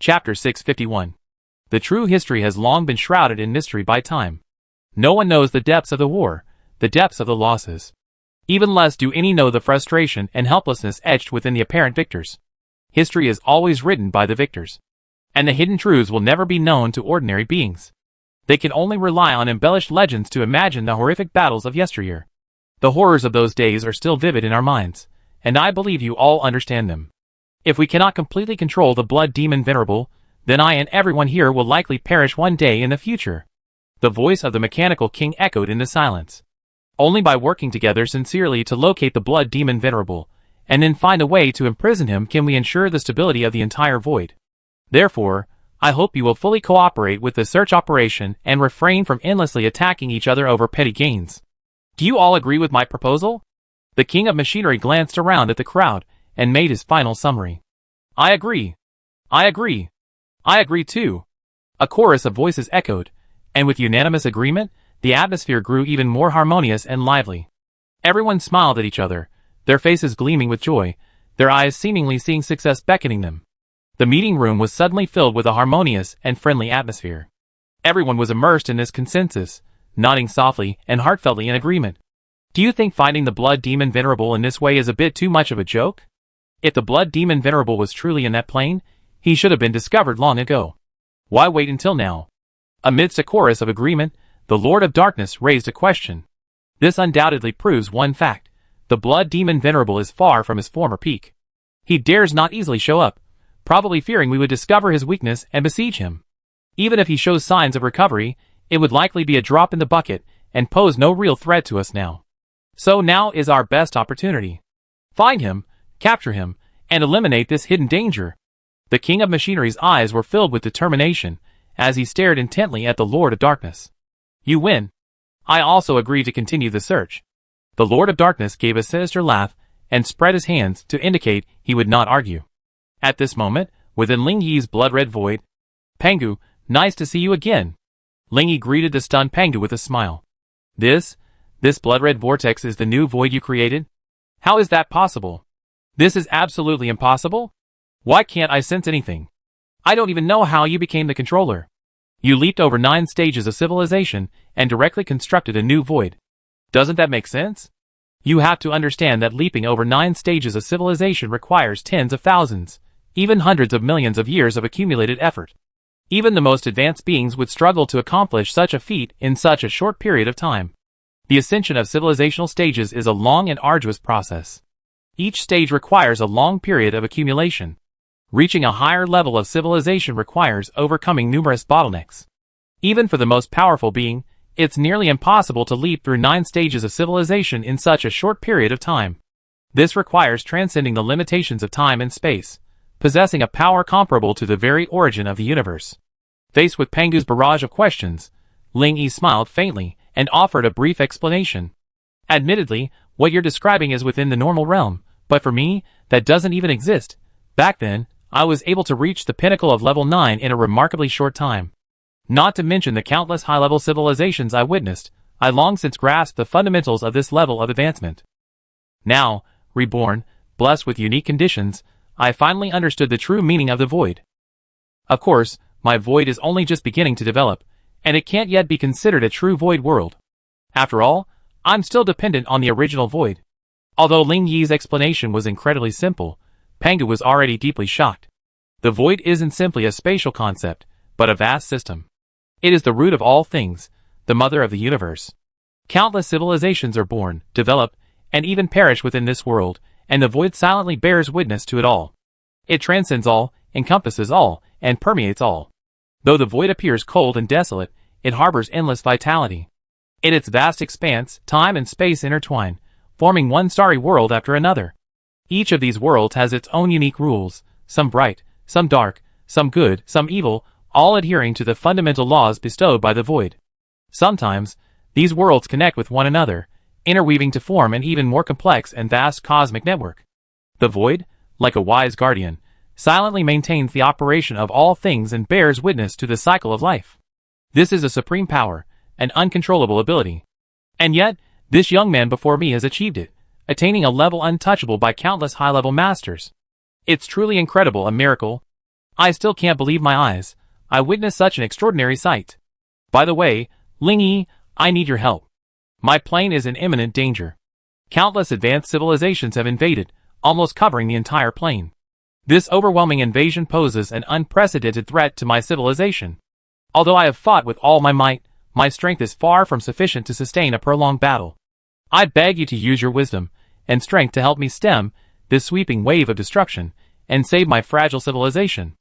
Chapter 651. The true history has long been shrouded in mystery by time. No one knows the depths of the war, the depths of the losses. Even less do any know the frustration and helplessness etched within the apparent victors. History is always written by the victors. And the hidden truths will never be known to ordinary beings. They can only rely on embellished legends to imagine the horrific battles of yesteryear. The horrors of those days are still vivid in our minds, and I believe you all understand them. If we cannot completely control the blood demon Venerable, then I and everyone here will likely perish one day in the future. The voice of the mechanical king echoed in the silence. Only by working together sincerely to locate the blood demon Venerable, and then find a way to imprison him, can we ensure the stability of the entire void. Therefore, I hope you will fully cooperate with the search operation and refrain from endlessly attacking each other over petty gains. Do you all agree with my proposal? The king of machinery glanced around at the crowd and made his final summary. I agree. I agree. I agree too. A chorus of voices echoed, and with unanimous agreement, the atmosphere grew even more harmonious and lively. Everyone smiled at each other, their faces gleaming with joy, their eyes seemingly seeing success beckoning them. The meeting room was suddenly filled with a harmonious and friendly atmosphere. Everyone was immersed in this consensus, nodding softly and heartfeltly in agreement. Do you think finding the blood demon Venerable in this way is a bit too much of a joke? If the blood demon Venerable was truly in that plane, he should have been discovered long ago. Why wait until now? Amidst a chorus of agreement, the Lord of Darkness raised a question. This undoubtedly proves one fact. The blood demon Venerable is far from his former peak. He dares not easily show up, probably fearing we would discover his weakness and besiege him. Even if he shows signs of recovery, it would likely be a drop in the bucket and pose no real threat to us now. So now is our best opportunity. Find him, capture him, and eliminate this hidden danger. The King of Machinery's eyes were filled with determination as he stared intently at the Lord of Darkness. You win. I also agree to continue the search. The Lord of Darkness gave a sinister laugh and spread his hands to indicate he would not argue. At this moment, within Ling Yi's blood-red void, Pangu, nice to see you again. Ling Yi greeted the stunned Pangu with a smile. This blood-red vortex is the new void you created? How is that possible? This is absolutely impossible. Why can't I sense anything? I don't even know how you became the controller. You leaped over 9 stages of civilization and directly constructed a new void. Doesn't that make sense? You have to understand that leaping over 9 stages of civilization requires tens of thousands, even hundreds of millions of years of accumulated effort. Even the most advanced beings would struggle to accomplish such a feat in such a short period of time. The ascension of civilizational stages is a long and arduous process. Each stage requires a long period of accumulation. Reaching a higher level of civilization requires overcoming numerous bottlenecks. Even for the most powerful being, it's nearly impossible to leap through 9 stages of civilization in such a short period of time. This requires transcending the limitations of time and space, possessing a power comparable to the very origin of the universe. Faced with Pangu's barrage of questions, Ling Yi smiled faintly and offered a brief explanation. Admittedly, what you're describing is within the normal realm, but for me, that doesn't even exist. Back then, I was able to reach the pinnacle of level 9 in a remarkably short time. Not to mention the countless high-level civilizations I witnessed, I long since grasped the fundamentals of this level of advancement. Now, reborn, blessed with unique conditions, I finally understood the true meaning of the void. Of course, my void is only just beginning to develop, and it can't yet be considered a true void world. After all, I'm still dependent on the original void. Although Ling Yi's explanation was incredibly simple, Pangu was already deeply shocked. The void isn't simply a spatial concept, but a vast system. It is the root of all things, the mother of the universe. Countless civilizations are born, develop, and even perish within this world, and the void silently bears witness to it all. It transcends all, encompasses all, and permeates all. Though the void appears cold and desolate, it harbors endless vitality. In its vast expanse, time and space intertwine, forming one starry world after another. Each of these worlds has its own unique rules, some bright, some dark, some good, some evil, all adhering to the fundamental laws bestowed by the void. Sometimes, these worlds connect with one another, interweaving to form an even more complex and vast cosmic network. The void, like a wise guardian, silently maintains the operation of all things and bears witness to the cycle of life. This is a supreme power, an uncontrollable ability. And yet, this young man before me has achieved it, attaining a level untouchable by countless high-level masters. It's truly incredible, a miracle. I still can't believe my eyes. I witnessed such an extraordinary sight. By the way, Ling Yi, I need your help. My plane is in imminent danger. Countless advanced civilizations have invaded, almost covering the entire plane. This overwhelming invasion poses an unprecedented threat to my civilization. Although I have fought with all my might, my strength is far from sufficient to sustain a prolonged battle. I beg you to use your wisdom and strength to help me stem this sweeping wave of destruction and save my fragile civilization.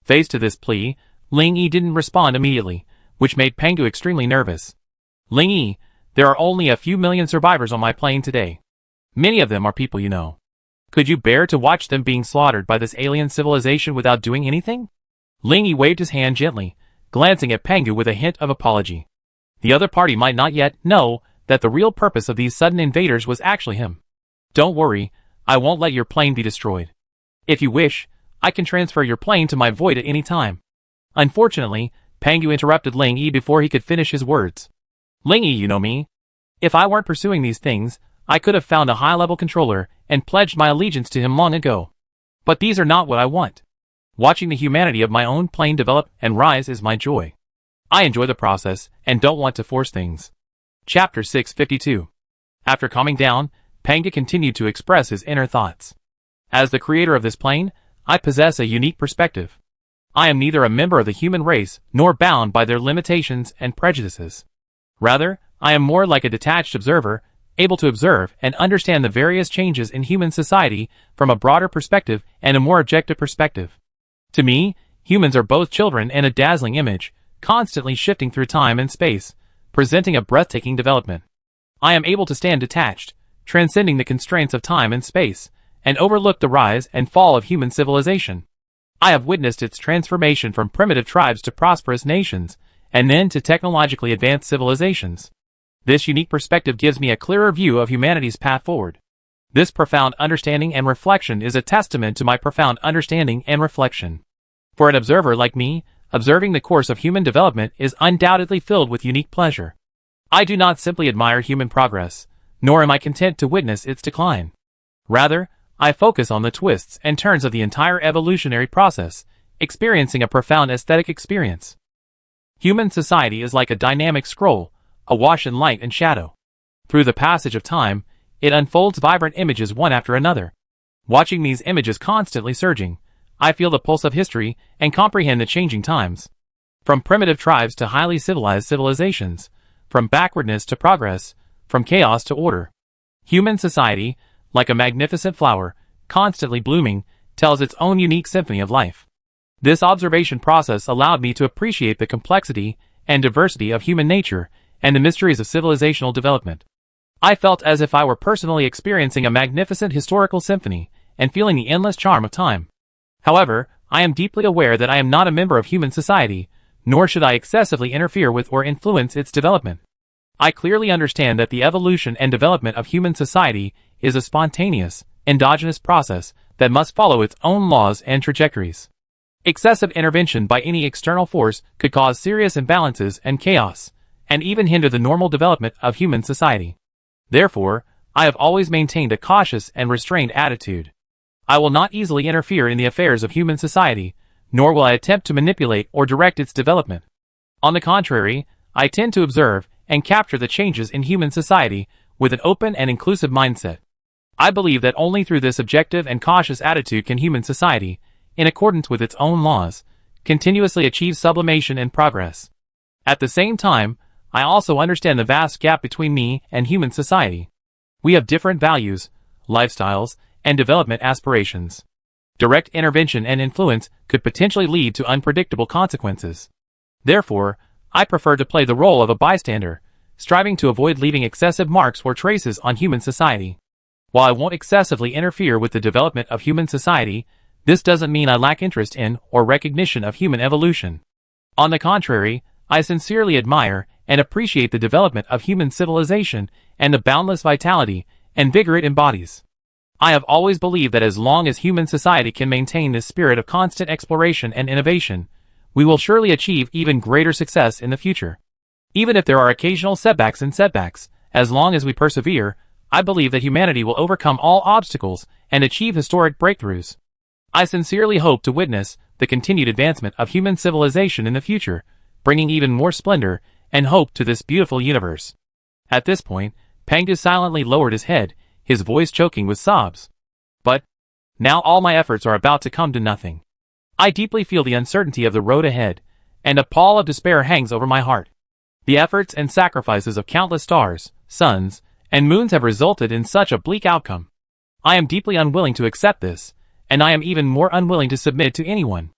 Faced to this plea, Ling Yi didn't respond immediately, which made Pengu extremely nervous. Ling Yi, there are only a few million survivors on my plane today. Many of them are people you know. Could you bear to watch them being slaughtered by this alien civilization without doing anything? Ling Yi waved his hand gently, glancing at Pengu with a hint of apology. The other party might not yet know that the real purpose of these sudden invaders was actually him. Don't worry, I won't let your plane be destroyed. If you wish, I can transfer your plane to my void at any time. Unfortunately, Pengu interrupted Ling Yi before he could finish his words. Ling Yi, you know me. If I weren't pursuing these things, I could have found a high-level controller and pledged my allegiance to him long ago. But these are not what I want. Watching the humanity of my own plane develop and rise is my joy. I enjoy the process and don't want to force things. Chapter 652. After calming down, Pengu continued to express his inner thoughts. As the creator of this plane, I possess a unique perspective. I am neither a member of the human race nor bound by their limitations and prejudices. Rather, I am more like a detached observer, able to observe and understand the various changes in human society from a broader perspective and a more objective perspective. To me, humans are both children and a dazzling image, constantly shifting through time and space, presenting a breathtaking development. I am able to stand detached, transcending the constraints of time and space, and overlook the rise and fall of human civilization. I have witnessed its transformation from primitive tribes to prosperous nations, and then to technologically advanced civilizations. This unique perspective gives me a clearer view of humanity's path forward. This profound understanding and reflection is a testament to my profound understanding and reflection. For an observer like me, observing the course of human development is undoubtedly filled with unique pleasure. I do not simply admire human progress, nor am I content to witness its decline. Rather, I focus on the twists and turns of the entire evolutionary process, experiencing a profound aesthetic experience. Human society is like a dynamic scroll, awash in light and shadow. Through the passage of time, it unfolds vibrant images one after another. Watching these images constantly surging, I feel the pulse of history and comprehend the changing times. From primitive tribes to highly civilized civilizations, from backwardness to progress, from chaos to order. Human society, like a magnificent flower, constantly blooming, tells its own unique symphony of life. This observation process allowed me to appreciate the complexity and diversity of human nature and the mysteries of civilizational development. I felt as if I were personally experiencing a magnificent historical symphony and feeling the endless charm of time. However, I am deeply aware that I am not a member of human society, nor should I excessively interfere with or influence its development. I clearly understand that the evolution and development of human society is a spontaneous, endogenous process that must follow its own laws and trajectories. Excessive intervention by any external force could cause serious imbalances and chaos, and even hinder the normal development of human society. Therefore, I have always maintained a cautious and restrained attitude. I will not easily interfere in the affairs of human society, nor will I attempt to manipulate or direct its development. On the contrary, I tend to observe and capture the changes in human society with an open and inclusive mindset. I believe that only through this objective and cautious attitude can human society, in accordance with its own laws, continuously achieve sublimation and progress. At the same time, I also understand the vast gap between me and human society. We have different values, lifestyles, and development aspirations. Direct intervention and influence could potentially lead to unpredictable consequences. Therefore, I prefer to play the role of a bystander, striving to avoid leaving excessive marks or traces on human society. While I won't excessively interfere with the development of human society, this doesn't mean I lack interest in or recognition of human evolution. On the contrary, I sincerely admire and appreciate the development of human civilization and the boundless vitality and vigor it embodies. I have always believed that as long as human society can maintain this spirit of constant exploration and innovation, we will surely achieve even greater success in the future. Even if there are occasional setbacks, as long as we persevere, I believe that humanity will overcome all obstacles and achieve historic breakthroughs. I sincerely hope to witness the continued advancement of human civilization in the future, bringing even more splendor and hope to this beautiful universe. At this point, Pangu silently lowered his head, his voice choking with sobs. But now all my efforts are about to come to nothing. I deeply feel the uncertainty of the road ahead, and a pall of despair hangs over my heart. The efforts and sacrifices of countless stars, suns, and moons have resulted in such a bleak outcome. I am deeply unwilling to accept this, and I am even more unwilling to submit to anyone.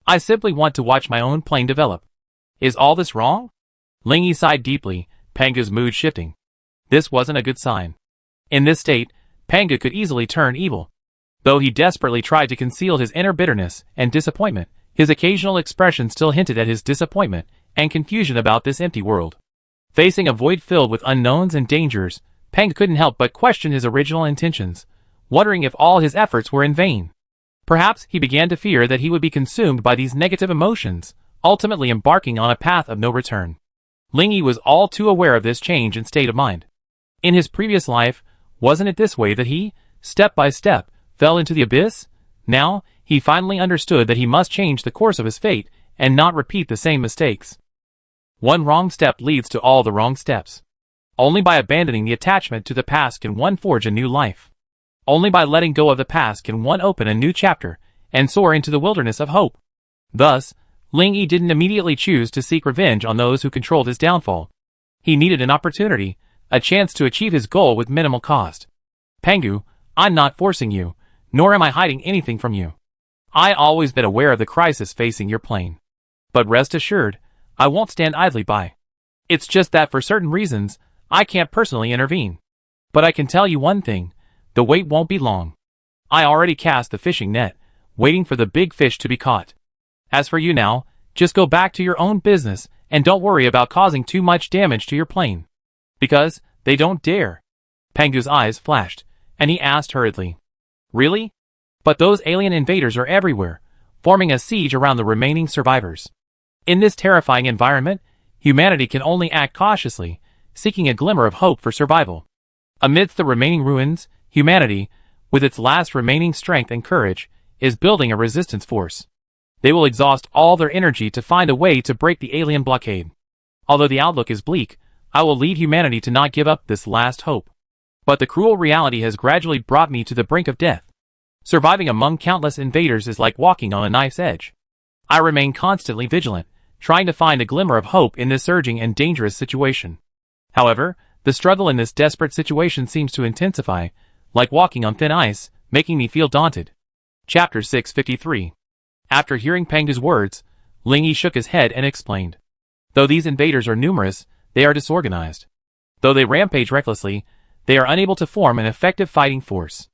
I simply want to watch my own plane develop. Is all this wrong? Ling Yi sighed deeply, Pangu's mood shifting. This wasn't a good sign. In this state, Pangu could easily turn evil. Though he desperately tried to conceal his inner bitterness and disappointment, his occasional expression still hinted at his disappointment and confusion about this empty world. Facing a void filled with unknowns and dangers, Pangu couldn't help but question his original intentions, wondering if all his efforts were in vain. Perhaps he began to fear that he would be consumed by these negative emotions, ultimately embarking on a path of no return. Ling Yi was all too aware of this change in state of mind. In his previous life, wasn't it this way that he, step by step, fell into the abyss? Now, he finally understood that he must change the course of his fate and not repeat the same mistakes. One wrong step leads to all the wrong steps. Only by abandoning the attachment to the past can one forge a new life. Only by letting go of the past can one open a new chapter and soar into the wilderness of hope. Thus, Ling Yi didn't immediately choose to seek revenge on those who controlled his downfall. He needed an opportunity, a chance to achieve his goal with minimal cost. Pangu, I'm not forcing you, nor am I hiding anything from you. I always been aware of the crisis facing your plane. But rest assured, I won't stand idly by. It's just that for certain reasons, I can't personally intervene. But I can tell you one thing, the wait won't be long. I already cast the fishing net, waiting for the big fish to be caught. As for you now, just go back to your own business and don't worry about causing too much damage to your plane. Because they don't dare. Pangu's eyes flashed, and he asked hurriedly. Really? But those alien invaders are everywhere, forming a siege around the remaining survivors. In this terrifying environment, humanity can only act cautiously, seeking a glimmer of hope for survival. Amidst the remaining ruins, humanity, with its last remaining strength and courage, is building a resistance force. They will exhaust all their energy to find a way to break the alien blockade. Although the outlook is bleak, I will lead humanity to not give up this last hope. But the cruel reality has gradually brought me to the brink of death. Surviving among countless invaders is like walking on a knife's edge. I remain constantly vigilant, trying to find a glimmer of hope in this urgent and dangerous situation. However, the struggle in this desperate situation seems to intensify, like walking on thin ice, making me feel daunted. Chapter 653. After hearing Pangu's words, Ling Yi shook his head and explained. Though these invaders are numerous, they are disorganized. Though they rampage recklessly, they are unable to form an effective fighting force.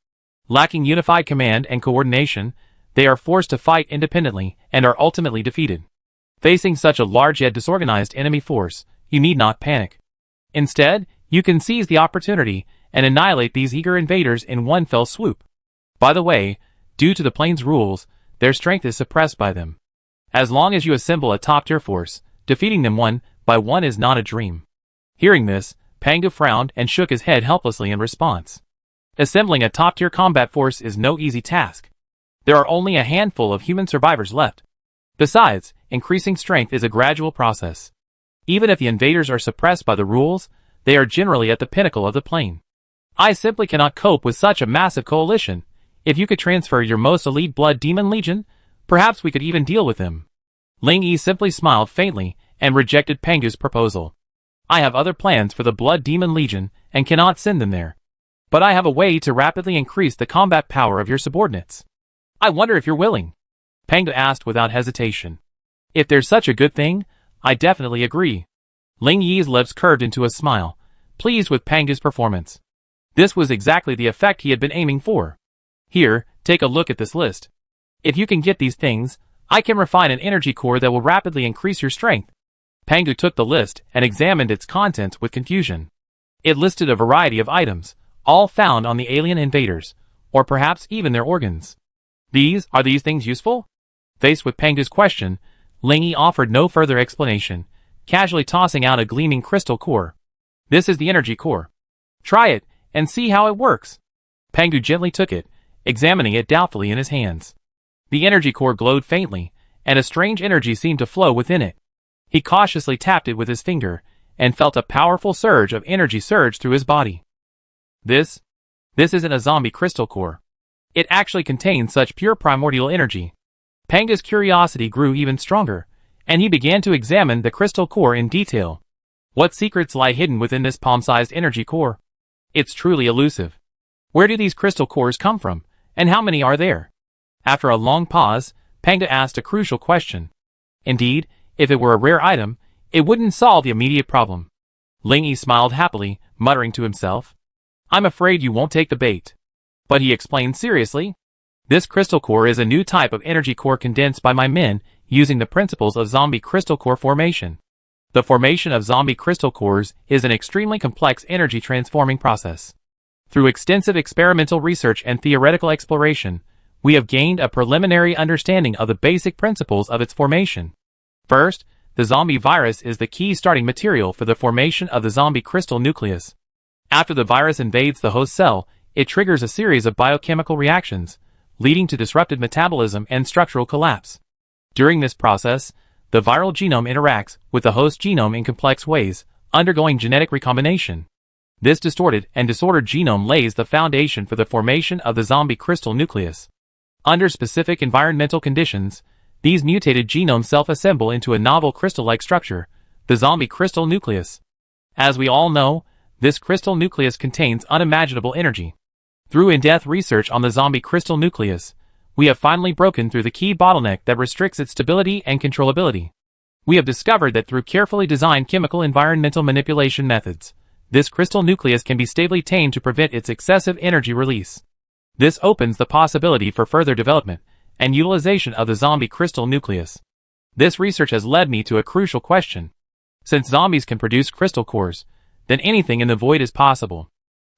Lacking unified command and coordination, they are forced to fight independently and are ultimately defeated. Facing such a large yet disorganized enemy force, you need not panic. Instead, you can seize the opportunity and annihilate these eager invaders in one fell swoop. By the way, due to the plane's rules, their strength is suppressed by them. As long as you assemble a top-tier force, defeating them one by one is not a dream. Hearing this, Pangu frowned and shook his head helplessly in response. Assembling a top-tier combat force is no easy task. There are only a handful of human survivors left. Besides, increasing strength is a gradual process. Even if the invaders are suppressed by the rules, they are generally at the pinnacle of the plane. I simply cannot cope with such a massive coalition. If you could transfer your most elite Blood Demon Legion, perhaps we could even deal with them. Ling Yi simply smiled faintly and rejected Pangu's proposal. I have other plans for the Blood Demon Legion and cannot send them there. But I have a way to rapidly increase the combat power of your subordinates. I wonder if you're willing. Pangu asked without hesitation. If there's such a good thing, I definitely agree. Ling Yi's lips curved into a smile, pleased with Pangu's performance. This was exactly the effect he had been aiming for. Here, take a look at this list. If you can get these things, I can refine an energy core that will rapidly increase your strength. Pangu took the list and examined its contents with confusion. It listed a variety of items, all found on the alien invaders, or perhaps even their organs. Are these things useful? Faced with Pangu's question, Ling Yi offered no further explanation, casually tossing out a gleaming crystal core. This is the energy core. Try it, and see how it works. Pangu gently took it, examining it doubtfully in his hands. The energy core glowed faintly, and a strange energy seemed to flow within it. He cautiously tapped it with his finger, and felt a powerful surge of energy surge through his body. This isn't a zombie crystal core. It actually contains such pure primordial energy. Panga's curiosity grew even stronger, and he began to examine the crystal core in detail. What secrets lie hidden within this palm-sized energy core? It's truly elusive. Where do these crystal cores come from, and how many are there? After a long pause, Panga asked a crucial question. Indeed, if it were a rare item, it wouldn't solve the immediate problem. Ling Yi smiled happily, muttering to himself. I'm afraid you won't take the bait. But he explained seriously. This crystal core is a new type of energy core condensed by my men using the principles of zombie crystal core formation. The formation of zombie crystal cores is an extremely complex energy transforming process. Through extensive experimental research and theoretical exploration, we have gained a preliminary understanding of the basic principles of its formation. First, the zombie virus is the key starting material for the formation of the zombie crystal nucleus. After the virus invades the host cell, it triggers a series of biochemical reactions, leading to disrupted metabolism and structural collapse. During this process, the viral genome interacts with the host genome in complex ways, undergoing genetic recombination. This distorted and disordered genome lays the foundation for the formation of the zombie crystal nucleus. Under specific environmental conditions, these mutated genomes self-assemble into a novel crystal-like structure, the zombie crystal nucleus. As we all know, this crystal nucleus contains unimaginable energy. Through in-depth research on the zombie crystal nucleus, we have finally broken through the key bottleneck that restricts its stability and controllability. We have discovered that through carefully designed chemical environmental manipulation methods, this crystal nucleus can be stably tamed to prevent its excessive energy release. This opens the possibility for further development and utilization of the zombie crystal nucleus. This research has led me to a crucial question. Since zombies can produce crystal cores, then anything in the void is possible.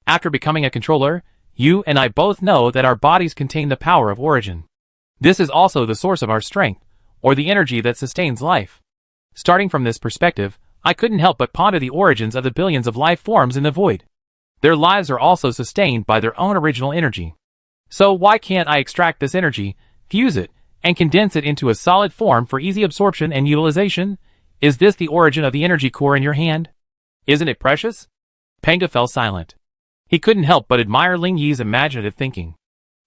After becoming a controller, you and I both know that our bodies contain the power of origin. This is also the source of our strength, or the energy that sustains life. Starting from this perspective, I couldn't help but ponder the origins of the billions of life forms in the void. Their lives are also sustained by their own original energy. So why can't I extract this energy, fuse it, and condense it into a solid form for easy absorption and utilization? Is this the origin of the energy core in your hand? Isn't it precious? Panga fell silent. He couldn't help but admire Ling Yi's imaginative thinking.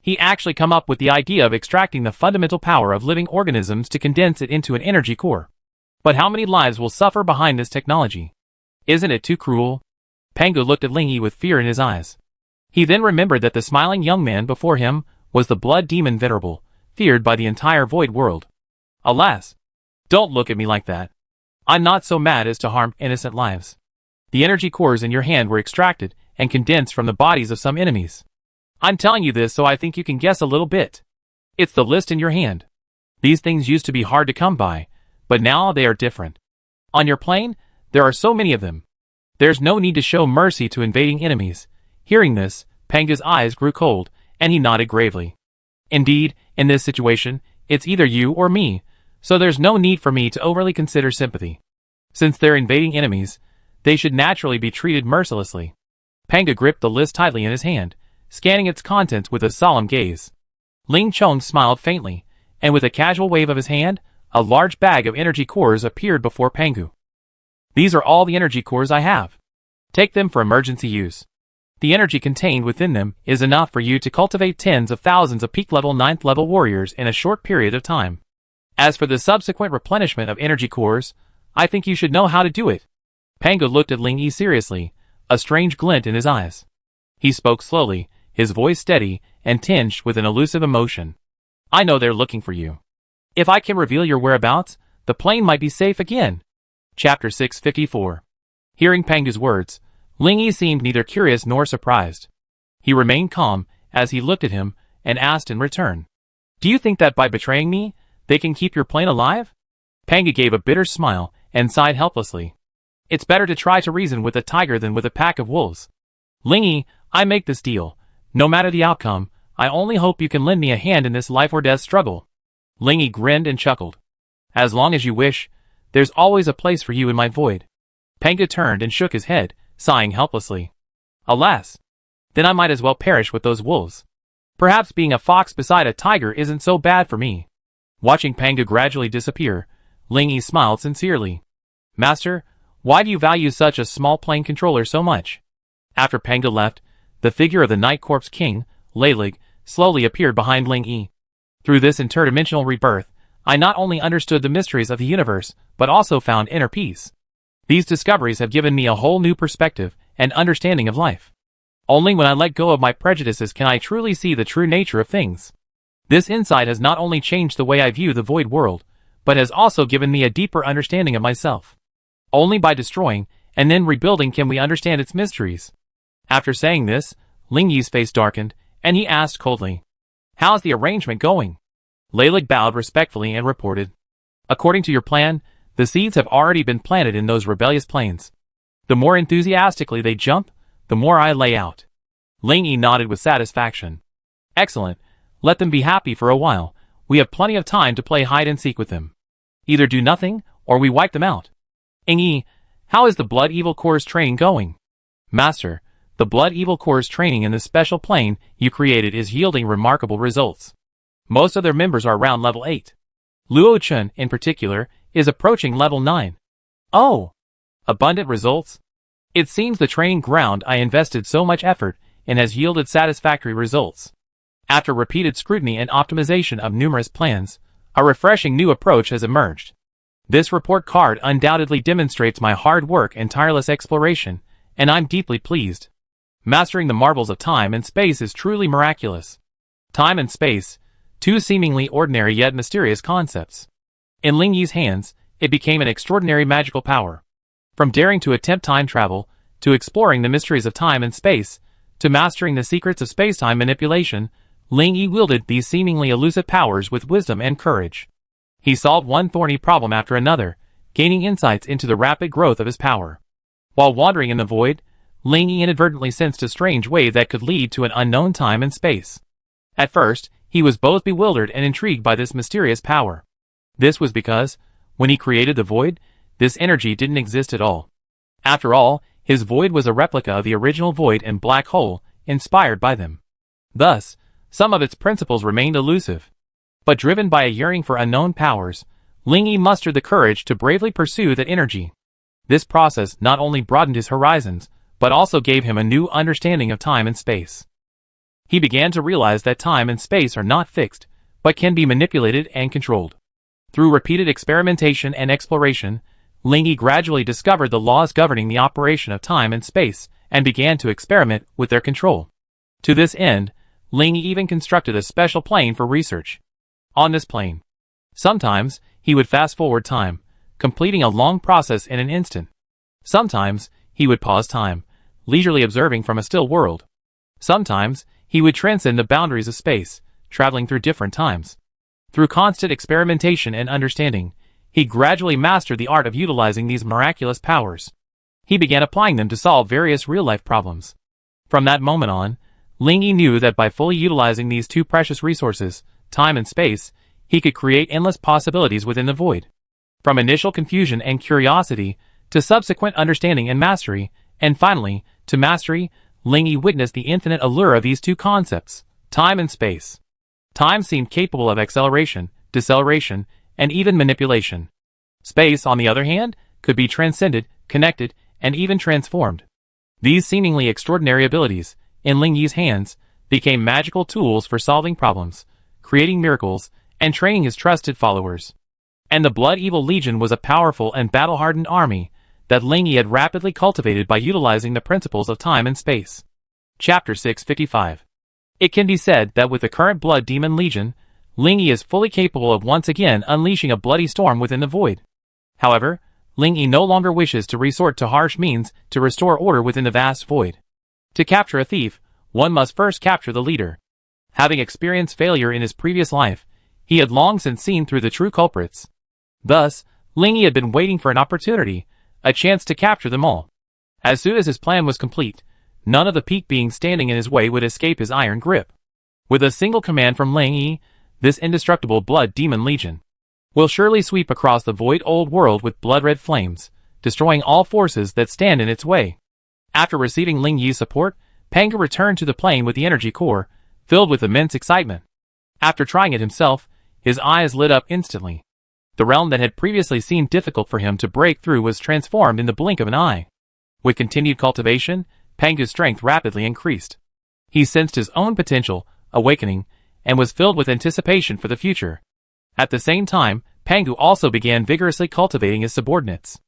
He actually come up with the idea of extracting the fundamental power of living organisms to condense it into an energy core. But how many lives will suffer behind this technology? Isn't it too cruel? Panga looked at Ling Yi with fear in his eyes. He then remembered that the smiling young man before him was the blood demon Venerable, feared by the entire void world. Alas! Don't look at me like that. I'm not so mad as to harm innocent lives. The energy cores in your hand were extracted and condensed from the bodies of some enemies. I'm telling you this so I think you can guess a little bit. It's the list in your hand. These things used to be hard to come by, but now they are different. On your plane, there are so many of them. There's no need to show mercy to invading enemies. Hearing this, Panga's eyes grew cold, and he nodded gravely. Indeed, in this situation, it's either you or me, so there's no need for me to overly consider sympathy. Since they're invading enemies, they should naturally be treated mercilessly. Panga gripped the list tightly in his hand, scanning its contents with a solemn gaze. Ling Chong smiled faintly, and with a casual wave of his hand, a large bag of energy cores appeared before Pangu. These are all the energy cores I have. Take them for emergency use. The energy contained within them is enough for you to cultivate tens of thousands of peak-level 9th-level warriors in a short period of time. As for the subsequent replenishment of energy cores, I think you should know how to do it. Pangu looked at Ling Yi seriously, a strange glint in his eyes. He spoke slowly, his voice steady and tinged with an elusive emotion. I know they're looking for you. If I can reveal your whereabouts, the plane might be safe again. Chapter 654. Hearing Pangu's words, Ling Yi seemed neither curious nor surprised. He remained calm as he looked at him and asked in return, "Do you think that by betraying me, they can keep your plane alive?" Pangu gave a bitter smile and sighed helplessly. It's better to try to reason with a tiger than with a pack of wolves. Ling Yi, I make this deal. No matter the outcome, I only hope you can lend me a hand in this life or death struggle. Ling Yi grinned and chuckled. As long as you wish, there's always a place for you in my void. Pangu turned and shook his head, sighing helplessly. Alas! Then I might as well perish with those wolves. Perhaps being a fox beside a tiger isn't so bad for me. Watching Panga gradually disappear, Ling Yi smiled sincerely. Master, why do you value such a small plane controller so much? After Panga left, the figure of the Night Corpse King, Leilig, slowly appeared behind Ling Yi. Through this interdimensional rebirth, I not only understood the mysteries of the universe, but also found inner peace. These discoveries have given me a whole new perspective and understanding of life. Only when I let go of my prejudices can I truly see the true nature of things. This insight has not only changed the way I view the void world, but has also given me a deeper understanding of myself. Only by destroying and then rebuilding can we understand its mysteries. After saying this, Ling Yi's face darkened, and he asked coldly, How's the arrangement going? Leilig bowed respectfully and reported, According to your plan, the seeds have already been planted in those rebellious plains. The more enthusiastically they jump, the more I lay out. Ling Yi nodded with satisfaction. Excellent. Let them be happy for a while. We have plenty of time to play hide and seek with them. Either do nothing, or we wipe them out. Ing Yi, how is the Blood Evil Corps training going? Master, the Blood Evil Corps training in the special plane you created is yielding remarkable results. Most of their members are around level 8. Luo Chun, in particular, is approaching level 9. Oh! Abundant results? It seems the training ground I invested so much effort in has yielded satisfactory results. After repeated scrutiny and optimization of numerous plans, a refreshing new approach has emerged. This report card undoubtedly demonstrates my hard work and tireless exploration, and I'm deeply pleased. Mastering the marvels of time and space is truly miraculous. Time and space, two seemingly ordinary yet mysterious concepts. In Ling Yi's hands, it became an extraordinary magical power. From daring to attempt time travel, to exploring the mysteries of time and space, to mastering the secrets of space-time manipulation, Ling Yi wielded these seemingly elusive powers with wisdom and courage. He solved one thorny problem after another, gaining insights into the rapid growth of his power. While wandering in the void, Ling Yi inadvertently sensed a strange wave that could lead to an unknown time and space. At first, he was both bewildered and intrigued by this mysterious power. This was because, when he created the void, this energy didn't exist at all. After all, his void was a replica of the original void and black hole, inspired by them. Thus, some of its principles remained elusive. But driven by a yearning for unknown powers, Ling Yi mustered the courage to bravely pursue that energy. This process not only broadened his horizons, but also gave him a new understanding of time and space. He began to realize that time and space are not fixed, but can be manipulated and controlled. Through repeated experimentation and exploration, Ling Yi gradually discovered the laws governing the operation of time and space, and began to experiment with their control. To this end, Ling Yi even constructed a special plane for research. On this plane, sometimes, he would fast-forward time, completing a long process in an instant. Sometimes, he would pause time, leisurely observing from a still world. Sometimes, he would transcend the boundaries of space, traveling through different times. Through constant experimentation and understanding, he gradually mastered the art of utilizing these miraculous powers. He began applying them to solve various real-life problems. From that moment on, Ling Yi knew that by fully utilizing these two precious resources, time and space, he could create endless possibilities within the void. From initial confusion and curiosity, to subsequent understanding and mastery, and finally, to mastery, Ling Yi witnessed the infinite allure of these two concepts, time and space. Time seemed capable of acceleration, deceleration, and even manipulation. Space, on the other hand, could be transcended, connected, and even transformed. These seemingly extraordinary abilities, in Ling Yi's hands, became magical tools for solving problems, creating miracles, and training his trusted followers. And the Blood Evil Legion was a powerful and battle-hardened army that Ling Yi had rapidly cultivated by utilizing the principles of time and space. Chapter 655. It can be said that with the current Blood Demon Legion, Ling Yi is fully capable of once again unleashing a bloody storm within the void. However, Ling Yi no longer wishes to resort to harsh means to restore order within the vast void. To capture a thief, one must first capture the leader. Having experienced failure in his previous life, he had long since seen through the true culprits. Thus, Ling Yi had been waiting for an opportunity, a chance to capture them all. As soon as his plan was complete, none of the peak beings standing in his way would escape his iron grip. With a single command from Ling Yi, this indestructible Blood Demon Legion will surely sweep across the void old world with blood-red flames, destroying all forces that stand in its way. After receiving Ling Yi's support, Panga returned to the plane with the energy core, filled with immense excitement. After trying it himself, His eyes lit up instantly. The realm that had previously seemed difficult for him to break through was transformed in the blink of an eye. With continued cultivation, Pangu's strength rapidly increased. He sensed his own potential, awakening, and was filled with anticipation for the future. At the same time, Pangu also began vigorously cultivating his subordinates.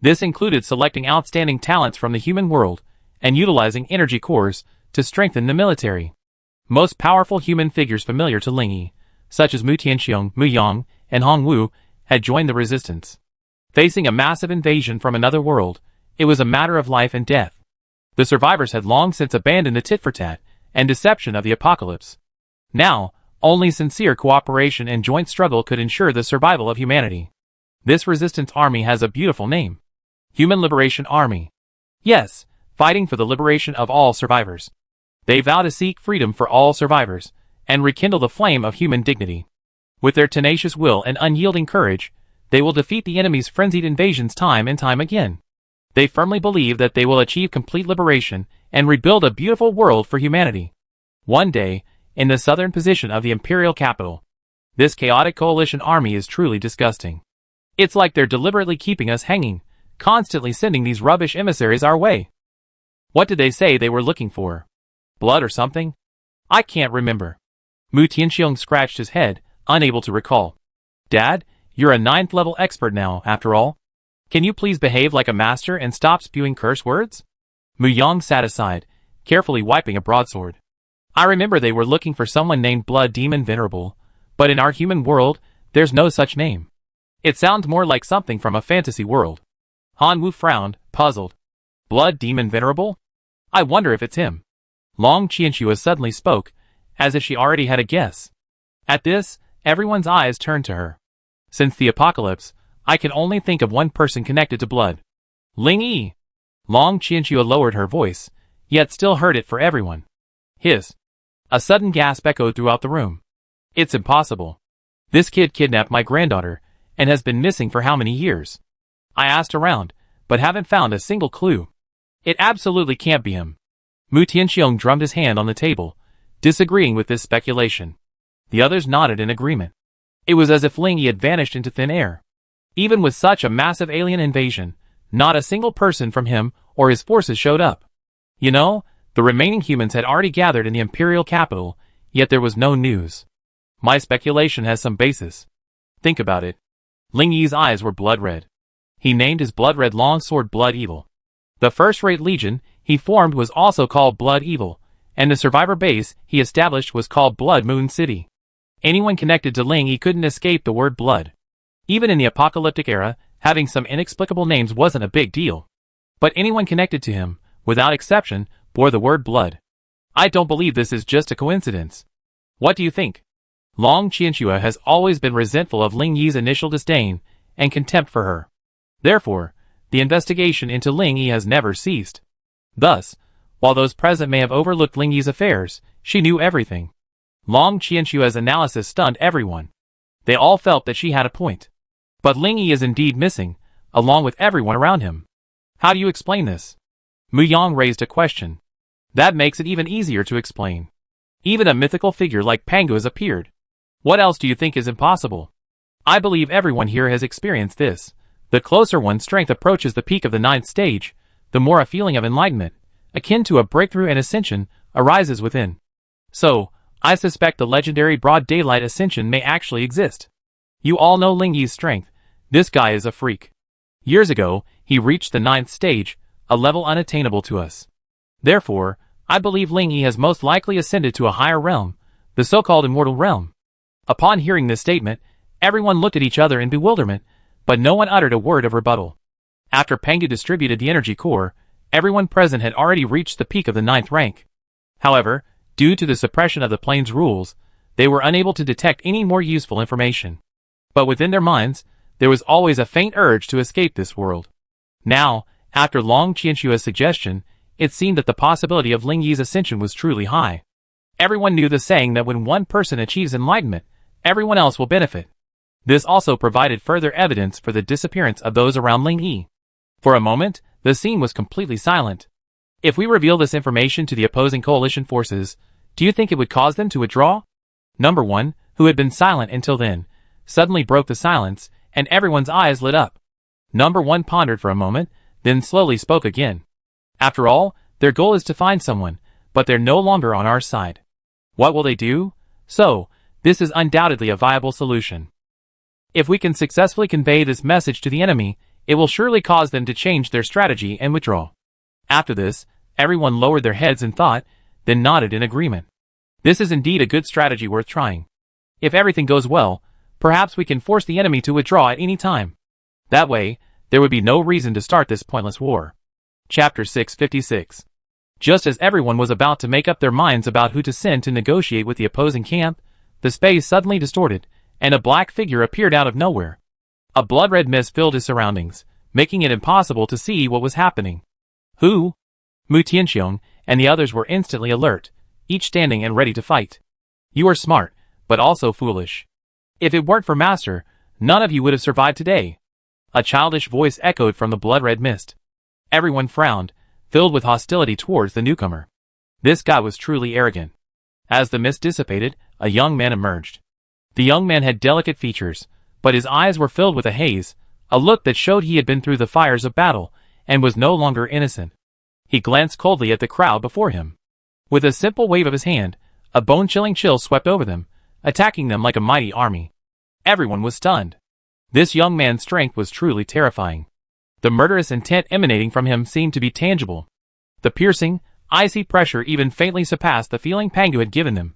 This included selecting outstanding talents from the human world, and utilizing energy cores to strengthen the military. Most powerful human figures familiar to Lingyi, such as Mu Tianxiong, Mu Yang, and Hong Wu, had joined the resistance. Facing a massive invasion from another world, it was a matter of life and death. The survivors had long since abandoned the tit-for-tat and deception of the apocalypse. Now, only sincere cooperation and joint struggle could ensure the survival of humanity. This resistance army has a beautiful name. Human Liberation Army. Yes, fighting for the liberation of all survivors. They vow to seek freedom for all survivors, and rekindle the flame of human dignity. With their tenacious will and unyielding courage, they will defeat the enemy's frenzied invasions time and time again. They firmly believe that they will achieve complete liberation and rebuild a beautiful world for humanity. One day, in the southern position of the imperial capital, this chaotic coalition army is truly disgusting. It's like they're deliberately keeping us hanging, constantly sending these rubbish emissaries our way. What did they say they were looking for? Blood or something? I can't remember. Mu Tianxiong scratched his head, unable to recall. Dad, you're a 9th level expert now, after all. Can you please behave like a master and stop spewing curse words? Mu Yang sat aside, carefully wiping a broadsword. I remember they were looking for someone named Blood Demon Venerable, but in our human world, there's no such name. It sounds more like something from a fantasy world. Han Wu frowned, puzzled. Blood Demon Venerable? I wonder if it's him. Long Qianxue suddenly spoke, as if she already had a guess. At this, everyone's eyes turned to her. Since the apocalypse, I can only think of one person connected to blood. Lingyi. Long Qianxue lowered her voice, yet still heard it for everyone. His. A sudden gasp echoed throughout the room. It's impossible. This kid kidnapped my granddaughter, and has been missing for how many years? I asked around, but haven't found a single clue. It absolutely can't be him. Mu Tianxiong drummed his hand on the table, disagreeing with this speculation. The others nodded in agreement. It was as if Lingyi had vanished into thin air. Even with such a massive alien invasion, not a single person from him or his forces showed up. You know, the remaining humans had already gathered in the imperial capital, yet there was no news. My speculation has some basis. Think about it. Lingyi's eyes were blood red. He named his blood-red longsword Blood Evil. The first-rate legion he formed was also called Blood Evil, and the survivor base he established was called Blood Moon City. Anyone connected to Lingyi couldn't escape the word blood. Even in the apocalyptic era, having some inexplicable names wasn't a big deal. But anyone connected to him, without exception, bore the word blood. I don't believe this is just a coincidence. What do you think? Long Qianxue has always been resentful of Lingyi's initial disdain and contempt for her. Therefore, the investigation into Lingyi has never ceased. Thus, while those present may have overlooked Lingyi's affairs, she knew everything. Long Qianxue's analysis stunned everyone. They all felt that she had a point. But Lingyi is indeed missing, along with everyone around him. How do you explain this? Mu Yang raised a question. That makes it even easier to explain. Even a mythical figure like Pangu has appeared. What else do you think is impossible? I believe everyone here has experienced this. The closer one's strength approaches the peak of the 9th stage, the more a feeling of enlightenment, akin to a breakthrough and ascension, arises within. So, I suspect the legendary broad daylight ascension may actually exist. You all know Lingyi's strength. This guy is a freak. Years ago, he reached the 9th stage, a level unattainable to us. Therefore, I believe Lingyi has most likely ascended to a higher realm, the so-called immortal realm. Upon hearing this statement, everyone looked at each other in bewilderment, but no one uttered a word of rebuttal. After Pangu distributed the energy core, everyone present had already reached the peak of the 9th rank. However, due to the suppression of the plane's rules, they were unable to detect any more useful information. But within their minds, there was always a faint urge to escape this world. Now, after Long Qianxue's suggestion, it seemed that the possibility of Lingyi's ascension was truly high. Everyone knew the saying that when one person achieves enlightenment, everyone else will benefit. This also provided further evidence for the disappearance of those around Lingyi. For a moment, the scene was completely silent. If we reveal this information to the opposing coalition forces, do you think it would cause them to withdraw? Number 1. who had been silent until then, suddenly broke the silence, and everyone's eyes lit up. Number 1 pondered for a moment, then slowly spoke again. After all, their goal is to find someone, but they're no longer on our side. What will they do? So, this is undoubtedly a viable solution. If we can successfully convey this message to the enemy, it will surely cause them to change their strategy and withdraw. After this, everyone lowered their heads in thought, then nodded in agreement. This is indeed a good strategy worth trying. If everything goes well, perhaps we can force the enemy to withdraw at any time. That way, there would be no reason to start this pointless war. Chapter 656. Just as everyone was about to make up their minds about who to send to negotiate with the opposing camp, the space suddenly distorted, and a black figure appeared out of nowhere. A blood-red mist filled his surroundings, making it impossible to see what was happening. Who? Mu Tianxiong and the others were instantly alert, each standing and ready to fight. You are smart, but also foolish. If it weren't for Master, none of you would have survived today. A childish voice echoed from the blood-red mist. Everyone frowned, filled with hostility towards the newcomer. This guy was truly arrogant. As the mist dissipated, a young man emerged. The young man had delicate features, but his eyes were filled with a haze, a look that showed he had been through the fires of battle, and was no longer innocent. He glanced coldly at the crowd before him. With a simple wave of his hand, a bone-chilling chill swept over them, attacking them like a mighty army. Everyone was stunned. This young man's strength was truly terrifying. The murderous intent emanating from him seemed to be tangible. The piercing, icy pressure even faintly surpassed the feeling Pangu had given them.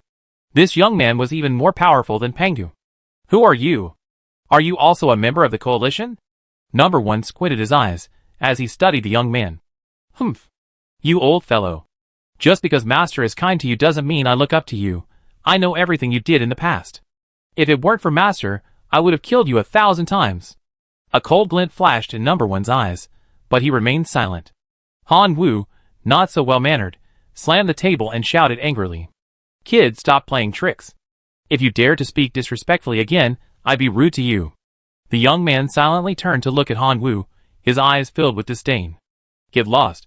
This young man was even more powerful than Pangu. Who are you? Are you also a member of the coalition? Number 1 squinted his eyes, as he studied the young man. Humph. You old fellow. Just because Master is kind to you doesn't mean I look up to you. I know everything you did in the past. If it weren't for Master, I would have killed you 1,000 times. A cold glint flashed in Number 1's eyes, but he remained silent. Han Wu, not so well-mannered, slammed the table and shouted angrily. Kid, stop playing tricks. If you dare to speak disrespectfully again, I'd be rude to you. The young man silently turned to look at Han Wu, his eyes filled with disdain. Get lost.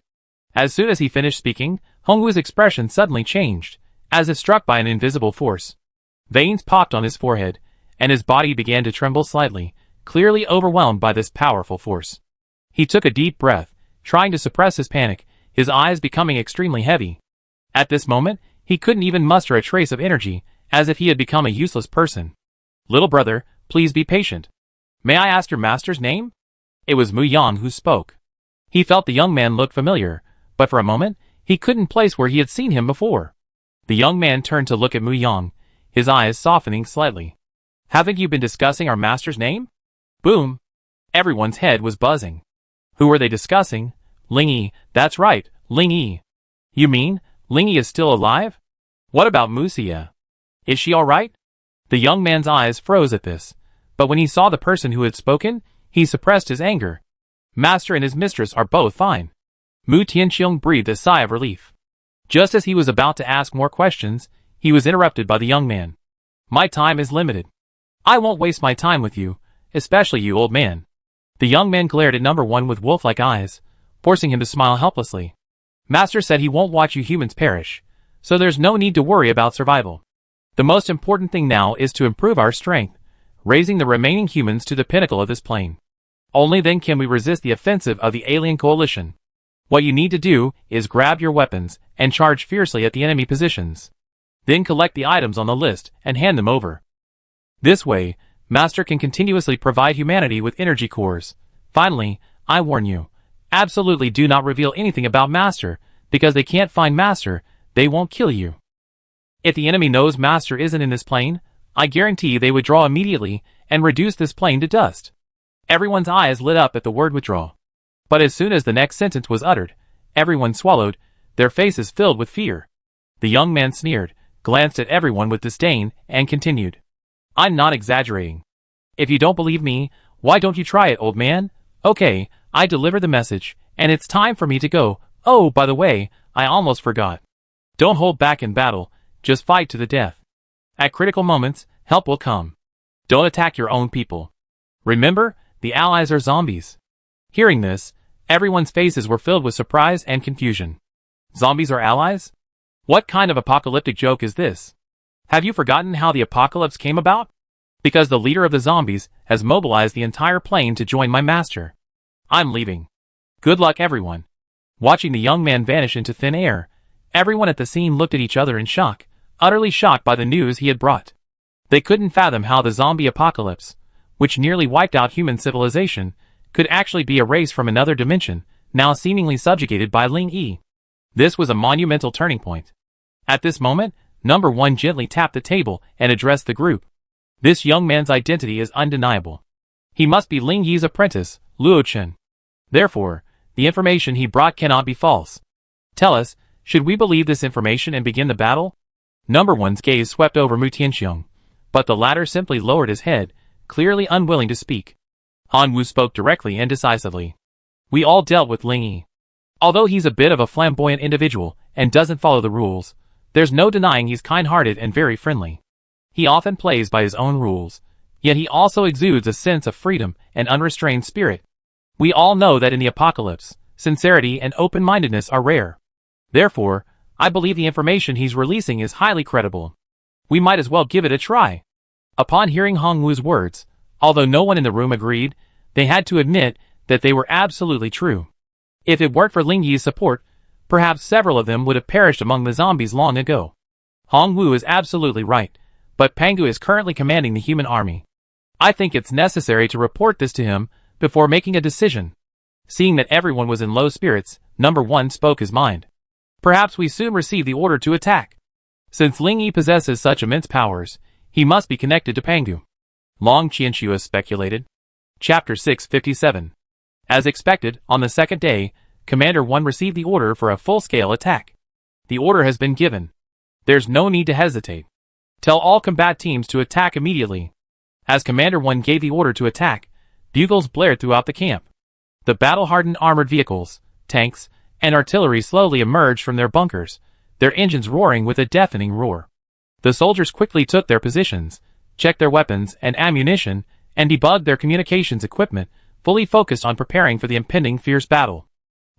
As soon as he finished speaking, Han Wu's expression suddenly changed, as if struck by an invisible force. Veins popped on his forehead, and his body began to tremble slightly, clearly overwhelmed by this powerful force. He took a deep breath, trying to suppress his panic, his eyes becoming extremely heavy. At this moment, he couldn't even muster a trace of energy, as if he had become a useless person. Little brother, please be patient. May I ask your master's name? It was Mu Yang who spoke. He felt the young man looked familiar, but for a moment, he couldn't place where he had seen him before. The young man turned to look at Mu Yang, his eyes softening slightly. Haven't you been discussing our master's name? Boom! Everyone's head was buzzing. Who were they discussing? Ling Yi, that's right, Ling Yi. You mean, Ling Yi is still alive? What about Mu Xie? Is she alright? The young man's eyes froze at this, but when he saw the person who had spoken, he suppressed his anger. Master and his mistress are both fine. Mu Tianxiong breathed a sigh of relief. Just as he was about to ask more questions, he was interrupted by the young man. My time is limited. I won't waste my time with you, especially you, old man. The young man glared at Number 1 with wolf-like eyes, forcing him to smile helplessly. Master said he won't watch you humans perish, so there's no need to worry about survival. The most important thing now is to improve our strength, raising the remaining humans to the pinnacle of this plane. Only then can we resist the offensive of the alien coalition. What you need to do is grab your weapons and charge fiercely at the enemy positions. Then collect the items on the list and hand them over. This way, Master can continuously provide humanity with energy cores. Finally, I warn you, absolutely do not reveal anything about Master, because they can't find Master, they won't kill you. If the enemy knows Master isn't in this plane, I guarantee they withdraw immediately and reduce this plane to dust. Everyone's eyes lit up at the word withdraw. But as soon as the next sentence was uttered, everyone swallowed, their faces filled with fear. The young man sneered, glanced at everyone with disdain, and continued. I'm not exaggerating. If you don't believe me, why don't you try it, old man? Okay, I delivered the message, and it's time for me to go. Oh, by the way, I almost forgot. Don't hold back in battle, just fight to the death. At critical moments, help will come. Don't attack your own people. Remember, the allies are zombies. Hearing this, everyone's faces were filled with surprise and confusion. Zombies are allies? What kind of apocalyptic joke is this? Have you forgotten how the apocalypse came about? Because the leader of the zombies has mobilized the entire plane to join my master. I'm leaving. Good luck, everyone. Watching the young man vanish into thin air, everyone at the scene looked at each other in shock, utterly shocked by the news he had brought. They couldn't fathom how the zombie apocalypse, which nearly wiped out human civilization, could actually be a race from another dimension, now seemingly subjugated by Ling Yi. This was a monumental turning point. At this moment, Number 1 gently tapped the table and addressed the group. This young man's identity is undeniable. He must be Ling Yi's apprentice, Luo Chen. Therefore, the information he brought cannot be false. Tell us, should we believe this information and begin the battle? Number 1's gaze swept over Mu Tianxiong, but the latter simply lowered his head, clearly unwilling to speak. Han Wu spoke directly and decisively. We all dealt with Ling Yi. Although he's a bit of a flamboyant individual and doesn't follow the rules, there's no denying he's kind-hearted and very friendly. He often plays by his own rules, yet he also exudes a sense of freedom and unrestrained spirit. We all know that in the apocalypse, sincerity and open-mindedness are rare. Therefore, I believe the information he's releasing is highly credible. We might as well give it a try. Upon hearing Hong Wu's words, although no one in the room agreed, they had to admit that they were absolutely true. If it weren't for Ling Yi's support, perhaps several of them would have perished among the zombies long ago. Hong Wu is absolutely right, but Pangu is currently commanding the human army. I think it's necessary to report this to him before making a decision. Seeing that everyone was in low spirits, Number 1 spoke his mind. Perhaps we soon receive the order to attack. Since Ling Yi possesses such immense powers, he must be connected to Pangu. Long Qianxua speculated. Chapter 657. As expected, on the second day, Commander 1 received the order for a full-scale attack. The order has been given. There's no need to hesitate. Tell all combat teams to attack immediately. As Commander 1 gave the order to attack, bugles blared throughout the camp. The battle-hardened armored vehicles, tanks, and artillery slowly emerged from their bunkers, their engines roaring with a deafening roar. The soldiers quickly took their positions, checked their weapons and ammunition, and debugged their communications equipment, fully focused on preparing for the impending fierce battle.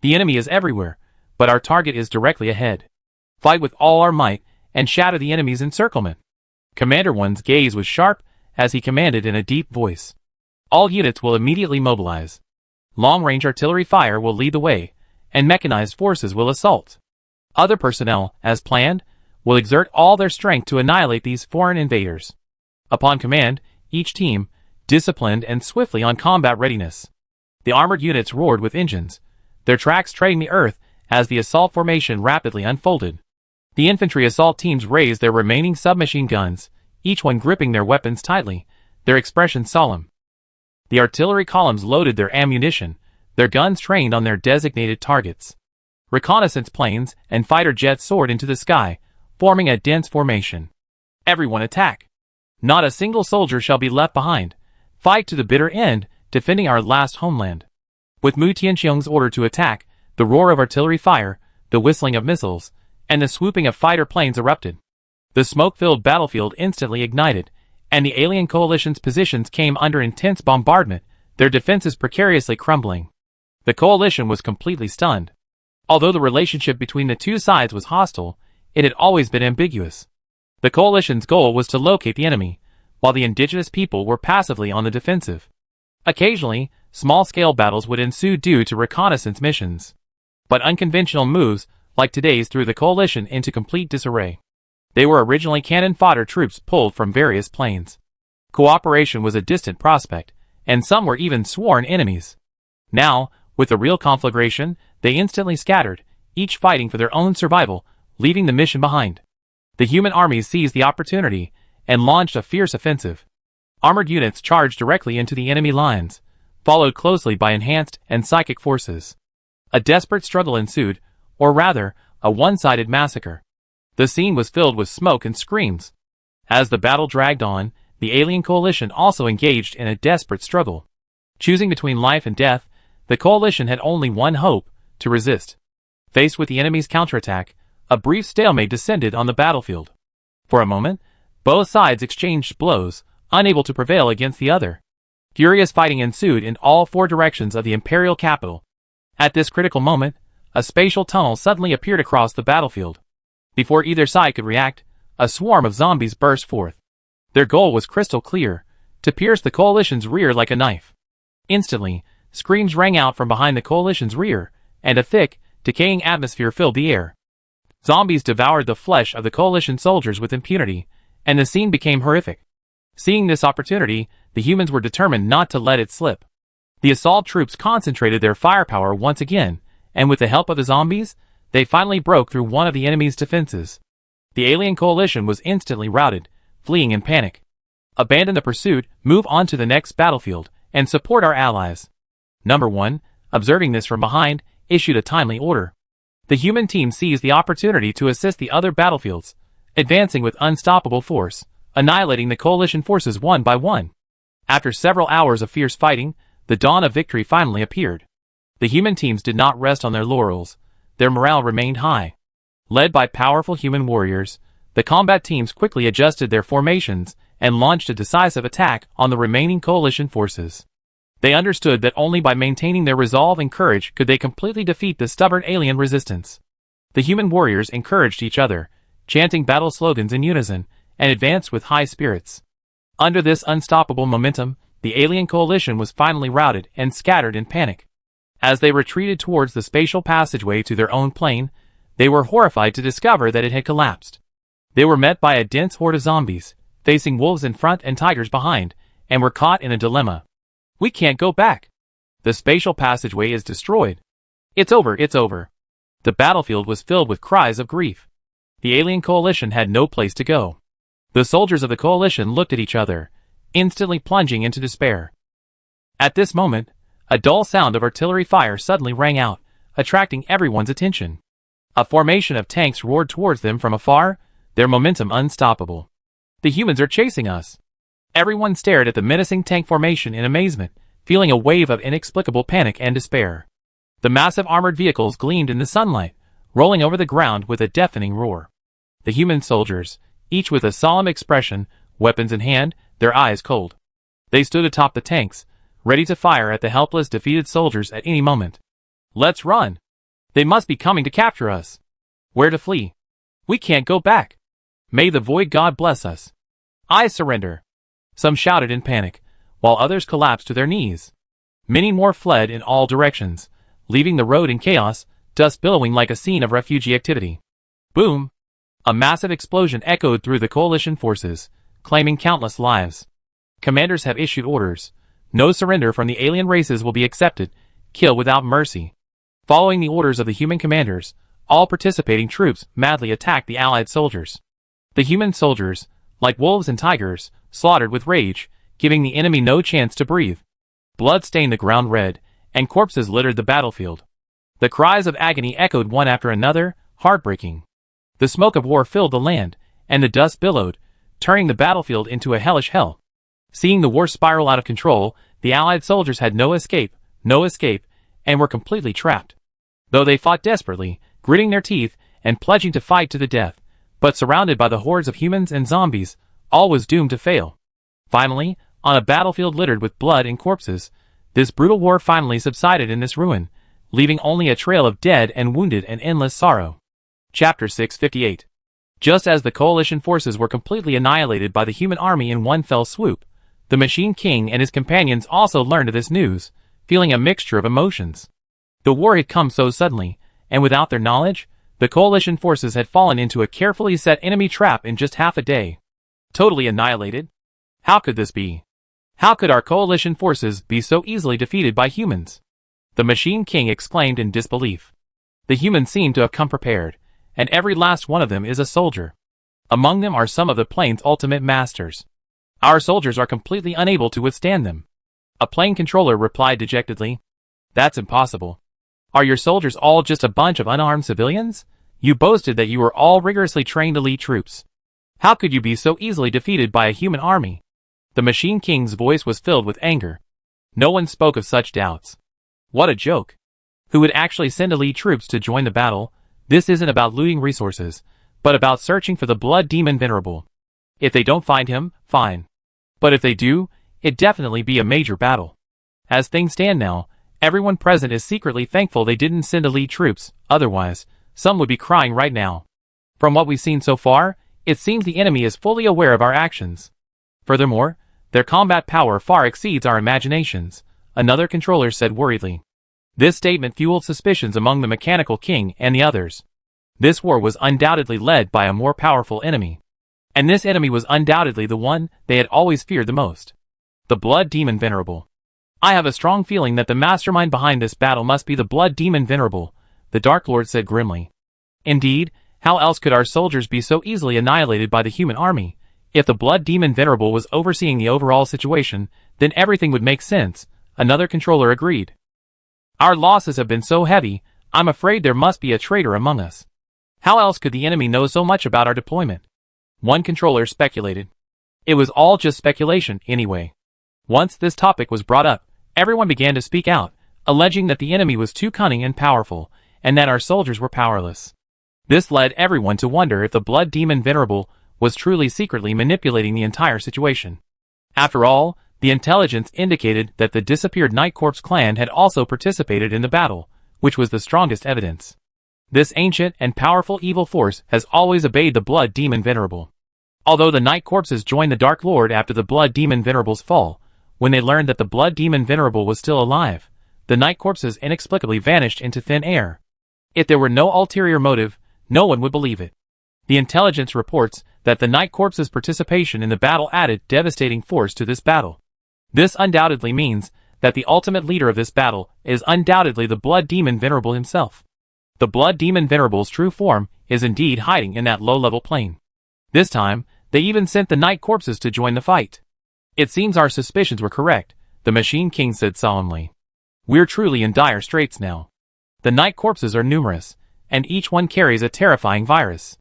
The enemy is everywhere, but our target is directly ahead. Fight with all our might, and shatter the enemy's encirclement. Commander 1's gaze was sharp, as he commanded in a deep voice. All units will immediately mobilize. Long-range artillery fire will lead the way, and mechanized forces will assault. Other personnel, as planned, will exert all their strength to annihilate these foreign invaders. Upon command, each team, disciplined and swiftly on combat readiness. The armored units roared with engines, their tracks treading the earth as the assault formation rapidly unfolded. The infantry assault teams raised their remaining submachine guns, each one gripping their weapons tightly, their expression solemn. The artillery columns loaded their ammunition, their guns trained on their designated targets. Reconnaissance planes and fighter jets soared into the sky, forming a dense formation. Everyone attack! Not a single soldier shall be left behind. Fight to the bitter end, defending our last homeland. With Mu Tianxiong's order to attack, the roar of artillery fire, the whistling of missiles, and the swooping of fighter planes erupted. The smoke-filled battlefield instantly ignited, and the alien coalition's positions came under intense bombardment, their defenses precariously crumbling. The coalition was completely stunned. Although the relationship between the two sides was hostile, it had always been ambiguous. The coalition's goal was to locate the enemy, while the indigenous people were passively on the defensive. Occasionally, small-scale battles would ensue due to reconnaissance missions. But unconventional moves, like today's, threw the coalition into complete disarray. They were originally cannon fodder troops pulled from various planes. Cooperation was a distant prospect, and some were even sworn enemies. Now, with the real conflagration, they instantly scattered, each fighting for their own survival, leaving the mission behind. The human armies seized the opportunity and launched a fierce offensive. Armored units charged directly into the enemy lines, followed closely by enhanced and psychic forces. A desperate struggle ensued, or rather, a one-sided massacre. The scene was filled with smoke and screams. As the battle dragged on, the alien coalition also engaged in a desperate struggle. Choosing between life and death, the coalition had only one hope: to resist. Faced with the enemy's counterattack, a brief stalemate descended on the battlefield. For a moment, both sides exchanged blows, unable to prevail against the other. Furious fighting ensued in all four directions of the imperial capital. At this critical moment, a spatial tunnel suddenly appeared across the battlefield. Before either side could react, a swarm of zombies burst forth. Their goal was crystal clear, to pierce the coalition's rear like a knife. Instantly, screams rang out from behind the coalition's rear, and a thick, decaying atmosphere filled the air. Zombies devoured the flesh of the coalition soldiers with impunity, and the scene became horrific. Seeing this opportunity, the humans were determined not to let it slip. The assault troops concentrated their firepower once again, and with the help of the zombies, they finally broke through one of the enemy's defenses. The alien coalition was instantly routed, fleeing in panic. Abandon the pursuit, move on to the next battlefield, and support our allies. Number 1, observing this from behind, issued a timely order. The human team seized the opportunity to assist the other battlefields, advancing with unstoppable force, annihilating the coalition forces one by one. After several hours of fierce fighting, the dawn of victory finally appeared. The human teams did not rest on their laurels. Their morale remained high. Led by powerful human warriors, the combat teams quickly adjusted their formations and launched a decisive attack on the remaining coalition forces. They understood that only by maintaining their resolve and courage could they completely defeat the stubborn alien resistance. The human warriors encouraged each other, chanting battle slogans in unison, and advanced with high spirits. Under this unstoppable momentum, the alien coalition was finally routed and scattered in panic. As they retreated towards the spatial passageway to their own plane, they were horrified to discover that it had collapsed. They were met by a dense horde of zombies, facing wolves in front and tigers behind, and were caught in a dilemma. We can't go back. The spatial passageway is destroyed. It's over, it's over. The battlefield was filled with cries of grief. The alien coalition had no place to go. The soldiers of the coalition looked at each other, instantly plunging into despair. At this moment, a dull sound of artillery fire suddenly rang out, attracting everyone's attention. A formation of tanks roared towards them from afar, their momentum unstoppable. The humans are chasing us. Everyone stared at the menacing tank formation in amazement, feeling a wave of inexplicable panic and despair. The massive armored vehicles gleamed in the sunlight, rolling over the ground with a deafening roar. The human soldiers, each with a solemn expression, weapons in hand, their eyes cold. They stood atop the tanks, ready to fire at the helpless, defeated soldiers at any moment. Let's run! They must be coming to capture us. Where to flee? We can't go back. May the Void God bless us. I surrender. Some shouted in panic, while others collapsed to their knees. Many more fled in all directions, leaving the road in chaos, dust billowing like a scene of refugee activity. Boom! A massive explosion echoed through the coalition forces, claiming countless lives. Commanders have issued orders. No surrender from the alien races will be accepted. Kill without mercy. Following the orders of the human commanders, all participating troops madly attacked the allied soldiers. The human soldiers, like wolves and tigers, slaughtered with rage, giving the enemy no chance to breathe. Blood stained the ground red, and corpses littered the battlefield. The cries of agony echoed one after another, heartbreaking. The smoke of war filled the land, and the dust billowed, turning the battlefield into a hellish hell. Seeing the war spiral out of control, the Allied soldiers had no escape, and were completely trapped. Though they fought desperately, gritting their teeth, and pledging to fight to the death, but surrounded by the hordes of humans and zombies, all was doomed to fail. Finally, on a battlefield littered with blood and corpses, this brutal war finally subsided in this ruin, leaving only a trail of dead and wounded and endless sorrow. Chapter 658. Just as the coalition forces were completely annihilated by the human army in one fell swoop, the Machine King and his companions also learned of this news, feeling a mixture of emotions. The war had come so suddenly, and without their knowledge, the coalition forces had fallen into a carefully set enemy trap in just half a day. Totally annihilated? How could this be? How could our coalition forces be so easily defeated by humans? The Machine King exclaimed in disbelief. The humans seem to have come prepared, and every last one of them is a soldier. Among them are some of the plane's ultimate masters. Our soldiers are completely unable to withstand them. A plane controller replied dejectedly. That's impossible. Are your soldiers all just a bunch of unarmed civilians? You boasted that you were all rigorously trained elite troops. How could you be so easily defeated by a human army? The Machine King's voice was filled with anger. No one spoke of such doubts. What a joke. Who would actually send elite troops to join the battle? This isn't about looting resources, but about searching for the blood demon Venerable. If they don't find him, fine. But if they do, it'd definitely be a major battle. As things stand now, everyone present is secretly thankful they didn't send elite troops, otherwise, some would be crying right now. From what we've seen so far, It seems the enemy is fully aware of our actions. Furthermore, their combat power far exceeds our imaginations, another controller said worriedly. This statement fueled suspicions among the Mechanical King and the others. This war was undoubtedly led by a more powerful enemy. And this enemy was undoubtedly the one they had always feared the most. The Blood Demon Venerable. I have a strong feeling that the mastermind behind this battle must be the Blood Demon Venerable, the Dark Lord said grimly. Indeed, how else could our soldiers be so easily annihilated by the human army? If the Blood Demon Venerable was overseeing the overall situation, then everything would make sense, another controller agreed. Our losses have been so heavy, I'm afraid there must be a traitor among us. How else could the enemy know so much about our deployment? One controller speculated. It was all just speculation, anyway. Once this topic was brought up, everyone began to speak out, alleging that the enemy was too cunning and powerful, and that our soldiers were powerless. This led everyone to wonder if the Blood Demon Venerable was truly secretly manipulating the entire situation. After all, the intelligence indicated that the disappeared Night Corps clan had also participated in the battle, which was the strongest evidence. This ancient and powerful evil force has always obeyed the Blood Demon Venerable. Although the Night Corpses joined the Dark Lord after the Blood Demon Venerable's fall, when they learned that the Blood Demon Venerable was still alive, the Night Corpses inexplicably vanished into thin air. If there were no ulterior motive, no one would believe it. The intelligence reports that the Night Corpses' participation in the battle added devastating force to this battle. This undoubtedly means that the ultimate leader of this battle is undoubtedly the Blood Demon Venerable himself. The Blood Demon Venerable's true form is indeed hiding in that low-level plane. This time, they even sent the Night Corpses to join the fight. It seems our suspicions were correct, the Machine King said solemnly. We're truly in dire straits now. The Night Corpses are numerous, and each one carries a terrifying virus.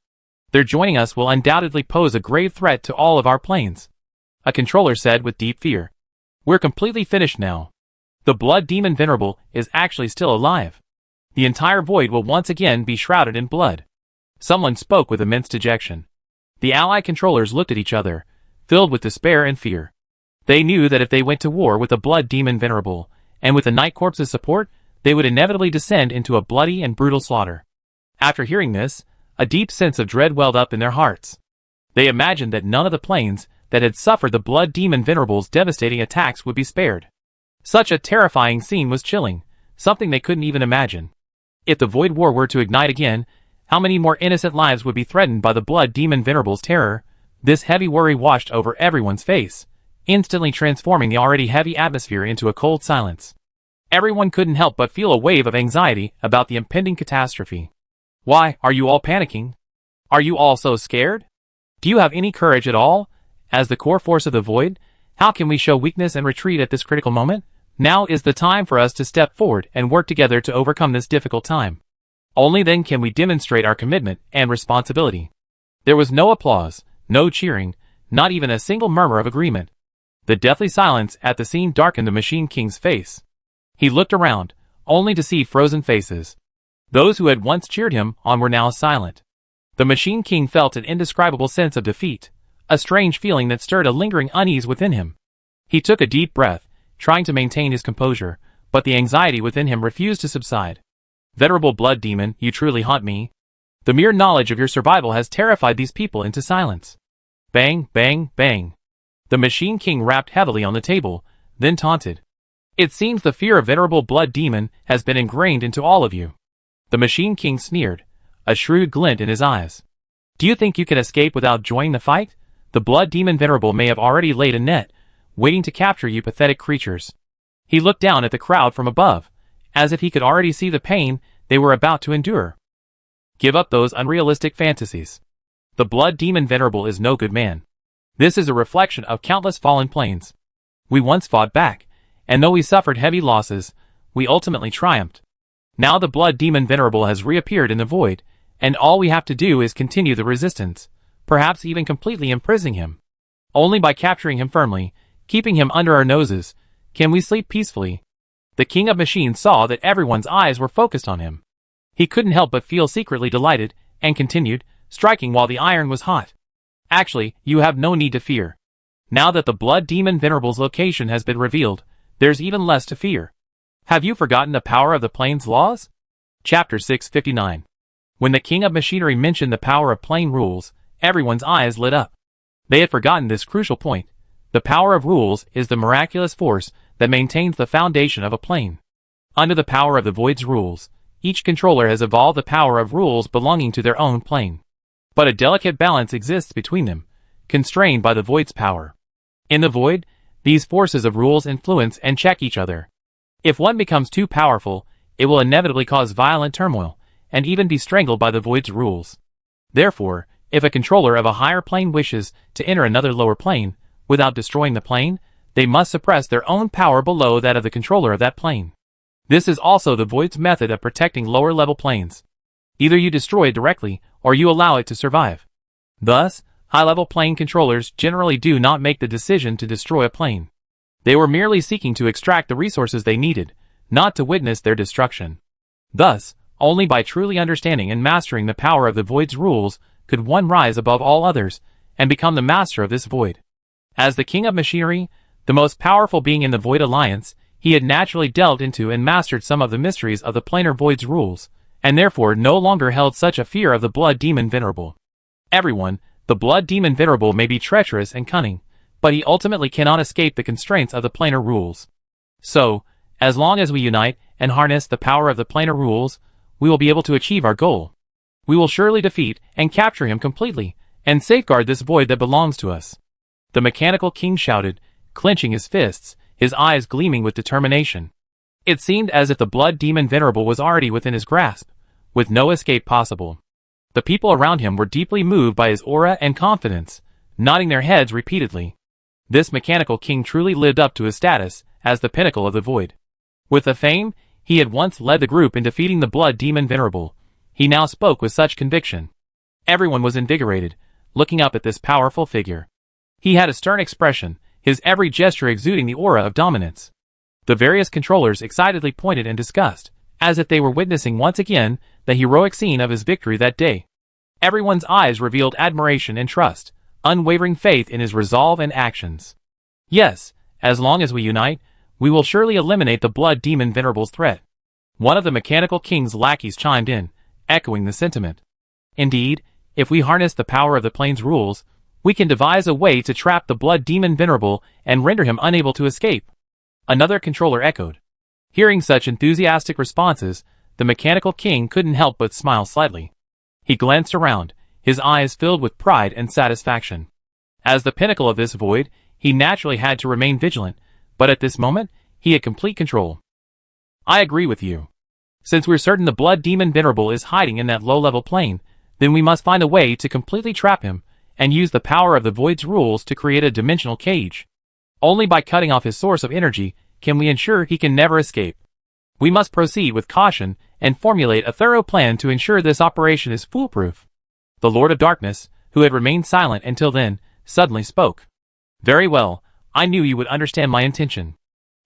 Their joining us will undoubtedly pose a grave threat to all of our planes. A controller said with deep fear. We're completely finished now. The Blood Demon Venerable is actually still alive. The entire void will once again be shrouded in blood. Someone spoke with immense dejection. The Ally controllers looked at each other, filled with despair and fear. They knew that if they went to war with the Blood Demon Venerable, and with the Night Corps' support, they would inevitably descend into a bloody and brutal slaughter. After hearing this, a deep sense of dread welled up in their hearts. They imagined that none of the planes that had suffered the Blood Demon Venerable's devastating attacks would be spared. Such a terrifying scene was chilling, something they couldn't even imagine. If the Void War were to ignite again, how many more innocent lives would be threatened by the Blood Demon Venerable's terror? This heavy worry washed over everyone's face, instantly transforming the already heavy atmosphere into a cold silence. Everyone couldn't help but feel a wave of anxiety about the impending catastrophe. Why, are you all panicking? Are you all so scared? Do you have any courage at all? As the core force of the Void, how can we show weakness and retreat at this critical moment? Now is the time for us to step forward and work together to overcome this difficult time. Only then can we demonstrate our commitment and responsibility. There was no applause, no cheering, not even a single murmur of agreement. The deathly silence at the scene darkened the Machine King's face. He looked around, only to see frozen faces. Those who had once cheered him on were now silent. The Machine King felt an indescribable sense of defeat, a strange feeling that stirred a lingering unease within him. He took a deep breath, trying to maintain his composure, but the anxiety within him refused to subside. Venerable Blood Demon, you truly haunt me. The mere knowledge of your survival has terrified these people into silence. Bang, bang, bang. The Machine King rapped heavily on the table, then taunted. It seems the fear of Venerable Blood Demon has been ingrained into all of you. The Machine King sneered, a shrewd glint in his eyes. Do you think you can escape without joining the fight? The Blood Demon Venerable may have already laid a net, waiting to capture you pathetic creatures. He looked down at the crowd from above, as if he could already see the pain they were about to endure. Give up those unrealistic fantasies. The Blood Demon Venerable is no good man. This is a reflection of countless fallen planes. We once fought back, and though we suffered heavy losses, we ultimately triumphed. Now the Blood Demon Venerable has reappeared in the void, and all we have to do is continue the resistance, perhaps even completely imprisoning him. Only by capturing him firmly, keeping him under our noses, can we sleep peacefully. The King of Machines saw that everyone's eyes were focused on him. He couldn't help but feel secretly delighted, and continued, striking while the iron was hot. Actually, you have no need to fear. Now that the Blood Demon Venerable's location has been revealed, there's even less to fear. Have you forgotten the power of the plane's laws? Chapter 659. When the King of Machinery mentioned the power of plane rules, Everyone's eyes lit up. They had forgotten this crucial point. The power of rules is the miraculous force that maintains the foundation of a plane. Under the power of the Void's rules, each controller has evolved the power of rules belonging to their own plane. But a delicate balance exists between them, constrained by the Void's power. In the Void, these forces of rules influence and check each other. If one becomes too powerful, it will inevitably cause violent turmoil, and even be strangled by the Void's rules. Therefore, if a controller of a higher plane wishes to enter another lower plane, without destroying the plane, they must suppress their own power below that of the controller of that plane. This is also the Void's method of protecting lower-level planes. Either you destroy it directly, or you allow it to survive. Thus, high-level plane controllers generally do not make the decision to destroy a plane. They were merely seeking to extract the resources they needed, not to witness their destruction. Thus, only by truly understanding and mastering the power of the Void's rules could one rise above all others and become the master of this Void. As the king of machinery, the most powerful being in the Void Alliance, he had naturally delved into and mastered some of the mysteries of the planar Void's rules, and therefore no longer held such a fear of the Blood Demon Venerable. Everyone, the Blood Demon Venerable may be treacherous and cunning, but he ultimately cannot escape the constraints of the planar rules. So, as long as we unite and harness the power of the planar rules, we will be able to achieve our goal. We will surely defeat and capture him completely, and safeguard this Void that belongs to us. The mechanical king shouted, clenching his fists, his eyes gleaming with determination. It seemed as if the Blood Demon Venerable was already within his grasp, with no escape possible. The people around him were deeply moved by his aura and confidence, nodding their heads repeatedly. This mechanical king truly lived up to his status as the pinnacle of the Void. With the fame he had once led the group in defeating the Blood Demon Venerable, he now spoke with such conviction. Everyone was invigorated, looking up at this powerful figure. He had a stern expression, his every gesture exuding the aura of dominance. The various controllers excitedly pointed and discussed, as if they were witnessing once again the heroic scene of his victory that day. Everyone's eyes revealed admiration and trust, unwavering faith in his resolve and actions. Yes, as long as we unite, we will surely eliminate the Blood Demon Venerable's threat. One of the mechanical king's lackeys chimed in, echoing the sentiment. Indeed, if we harness the power of the plane's rules, we can devise a way to trap the Blood Demon Venerable and render him unable to escape. Another controller echoed. Hearing such enthusiastic responses, the mechanical king couldn't help but smile slightly. He glanced around, his eyes filled with pride and satisfaction. As the pinnacle of this Void, he naturally had to remain vigilant, but at this moment, he had complete control. I agree with you. Since we're certain the Blood Demon Venerable is hiding in that low-level plane, then we must find a way to completely trap him, and use the power of the Void's rules to create a dimensional cage. Only by cutting off his source of energy can we ensure he can never escape. We must proceed with caution and formulate a thorough plan to ensure this operation is foolproof. The Lord of Darkness, who had remained silent until then, suddenly spoke. Very well, I knew you would understand my intention.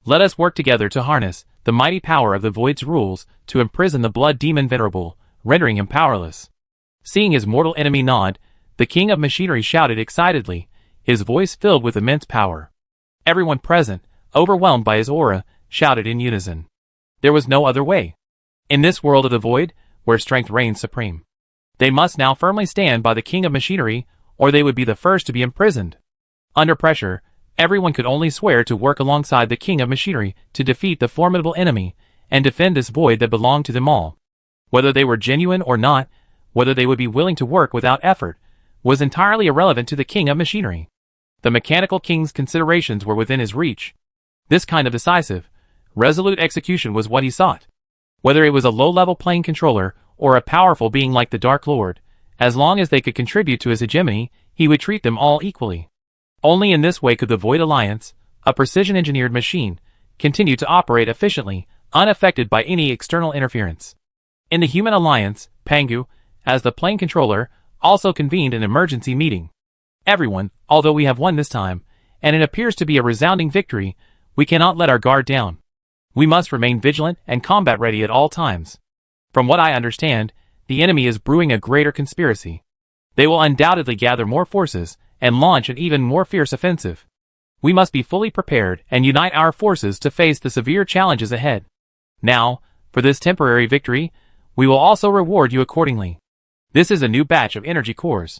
Let us work together to harness the mighty power of the Void's rules to imprison the Blood Demon Venerable, rendering him powerless. Seeing his mortal enemy nod, the king of machinery shouted excitedly, his voice filled with immense power. Everyone present, overwhelmed by his aura, shouted in unison. There was no other way. In this world of the Void, where strength reigns supreme, they must now firmly stand by the king of machinery, or they would be the first to be imprisoned. Under pressure, everyone could only swear to work alongside the king of machinery to defeat the formidable enemy and defend this Void that belonged to them all. Whether they were genuine or not, whether they would be willing to work without effort, was entirely irrelevant to the king of machinery. The mechanical king's considerations were within his reach. This kind of decisive, resolute execution was what he sought. Whether it was a low-level plane controller or a powerful being like the Dark Lord, as long as they could contribute to his hegemony, he would treat them all equally. Only in this way could the Void Alliance, a precision-engineered machine, continue to operate efficiently, unaffected by any external interference. In the Human Alliance, Pangu, as the plane controller, also convened an emergency meeting. Everyone, although we have won this time, and it appears to be a resounding victory, we cannot let our guard down. We must remain vigilant and combat ready at all times. From what I understand, the enemy is brewing a greater conspiracy. They will undoubtedly gather more forces and launch an even more fierce offensive. We must be fully prepared and unite our forces to face the severe challenges ahead. Now, for this temporary victory, we will also reward you accordingly. This is a new batch of energy cores.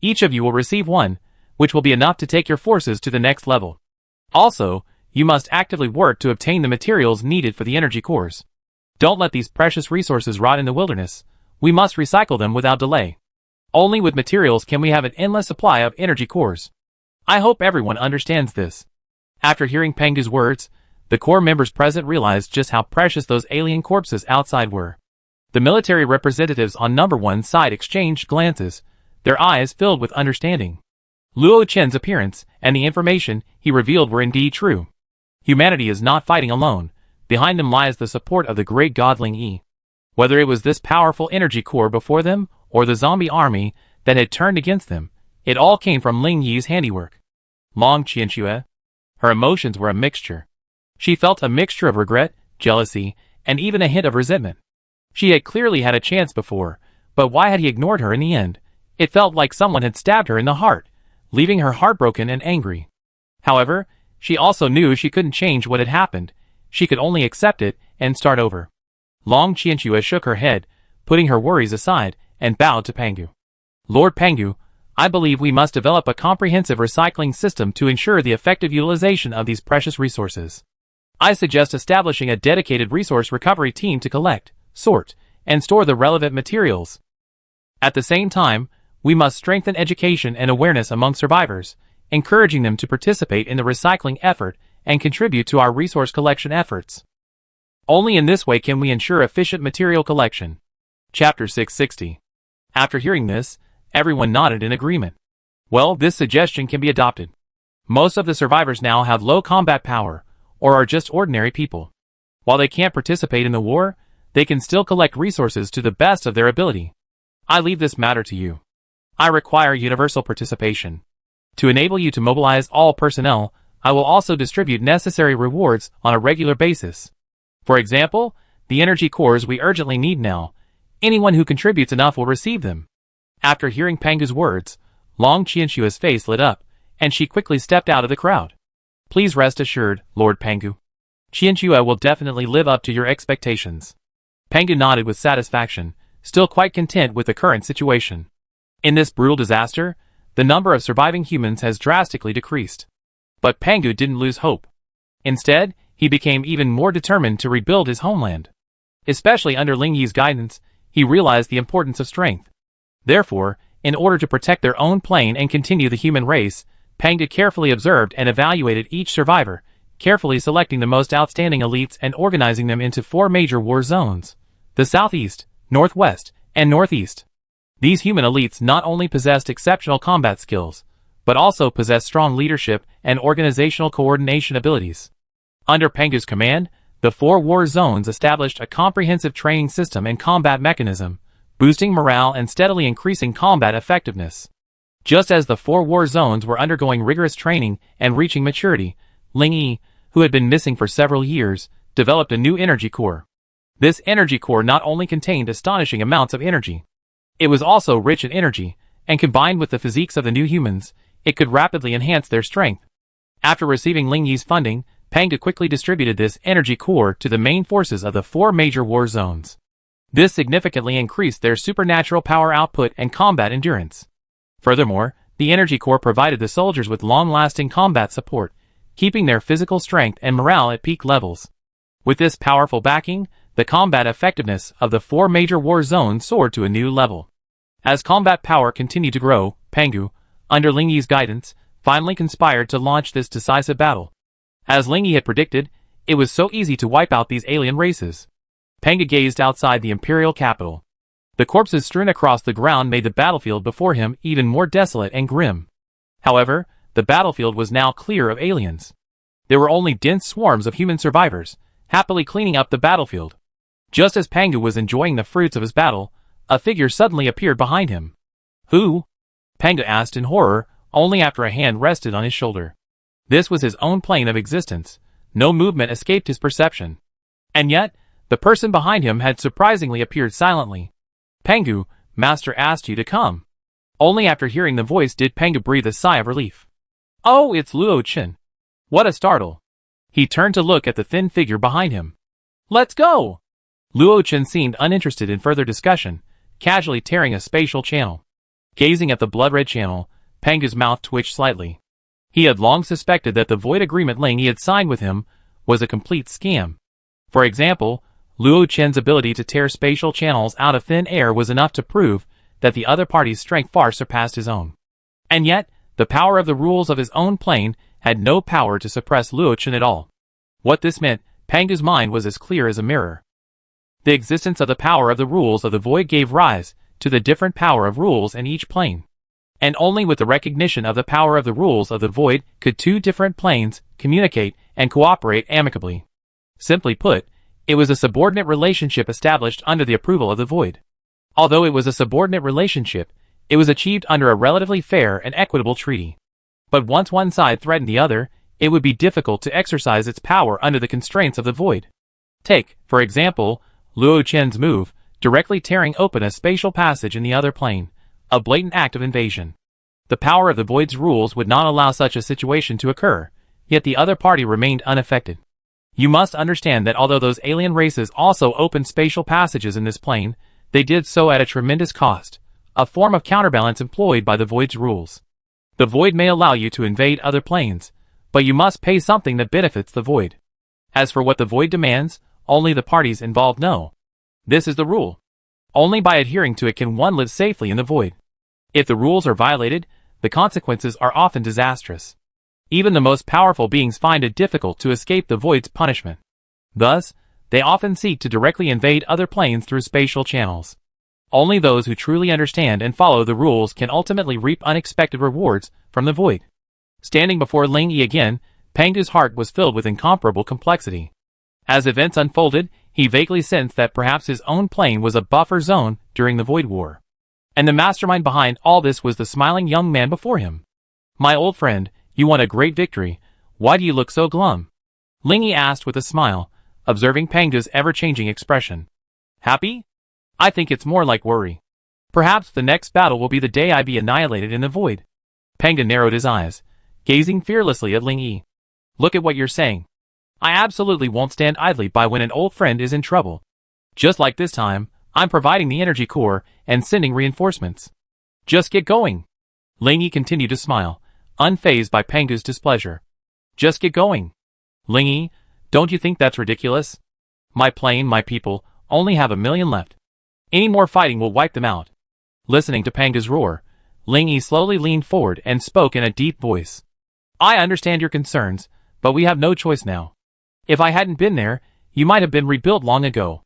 Each of you will receive one, which will be enough to take your forces to the next level. Also, you must actively work to obtain the materials needed for the energy cores. Don't let these precious resources rot in the wilderness. We must recycle them without delay. Only with materials can we have an endless supply of energy cores. I hope everyone understands this. After hearing Pengu's words, the core members present realized just how precious those alien corpses outside were. The military representatives on number 1's side exchanged glances, their eyes filled with understanding. Luo Chen's appearance and the information he revealed were indeed true. Humanity is not fighting alone. Behind them lies the support of the great god Ling Yi. Whether it was this powerful energy core before them, or the zombie army that had turned against them, it all came from Ling Yi's handiwork. Long Qianxue. Her emotions were a mixture. She felt a mixture of regret, jealousy, and even a hint of resentment. She had clearly had a chance before, but why had he ignored her in the end? It felt like someone had stabbed her in the heart, leaving her heartbroken and angry. However, she also knew she couldn't change what had happened. She could only accept it and start over. Long Qianxue shook her head, putting her worries aside, and bowed to Pengu. Lord Pengu, I believe we must develop a comprehensive recycling system to ensure the effective utilization of these precious resources. I suggest establishing a dedicated resource recovery team to collect, sort, and store the relevant materials. At the same time, we must strengthen education and awareness among survivors, encouraging them to participate in the recycling effort and contribute to our resource collection efforts. Only in this way can we ensure efficient material collection. Chapter 660. After hearing this, everyone nodded in agreement. Well, this suggestion can be adopted. Most of the survivors now have low combat power, or are just ordinary people. While they can't participate in the war, they can still collect resources to the best of their ability. I leave this matter to you. I require universal participation. To enable you to mobilize all personnel, I will also distribute necessary rewards on a regular basis. For example, the energy cores we urgently need now. Anyone who contributes enough will receive them. After hearing Pengu's words, Long Qianxue's face lit up, and she quickly stepped out of the crowd. Please rest assured, Lord Pengu. Qianxue will definitely live up to your expectations. Pengu nodded with satisfaction, still quite content with the current situation. In this brutal disaster, the number of surviving humans has drastically decreased. But Pengu didn't lose hope. Instead, he became even more determined to rebuild his homeland. Especially under Ling Yi's guidance, he realized the importance of strength. Therefore, in order to protect their own plane and continue the human race, Pengu carefully observed and evaluated each survivor, carefully selecting the most outstanding elites and organizing them into 4 major war zones: the southeast, northwest, and northeast. These human elites not only possessed exceptional combat skills, but also possessed strong leadership and organizational coordination abilities. Under Pengu's command, the 4 war zones established a comprehensive training system and combat mechanism, boosting morale and steadily increasing combat effectiveness. Just as the 4 war zones were undergoing rigorous training and reaching maturity, Ling Yi, who had been missing for several years, developed a new energy core. This energy core not only contained astonishing amounts of energy, it was also rich in energy, and combined with the physiques of the new humans, it could rapidly enhance their strength. After receiving Ling Yi's funding, Pengu quickly distributed this energy core to the main forces of the 4 major war zones. This significantly increased their supernatural power output and combat endurance. Furthermore, the energy core provided the soldiers with long-lasting combat support, keeping their physical strength and morale at peak levels. With this powerful backing, the combat effectiveness of the 4 major war zones soared to a new level. As combat power continued to grow, Pengu, under Ling Yi's guidance, finally conspired to launch this decisive battle. As Ling Yi had predicted, it was so easy to wipe out these alien races. Pengu gazed outside the imperial capital. The corpses strewn across the ground made the battlefield before him even more desolate and grim. However, the battlefield was now clear of aliens. There were only dense swarms of human survivors, happily cleaning up the battlefield. Just as Pengu was enjoying the fruits of his battle, a figure suddenly appeared behind him. Who? Pengu asked in horror, only after a hand rested on his shoulder. This was his own plane of existence. No movement escaped his perception. And yet, the person behind him had surprisingly appeared silently. Pengu, Master asked you to come. Only after hearing the voice did Pengu breathe a sigh of relief. Oh, it's Luo Chen. What a startle. He turned to look at the thin figure behind him. Let's go! Luo Chen seemed uninterested in further discussion, casually tearing a spatial channel. Gazing at the blood-red channel, Pangu's mouth twitched slightly. He had long suspected that the void agreement Ling Yi had signed with him was a complete scam. For example, Luo Chen's ability to tear spatial channels out of thin air was enough to prove that the other party's strength far surpassed his own. And yet, the power of the rules of his own plane had no power to suppress Luo Chen at all. What this meant, Pangu's mind was as clear as a mirror. The existence of the power of the rules of the void gave rise to the different power of rules in each plane. And only with the recognition of the power of the rules of the void could two different planes communicate and cooperate amicably. Simply put, it was a subordinate relationship established under the approval of the void. Although it was a subordinate relationship, it was achieved under a relatively fair and equitable treaty. But once one side threatened the other, it would be difficult to exercise its power under the constraints of the void. Take, for example, Luo Chen's move, directly tearing open a spatial passage in the other plane, a blatant act of invasion. The power of the void's rules would not allow such a situation to occur, yet the other party remained unaffected. You must understand that although those alien races also opened spatial passages in this plane, they did so at a tremendous cost, a form of counterbalance employed by the void's rules. The void may allow you to invade other planes, but you must pay something that benefits the void. As for what the void demands, only the parties involved know. This is the rule. Only by adhering to it can one live safely in the void. If the rules are violated, the consequences are often disastrous. Even the most powerful beings find it difficult to escape the void's punishment. Thus, they often seek to directly invade other planes through spatial channels. Only those who truly understand and follow the rules can ultimately reap unexpected rewards from the void. Standing before Ling Yi again, Pangu's heart was filled with incomparable complexity. As events unfolded, he vaguely sensed that perhaps his own plane was a buffer zone during the Void War. And the mastermind behind all this was the smiling young man before him. "My old friend, you won a great victory. Why do you look so glum?" Ling Yi asked with a smile, observing Pangu's ever-changing expression. "Happy? I think it's more like worry. Perhaps the next battle will be the day I be annihilated in the void." Pangu narrowed his eyes, gazing fearlessly at Ling Yi. "Look at what you're saying. I absolutely won't stand idly by when an old friend is in trouble. Just like this time, I'm providing the energy core and sending reinforcements. Just get going." Ling Yi continued to smile, unfazed by Pangu's displeasure. "Just get going. Ling Yi, don't you think that's ridiculous? My plane, my people, only have 1,000,000 left. Any more fighting will wipe them out." Listening to Pangu's roar, Ling Yi slowly leaned forward and spoke in a deep voice. "I understand your concerns, but we have no choice now. If I hadn't been there, you might have been rebuilt long ago.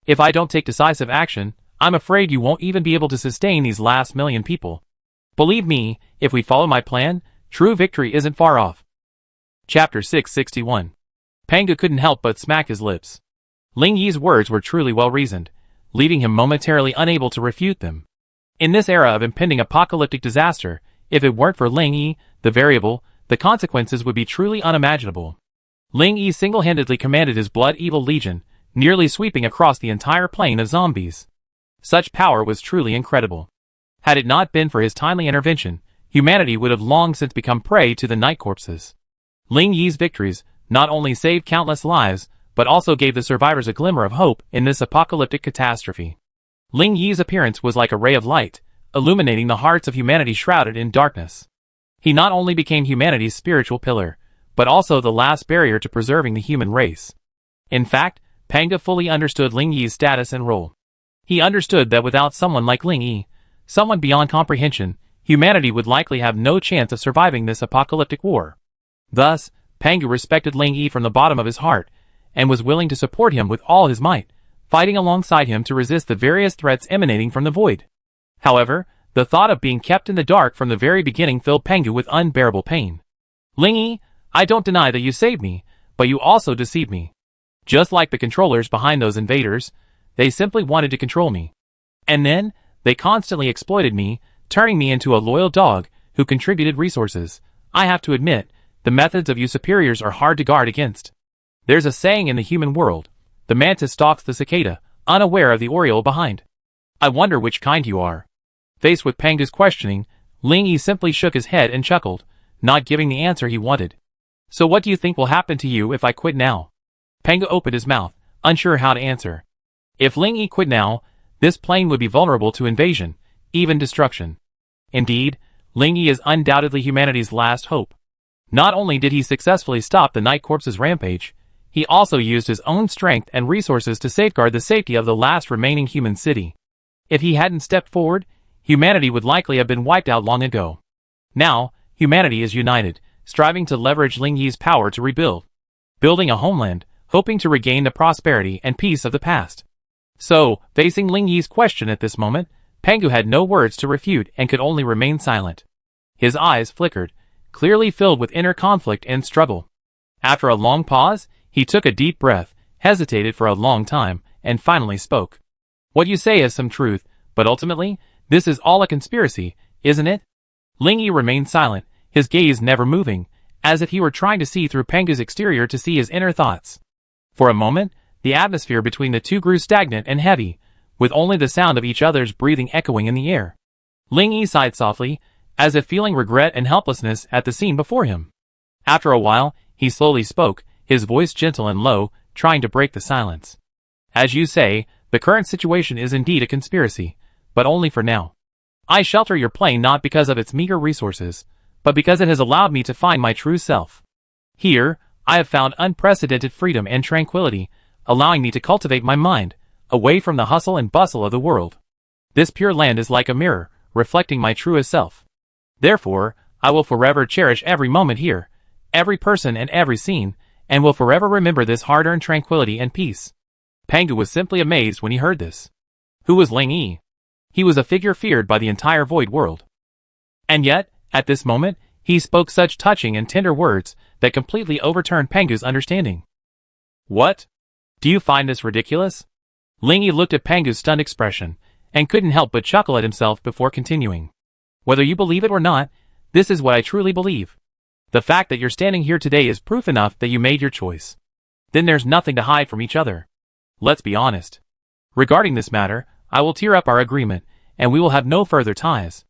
If I don't take decisive action, I'm afraid you won't even be able to sustain these last 1,000,000 people. Believe me, if we follow my plan, true victory isn't far off." Chapter 661. Pangu couldn't help but smack his lips. Ling Yi's words were truly well-reasoned, leaving him momentarily unable to refute them. In this era of impending apocalyptic disaster, if it weren't for Ling Yi, the variable, the consequences would be truly unimaginable. Ling Yi single-handedly commanded his Blood Evil Legion, nearly sweeping across the entire plane of zombies. Such power was truly incredible. Had it not been for his timely intervention, humanity would have long since become prey to the night corpses. Ling Yi's victories not only saved countless lives, but also gave the survivors a glimmer of hope in this apocalyptic catastrophe. Ling Yi's appearance was like a ray of light, illuminating the hearts of humanity shrouded in darkness. He not only became humanity's spiritual pillar, but also the last barrier to preserving the human race. In fact, Pangu fully understood Ling Yi's status and role. He understood that without someone like Ling Yi, someone beyond comprehension, humanity would likely have no chance of surviving this apocalyptic war. Thus, Pangu respected Ling Yi from the bottom of his heart, and was willing to support him with all his might, fighting alongside him to resist the various threats emanating from the void. However, the thought of being kept in the dark from the very beginning filled Pangu with unbearable pain. "Ling Yi, I don't deny that you saved me, but you also deceived me. Just like the controllers behind those invaders, they simply wanted to control me. And then, they constantly exploited me, turning me into a loyal dog who contributed resources. I have to admit, the methods of you superiors are hard to guard against. There's a saying in the human world, the mantis stalks the cicada, unaware of the oriole behind. I wonder which kind you are." Faced with Pangu's questioning, Ling Yi simply shook his head and chuckled, not giving the answer he wanted. "So what do you think will happen to you if I quit now?" Pangu opened his mouth, unsure how to answer. If Ling Yi quit now, this plane would be vulnerable to invasion, even destruction. Indeed, Ling Yi is undoubtedly humanity's last hope. Not only did he successfully stop the Night Corpse's rampage, he also used his own strength and resources to safeguard the safety of the last remaining human city. If he hadn't stepped forward, humanity would likely have been wiped out long ago. Now, humanity is united, striving to leverage Ling Yi's power to rebuild, building a homeland, hoping to regain the prosperity and peace of the past. So, facing Ling Yi's question at this moment, Pengu had no words to refute and could only remain silent. His eyes flickered, clearly filled with inner conflict and struggle. After a long pause, he took a deep breath, hesitated for a long time, and finally spoke. What you say has some truth, but ultimately, this is all a conspiracy, isn't it? Ling Yi remained silent, his gaze never moving, as if he were trying to see through Pengu's exterior to see his inner thoughts. For a moment, the atmosphere between the two grew stagnant and heavy, with only the sound of each other's breathing echoing in the air. Ling Yi sighed softly, as if feeling regret and helplessness at the scene before him. After a while, he slowly spoke, his voice gentle and low, trying to break the silence. As you say, the current situation is indeed a conspiracy, but only for now. I shelter your plane not because of its meager resources, but because it has allowed me to find my true self. Here, I have found unprecedented freedom and tranquility, allowing me to cultivate my mind, away from the hustle and bustle of the world. This pure land is like a mirror, reflecting my truest self. Therefore, I will forever cherish every moment here, every person and every scene, and will forever remember this hard-earned tranquility and peace. Pengu was simply amazed when he heard this. Who was Ling Yi? He was a figure feared by the entire void world. And yet, at this moment, he spoke such touching and tender words that completely overturned Pengu's understanding. What? Do you find this ridiculous? Ling Yi looked at Pengu's stunned expression, and couldn't help but chuckle at himself before continuing. Whether you believe it or not, this is what I truly believe. The fact that you're standing here today is proof enough that you made your choice. Then there's nothing to hide from each other. Let's be honest. Regarding this matter, I will tear up our agreement, and we will have no further ties.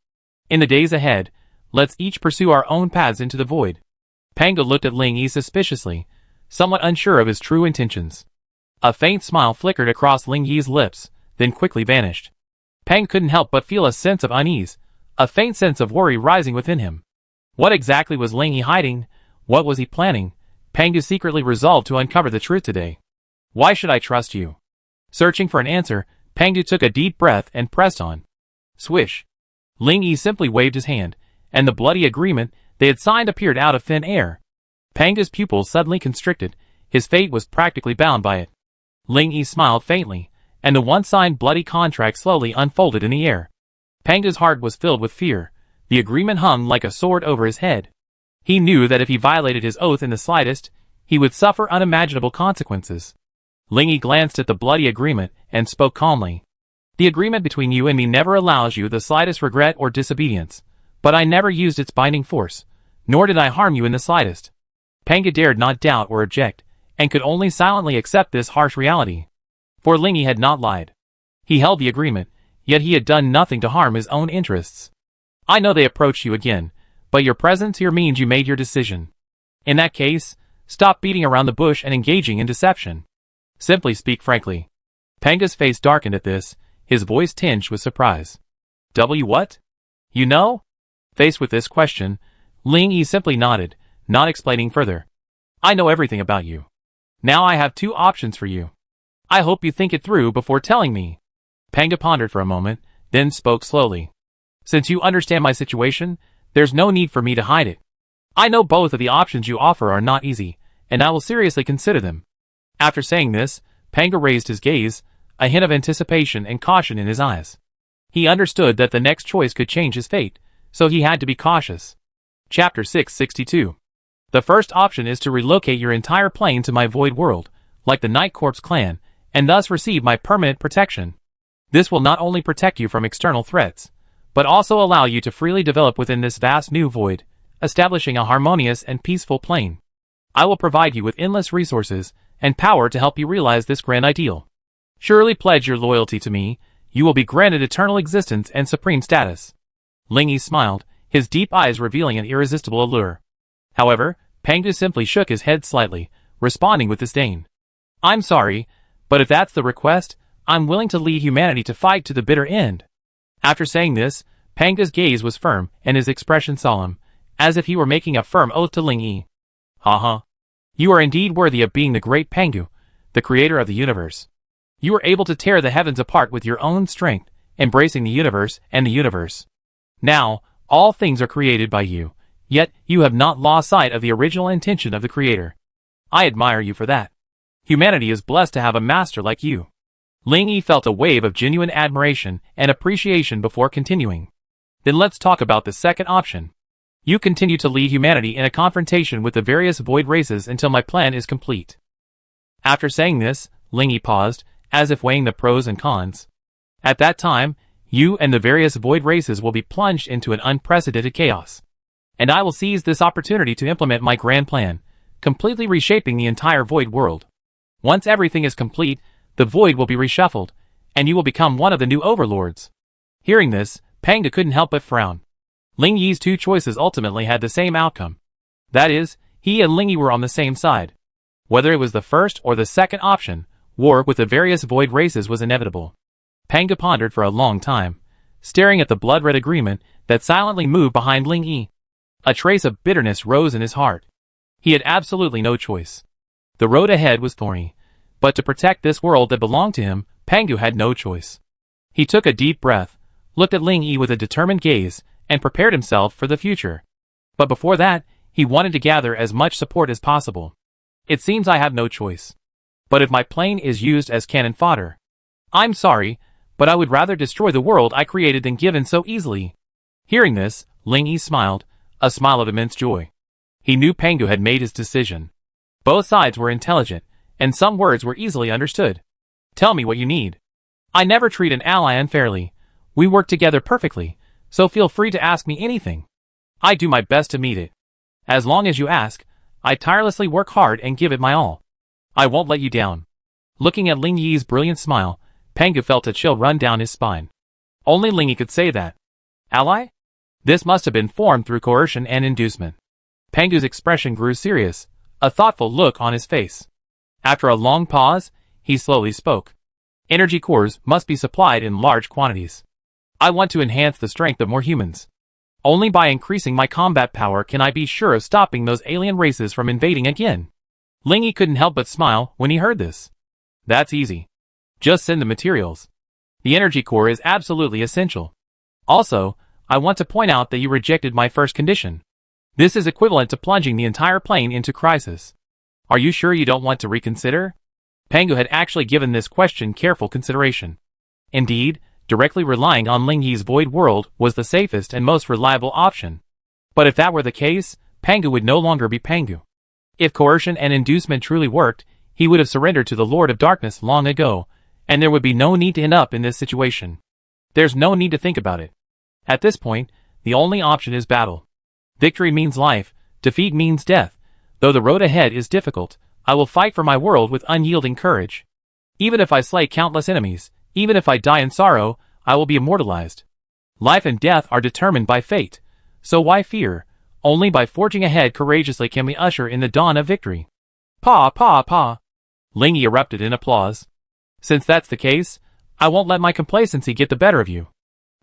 In the days ahead, let's each pursue our own paths into the void. Pengu looked at Ling Yi suspiciously, somewhat unsure of his true intentions. A faint smile flickered across Ling Yi's lips, then quickly vanished. Peng couldn't help but feel a sense of unease, a faint sense of worry rising within him. What exactly was Ling Yi hiding? What was he planning? Pengu secretly resolved to uncover the truth today. Why should I trust you? Searching for an answer, Pengu took a deep breath and pressed on. Swish. Ling Yi simply waved his hand, and the bloody agreement they had signed appeared out of thin air. Pengu's pupils suddenly constricted, his fate was practically bound by it. Ling Yi smiled faintly, and the once-signed bloody contract slowly unfolded in the air. Pengu's heart was filled with fear. The agreement hung like a sword over his head. He knew that if he violated his oath in the slightest, he would suffer unimaginable consequences. Ling Yi glanced at the bloody agreement and spoke calmly. The agreement between you and me never allows you the slightest regret or disobedience, but I never used its binding force, nor did I harm you in the slightest. Pengu dared not doubt or object, and could only silently accept this harsh reality. For Ling Yi had not lied. He held the agreement, yet he had done nothing to harm his own interests. I know they approached you again, but your presence here means you made your decision. In that case, stop beating around the bush and engaging in deception. Simply speak frankly. Pengu's face darkened at this, his voice tinged with surprise. What? You know? Faced with this question, Ling Yi simply nodded, not explaining further. I know everything about you. Now I have two options for you. I hope you think it through before telling me. Pengu pondered for a moment, then spoke slowly. Since you understand my situation, there's no need for me to hide it. I know both of the options you offer are not easy, and I will seriously consider them. After saying this, Pengu raised his gaze, a hint of anticipation and caution in his eyes. He understood that the next choice could change his fate, so he had to be cautious. Chapter 662. The first option is to relocate your entire plane to my void world, like the Night Corpse clan, and thus receive my permanent protection. This will not only protect you from external threats, but also allow you to freely develop within this vast new void, establishing a harmonious and peaceful plane. I will provide you with endless resources and power to help you realize this grand ideal. Surely pledge your loyalty to me, you will be granted eternal existence and supreme status. Ling Yi smiled, his deep eyes revealing an irresistible allure. However, Pengu simply shook his head slightly, responding with disdain. I'm sorry, but if that's the request, I'm willing to lead humanity to fight to the bitter end. After saying this, Panga's gaze was firm and his expression solemn, as if he were making a firm oath to Ling Yi. Haha. You are indeed worthy of being the great Pangu, the creator of the universe. You were able to tear the heavens apart with your own strength, embracing the universe and the universe. Now, all things are created by you, yet you have not lost sight of the original intention of the creator. I admire you for that. Humanity is blessed to have a master like you. Ling Yi felt a wave of genuine admiration and appreciation before continuing. Then let's talk about the second option. You continue to lead humanity in a confrontation with the various void races until my plan is complete. After saying this, Ling Yi paused, as if weighing the pros and cons. At that time, you and the various void races will be plunged into an unprecedented chaos. And I will seize this opportunity to implement my grand plan, completely reshaping the entire void world. Once everything is complete, the void will be reshuffled, and you will become one of the new overlords. Hearing this, Panga couldn't help but frown. Ling Yi's two choices ultimately had the same outcome. That is, he and Ling Yi were on the same side. Whether it was the first or the second option, war with the various void races was inevitable. Panga pondered for a long time, staring at the blood-red agreement that silently moved behind Ling Yi. A trace of bitterness rose in his heart. He had absolutely no choice. The road ahead was thorny, but to protect this world that belonged to him, Pangu had no choice. He took a deep breath, looked at Ling Yi with a determined gaze, and prepared himself for the future. But before that, he wanted to gather as much support as possible. It seems I have no choice. But if my plane is used as cannon fodder, I'm sorry, but I would rather destroy the world I created than give in so easily. Hearing this, Ling Yi smiled, a smile of immense joy. He knew Pangu had made his decision. Both sides were intelligent, and some words were easily understood. Tell me what you need. I never treat an ally unfairly. We work together perfectly, so feel free to ask me anything. I do my best to meet it. As long as you ask, I tirelessly work hard and give it my all. I won't let you down. Looking at Ling Yi's brilliant smile, Pangu felt a chill run down his spine. Only Ling Yi could say that. Ally? This must have been formed through coercion and inducement. Pangu's expression grew serious, a thoughtful look on his face. After a long pause, he slowly spoke. Energy cores must be supplied in large quantities. I want to enhance the strength of more humans. Only by increasing my combat power can I be sure of stopping those alien races from invading again. Ling Yi couldn't help but smile when he heard this. That's easy. Just send the materials. The energy core is absolutely essential. Also, I want to point out that you rejected my first condition. This is equivalent to plunging the entire plane into crisis. Are you sure you don't want to reconsider? Pangu had actually given this question careful consideration. Indeed, directly relying on Ling Yi's void world was the safest and most reliable option. But if that were the case, Pangu would no longer be Pangu. If coercion and inducement truly worked, he would have surrendered to the Lord of Darkness long ago, and there would be no need to end up in this situation. There's no need to think about it. At this point, the only option is battle. Victory means life, defeat means death. Though the road ahead is difficult, I will fight for my world with unyielding courage. Even if I slay countless enemies, even if I die in sorrow, I will be immortalized. Life and death are determined by fate, so why fear? Only by forging ahead courageously can we usher in the dawn of victory. Pa, pa, pa. Ling Yi erupted in applause. Since that's the case, I won't let my complacency get the better of you.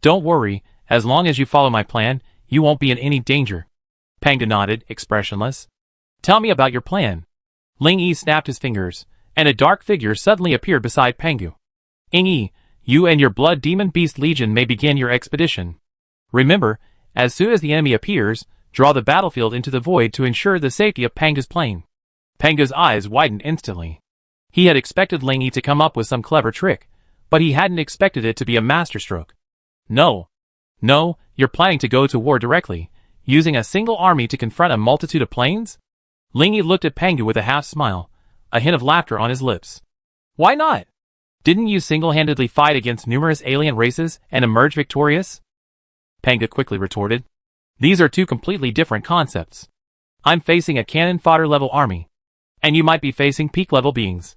Don't worry, as long as you follow my plan, you won't be in any danger. Pangu nodded, expressionless. Tell me about your plan. Ling Yi snapped his fingers, and a dark figure suddenly appeared beside Pangu. Ing Yi, you and your Blood Demon Beast Legion may begin your expedition. Remember, as soon as the enemy appears, draw the battlefield into the void to ensure the safety of Pangu's plane. Pangu's eyes widened instantly. He had expected Ling Yi to come up with some clever trick, but he hadn't expected it to be a masterstroke. No, you're planning to go to war directly, using a single army to confront a multitude of planes? Ling Yi looked at Pangu with a half-smile, a hint of laughter on his lips. Why not? Didn't you single-handedly fight against numerous alien races and emerge victorious? Pangu quickly retorted. These are two completely different concepts. I'm facing a cannon fodder level army, and you might be facing peak level beings.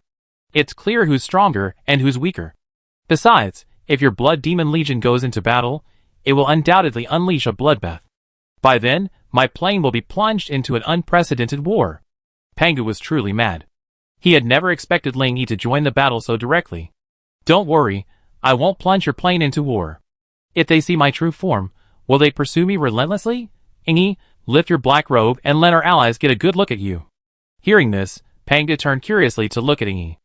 It's clear who's stronger and who's weaker. Besides, if your Blood Demon Legion goes into battle, it will undoubtedly unleash a bloodbath. By then, my plane will be plunged into an unprecedented war. Pangu was truly mad. He had never expected Ling Yi to join the battle so directly. Don't worry, I won't plunge your plane into war. If they see my true form, Will they pursue me relentlessly? Ingi, lift your black robe and let our allies get a good look at you. Hearing this, Panga turned curiously to look at Ingi.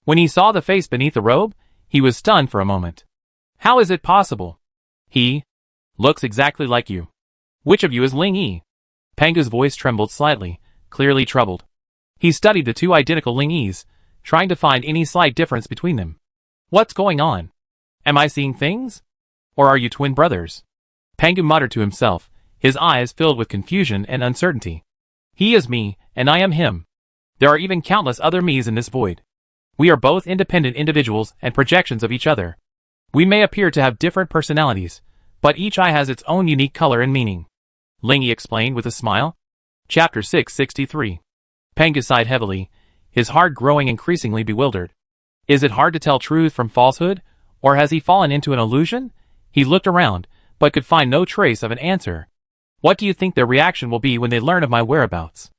When he saw the face beneath the robe, he was stunned for a moment. How is it possible? He looks exactly like you. Which of you is Ling Yi? Panga's voice trembled slightly, clearly troubled. He studied the two identical Ling Yis, trying to find any slight difference between them. What's going on? Am I seeing things? Or are you twin brothers? Panga muttered to himself, his eyes filled with confusion and uncertainty. He is me, and I am him. There are even countless other me's in this void. We are both independent individuals and projections of each other. We may appear to have different personalities, but each eye has its own unique color and meaning. Ling Yi explained with a smile. Chapter 663. Panga sighed heavily, his heart growing increasingly bewildered. Is it hard to tell truth from falsehood, or has he fallen into an illusion? He looked around, but could find no trace of an answer. What do you think their reaction will be when they learn of my whereabouts?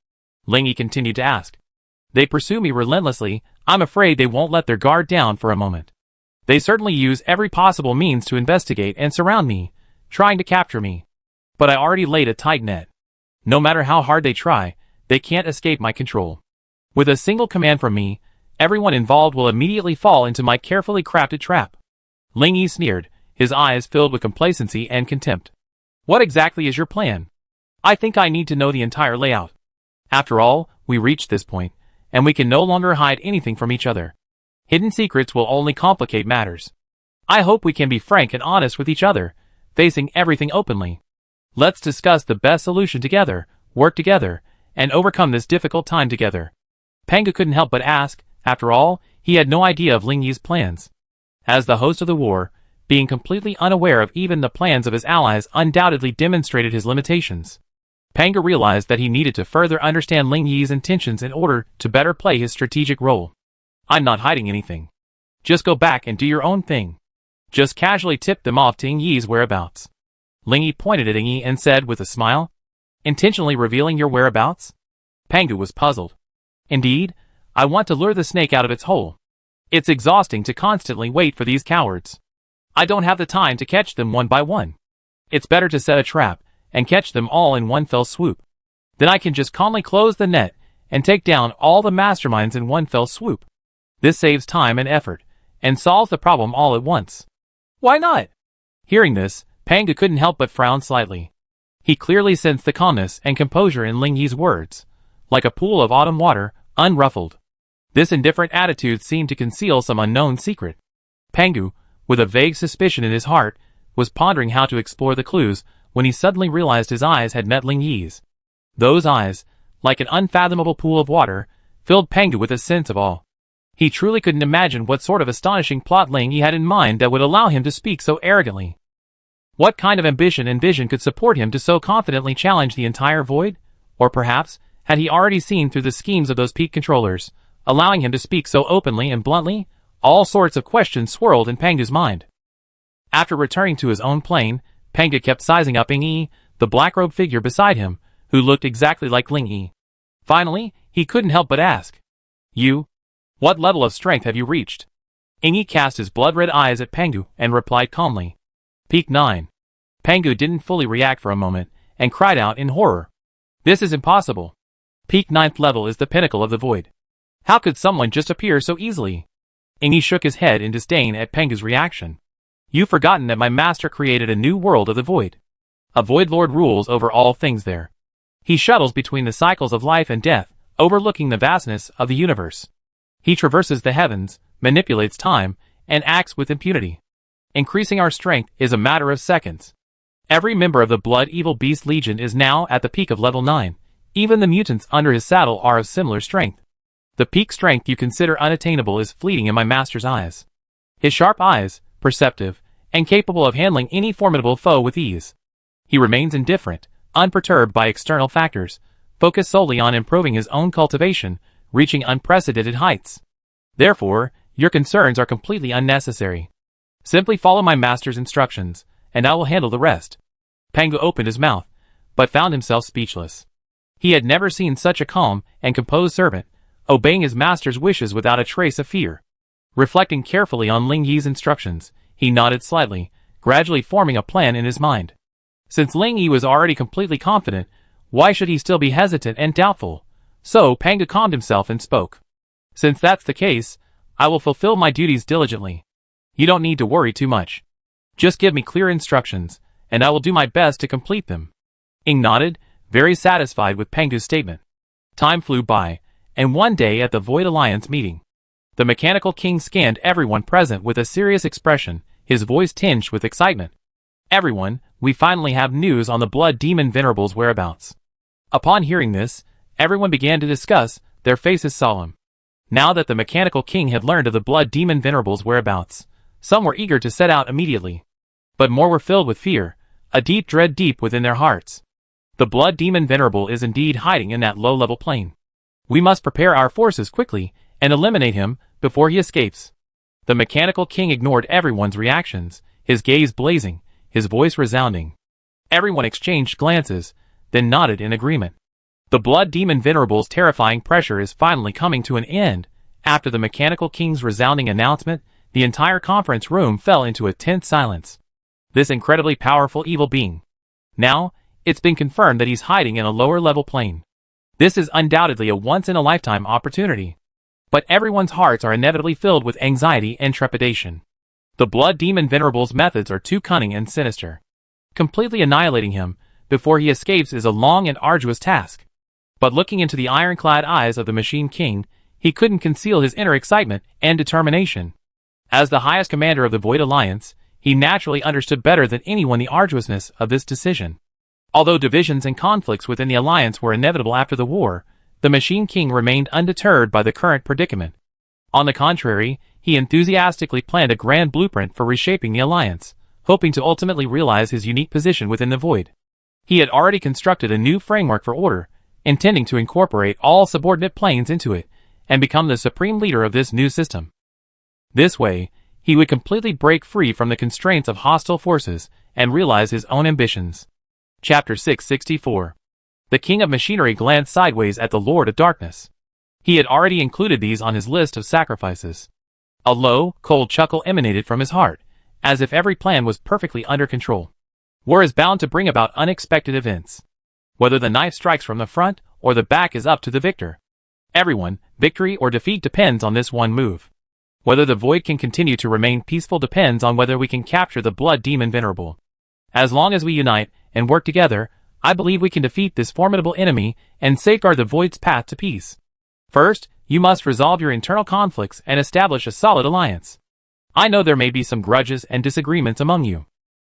Ling Yi continued to ask. They pursue me relentlessly. I'm afraid they won't let their guard down for a moment. They certainly use every possible means to investigate and surround me, trying to capture me. But I already laid a tight net. No matter how hard they try, they can't escape my control. With a single command from me, everyone involved will immediately fall into my carefully crafted trap. Ling Yi sneered, his eyes filled with complacency and contempt. What exactly is your plan? I think I need to know the entire layout. After all, we reached this point, and we can no longer hide anything from each other. Hidden secrets will only complicate matters. I hope we can be frank and honest with each other, facing everything openly. Let's discuss the best solution together, work together, and overcome this difficult time together. Panga couldn't help but ask. After all, he had no idea of Ling Yi's plans. As the host of the war, being completely unaware of even the plans of his allies undoubtedly demonstrated his limitations. Panga realized that he needed to further understand Ling Yi's intentions in order to better play his strategic role. I'm not hiding anything. Just go back and do your own thing. Just casually tip them off to Ing Yi's whereabouts. Ling Yi pointed at Ing Yi and said with a smile, intentionally revealing your whereabouts? Panga was puzzled. Indeed, I want to lure the snake out of its hole. It's exhausting to constantly wait for these cowards. I don't have the time to catch them one by one. It's better to set a trap and catch them all in one fell swoop. Then I can just calmly close the net and take down all the masterminds in one fell swoop. This saves time and effort, and solves the problem all at once. Why not? Hearing this, Panga couldn't help but frown slightly. He clearly sensed the calmness and composure in Ling Yi's words, like a pool of autumn water, unruffled. This indifferent attitude seemed to conceal some unknown secret. Panga, with a vague suspicion in his heart, was pondering how to explore the clues when he suddenly realized his eyes had met Ling Yi's. Those eyes, like an unfathomable pool of water, filled Panga with a sense of awe. He truly couldn't imagine what sort of astonishing plot Ling Yi had in mind that would allow him to speak so arrogantly. What kind of ambition and vision could support him to so confidently challenge the entire void? Or perhaps, had he already seen through the schemes of those peak controllers, allowing him to speak so openly and bluntly? All sorts of questions swirled in Panga's mind. After returning to his own plane, Panga kept sizing up Ing Yi, the black-robed figure beside him, who looked exactly like Ling Yi. Finally, he couldn't help but ask, what level of strength have you reached? Ing Yi cast his blood-red eyes at Panga and replied calmly, Peak 9. Panga didn't fully react for a moment, and cried out in horror. This is impossible. Peak 9th level is the pinnacle of the void. How could someone just appear so easily? Ing Yi shook his head in disdain at Panga's reaction. You've forgotten that my master created a new world of the void. A void lord rules over all things there. He shuttles between the cycles of life and death, overlooking the vastness of the universe. He traverses the heavens, manipulates time, and acts with impunity. Increasing our strength is a matter of seconds. Every member of the Blood Evil Beast Legion is now at the peak of level 9. Even the mutants under his saddle are of similar strength. The peak strength you consider unattainable is fleeting in my master's eyes. His sharp eyes, perceptive, and capable of handling any formidable foe with ease. He remains indifferent, unperturbed by external factors, focused solely on improving his own cultivation, reaching unprecedented heights. Therefore, your concerns are completely unnecessary. Simply follow my master's instructions, and I will handle the rest. Panga opened his mouth, but found himself speechless. He had never seen such a calm and composed servant, obeying his master's wishes without a trace of fear. Reflecting carefully on Ling Yi's instructions, he nodded slightly, gradually forming a plan in his mind. Since Ling Yi was already completely confident, why should he still be hesitant and doubtful? So Pangdu calmed himself and spoke. Since that's the case, I will fulfill my duties diligently. You don't need to worry too much. Just give me clear instructions, and I will do my best to complete them. Ing nodded, very satisfied with Pangdu's statement. Time flew by, and one day at the Void Alliance meeting, the Mechanical King scanned everyone present with a serious expression, his voice tinged with excitement. Everyone, we finally have news on the Blood Demon Venerable's whereabouts. Upon hearing this, everyone began to discuss, their faces solemn. Now that the Mechanical King had learned of the Blood Demon Venerable's whereabouts, some were eager to set out immediately. But more were filled with fear, a deep dread deep within their hearts. The Blood Demon Venerable is indeed hiding in that low-level plane. We must prepare our forces quickly and eliminate him before he escapes. The Mechanical King ignored everyone's reactions, his gaze blazing, his voice resounding. Everyone exchanged glances, then nodded in agreement. The Blood Demon Venerable's terrifying pressure is finally coming to an end. After the Mechanical King's resounding announcement, the entire conference room fell into a tense silence. This incredibly powerful evil being. Now, it's been confirmed that he's hiding in a lower-level plane. This is undoubtedly a once-in-a-lifetime opportunity. But everyone's hearts are inevitably filled with anxiety and trepidation. The Blood Demon Venerable's methods are too cunning and sinister. Completely annihilating him before he escapes is a long and arduous task. But looking into the ironclad eyes of the Machine King, he couldn't conceal his inner excitement and determination. As the highest commander of the Void Alliance, he naturally understood better than anyone the arduousness of this decision. Although divisions and conflicts within the Alliance were inevitable after the war, the Machine King remained undeterred by the current predicament. On the contrary, he enthusiastically planned a grand blueprint for reshaping the Alliance, hoping to ultimately realize his unique position within the Void. He had already constructed a new framework for order, intending to incorporate all subordinate planes into it, and become the supreme leader of this new system. This way, he would completely break free from the constraints of hostile forces, and realize his own ambitions. Chapter 664. The King of Machinery glanced sideways at the Lord of Darkness. He had already included these on his list of sacrifices. A low, cold chuckle emanated from his heart, as if every plan was perfectly under control. War is bound to bring about unexpected events. Whether the knife strikes from the front, or the back is up to the victor. Everyone, victory or defeat depends on this one move. Whether the Void can continue to remain peaceful depends on whether we can capture the Blood Demon Venerable. As long as we unite and work together, I believe we can defeat this formidable enemy and safeguard the Void's path to peace. First, you must resolve your internal conflicts and establish a solid alliance. I know there may be some grudges and disagreements among you.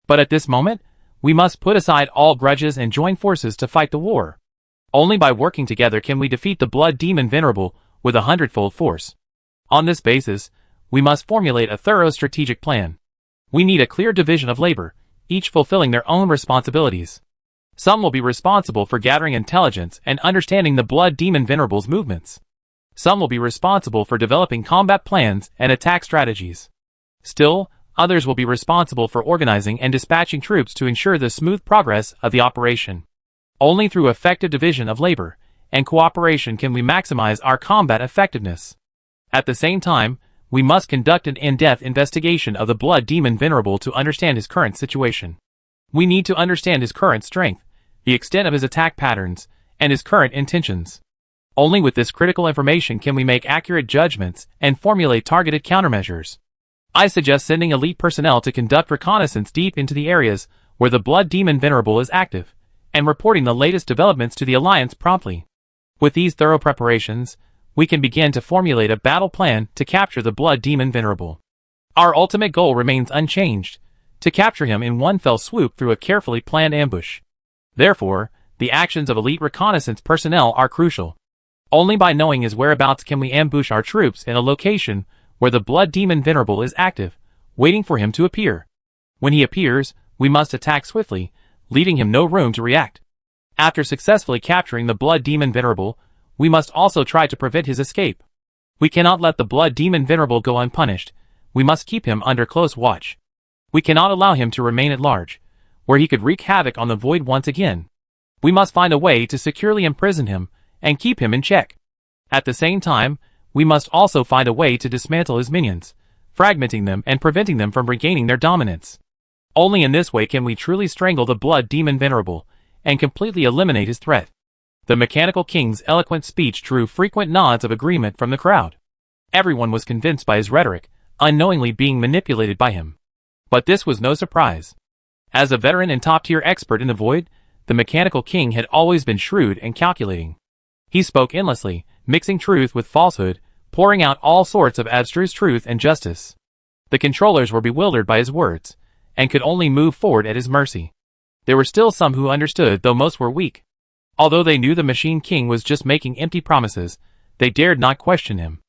But at this moment, we must put aside all grudges and join forces to fight the war. Only by working together can we defeat the Blood Demon Venerable with 100-fold force. On this basis, we must formulate a thorough strategic plan. We need a clear division of labor, each fulfilling their own responsibilities. Some will be responsible for gathering intelligence and understanding the Blood Demon Venerable's movements. Some will be responsible for developing combat plans and attack strategies. Still, others will be responsible for organizing and dispatching troops to ensure the smooth progress of the operation. Only through effective division of labor and cooperation can we maximize our combat effectiveness. At the same time, we must conduct an in-depth investigation of the Blood Demon Venerable to understand his current situation. We need to understand his current strength, the extent of his attack patterns, and his current intentions. Only with this critical information can we make accurate judgments and formulate targeted countermeasures. I suggest sending elite personnel to conduct reconnaissance deep into the areas where the Blood Demon Venerable is active, and reporting the latest developments to the Alliance promptly. With these thorough preparations, we can begin to formulate a battle plan to capture the Blood Demon Venerable. Our ultimate goal remains unchanged, to capture him in one fell swoop through a carefully planned ambush. Therefore, the actions of elite reconnaissance personnel are crucial. Only by knowing his whereabouts can we ambush our troops in a location where the Blood Demon Venerable is active, waiting for him to appear. When he appears, we must attack swiftly, leaving him no room to react. After successfully capturing the Blood Demon Venerable, we must also try to prevent his escape. We cannot let the Blood Demon Venerable go unpunished. We must keep him under close watch. We cannot allow him to remain at large, where he could wreak havoc on the Void once again. We must find a way to securely imprison him and keep him in check. At the same time, we must also find a way to dismantle his minions, fragmenting them and preventing them from regaining their dominance. Only in this way can we truly strangle the blood demon Venerable, and completely eliminate his threat. The Mechanical King's eloquent speech drew frequent nods of agreement from the crowd. Everyone was convinced by his rhetoric, unknowingly being manipulated by him. But this was no surprise. As a veteran and top-tier expert in the void, the Mechanical King had always been shrewd and calculating. He spoke endlessly, mixing truth with falsehood, pouring out all sorts of abstruse truth and justice. The controllers were bewildered by his words, and could only move forward at his mercy. There were still some who understood, though most were weak. Although they knew the Machine King was just making empty promises, they dared not question him,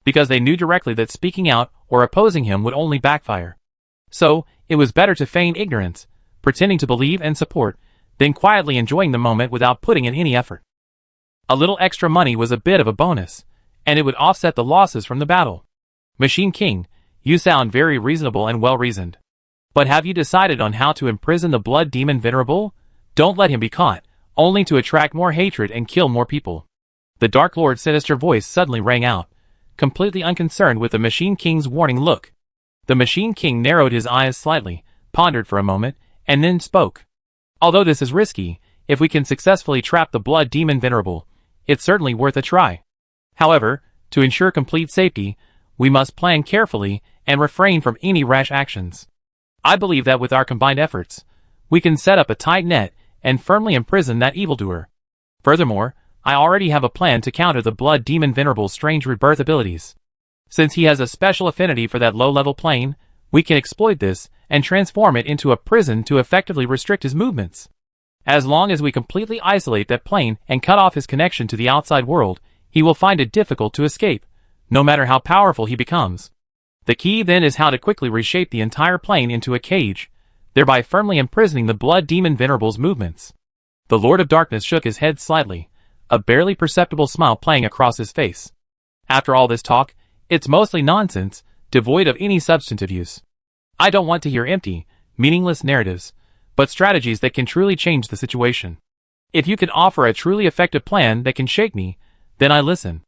because they knew directly that speaking out or opposing him would only backfire. So, it was better to feign ignorance, pretending to believe and support, than quietly enjoying the moment without putting in any effort. A little extra money was a bit of a bonus, and it would offset the losses from the battle. Machine King, you sound very reasonable and well-reasoned. But have you decided on how to imprison the blood demon Venerable? Don't let him be caught, only to attract more hatred and kill more people. The Dark Lord's sinister voice suddenly rang out, completely unconcerned with the Machine King's warning look. The Machine King narrowed his eyes slightly, pondered for a moment, and then spoke. Although this is risky, if we can successfully trap the blood demon Venerable, it's certainly worth a try. However, to ensure complete safety, we must plan carefully and refrain from any rash actions. I believe that with our combined efforts, we can set up a tight net and firmly imprison that evildoer. Furthermore, I already have a plan to counter the blood demon Venerable's strange rebirth abilities. Since he has a special affinity for that low-level plane, we can exploit this and transform it into a prison to effectively restrict his movements. As long as we completely isolate that plane and cut off his connection to the outside world, he will find it difficult to escape, no matter how powerful he becomes. The key then is how to quickly reshape the entire plane into a cage, thereby firmly imprisoning the blood demon Venerable's movements. The Lord of Darkness shook his head slightly, a barely perceptible smile playing across his face. After all this talk, it's mostly nonsense, devoid of any substantive use. I don't want to hear empty, meaningless narratives, but strategies that can truly change the situation. If you can offer a truly effective plan that can shake me, then I listen.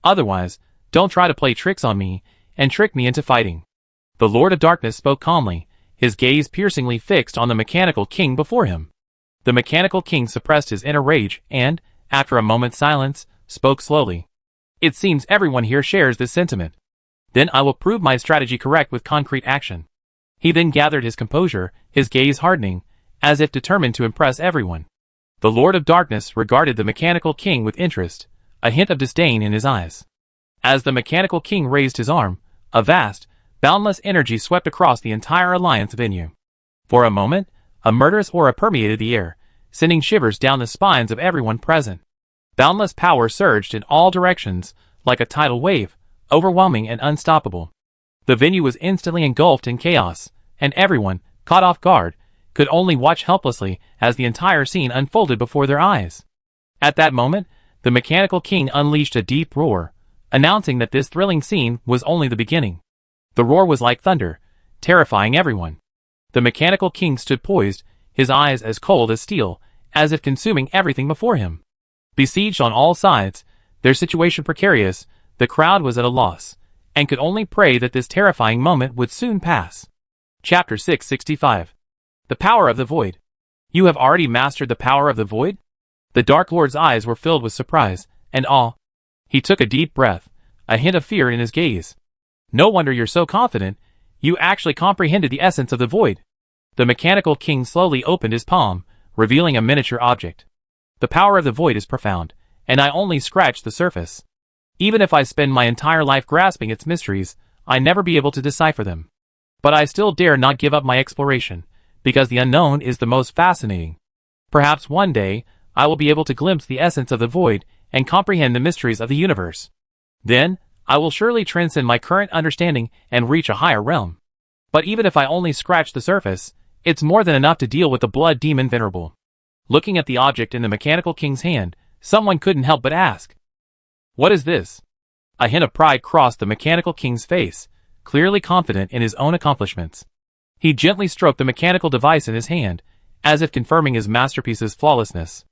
Otherwise, don't try to play tricks on me and trick me into fighting. The Lord of Darkness spoke calmly, his gaze piercingly fixed on the Mechanical King before him. The Mechanical King suppressed his inner rage and, after a moment's silence, spoke slowly. It seems everyone here shares this sentiment. Then I will prove my strategy correct with concrete action. He then gathered his composure, his gaze hardening, as if determined to impress everyone. The Lord of Darkness regarded the Mechanical King with interest, a hint of disdain in his eyes. As the Mechanical King raised his arm, a vast, boundless energy swept across the entire alliance venue. For a moment, a murderous aura permeated the air, sending shivers down the spines of everyone present. Boundless power surged in all directions, like a tidal wave, overwhelming and unstoppable. The venue was instantly engulfed in chaos, and everyone, caught off guard, could only watch helplessly as the entire scene unfolded before their eyes. At that moment, the Mechanical King unleashed a deep roar, announcing that this thrilling scene was only the beginning. The roar was like thunder, terrifying everyone. The Mechanical King stood poised, his eyes as cold as steel, as if consuming everything before him. Besieged on all sides, their situation precarious, the crowd was at a loss, and could only pray that this terrifying moment would soon pass. Chapter 665. The Power of the Void. You have already mastered the power of the void? The Dark Lord's eyes were filled with surprise and awe. He took a deep breath, a hint of fear in his gaze. No wonder you're so confident, you actually comprehended the essence of the void. The Mechanical King slowly opened his palm, revealing a miniature object. The power of the void is profound, and I only scratched the surface. Even if I spend my entire life grasping its mysteries, I never be able to decipher them. But I still dare not give up my exploration, because the unknown is the most fascinating. Perhaps one day, I will be able to glimpse the essence of the void and comprehend the mysteries of the universe. Then, I will surely transcend my current understanding and reach a higher realm. But even if I only scratch the surface, it's more than enough to deal with the blood demon Venerable. Looking at the object in the Mechanical King's hand, someone couldn't help but ask, "What is this?" A hint of pride crossed the Mechanical King's face, clearly confident in his own accomplishments. He gently stroked the mechanical device in his hand, as if confirming his masterpiece's flawlessness.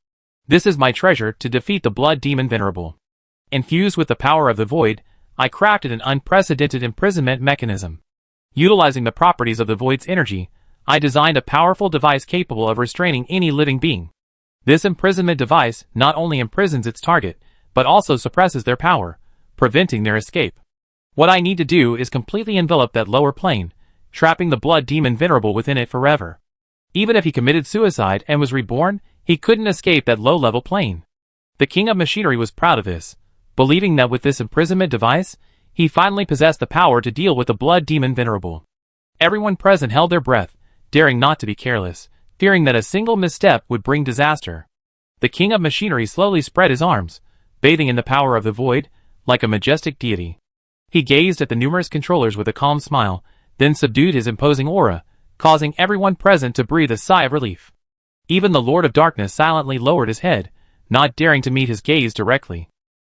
"This is my treasure to defeat the blood demon Venerable. Infused with the power of the void, I crafted an unprecedented imprisonment mechanism. Utilizing the properties of the void's energy, I designed a powerful device capable of restraining any living being. This imprisonment device not only imprisons its target, but also suppresses their power, preventing their escape. What I need to do is completely envelop that lower plane, trapping the blood demon Venerable within it forever. Even if he committed suicide and was reborn, he couldn't escape that low-level plane. The King of Machinery was proud of this, believing that with this imprisonment device, he finally possessed the power to deal with the blood demon Venerable. Everyone present held their breath, daring not to be careless, fearing that a single misstep would bring disaster. The King of Machinery slowly spread his arms, bathing in the power of the void, like a majestic deity. He gazed at the numerous controllers with a calm smile, then subdued his imposing aura, causing everyone present to breathe a sigh of relief. Even the Lord of Darkness silently lowered his head, not daring to meet his gaze directly.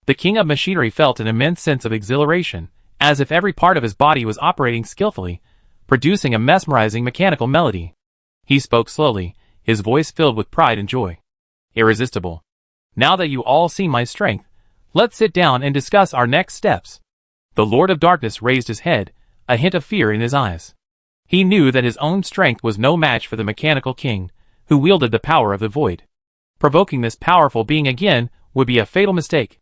The King of Machinery felt an immense sense of exhilaration, as if every part of his body was operating skillfully, producing a mesmerizing mechanical melody. He spoke slowly, his voice filled with pride and joy. Irresistible. Now that you all see my strength, let's sit down and discuss our next steps. The Lord of Darkness raised his head, a hint of fear in his eyes. He knew that his own strength was no match for the mechanical king, who wielded the power of the void. Provoking this powerful being again would be a fatal mistake.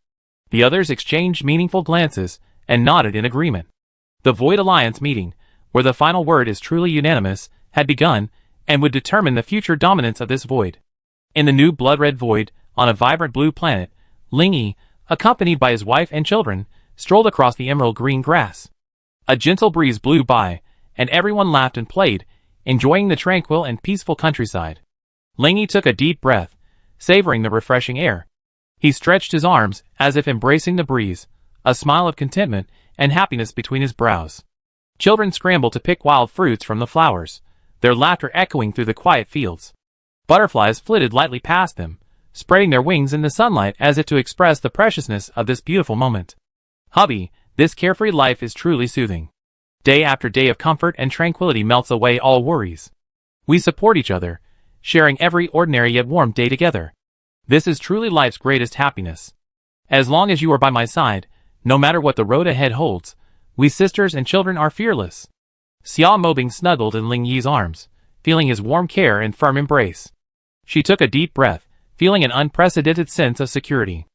The others exchanged meaningful glances and nodded in agreement. The Void Alliance meeting, where the final word is truly unanimous, had begun, and would determine the future dominance of this void. In the new blood-red void, on a vibrant blue planet, Ling Yi, accompanied by his wife and children, strolled across the emerald green grass. A gentle breeze blew by, and everyone laughed and played, enjoying the tranquil and peaceful countryside. Ling Yi took a deep breath, savoring the refreshing air. He stretched his arms, as if embracing the breeze, a smile of contentment and happiness between his brows. Children scrambled to pick wild fruits from the flowers, their laughter echoing through the quiet fields. Butterflies flitted lightly past them, spreading their wings in the sunlight as if to express the preciousness of this beautiful moment. Hubby, this carefree life is truly soothing. Day after day of comfort and tranquility melts away all worries. We support each other, sharing every ordinary yet warm day together. This is truly life's greatest happiness. As long as you are by my side, no matter what the road ahead holds, we sisters and children are fearless. Xia Mobing snuggled in Ling Yi's arms, feeling his warm care and firm embrace. She took a deep breath, feeling an unprecedented sense of security.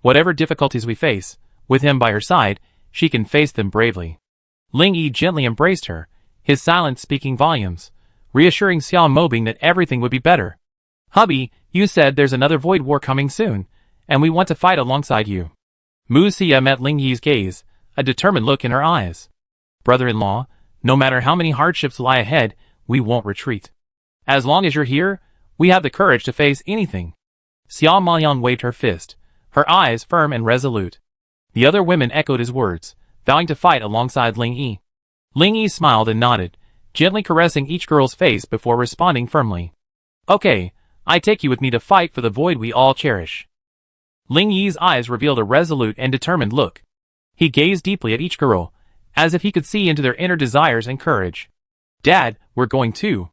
Whatever difficulties we face, with him by her side, she can face them bravely. Ling Yi gently embraced her, his silence speaking volumes, reassuring Xia Mobing that everything would be better. Hubby, you said there's another void war coming soon, and we want to fight alongside you. Mu Xia met Ling Yi's gaze, a determined look in her eyes. Brother-in-law, no matter how many hardships lie ahead, we won't retreat. As long as you're here, we have the courage to face anything. Xia Maoyan waved her fist, her eyes firm and resolute. The other women echoed his words, vowing to fight alongside Ling Yi. Ling Yi smiled and nodded, gently caressing each girl's face before responding firmly. Okay, I take you with me to fight for the void we all cherish. Ling Yi's eyes revealed a resolute and determined look. He gazed deeply at each girl, as if he could see into their inner desires and courage. Dad, we're going too.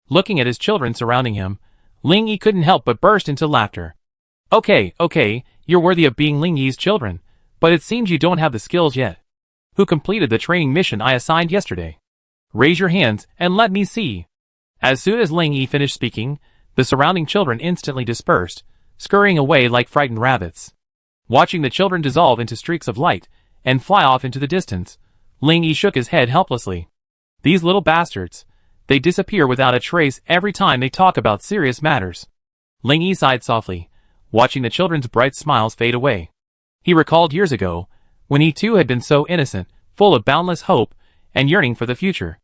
Looking at his children surrounding him, Ling Yi couldn't help but burst into laughter. Okay, you're worthy of being Ling Yi's children, but it seems you don't have the skills yet. Who completed the training mission I assigned yesterday? Raise your hands and let me see. As soon as Ling Yi finished speaking, the surrounding children instantly dispersed, scurrying away like frightened rabbits. Watching the children dissolve into streaks of light and fly off into the distance, Ling Yi shook his head helplessly. These little bastards, they disappear without a trace every time they talk about serious matters. Ling Yi sighed softly, watching the children's bright smiles fade away. He recalled years ago, when he too had been so innocent, full of boundless hope and yearning for the future.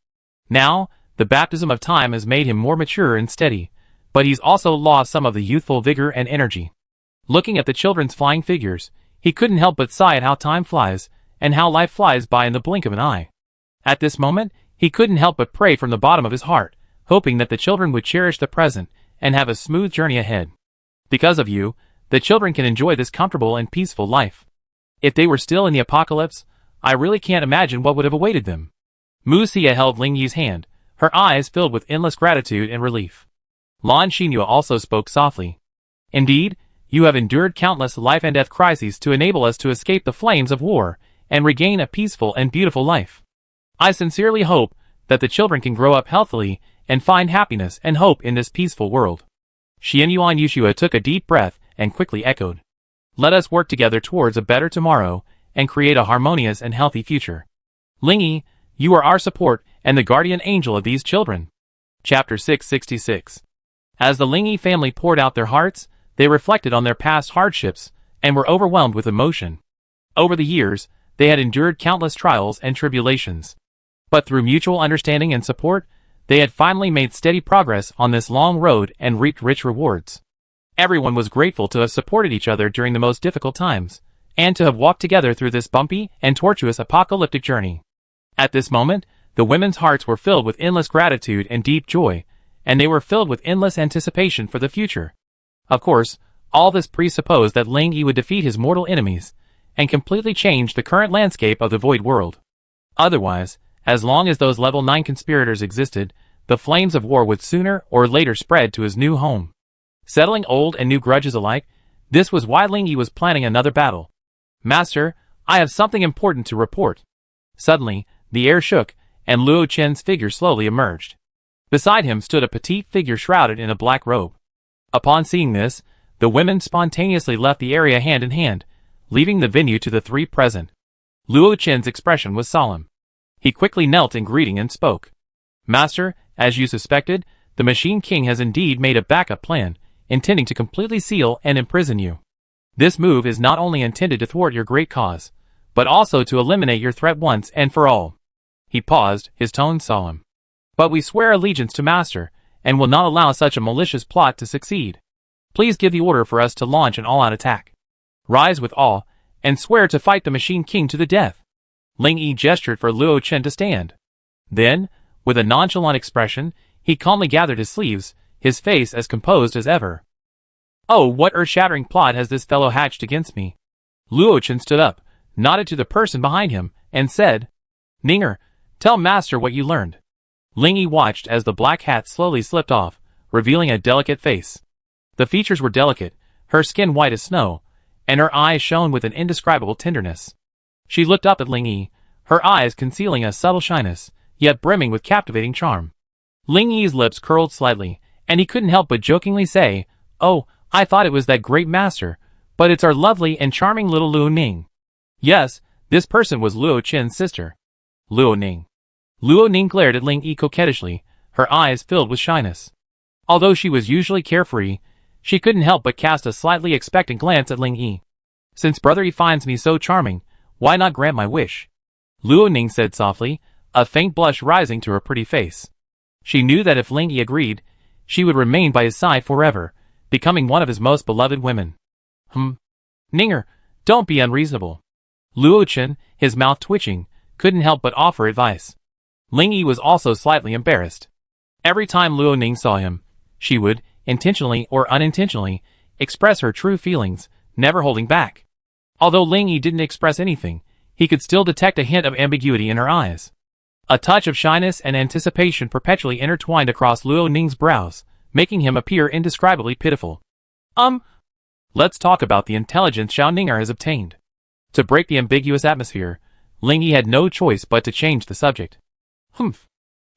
Now, the baptism of time has made him more mature and steady, but he's also lost some of the youthful vigor and energy. Looking at the children's flying figures, he couldn't help but sigh at how time flies, and how life flies by in the blink of an eye. At this moment, he couldn't help but pray from the bottom of his heart, hoping that the children would cherish the present and have a smooth journey ahead. Because of you, the children can enjoy this comfortable and peaceful life. If they were still in the apocalypse, I really can't imagine what would have awaited them. Mu Xia held Ling Yi's hand, her eyes filled with endless gratitude and relief. Lan Xinhua also spoke softly. Indeed, you have endured countless life and death crises to enable us to escape the flames of war and regain a peaceful and beautiful life. I sincerely hope that the children can grow up healthily and find happiness and hope in this peaceful world. Xianyuan Yushua took a deep breath and quickly echoed. Let us work together towards a better tomorrow and create a harmonious and healthy future. Lingyi, you are our support and the guardian angel of these children. Chapter 666. As the Lingyi family poured out their hearts, they reflected on their past hardships and were overwhelmed with emotion. Over the years, they had endured countless trials and tribulations. But through mutual understanding and support, they had finally made steady progress on this long road and reaped rich rewards. Everyone was grateful to have supported each other during the most difficult times, and to have walked together through this bumpy and tortuous apocalyptic journey. At this moment, the women's hearts were filled with endless gratitude and deep joy, and they were filled with endless anticipation for the future. Of course, all this presupposed that Lingyi would defeat his mortal enemies, and completely change the current landscape of the Void World. Otherwise, as long as those level 9 conspirators existed, the flames of war would sooner or later spread to his new home. Settling old and new grudges alike, this was why Lingyi was planning another battle. Master, I have something important to report. Suddenly, the air shook, and Luo Chen's figure slowly emerged. Beside him stood a petite figure shrouded in a black robe. Upon seeing this, the women spontaneously left the area hand in hand, leaving the venue to the three present. Luo Chen's expression was solemn. He quickly knelt in greeting and spoke. Master, as you suspected, the Machine King has indeed made a backup plan, intending to completely seal and imprison you. This move is not only intended to thwart your great cause, but also to eliminate your threat once and for all. He paused, his tone solemn. But we swear allegiance to Master, and will not allow such a malicious plot to succeed. Please give the order for us to launch an all-out attack. Rise with awe, and swear to fight the Machine King to the death. Lingyi gestured for Luo Chen to stand. Then, with a nonchalant expression, he calmly gathered his sleeves, his face as composed as ever. Oh, what earth-shattering plot has this fellow hatched against me? Luo Chen stood up, nodded to the person behind him, and said, Ninger, tell Master what you learned. Lingyi watched as the black hat slowly slipped off, revealing a delicate face. The features were delicate, her skin white as snow, and her eyes shone with an indescribable tenderness. She looked up at Lingyi, her eyes concealing a subtle shyness, yet brimming with captivating charm. Lingyi's lips curled slightly, and he couldn't help but jokingly say, Oh, I thought it was that great master, but it's our lovely and charming little Luo Ning. Yes, this person was Luo Chen's sister. Luo Ning. Luo Ning glared at Lingyi coquettishly, her eyes filled with shyness. Although she was usually carefree, she couldn't help but cast a slightly expectant glance at Lingyi. Since Brother Yi finds me so charming, why not grant my wish? Luo Ning said softly, a faint blush rising to her pretty face. She knew that if Lingyi agreed, she would remain by his side forever, becoming one of his most beloved women. Ninger, don't be unreasonable. Luo Chen, his mouth twitching, couldn't help but offer advice. Lingyi was also slightly embarrassed. Every time Luo Ning saw him, she would, intentionally or unintentionally, express her true feelings, never holding back. Although Lingyi didn't express anything, he could still detect a hint of ambiguity in her eyes. A touch of shyness and anticipation perpetually intertwined across Luo Ning's brows, making him appear indescribably pitiful. Let's talk about the intelligence Xiao Ninger has obtained. To break the ambiguous atmosphere, Lingyi had no choice but to change the subject.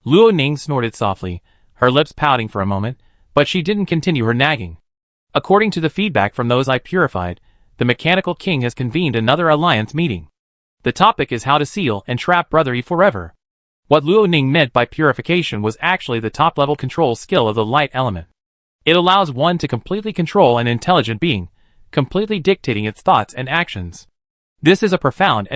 Luo Ning snorted softly, her lips pouting for a moment, but she didn't continue her nagging. According to the feedback from those I purified, the Mechanical King has convened another alliance meeting. The topic is how to seal and trap Brother Yi forever. What Luo Ning meant by purification was actually the top-level control skill of the light element. It allows one to completely control an intelligent being, completely dictating its thoughts and actions. This is a profound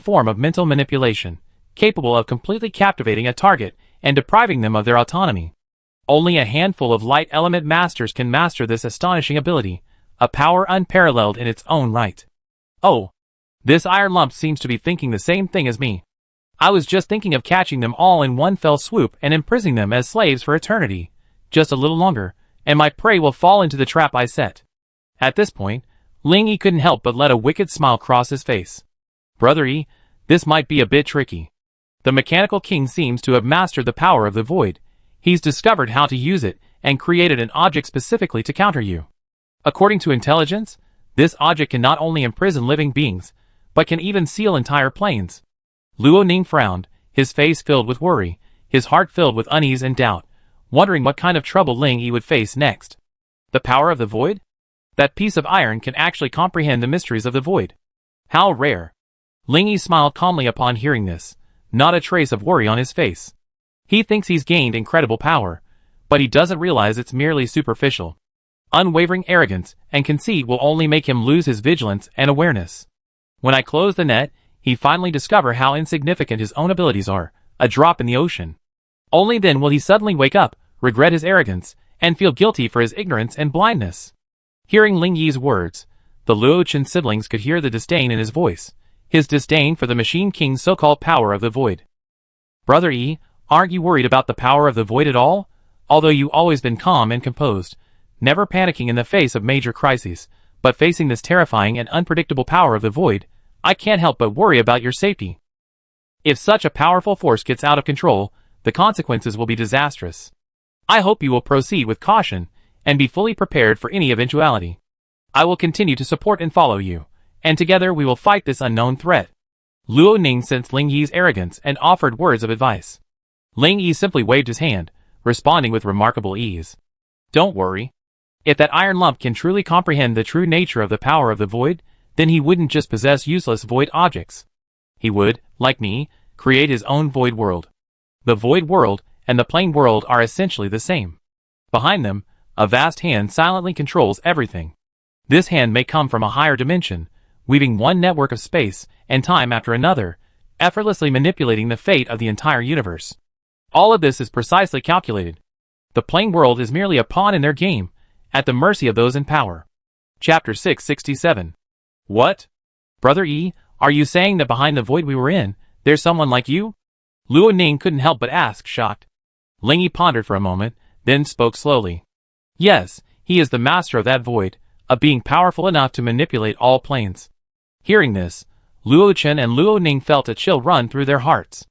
form of mental manipulation, capable of completely captivating a target and depriving them of their autonomy. Only a handful of light element masters can master this astonishing ability, a power unparalleled in its own right. Oh, this iron lump seems to be thinking the same thing as me. I was just thinking of catching them all in one fell swoop and imprisoning them as slaves for eternity. Just a little longer, and my prey will fall into the trap I set. At this point, Lingyi couldn't help but let a wicked smile cross his face. Brother Yi, this might be a bit tricky. The Mechanical King seems to have mastered the power of the Void. He's discovered how to use it and created an object specifically to counter you. According to intelligence, this object can not only imprison living beings, but can even seal entire planes. Luo Ning frowned, his face filled with worry, his heart filled with unease and doubt, wondering what kind of trouble Ling Yi would face next. The power of the void? That piece of iron can actually comprehend the mysteries of the void. How rare. Ling Yi smiled calmly upon hearing this, not a trace of worry on his face. He thinks he's gained incredible power, but he doesn't realize it's merely superficial. Unwavering arrogance and conceit will only make him lose his vigilance and awareness. When I close the net, he finally discovers how insignificant his own abilities are, a drop in the ocean. Only then will he suddenly wake up, regret his arrogance, and feel guilty for his ignorance and blindness. Hearing Ling Yi's words, the Luochen siblings could hear the disdain in his voice, his disdain for the Machine King's so-called power of the void. Brother Yi, aren't you worried about the power of the void at all? Although you've always been calm and composed, never panicking in the face of major crises, but facing this terrifying and unpredictable power of the void, I can't help but worry about your safety. If such a powerful force gets out of control, the consequences will be disastrous. I hope you will proceed with caution, and be fully prepared for any eventuality. I will continue to support and follow you, and together we will fight this unknown threat. Luo Ning sensed Ling Yi's arrogance and offered words of advice. Ling Yi simply waved his hand, responding with remarkable ease. Don't worry. If that iron lump can truly comprehend the true nature of the power of the void, then he wouldn't just possess useless void objects. He would, like me, create his own void world. The void world and the plane world are essentially the same. Behind them, a vast hand silently controls everything. This hand may come from a higher dimension, weaving one network of space and time after another, effortlessly manipulating the fate of the entire universe. All of this is precisely calculated. The plane world is merely a pawn in their game, at the mercy of those in power. Chapter 667. What? Brother Yi, are you saying that behind the void we were in, there's someone like you? Luo Ning couldn't help but ask, shocked. Ling Yi pondered for a moment, then spoke slowly. Yes, he is the master of that void, a being powerful enough to manipulate all planes. Hearing this, Luo Chen and Luo Ning felt a chill run through their hearts.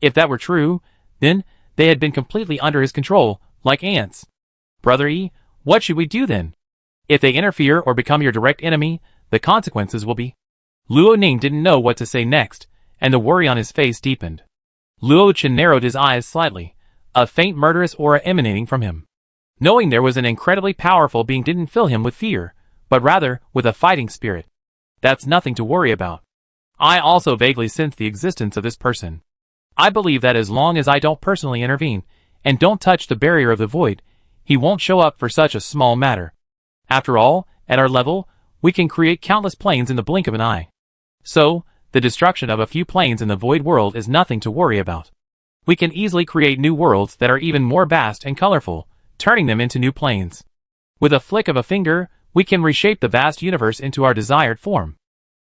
If that were true, then they had been completely under his control, like ants. Brother Yi, what should we do then? If they interfere or become your direct enemy, the consequences will be... Luo Ning didn't know what to say next, and the worry on his face deepened. Luo Chen narrowed his eyes slightly, a faint murderous aura emanating from him. Knowing there was an incredibly powerful being didn't fill him with fear, but rather with a fighting spirit. That's nothing to worry about. I also vaguely sense the existence of this person. I believe that as long as I don't personally intervene, and don't touch the barrier of the void, he won't show up for such a small matter. After all, at our level, we can create countless planes in the blink of an eye. So, the destruction of a few planes in the void world is nothing to worry about. We can easily create new worlds that are even more vast and colorful, turning them into new planes. With a flick of a finger, we can reshape the vast universe into our desired form.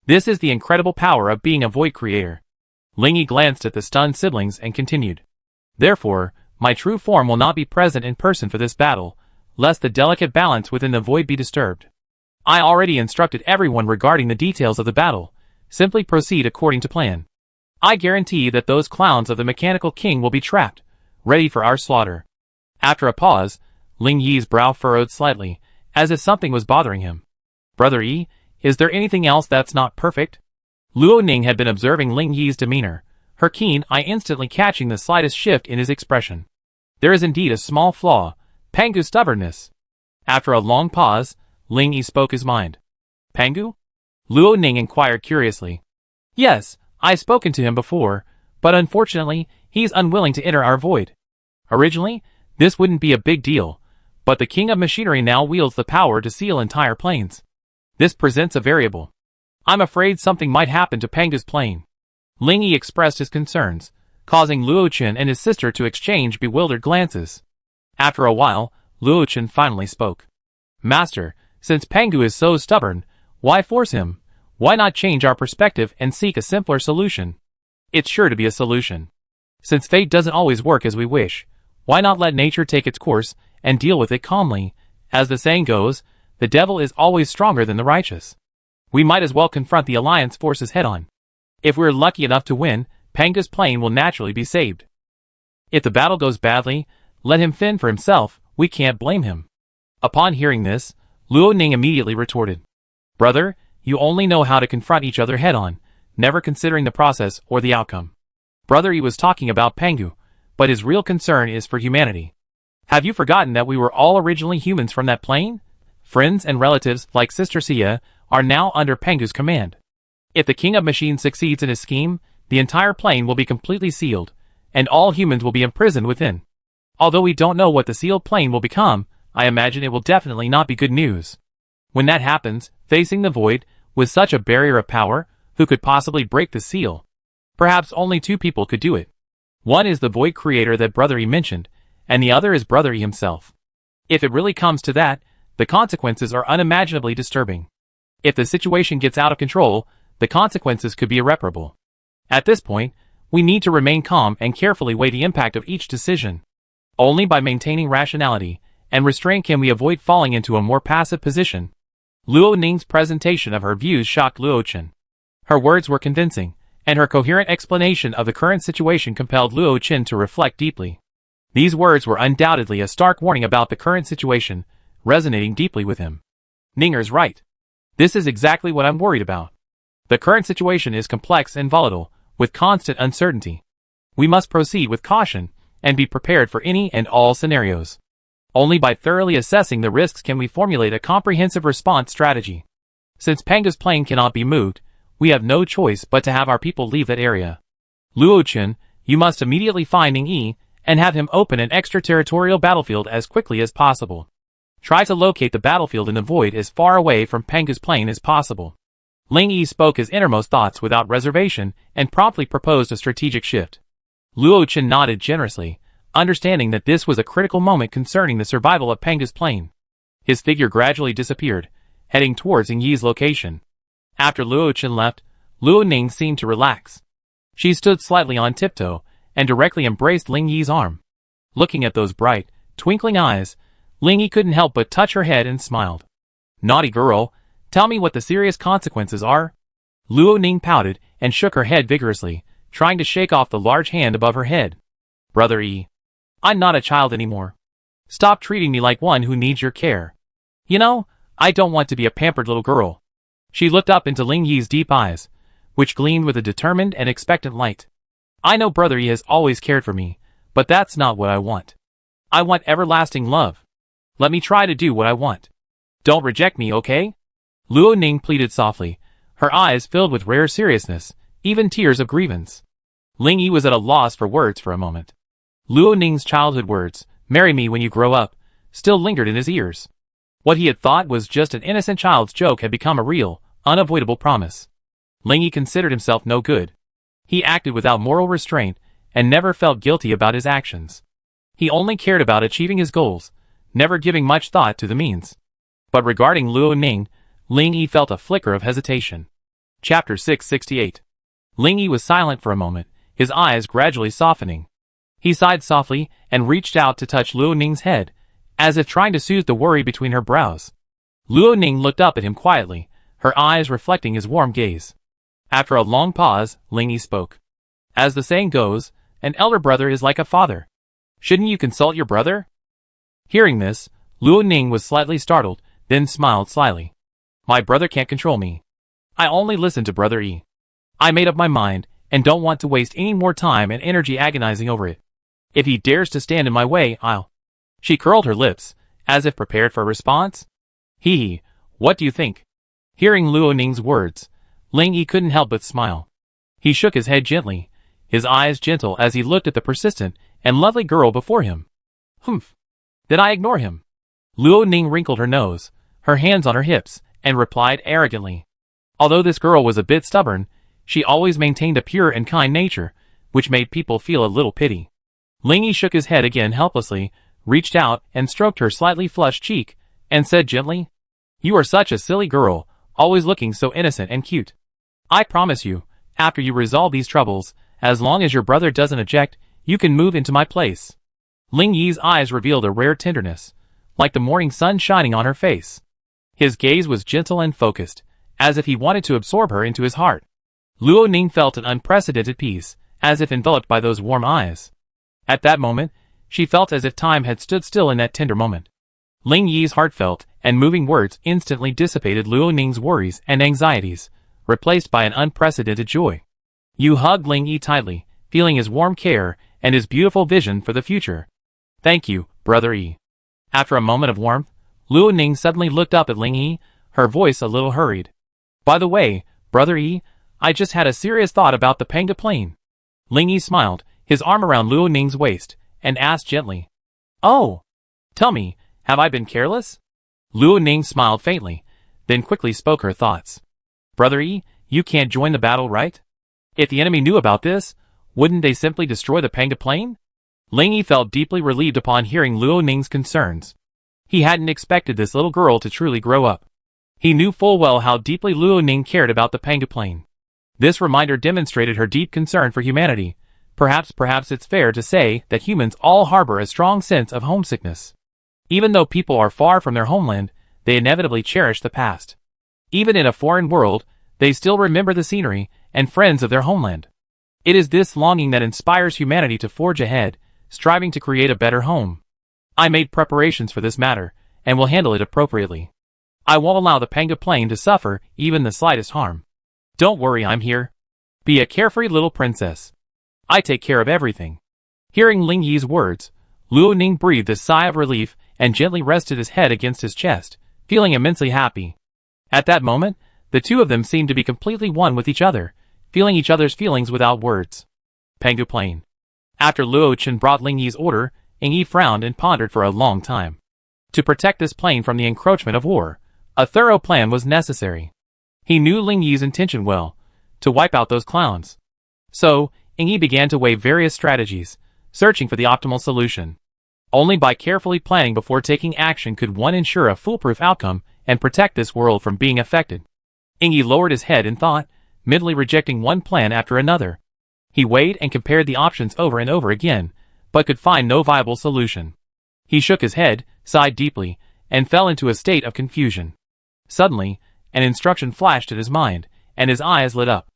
This is the incredible power of being a void creator. Ling Yi glanced at the stunned siblings and continued. Therefore, my true form will not be present in person for this battle, lest the delicate balance within the void be disturbed. I already instructed everyone regarding the details of the battle. Simply proceed according to plan. I guarantee that those clowns of the Mechanical King will be trapped, ready for our slaughter. After a pause, Ling Yi's brow furrowed slightly, as if something was bothering him. Brother Yi, is there anything else that's not perfect? Luo Ning had been observing Ling Yi's demeanor, her keen eye instantly catching the slightest shift in his expression. There is indeed a small flaw, Pangu's stubbornness. After a long pause, Ling Yi spoke his mind. Pangu? Luo Ning inquired curiously. Yes, I've spoken to him before, but unfortunately, he's unwilling to enter our void. Originally, this wouldn't be a big deal, but the King of Machinery now wields the power to seal entire planes. This presents a variable. I'm afraid something might happen to Pangu's plane. Ling Yi expressed his concerns, causing Luo Chen and his sister to exchange bewildered glances. After a while, Luo Chen finally spoke. Master, since Pangu is so stubborn, why force him? Why not change our perspective and seek a simpler solution? It's sure to be a solution. Since fate doesn't always work as we wish, why not let nature take its course and deal with it calmly? As the saying goes, the devil is always stronger than the righteous. We might as well confront the Alliance forces head-on. If we're lucky enough to win, Pangu's plane will naturally be saved. If the battle goes badly, let him fend for himself, we can't blame him. Upon hearing this, Luo Ning immediately retorted. Brother, you only know how to confront each other head-on, never considering the process or the outcome. Brother Yi was talking about Pangu, but his real concern is for humanity. Have you forgotten that we were all originally humans from that plane? Friends and relatives, like Sister Sia, are now under Pengu's command. If the King of Machines succeeds in his scheme, the entire plane will be completely sealed, and all humans will be imprisoned within. Although we don't know what the sealed plane will become, I imagine it will definitely not be good news. When that happens, facing the void, with such a barrier of power, who could possibly break the seal? Perhaps only two people could do it. One is the void creator that Brother E mentioned, and the other is Brother E himself. If it really comes to that, the consequences are unimaginably disturbing. If the situation gets out of control, the consequences could be irreparable. At this point, we need to remain calm and carefully weigh the impact of each decision. Only by maintaining rationality and restraint can we avoid falling into a more passive position. Luo Ning's presentation of her views shocked Luo Chen. Her words were convincing, and her coherent explanation of the current situation compelled Luo Chen to reflect deeply. These words were undoubtedly a stark warning about the current situation, resonating deeply with him. Ninger's right. This is exactly what I'm worried about. The current situation is complex and volatile, with constant uncertainty. We must proceed with caution, and be prepared for any and all scenarios. Only by thoroughly assessing the risks can we formulate a comprehensive response strategy. Since Pengu's plane cannot be moved, we have no choice but to have our people leave that area. Luo Chen, you must immediately find Ning Yi, and have him open an extraterritorial battlefield as quickly as possible. Try to locate the battlefield in the void as far away from Pengu's plane as possible. Ling Yi spoke his innermost thoughts without reservation and promptly proposed a strategic shift. Luo Chen nodded generously, understanding that this was a critical moment concerning the survival of Pengu's plane. His figure gradually disappeared, heading towards Ning Yi's location. After Luo Chen left, Luo Ning seemed to relax. She stood slightly on tiptoe and directly embraced Ling Yi's arm. Looking at those bright, twinkling eyes, Ling Yi couldn't help but touch her head and smiled. Naughty girl, tell me what the serious consequences are. Luo Ning pouted and shook her head vigorously, trying to shake off the large hand above her head. Brother E, I'm not a child anymore. Stop treating me like one who needs your care. You know, I don't want to be a pampered little girl. She looked up into Ling Yi's deep eyes, which gleamed with a determined and expectant light. I know Brother E has always cared for me, but that's not what I want. I want everlasting love. Let me try to do what I want. Don't reject me, okay? Luo Ning pleaded softly, her eyes filled with rare seriousness, even tears of grievance. Ling Yi was at a loss for words for a moment. Luo Ning's childhood words, "Marry me when you grow up," still lingered in his ears. What he had thought was just an innocent child's joke had become a real, unavoidable promise. Ling Yi considered himself no good. He acted without moral restraint, and never felt guilty about his actions. He only cared about achieving his goals, never giving much thought to the means. But regarding Luo Ning, Ling Yi felt a flicker of hesitation. Chapter 668. Ling Yi was silent for a moment, his eyes gradually softening. He sighed softly and reached out to touch Luo Ning's head, as if trying to soothe the worry between her brows. Luo Ning looked up at him quietly, her eyes reflecting his warm gaze. After a long pause, Ling Yi spoke. As the saying goes, an elder brother is like a father. Shouldn't you consult your brother? Hearing this, Luo Ning was slightly startled, then smiled slyly. My brother can't control me. I only listen to Brother E. I made up my mind, and don't want to waste any more time and energy agonizing over it. If he dares to stand in my way, I'll... She curled her lips, as if prepared for a response. Hee, what do you think? Hearing Luo Ning's words, Ling Yi couldn't help but smile. He shook his head gently, his eyes gentle as he looked at the persistent and lovely girl before him. Humph. Did I ignore him? Luo Ning wrinkled her nose, her hands on her hips, and replied arrogantly. Although this girl was a bit stubborn, she always maintained a pure and kind nature, which made people feel a little pity. Ling Yi shook his head again helplessly, reached out and stroked her slightly flushed cheek, and said gently, You are such a silly girl, always looking so innocent and cute. I promise you, after you resolve these troubles, as long as your brother doesn't object, you can move into my place. Ling Yi's eyes revealed a rare tenderness, like the morning sun shining on her face. His gaze was gentle and focused, as if he wanted to absorb her into his heart. Luo Ning felt an unprecedented peace, as if enveloped by those warm eyes. At that moment, she felt as if time had stood still in that tender moment. Ling Yi's heartfelt and moving words instantly dissipated Luo Ning's worries and anxieties, replaced by an unprecedented joy. You hugged Ling Yi tightly, feeling his warm care and his beautiful vision for the future. Thank you, Brother E. After a moment of warmth, Luo Ning suddenly looked up at Ling Yi, her voice a little hurried. By the way, Brother E, I just had a serious thought about the Panga plane. Ling Yi smiled, his arm around Luo Ning's waist, and asked gently. Oh! Tell me, have I been careless? Luo Ning smiled faintly, then quickly spoke her thoughts. Brother E, you can't join the battle, right? If the enemy knew about this, wouldn't they simply destroy the Panga plane? Ling Yi felt deeply relieved upon hearing Luo Ning's concerns. He hadn't expected this little girl to truly grow up. He knew full well how deeply Luo Ning cared about the Panga plane. This reminder demonstrated her deep concern for humanity. Perhaps it's fair to say that humans all harbor a strong sense of homesickness. Even though people are far from their homeland, they inevitably cherish the past. Even in a foreign world, they still remember the scenery and friends of their homeland. It is this longing that inspires humanity to forge ahead, striving to create a better home. I made preparations for this matter, and will handle it appropriately. I won't allow the Panga plane to suffer even the slightest harm. Don't worry, I'm here. Be a carefree little princess. I take care of everything. Hearing Ling Yi's words, Luo Ning breathed a sigh of relief and gently rested his head against his chest, feeling immensely happy. At that moment, the two of them seemed to be completely one with each other, feeling each other's feelings without words. Panga plane. After Luo Chen brought Ling Yi's order, Ling Yi frowned and pondered for a long time. To protect this plane from the encroachment of war, a thorough plan was necessary. He knew Ling Yi's intention well, to wipe out those clowns. So, Ling Yi began to weigh various strategies, searching for the optimal solution. Only by carefully planning before taking action could one ensure a foolproof outcome and protect this world from being affected. Ling Yi lowered his head in thought, mentally rejecting one plan after another. He weighed and compared the options over and over again, but could find no viable solution. He shook his head, sighed deeply, and fell into a state of confusion. Suddenly, an instruction flashed at his mind, and his eyes lit up.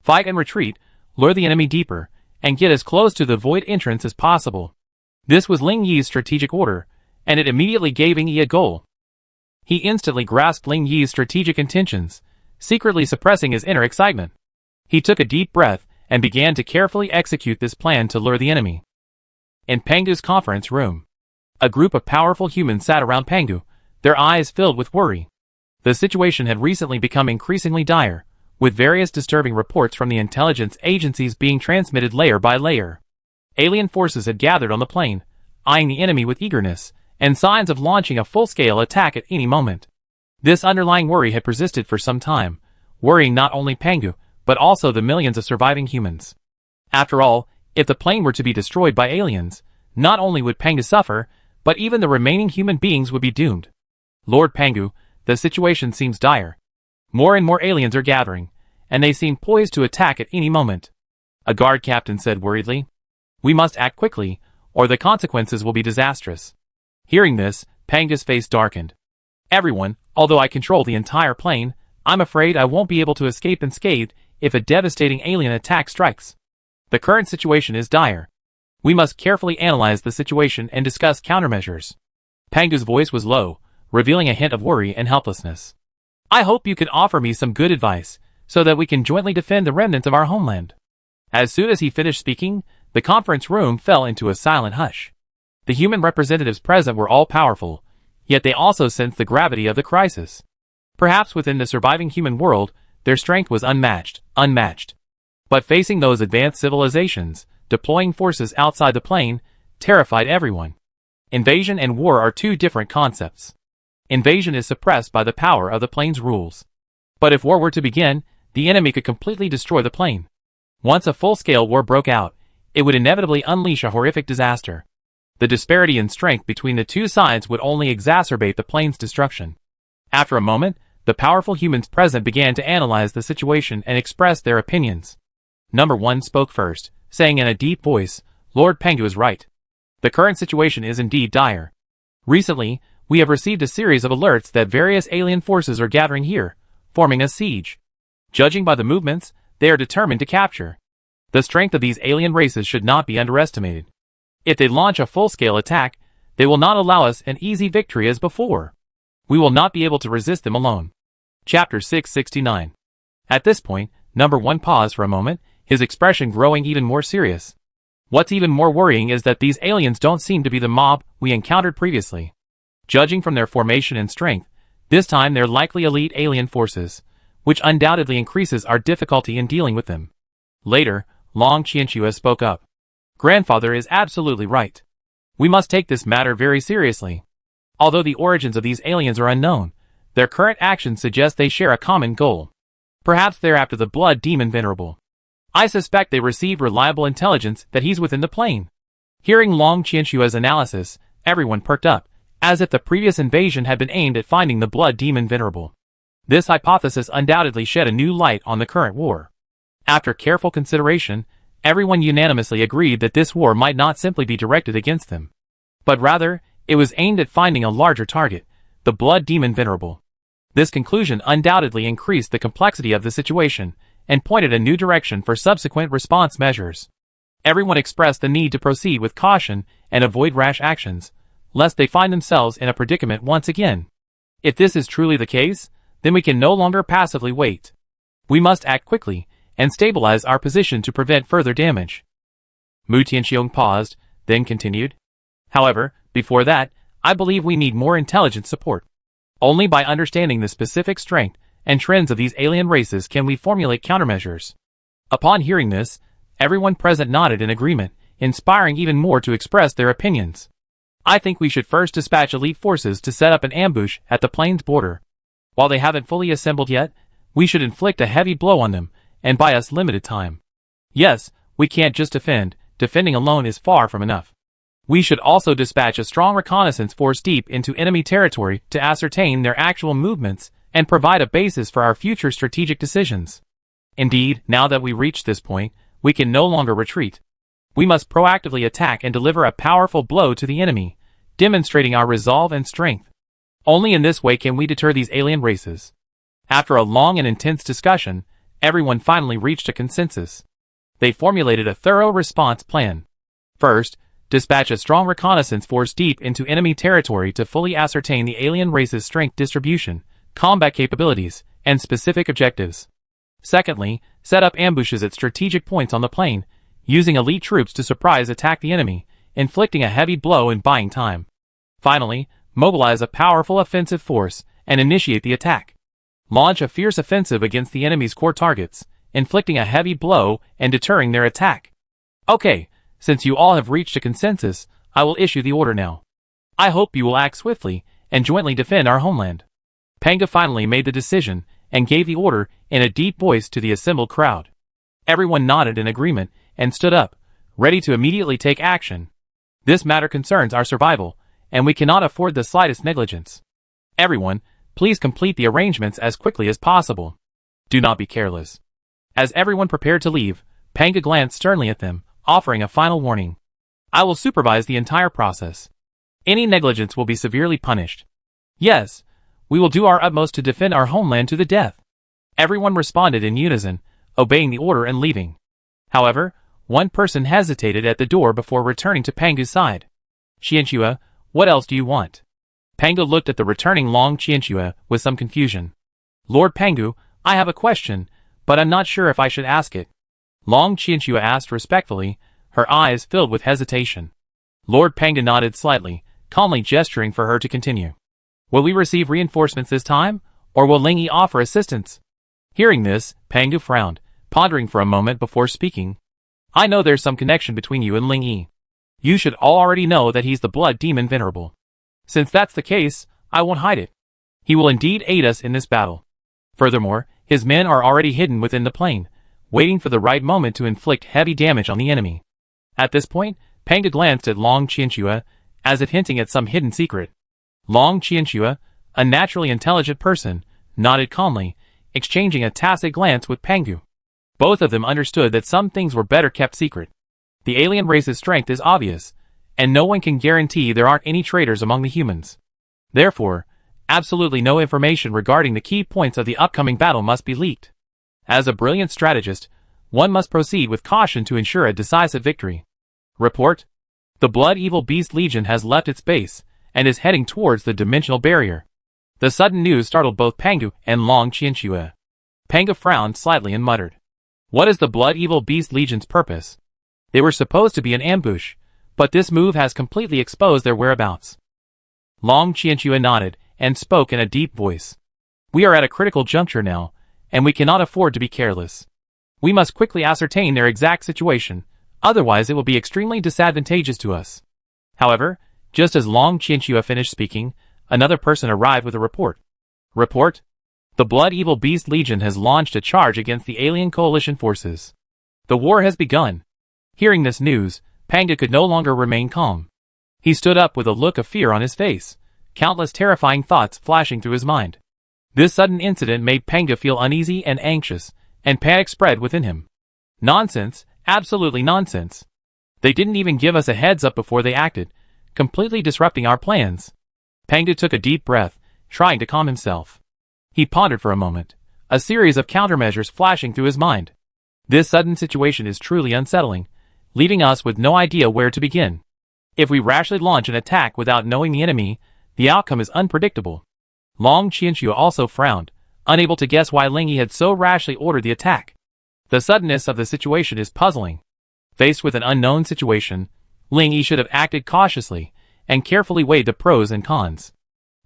Fight and retreat, lure the enemy deeper, and get as close to the void entrance as possible. This was Ling Yi's strategic order, and it immediately gave Ling Yi a goal. He instantly grasped Ling Yi's strategic intentions, secretly suppressing his inner excitement. He took a deep breath and began to carefully execute this plan to lure the enemy. In Pangu's conference room, a group of powerful humans sat around Pangu, their eyes filled with worry. The situation had recently become increasingly dire, with various disturbing reports from the intelligence agencies being transmitted layer by layer. Alien forces had gathered on the plain, eyeing the enemy with eagerness, and signs of launching a full-scale attack at any moment. This underlying worry had persisted for some time, worrying not only Pangu, but also the millions of surviving humans. After all, if the plane were to be destroyed by aliens, not only would Pangu suffer, but even the remaining human beings would be doomed. Lord Pangu, the situation seems dire. More and more aliens are gathering, and they seem poised to attack at any moment. A guard captain said worriedly. We must act quickly, or the consequences will be disastrous. Hearing this, Pangu's face darkened. Everyone, although I control the entire plane, I'm afraid I won't be able to escape unscathed if a devastating alien attack strikes. The current situation is dire. We must carefully analyze the situation and discuss countermeasures. Pangu's voice was low, revealing a hint of worry and helplessness. I hope you can offer me some good advice, so that we can jointly defend the remnants of our homeland. As soon as he finished speaking, the conference room fell into a silent hush. The human representatives present were all powerful, yet they also sensed the gravity of the crisis. Perhaps within the surviving human world, their strength was unmatched. But facing those advanced civilizations, deploying forces outside the plane, terrified everyone. Invasion and war are two different concepts. Invasion is suppressed by the power of the plane's rules. But if war were to begin, the enemy could completely destroy the plane. Once a full-scale war broke out, it would inevitably unleash a horrific disaster. The disparity in strength between the two sides would only exacerbate the plane's destruction. After a moment, the powerful humans present began to analyze the situation and express their opinions. Number 1 spoke first, saying in a deep voice, Lord Pangu is right. The current situation is indeed dire. Recently, we have received a series of alerts that various alien forces are gathering here, forming a siege. Judging by the movements, they are determined to capture. The strength of these alien races should not be underestimated. If they launch a full-scale attack, they will not allow us an easy victory as before. We will not be able to resist them alone. Chapter 669. At this point, Number 1 paused for a moment, his expression growing even more serious. What's even more worrying is that these aliens don't seem to be the mob we encountered previously. Judging from their formation and strength, this time they're likely elite alien forces, which undoubtedly increases our difficulty in dealing with them. Later, Long Qianxue spoke up. Grandfather is absolutely right. We must take this matter very seriously. Although the origins of these aliens are unknown, their current actions suggest they share a common goal. Perhaps they're after the blood demon Venerable. I suspect they received reliable intelligence that he's within the plane. Hearing Long Qianxue's analysis, everyone perked up, as if the previous invasion had been aimed at finding the blood demon Venerable. This hypothesis undoubtedly shed a new light on the current war. After careful consideration, everyone unanimously agreed that this war might not simply be directed against them, but rather, it was aimed at finding a larger target, the blood demon Venerable. This conclusion undoubtedly increased the complexity of the situation, and pointed a new direction for subsequent response measures. Everyone expressed the need to proceed with caution and avoid rash actions, lest they find themselves in a predicament once again. If this is truly the case, then we can no longer passively wait. We must act quickly, and stabilize our position to prevent further damage. Mu Tianxiong paused, then continued. However, before that, I believe we need more intelligence support. Only by understanding the specific strength and trends of these alien races can we formulate countermeasures. Upon hearing this, everyone present nodded in agreement, inspiring even more to express their opinions. I think we should first dispatch elite forces to set up an ambush at the plane's border. While they haven't fully assembled yet, we should inflict a heavy blow on them, and buy us limited time. Yes, we can't just defend. Defending alone is far from enough. We should also dispatch a strong reconnaissance force deep into enemy territory to ascertain their actual movements and provide a basis for our future strategic decisions. Indeed, now that we reached this point, we can no longer retreat. We must proactively attack and deliver a powerful blow to the enemy, demonstrating our resolve and strength. Only in this way can we deter these alien races. After a long and intense discussion, everyone finally reached a consensus. They formulated a thorough response plan. First, dispatch a strong reconnaissance force deep into enemy territory to fully ascertain the alien race's strength distribution, combat capabilities, and specific objectives. Secondly, set up ambushes at strategic points on the plane, using elite troops to surprise attack the enemy, inflicting a heavy blow and buying time. Finally, mobilize a powerful offensive force and initiate the attack. Launch a fierce offensive against the enemy's core targets, inflicting a heavy blow and deterring their attack. Okay, since you all have reached a consensus, I will issue the order now. I hope you will act swiftly and jointly defend our homeland. Panga finally made the decision and gave the order in a deep voice to the assembled crowd. Everyone nodded in agreement and stood up, ready to immediately take action. This matter concerns our survival, and we cannot afford the slightest negligence. Everyone, please complete the arrangements as quickly as possible. Do not be careless. As everyone prepared to leave, Panga glanced sternly at them, offering a final warning. I will supervise the entire process. Any negligence will be severely punished. Yes, we will do our utmost to defend our homeland to the death. Everyone responded in unison, obeying the order and leaving. However, one person hesitated at the door before returning to Pangu's side. Qianxue, what else do you want? Pangu looked at the returning Long Qianxue with some confusion. Lord Pangu, I have a question, but I'm not sure if I should ask it. Long Qianxue asked respectfully, her eyes filled with hesitation. Lord Pangu nodded slightly, calmly gesturing for her to continue. Will we receive reinforcements this time, or will Ling Yi offer assistance? Hearing this, Pangu frowned, pondering for a moment before speaking. I know there's some connection between you and Ling Yi. You should all already know that he's the blood demon Venerable. Since that's the case, I won't hide it. He will indeed aid us in this battle. Furthermore, his men are already hidden within the plane, waiting for the right moment to inflict heavy damage on the enemy. At this point, Pangu glanced at Long Qianxue, as if hinting at some hidden secret. Long Qianxue, a naturally intelligent person, nodded calmly, exchanging a tacit glance with Pangu. Both of them understood that some things were better kept secret. The alien race's strength is obvious, and no one can guarantee there aren't any traitors among the humans. Therefore, absolutely no information regarding the key points of the upcoming battle must be leaked. As a brilliant strategist, one must proceed with caution to ensure a decisive victory. Report: the Blood Evil Beast Legion has left its base, and is heading towards the dimensional barrier. The sudden news startled both Pangu and Long Qianxue. Pangu frowned slightly and muttered. What is the Blood Evil Beast Legion's purpose? They were supposed to be an ambush, but this move has completely exposed their whereabouts. Long Qianxue nodded and spoke in a deep voice. We are at a critical juncture now, and we cannot afford to be careless. We must quickly ascertain their exact situation, otherwise it will be extremely disadvantageous to us. However, just as Long Qianxue finished speaking, another person arrived with a report. Report? The Blood Evil Beast Legion has launched a charge against the alien coalition forces. The war has begun. Hearing this news, Panga could no longer remain calm. He stood up with a look of fear on his face, countless terrifying thoughts flashing through his mind. This sudden incident made Panga feel uneasy and anxious, and panic spread within him. Nonsense, absolutely nonsense. They didn't even give us a heads up before they acted, completely disrupting our plans. Panga took a deep breath, trying to calm himself. He pondered for a moment, a series of countermeasures flashing through his mind. This sudden situation is truly unsettling, leaving us with no idea where to begin. If we rashly launch an attack without knowing the enemy, the outcome is unpredictable. Long Qianxue also frowned, unable to guess why Ling Yi had so rashly ordered the attack. The suddenness of the situation is puzzling. Faced with an unknown situation, Ling Yi should have acted cautiously and carefully weighed the pros and cons.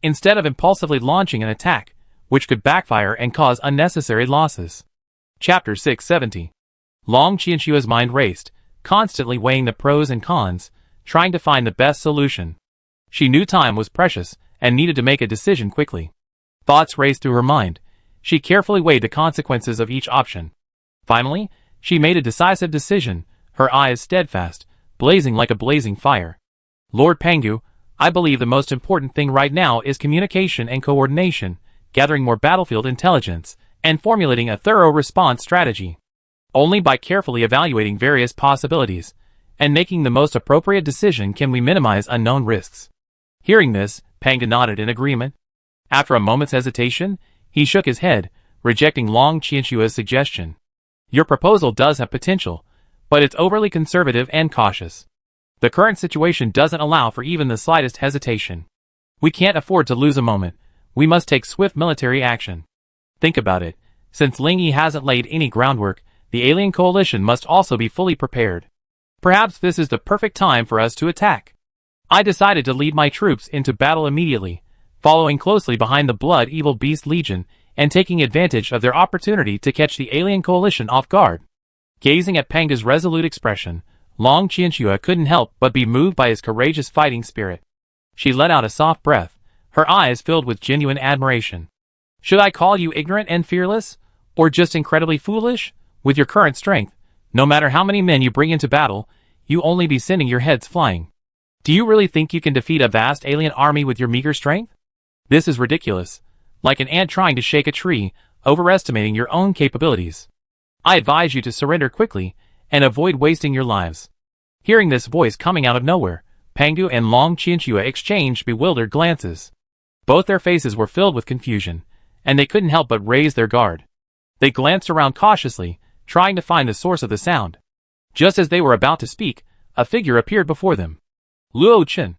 Instead of impulsively launching an attack, which could backfire and cause unnecessary losses. Chapter 670. Long Qianxue's mind raced, constantly weighing the pros and cons, trying to find the best solution. She knew time was precious and needed to make a decision quickly. Thoughts raced through her mind. She carefully weighed the consequences of each option. Finally, she made a decisive decision, her eyes steadfast, blazing like a blazing fire. Lord Pangu, I believe the most important thing right now is communication and coordination, gathering more battlefield intelligence, and formulating a thorough response strategy. Only by carefully evaluating various possibilities and making the most appropriate decision can we minimize unknown risks. Hearing this, Panga nodded in agreement. After a moment's hesitation, he shook his head, rejecting Long Qianxue's suggestion. Your proposal does have potential, but it's overly conservative and cautious. The current situation doesn't allow for even the slightest hesitation. We can't afford to lose a moment. We must take swift military action. Think about it. Since Ling Yi hasn't laid any groundwork, the alien coalition must also be fully prepared. Perhaps this is the perfect time for us to attack. I decided to lead my troops into battle immediately, following closely behind the Blood Evil Beast Legion and taking advantage of their opportunity to catch the alien coalition off guard. Gazing at Panga's resolute expression, Long Qianxue couldn't help but be moved by his courageous fighting spirit. She let out a soft breath, her eyes filled with genuine admiration. Should I call you ignorant and fearless, or just incredibly foolish? With your current strength, no matter how many men you bring into battle, you only be sending your heads flying. Do you really think you can defeat a vast alien army with your meager strength? This is ridiculous, like an ant trying to shake a tree, overestimating your own capabilities. I advise you to surrender quickly, and avoid wasting your lives. Hearing this voice coming out of nowhere, Pangu and Long Qianxue exchanged bewildered glances. Both their faces were filled with confusion, and they couldn't help but raise their guard. They glanced around cautiously, trying to find the source of the sound. Just as they were about to speak, a figure appeared before them. Luo Chen.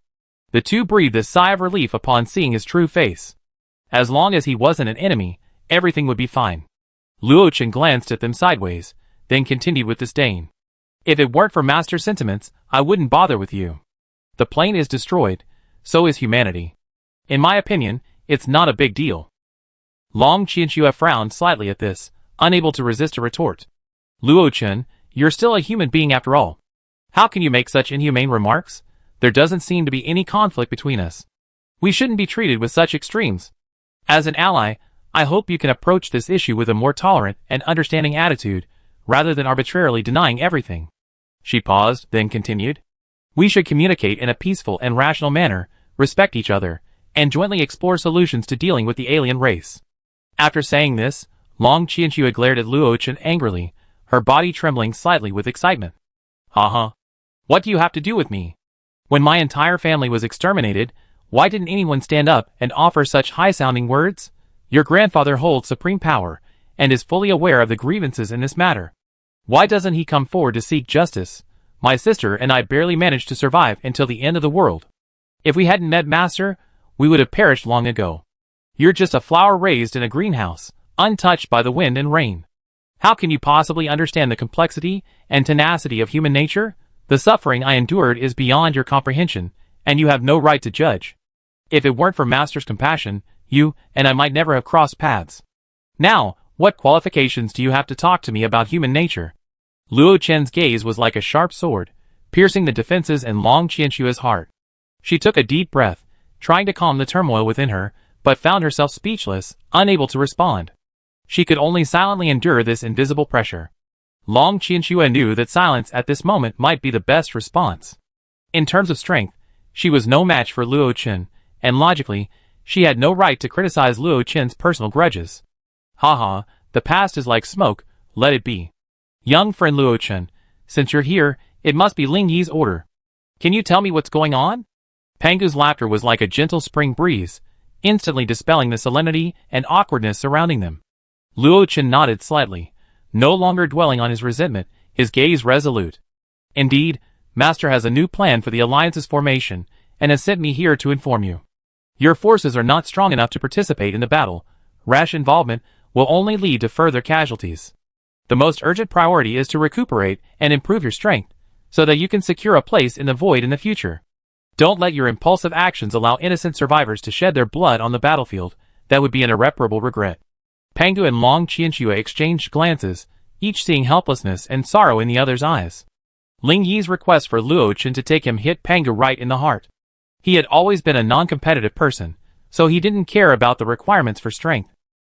The two breathed a sigh of relief upon seeing his true face. As long as he wasn't an enemy, everything would be fine. Luo Chen glanced at them sideways, then continued with disdain. If it weren't for master sentiments, I wouldn't bother with you. The plane is destroyed, so is humanity. In my opinion, it's not a big deal. Long Qianxue frowned slightly at this, unable to resist a retort. Luo Chen, you're still a human being after all. How can you make such inhumane remarks? There doesn't seem to be any conflict between us. We shouldn't be treated with such extremes. As an ally, I hope you can approach this issue with a more tolerant and understanding attitude, rather than arbitrarily denying everything. She paused, then continued. We should communicate in a peaceful and rational manner, respect each other, and jointly explore solutions to dealing with the alien race. After saying this, Long Qianxue glared at Luo Chen angrily, her body trembling slightly with excitement. Haha. What do you have to do with me? When my entire family was exterminated, why didn't anyone stand up and offer such high-sounding words? Your grandfather holds supreme power, and is fully aware of the grievances in this matter. Why doesn't he come forward to seek justice? My sister and I barely managed to survive until the end of the world. If we hadn't met Master, we would have perished long ago. You're just a flower raised in a greenhouse, untouched by the wind and rain. How can you possibly understand the complexity and tenacity of human nature? The suffering I endured is beyond your comprehension, and you have no right to judge. If it weren't for Master's compassion, you and I might never have crossed paths. Now, what qualifications do you have to talk to me about human nature? Luo Chen's gaze was like a sharp sword, piercing the defenses in Long Qianshua's heart. She took a deep breath, trying to calm the turmoil within her, but found herself speechless, unable to respond. She could only silently endure this invisible pressure. Long Qianshua knew that silence at this moment might be the best response. In terms of strength, she was no match for Luo Chen, and logically, she had no right to criticize Luo Chen's personal grudges. Haha, the past is like smoke, let it be. Young friend Luo Chen, since you're here, it must be Ling Yi's order. Can you tell me what's going on? Pangu's laughter was like a gentle spring breeze, instantly dispelling the solemnity and awkwardness surrounding them. Luo Chen nodded slightly, no longer dwelling on his resentment, his gaze resolute. Indeed, Master has a new plan for the Alliance's formation, and has sent me here to inform you. Your forces are not strong enough to participate in the battle. Rash involvement will only lead to further casualties. The most urgent priority is to recuperate and improve your strength, so that you can secure a place in the void in the future. Don't let your impulsive actions allow innocent survivors to shed their blood on the battlefield. That would be an irreparable regret. Pangu and Long Qianshua exchanged glances, each seeing helplessness and sorrow in the other's eyes. Ling Yi's request for Luo Chen to take him hit Pangu right in the heart. He had always been a non-competitive person, so he didn't care about the requirements for strength.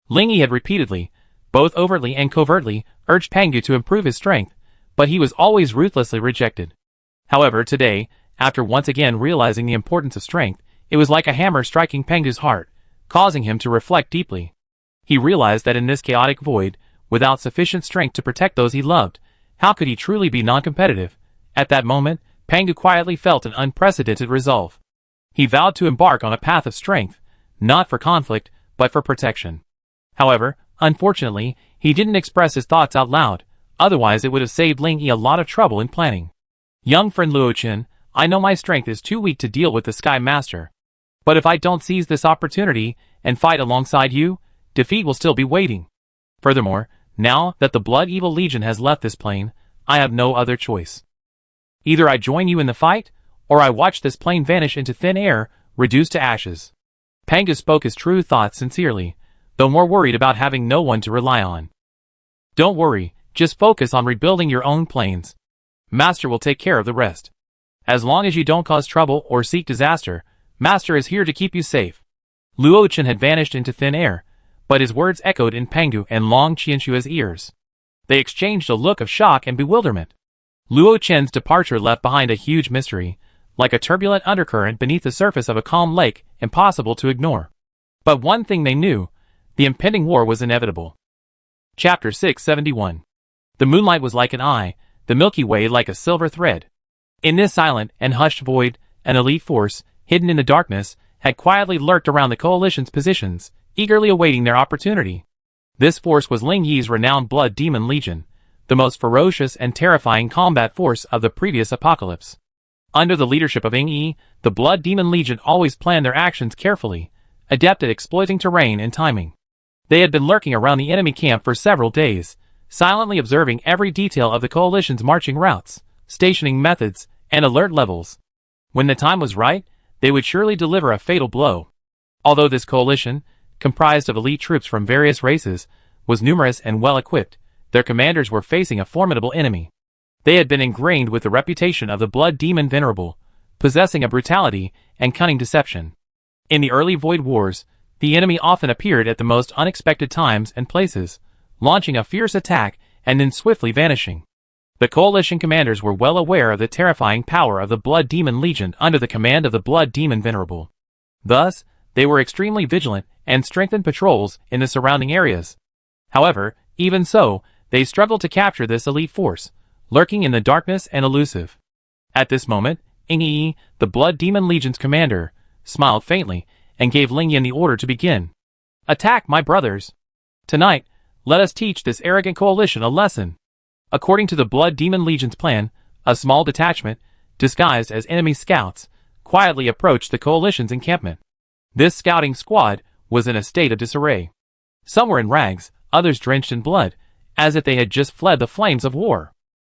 Ling Yi had repeatedly, both overtly and covertly, urged Pangu to improve his strength, but he was always ruthlessly rejected. However, today, after once again realizing the importance of strength, it was like a hammer striking Pangu's heart, causing him to reflect deeply. He realized that in this chaotic void, without sufficient strength to protect those he loved, how could he truly be non-competitive? At that moment, Pangu quietly felt an unprecedented resolve. He vowed to embark on a path of strength, not for conflict, but for protection. However, unfortunately, he didn't express his thoughts out loud, otherwise it would have saved Ling Yi a lot of trouble in planning. Young friend Luo Chen, I know my strength is too weak to deal with the Sky Master. But if I don't seize this opportunity and fight alongside you, defeat will still be waiting. Furthermore, now that the Blood Evil Legion has left this plane, I have no other choice. Either I join you in the fight, or I watch this plane vanish into thin air, reduced to ashes. Pangu spoke his true thoughts sincerely, though more worried about having no one to rely on. Don't worry, just focus on rebuilding your own planes. Master will take care of the rest. As long as you don't cause trouble or seek disaster, Master is here to keep you safe. Luo Chen had vanished into thin air, but his words echoed in Pangu and Long Qianshua's ears. They exchanged a look of shock and bewilderment. Luo Chen's departure left behind a huge mystery, like a turbulent undercurrent beneath the surface of a calm lake, impossible to ignore. But one thing they knew, the impending war was inevitable. Chapter 671. The moonlight was like an eye, the Milky Way like a silver thread. In this silent and hushed void, an elite force, hidden in the darkness, had quietly lurked around the coalition's positions, eagerly awaiting their opportunity. This force was Ling Yi's renowned Blood Demon Legion, the most ferocious and terrifying combat force of the previous apocalypse. Under the leadership of Ling Yi, the Blood Demon Legion always planned their actions carefully, adept at exploiting terrain and timing. They had been lurking around the enemy camp for several days, silently observing every detail of the coalition's marching routes, stationing methods, and alert levels. When the time was right, they would surely deliver a fatal blow. Although this coalition, comprised of elite troops from various races, was numerous and well-equipped, their commanders were facing a formidable enemy. They had been ingrained with the reputation of the Blood Demon Venerable, possessing a brutality and cunning deception. In the early Void Wars, the enemy often appeared at the most unexpected times and places, launching a fierce attack and then swiftly vanishing. The coalition commanders were well aware of the terrifying power of the Blood Demon Legion under the command of the Blood Demon Venerable. Thus, they were extremely vigilant and strengthened patrols in the surrounding areas. However, even so, they struggled to capture this elite force, lurking in the darkness and elusive. At this moment, Ing Yi, the Blood Demon Legion's commander, smiled faintly and gave Ling Yin the order to begin. Attack, my brothers! Tonight, let us teach this arrogant coalition a lesson. According to the Blood Demon Legion's plan, a small detachment, disguised as enemy scouts, quietly approached the coalition's encampment. This scouting squad was in a state of disarray. Some were in rags, others drenched in blood, as if they had just fled the flames of war.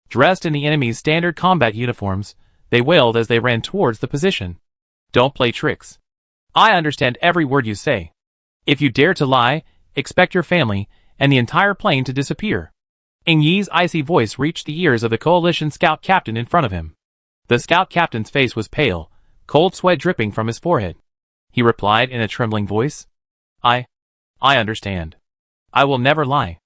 Dressed in the enemy's standard combat uniforms, they wailed as they ran towards the position. Don't play tricks. I understand every word you say. If you dare to lie, expect your family and the entire plane to disappear. Ng Yi's icy voice reached the ears of the coalition scout captain in front of him. The scout captain's face was pale, cold sweat dripping from his forehead. He replied in a trembling voice. I understand. I will never lie.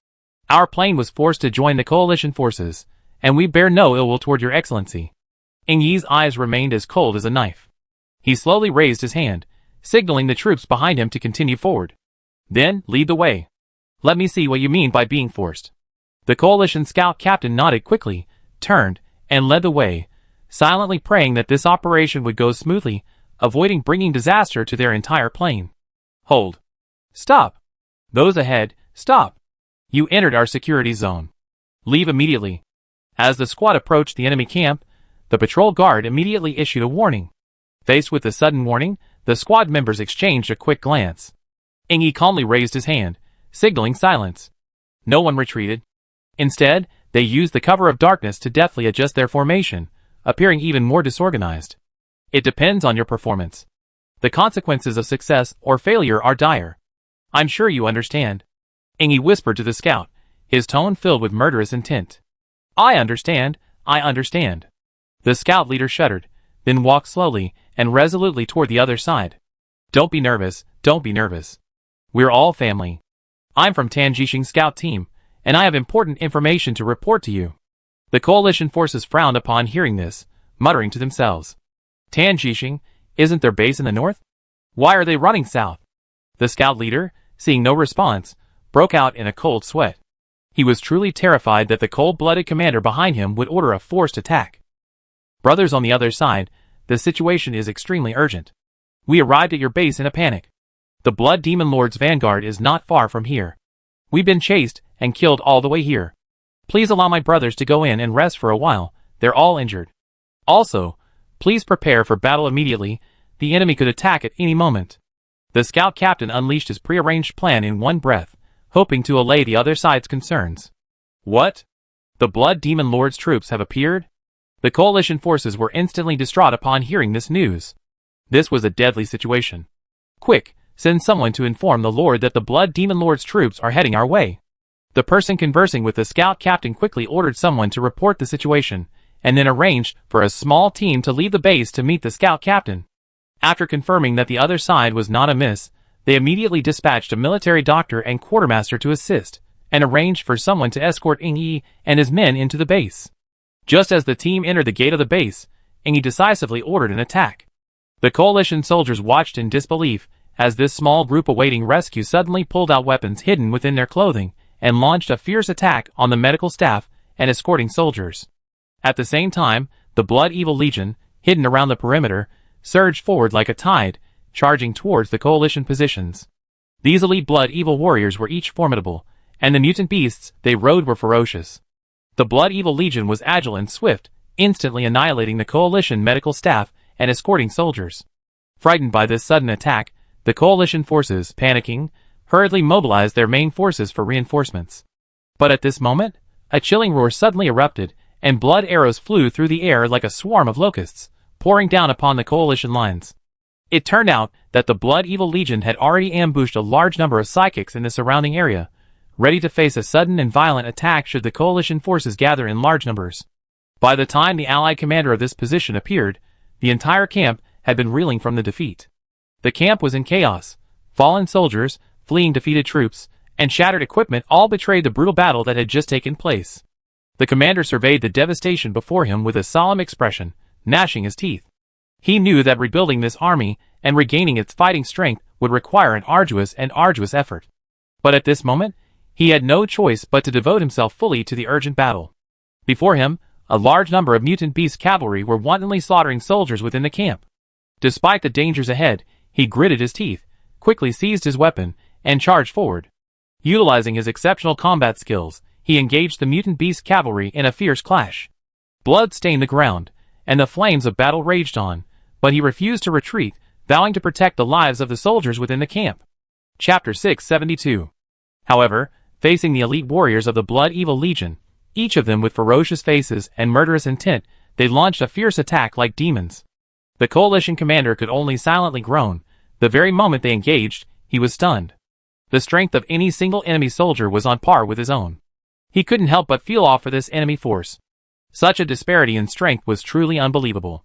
Our plane was forced to join the coalition forces, and we bear no ill will toward your excellency. Ng Yi's eyes remained as cold as a knife. He slowly raised his hand, signaling the troops behind him to continue forward. Then, lead the way. Let me see what you mean by being forced. The coalition scout captain nodded quickly, turned, and led the way, silently praying that this operation would go smoothly, avoiding bringing disaster to their entire plane. Hold. Stop. Those ahead, stop. You entered our security zone. Leave immediately. As the squad approached the enemy camp, the patrol guard immediately issued a warning. Faced with the sudden warning, the squad members exchanged a quick glance. Ng Yi calmly raised his hand, signaling silence. No one retreated. Instead, they used the cover of darkness to deftly adjust their formation, appearing even more disorganized. It depends on your performance. The consequences of success or failure are dire. I'm sure you understand. Ng Yi whispered to the scout, his tone filled with murderous intent. I understand. The scout leader shuddered, then walked slowly and resolutely toward the other side. Don't be nervous. We're all family. I'm from Tan Jishing's scout team, and I have important information to report to you. The coalition forces frowned upon hearing this, muttering to themselves. Tan Jishing, isn't their base in the north? Why are they running south? The scout leader, seeing no response, broke out in a cold sweat. He was truly terrified that the cold-blooded commander behind him would order a forced attack. Brothers on the other side, the situation is extremely urgent. We arrived at your base in a panic. The Blood Demon Lord's vanguard is not far from here. We've been chased and killed all the way here. Please allow my brothers to go in and rest for a while. They're all injured. Also, please prepare for battle immediately. The enemy could attack at any moment. The scout captain unleashed his prearranged plan in one breath, hoping to allay the other side's concerns. What? The Blood Demon Lord's troops have appeared? The coalition forces were instantly distraught upon hearing this news. This was a deadly situation. Quick, send someone to inform the Lord that the Blood Demon Lord's troops are heading our way. The person conversing with the scout captain quickly ordered someone to report the situation, and then arranged for a small team to leave the base to meet the scout captain. After confirming that the other side was not amiss, they immediately dispatched a military doctor and quartermaster to assist, and arranged for someone to escort Ng Yi and his men into the base. Just as the team entered the gate of the base, Ng Yi decisively ordered an attack. The coalition soldiers watched in disbelief as this small group awaiting rescue suddenly pulled out weapons hidden within their clothing and launched a fierce attack on the medical staff and escorting soldiers. At the same time, the Blood Evil Legion, hidden around the perimeter, surged forward like a tide, charging towards the coalition positions. These elite Blood Evil warriors were each formidable, and the mutant beasts they rode were ferocious. The Blood Evil Legion was agile and swift, instantly annihilating the coalition medical staff and escorting soldiers. Frightened by this sudden attack, the coalition forces, panicking, hurriedly mobilized their main forces for reinforcements. But at this moment, a chilling roar suddenly erupted, and blood arrows flew through the air like a swarm of locusts, pouring down upon the coalition lines. It turned out that the Blood Evil Legion had already ambushed a large number of psychics in the surrounding area, ready to face a sudden and violent attack should the coalition forces gather in large numbers. By the time the allied commander of this position appeared, the entire camp had been reeling from the defeat. The camp was in chaos. Fallen soldiers, fleeing defeated troops, and shattered equipment all betrayed the brutal battle that had just taken place. The commander surveyed the devastation before him with a solemn expression, gnashing his teeth. He knew that rebuilding this army and regaining its fighting strength would require an arduous effort. But at this moment, he had no choice but to devote himself fully to the urgent battle. Before him, a large number of mutant beast cavalry were wantonly slaughtering soldiers within the camp. Despite the dangers ahead, he gritted his teeth, quickly seized his weapon, and charged forward. Utilizing his exceptional combat skills, he engaged the mutant beast cavalry in a fierce clash. Blood stained the ground, and the flames of battle raged on, but he refused to retreat, vowing to protect the lives of the soldiers within the camp. Chapter 672. However, facing the elite warriors of the Blood Evil Legion, each of them with ferocious faces and murderous intent. They launched a fierce attack like demons. The coalition commander could only silently groan. The very moment they engaged, he was stunned. The strength of any single enemy soldier was on par with his own. He couldn't help but feel awe for this enemy force. Such a disparity in strength was truly unbelievable.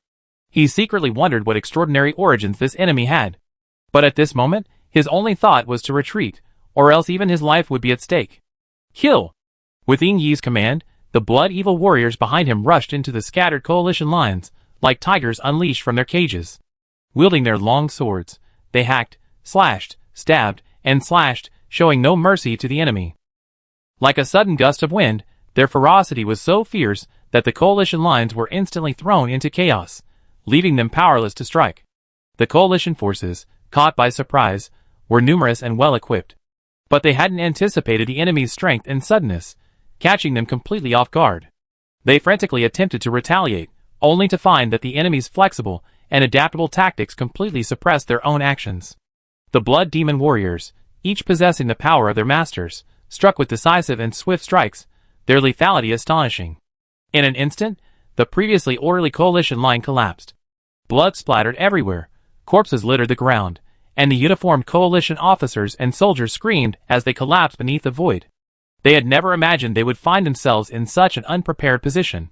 He secretly wondered what extraordinary origins this enemy had. But at this moment, his only thought was to retreat, or else even his life would be at stake. Kill! With Ying Yi's command, the Blood Evil warriors behind him rushed into the scattered coalition lines, like tigers unleashed from their cages. Wielding their long swords, they hacked, slashed, stabbed, and slashed, showing no mercy to the enemy. Like a sudden gust of wind, their ferocity was so fierce that the coalition lines were instantly thrown into chaos, leaving them powerless to strike. The coalition forces, caught by surprise, were numerous and well-equipped. But they hadn't anticipated the enemy's strength and suddenness, catching them completely off guard. They frantically attempted to retaliate, only to find that the enemy's flexible and adaptable tactics completely suppressed their own actions. The Blood Demon warriors, each possessing the power of their masters, struck with decisive and swift strikes, their lethality astonishing. In an instant, the previously orderly coalition line collapsed. Blood splattered everywhere, corpses littered the ground, and the uniformed coalition officers and soldiers screamed as they collapsed beneath the void. They had never imagined they would find themselves in such an unprepared position.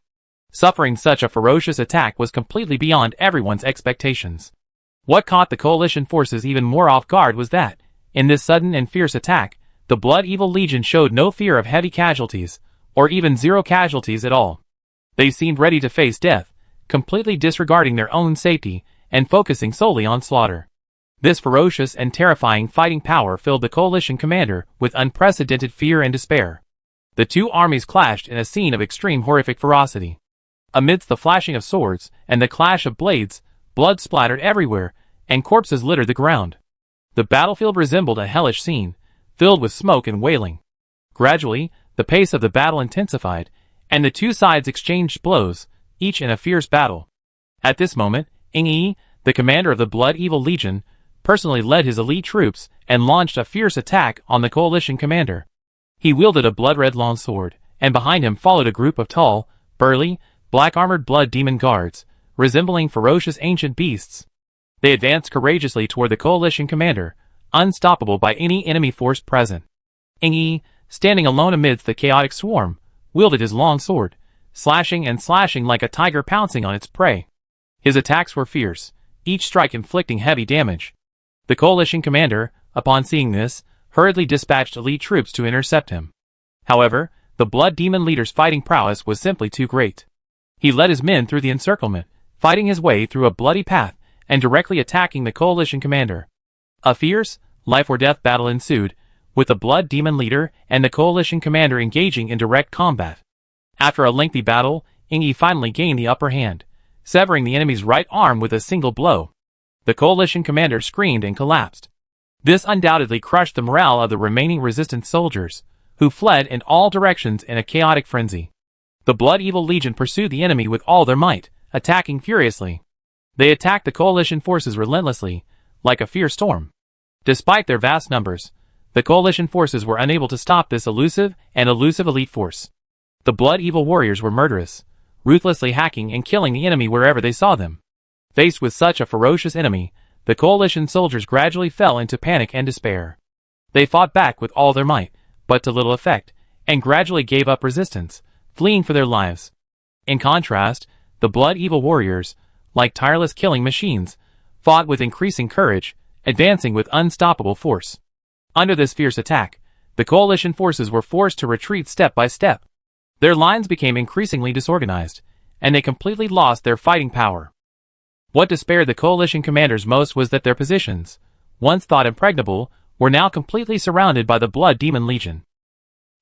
Suffering such a ferocious attack was completely beyond everyone's expectations. What caught the coalition forces even more off guard was that, in this sudden and fierce attack, the Blood Evil Legion showed no fear of heavy casualties, or even zero casualties at all. They seemed ready to face death, completely disregarding their own safety and focusing solely on slaughter. This ferocious and terrifying fighting power filled the coalition commander with unprecedented fear and despair. The two armies clashed in a scene of extreme horrific ferocity. Amidst the flashing of swords and the clash of blades, blood splattered everywhere, and corpses littered the ground. The battlefield resembled a hellish scene, filled with smoke and wailing. Gradually, the pace of the battle intensified, and the two sides exchanged blows, each in a fierce battle. At this moment, Ying Yi, the commander of the Blood Evil Legion, personally led his elite troops and launched a fierce attack on the coalition commander. He wielded a blood-red longsword, and behind him followed a group of tall, burly, black-armored blood demon guards, resembling ferocious ancient beasts. They advanced courageously toward the coalition commander, unstoppable by any enemy force present. Ying Yi, standing alone amidst the chaotic swarm, wielded his long sword, slashing and slashing like a tiger pouncing on its prey. His attacks were fierce, each strike inflicting heavy damage. The coalition commander, upon seeing this, hurriedly dispatched elite troops to intercept him. However, the Blood Demon leader's fighting prowess was simply too great. He led his men through the encirclement, fighting his way through a bloody path and directly attacking the coalition commander. A fierce, life-or-death battle ensued, with the Blood Demon leader and the coalition commander engaging in direct combat. After a lengthy battle, Ying Yi finally gained the upper hand, severing the enemy's right arm with a single blow. The coalition commander screamed and collapsed. This undoubtedly crushed the morale of the remaining resistance soldiers, who fled in all directions in a chaotic frenzy. The Blood Evil Legion pursued the enemy with all their might, attacking furiously. They attacked the coalition forces relentlessly, like a fierce storm. Despite their vast numbers, the coalition forces were unable to stop this elusive elite force. The Blood Evil warriors were murderous, ruthlessly hacking and killing the enemy wherever they saw them. Faced with such a ferocious enemy, the coalition soldiers gradually fell into panic and despair. They fought back with all their might, but to little effect, and gradually gave up resistance, fleeing for their lives. In contrast, the Blood Evil warriors, like tireless killing machines, fought with increasing courage, advancing with unstoppable force. Under this fierce attack, the coalition forces were forced to retreat step by step. Their lines became increasingly disorganized, and they completely lost their fighting power. What despaired the coalition commanders most was that their positions, once thought impregnable, were now completely surrounded by the Blood Demon Legion.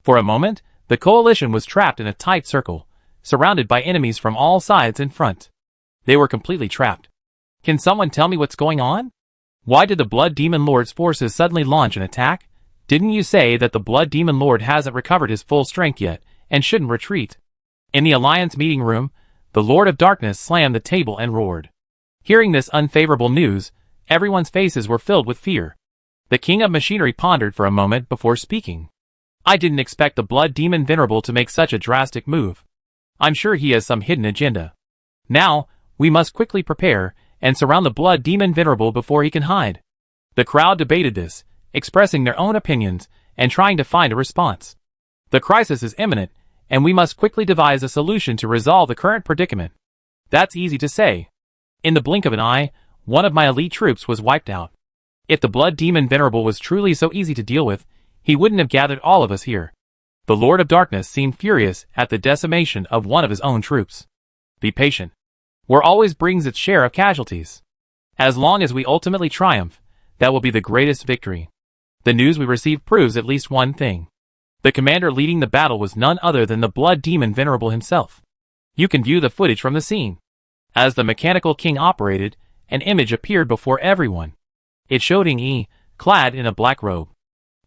For a moment, the coalition was trapped in a tight circle, surrounded by enemies from all sides in front. They were completely trapped. Can someone tell me what's going on? Why did the Blood Demon Lord's forces suddenly launch an attack? Didn't you say that the Blood Demon Lord hasn't recovered his full strength yet, and shouldn't retreat? In the Alliance meeting room, the Lord of Darkness slammed the table and roared. Hearing this unfavorable news, everyone's faces were filled with fear. The King of Machinery pondered for a moment before speaking. I didn't expect the Blood Demon Venerable to make such a drastic move. I'm sure he has some hidden agenda. Now, we must quickly prepare and surround the Blood Demon Venerable before he can hide. The crowd debated this, expressing their own opinions and trying to find a response. The crisis is imminent, and we must quickly devise a solution to resolve the current predicament. That's easy to say. In the blink of an eye, one of my elite troops was wiped out. If the Blood Demon Venerable was truly so easy to deal with, he wouldn't have gathered all of us here. The Lord of Darkness seemed furious at the decimation of one of his own troops. Be patient. War always brings its share of casualties. As long as we ultimately triumph, that will be the greatest victory. The news we received proves at least one thing. The commander leading the battle was none other than the Blood Demon Venerable himself. You can view the footage from the scene. As the Mechanical King operated, an image appeared before everyone. It showed Ing Yi, clad in a black robe.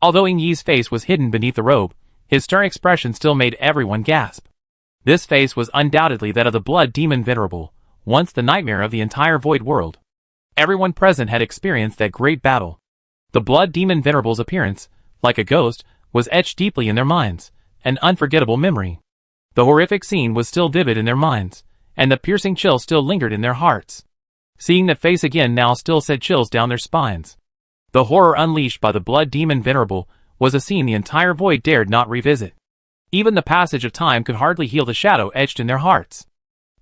Although Ing Yi's face was hidden beneath the robe, his stern expression still made everyone gasp. This face was undoubtedly that of the Blood Demon Venerable, once the nightmare of the entire Void world. Everyone present had experienced that great battle. The Blood Demon Venerable's appearance, like a ghost, was etched deeply in their minds, an unforgettable memory. The horrific scene was still vivid in their minds, and the piercing chill still lingered in their hearts. Seeing that face again now still sent chills down their spines. The horror unleashed by the Blood Demon Venerable was a scene the entire Void dared not revisit. Even the passage of time could hardly heal the shadow etched in their hearts.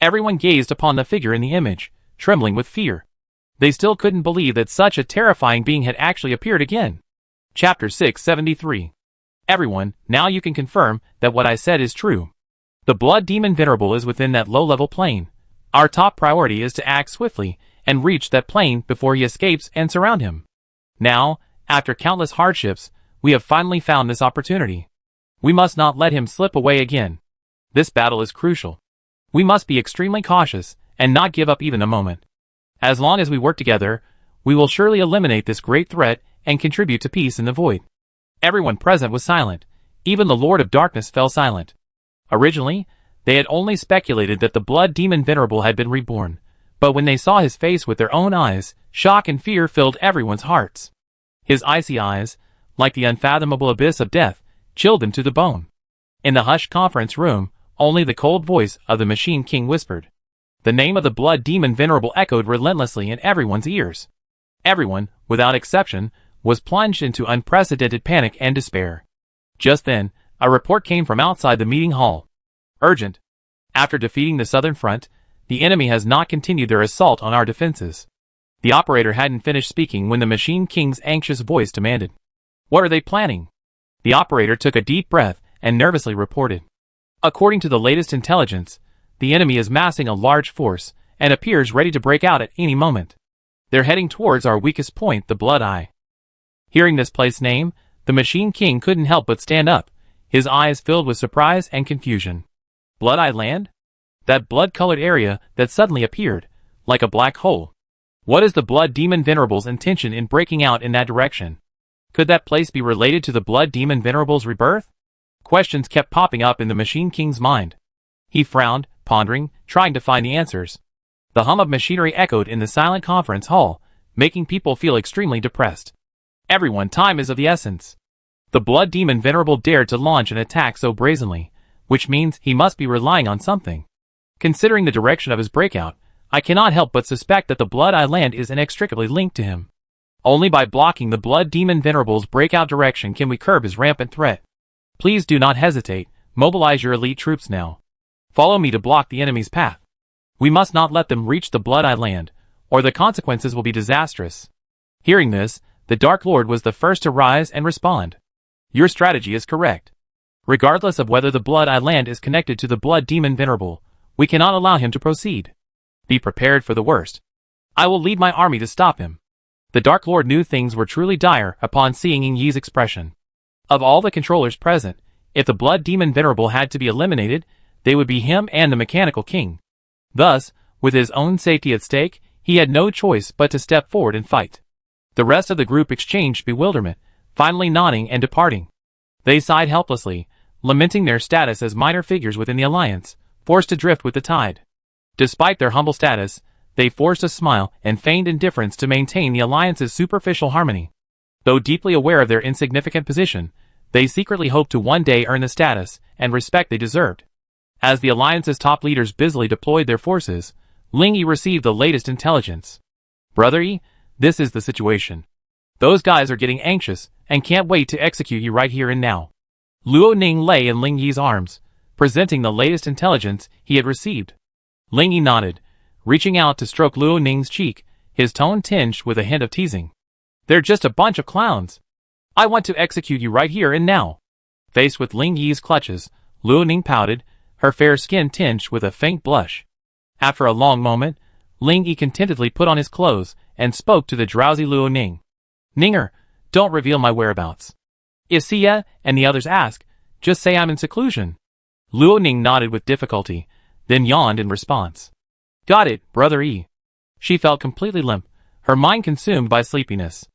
Everyone gazed upon the figure in the image, trembling with fear. They still couldn't believe that such a terrifying being had actually appeared again. Chapter 673. Everyone, now you can confirm that what I said is true. The Blood Demon Venerable is within that low-level plane. Our top priority is to act swiftly and reach that plane before he escapes and surround him. Now, after countless hardships, we have finally found this opportunity. We must not let him slip away again. This battle is crucial. We must be extremely cautious and not give up even a moment. As long as we work together, we will surely eliminate this great threat and contribute to peace in the Void. Everyone present was silent. Even the Lord of Darkness fell silent. Originally, they had only speculated that the Blood Demon Venerable had been reborn, but when they saw his face with their own eyes, shock and fear filled everyone's hearts. His icy eyes, like the unfathomable abyss of death, chilled them to the bone. In the hushed conference room, only the cold voice of the Machine King whispered. The name of the Blood Demon Venerable echoed relentlessly in everyone's ears. Everyone, without exception, was plunged into unprecedented panic and despair. Just then, a report came from outside the meeting hall. Urgent. After defeating the southern front, the enemy has not continued their assault on our defenses. The operator hadn't finished speaking when the Machine King's anxious voice demanded. What are they planning? The operator took a deep breath and nervously reported. According to the latest intelligence, the enemy is massing a large force and appears ready to break out at any moment. They're heading towards our weakest point, the Blood Eye. Hearing this place name, the Machine King couldn't help but stand up, his eyes filled with surprise and confusion. Blood Eye Land? That blood-colored area that suddenly appeared, like a black hole. What is the Blood Demon Venerable's intention in breaking out in that direction? Could that place be related to the Blood Demon Venerable's rebirth? Questions kept popping up in the Machine King's mind. He frowned, pondering, trying to find the answers. The hum of machinery echoed in the silent conference hall, making people feel extremely depressed. Everyone, time is of the essence. The Blood Demon Venerable dared to launch an attack so brazenly, which means he must be relying on something. Considering the direction of his breakout, I cannot help but suspect that the Blood Eye Land is inextricably linked to him. Only by blocking the Blood Demon Venerable's breakout direction can we curb his rampant threat. Please do not hesitate, mobilize your elite troops now. Follow me to block the enemy's path. We must not let them reach the Blood Eye Land, or the consequences will be disastrous. Hearing this, the Dark Lord was the first to rise and respond. Your strategy is correct. Regardless of whether the Blood Eye Land is connected to the Blood Demon Venerable, we cannot allow him to proceed. Be prepared for the worst. I will lead my army to stop him. The Dark Lord knew things were truly dire upon seeing Ing Yi's expression. Of all the controllers present, if the Blood Demon Venerable had to be eliminated, they would be him and the Mechanical King. Thus, with his own safety at stake, he had no choice but to step forward and fight. The rest of the group exchanged bewilderment, finally nodding and departing. They sighed helplessly, lamenting their status as minor figures within the alliance, forced to drift with the tide. Despite their humble status, they forced a smile and feigned indifference to maintain the alliance's superficial harmony. Though deeply aware of their insignificant position, They secretly hoped to one day earn the status and respect they deserved. As the Alliance's top leaders busily deployed their forces, Ling Yi received the latest intelligence. Brother Yi, this is the situation. Those guys are getting anxious and can't wait to execute you right here and now. Luo Ning lay in Ling Yi's arms, presenting the latest intelligence he had received. Ling Yi nodded, reaching out to stroke Luo Ning's cheek, his tone tinged with a hint of teasing. They're just a bunch of clowns. I want to execute you right here and now. Faced with Ling Yi's clutches, Luo Ning pouted, her fair skin tinged with a faint blush. After a long moment, Ling Yi contentedly put on his clothes and spoke to the drowsy Luo Ning. Ninger, don't reveal my whereabouts. If Xia and the others ask, just say I'm in seclusion. Luo Ning nodded with difficulty, then yawned in response. Got it, Brother Yi. She felt completely limp, her mind consumed by sleepiness.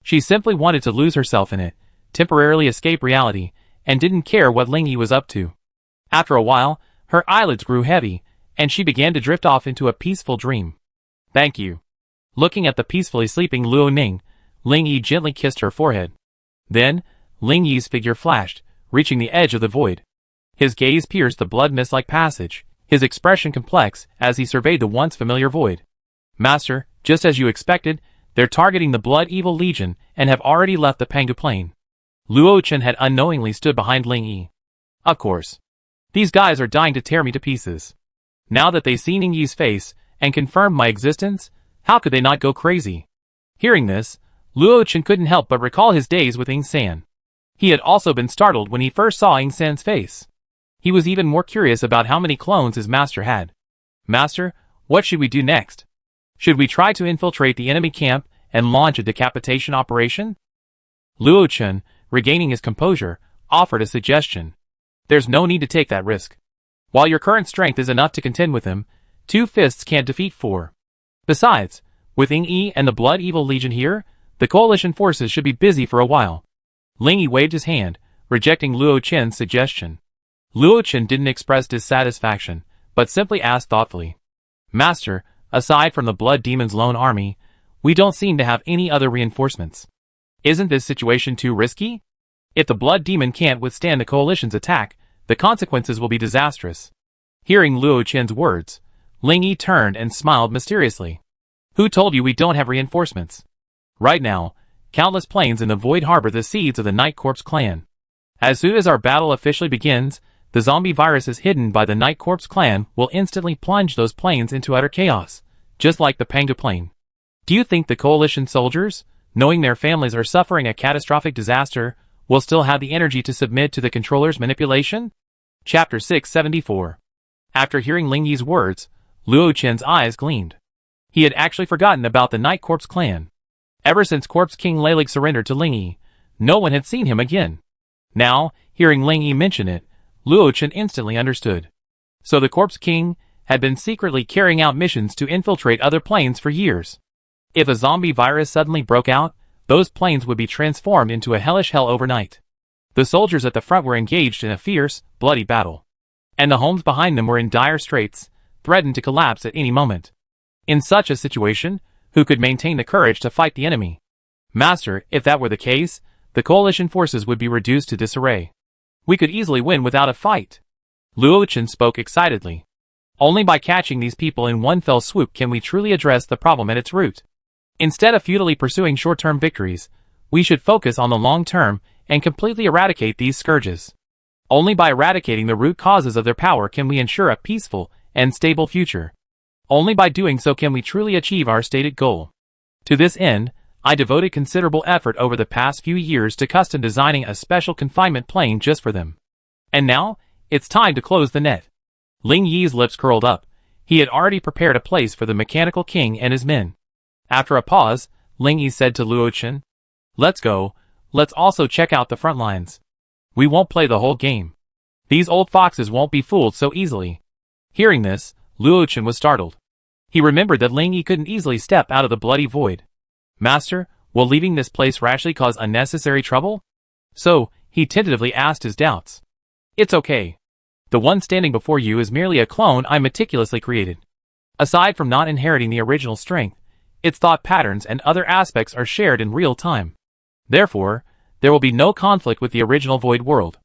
She simply wanted to lose herself in it, temporarily escape reality, and didn't care what Ling Yi was up to. After a while, her eyelids grew heavy, and she began to drift off into a peaceful dream. Thank you. Looking at the peacefully sleeping Luo Ning, Ling Yi gently kissed her forehead. Then, Ling Yi's figure flashed, reaching the edge of the void. His gaze pierced the blood mist-like passage, his expression complex as he surveyed the once familiar void. Master, just as you expected, they're targeting the Blood Evil Legion and have already left the Pangu Plain. Luo Chen had unknowingly stood behind Ling Yi. Of course. These guys are dying to tear me to pieces. Now that they see Ning Yi's face and confirmed my existence, how could they not go crazy? Hearing this, Luo Chen couldn't help but recall his days with Ing San. He had also been startled when he first saw Ing San's face. He was even more curious about how many clones his master had. Master, what should we do next? Should we try to infiltrate the enemy camp and launch a decapitation operation? Luo Chen, regaining his composure, offered a suggestion. There's no need to take that risk. While your current strength is enough to contend with him, 2 fists can't defeat 4. Besides, with Ing Yi and the Blood Evil Legion here, the coalition forces should be busy for a while. Ling Yi waved his hand, rejecting Luo Chen's suggestion. Luo Chen didn't express dissatisfaction, but simply asked thoughtfully. Master, aside from the Blood Demon's lone army, we don't seem to have any other reinforcements. Isn't this situation too risky? If the Blood Demon can't withstand the coalition's attack, the consequences will be disastrous. Hearing Luo Chen's words, Ling Yi turned and smiled mysteriously. Who told you we don't have reinforcements? Right now, countless planes in the Void harbor the seeds of the Night Corps clan. As soon as our battle officially begins, the zombie viruses hidden by the Night Corps clan will instantly plunge those planes into utter chaos, just like the Pangu Plain. Do you think the coalition soldiers, knowing their families are suffering a catastrophic disaster, will still have the energy to submit to the controller's manipulation? Chapter 674. After hearing Ling Yi's words, Luo Chen's eyes gleamed. He had actually forgotten about the Night Corps clan. Ever since Corpse King Leilig surrendered to Ling Yi, no one had seen him again. Now, hearing Ling Yi mention it, Luo Chen instantly understood. So the Corpse King had been secretly carrying out missions to infiltrate other planes for years. If a zombie virus suddenly broke out, those planes would be transformed into a hellish hell overnight. The soldiers at the front were engaged in a fierce, bloody battle. And the homes behind them were in dire straits, threatened to collapse at any moment. In such a situation, who could maintain the courage to fight the enemy? Master, if that were the case, the coalition forces would be reduced to disarray. We could easily win without a fight. Luo Chen spoke excitedly. Only by catching these people in one fell swoop can we truly address the problem at its root. Instead of futilely pursuing short-term victories, we should focus on the long-term and completely eradicate these scourges. Only by eradicating the root causes of their power can we ensure a peaceful and stable future. Only by doing so can we truly achieve our stated goal. To this end, I devoted considerable effort over the past few years to custom designing a special confinement plane just for them. And now, it's time to close the net. Ling Yi's lips curled up. He had already prepared a place for the Mechanical King and his men. After a pause, Ling Yi said to Luo Chen, "Let's go. Let's also check out the front lines. We won't play the whole game. These old foxes won't be fooled so easily." Hearing this, Luo Chen was startled. He remembered that Ling Yi couldn't easily step out of the bloody void. Master, will leaving this place rashly cause unnecessary trouble? So, he tentatively asked his doubts. It's okay. The one standing before you is merely a clone I meticulously created. Aside from not inheriting the original strength, its thought patterns and other aspects are shared in real time. Therefore, there will be no conflict with the original Void World.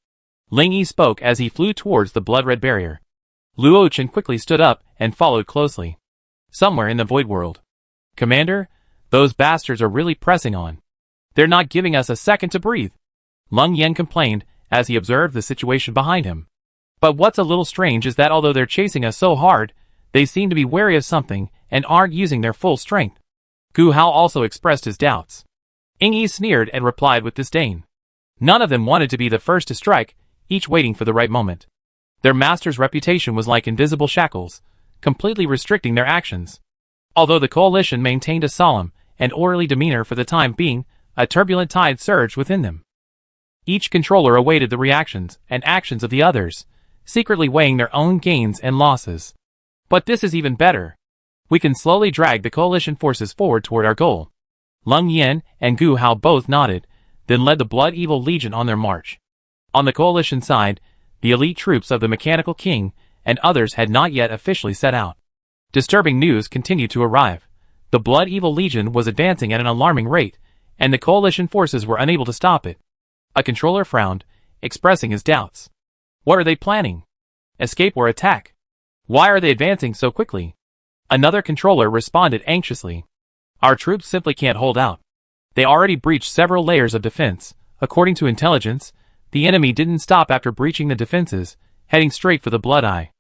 Ling Yi spoke as he flew towards the blood-red barrier. Luo Chen quickly stood up and followed closely. Somewhere in the Void World. Commander, those bastards are really pressing on. They're not giving us a second to breathe. Leng Yan complained as he observed the situation behind him. But what's a little strange is that although they're chasing us so hard, they seem to be wary of something and aren't using their full strength. Gu Hao also expressed his doubts. Ying Yi sneered and replied with disdain. None of them wanted to be the first to strike, each waiting for the right moment. Their master's reputation was like invisible shackles, completely restricting their actions. Although the coalition maintained a solemn and orderly demeanor for the time being, a turbulent tide surged within them. Each controller awaited the reactions and actions of the others, secretly weighing their own gains and losses. But this is even better. We can slowly drag the coalition forces forward toward our goal. Leng Yan and Gu Hao both nodded, then led the Blood Evil Legion on their march. On the coalition side, the elite troops of the Mechanical King and others had not yet officially set out. Disturbing news continued to arrive. The Blood Evil Legion was advancing at an alarming rate, and the coalition forces were unable to stop it. A controller frowned, expressing his doubts. What are they planning? Escape or attack? Why are they advancing so quickly? Another controller responded anxiously. Our troops simply can't hold out. They already breached several layers of defense. According to intelligence, the enemy didn't stop after breaching the defenses, heading straight for the Blood Eye.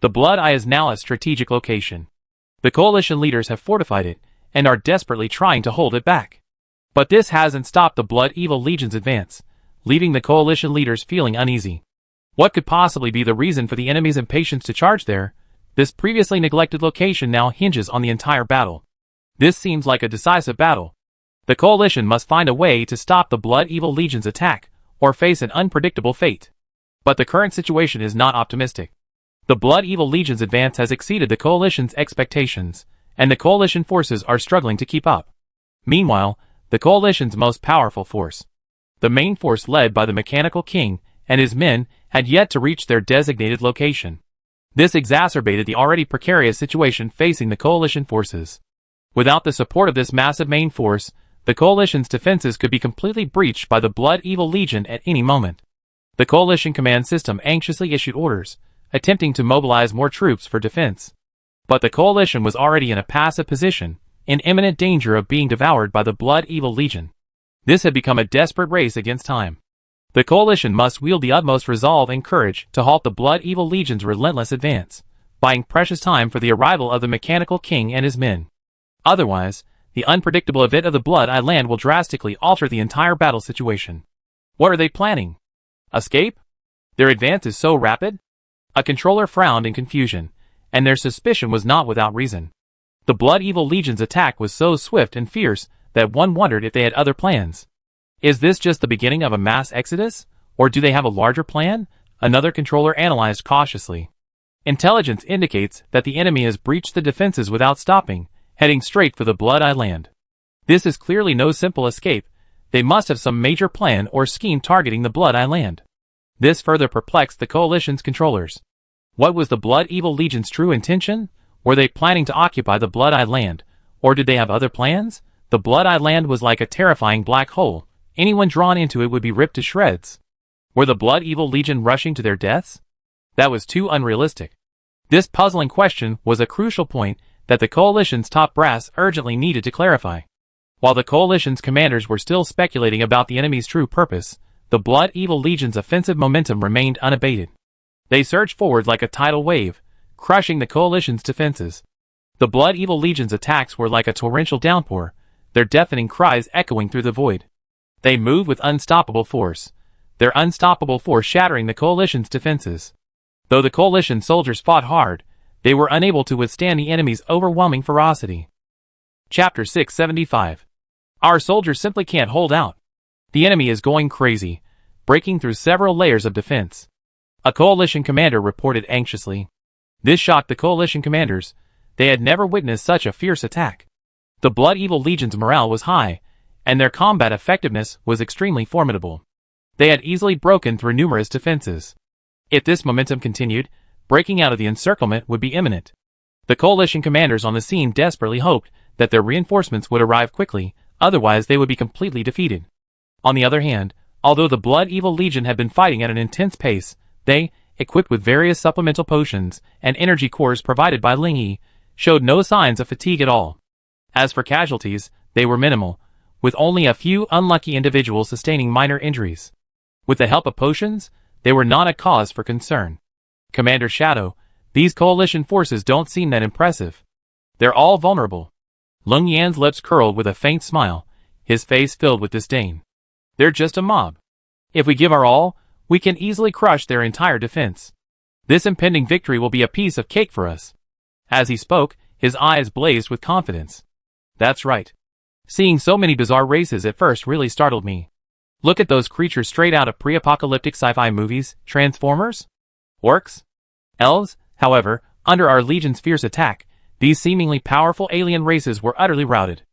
The Blood Eye is now a strategic location. The coalition leaders have fortified it, and are desperately trying to hold it back. But this hasn't stopped the Blood Evil Legion's advance, leaving the coalition leaders feeling uneasy. What could possibly be the reason for the enemy's impatience to charge there? This previously neglected location now hinges on the entire battle. This seems like a decisive battle. The coalition must find a way to stop the Blood Evil Legion's attack, or face an unpredictable fate. But the current situation is not optimistic. The Blood Evil Legion's advance has exceeded the coalition's expectations, and the coalition forces are struggling to keep up. Meanwhile, the coalition's most powerful force, the main force led by the Mechanical King and his men, had yet to reach their designated location. This exacerbated the already precarious situation facing the coalition forces. Without the support of this massive main force, the coalition's defenses could be completely breached by the Blood Evil Legion at any moment. The coalition command system anxiously issued orders, attempting to mobilize more troops for defense. But the coalition was already in a passive position, in imminent danger of being devoured by the Blood Evil Legion. This had become a desperate race against time. The coalition must wield the utmost resolve and courage to halt the Blood Evil Legion's relentless advance, buying precious time for the arrival of the Mechanical King and his men. Otherwise, the unpredictable event of the Blood Eye Land will drastically alter the entire battle situation. What are they planning? Escape? Their advance is so rapid? A controller frowned in confusion, and their suspicion was not without reason. The Blood Evil Legion's attack was so swift and fierce that one wondered if they had other plans. Is this just the beginning of a mass exodus, or do they have a larger plan? Another controller analyzed cautiously. Intelligence indicates that the enemy has breached the defenses without stopping, heading straight for the Blood Eye Land. This is clearly no simple escape. They must have some major plan or scheme targeting the Blood Eye Land. This further perplexed the coalition's controllers. What was the Blood Evil Legion's true intention? Were they planning to occupy the Blood Eye Land, or did they have other plans? The Blood Eye Land was like a terrifying black hole. Anyone drawn into it would be ripped to shreds. Were the Blood Evil Legion rushing to their deaths? That was too unrealistic. This puzzling question was a crucial point that the coalition's top brass urgently needed to clarify. While the coalition's commanders were still speculating about the enemy's true purpose, the Blood Evil Legion's offensive momentum remained unabated. They surged forward like a tidal wave, crushing the coalition's defenses. The Blood Evil Legion's attacks were like a torrential downpour, their deafening cries echoing through the void. They moved with unstoppable force, their unstoppable force shattering the coalition's defenses. Though the coalition soldiers fought hard, they were unable to withstand the enemy's overwhelming ferocity. Chapter 675. Our soldiers simply can't hold out. The enemy is going crazy, breaking through several layers of defense. A coalition commander reported anxiously. This shocked the coalition commanders. They had never witnessed such a fierce attack. The Blood Evil Legion's morale was high, and their combat effectiveness was extremely formidable. They had easily broken through numerous defenses. If this momentum continued, breaking out of the encirclement would be imminent. The coalition commanders on the scene desperately hoped that their reinforcements would arrive quickly, otherwise they would be completely defeated. On the other hand, Although the Blood Evil Legion had been fighting at an intense pace, they, equipped with various supplemental potions and energy cores provided by Ling Yi, showed no signs of fatigue at all. As for casualties, they were minimal, with only a few unlucky individuals sustaining minor injuries. With the help of potions, they were not a cause for concern. Commander Shadow, these coalition forces don't seem that impressive. They're all vulnerable. Lung Yan's lips curled with a faint smile, his face filled with disdain. They're just a mob. If we give our all, we can easily crush their entire defense. This impending victory will be a piece of cake for us. As he spoke, his eyes blazed with confidence. That's right. Seeing so many bizarre races at first really startled me. Look at those creatures straight out of pre-apocalyptic sci-fi movies, Transformers? Orcs? Elves? However, under our Legion's fierce attack, these seemingly powerful alien races were utterly routed.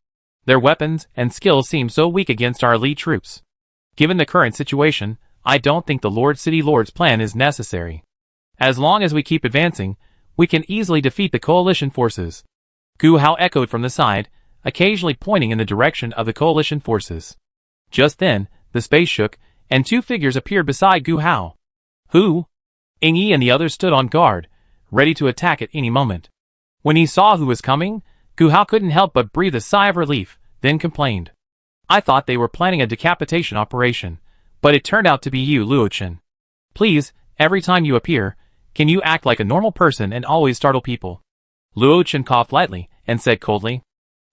Their weapons and skills seemed so weak against our elite troops. Given the current situation, I don't think the Lord City Lord's plan is necessary. As long as we keep advancing, we can easily defeat the coalition forces. Gu Hao echoed from the side, occasionally pointing in the direction of the coalition forces. Just then, the space shook, and two figures appeared beside Gu Hao. Who? Ying Yi and the others stood on guard, ready to attack at any moment. When he saw who was coming, Gu Hao couldn't help but breathe a sigh of relief, then complained. I thought they were planning a decapitation operation, but it turned out to be you, Luochen. Please, every time you appear, can you act like a normal person and always startle people? Luochen coughed lightly and said coldly.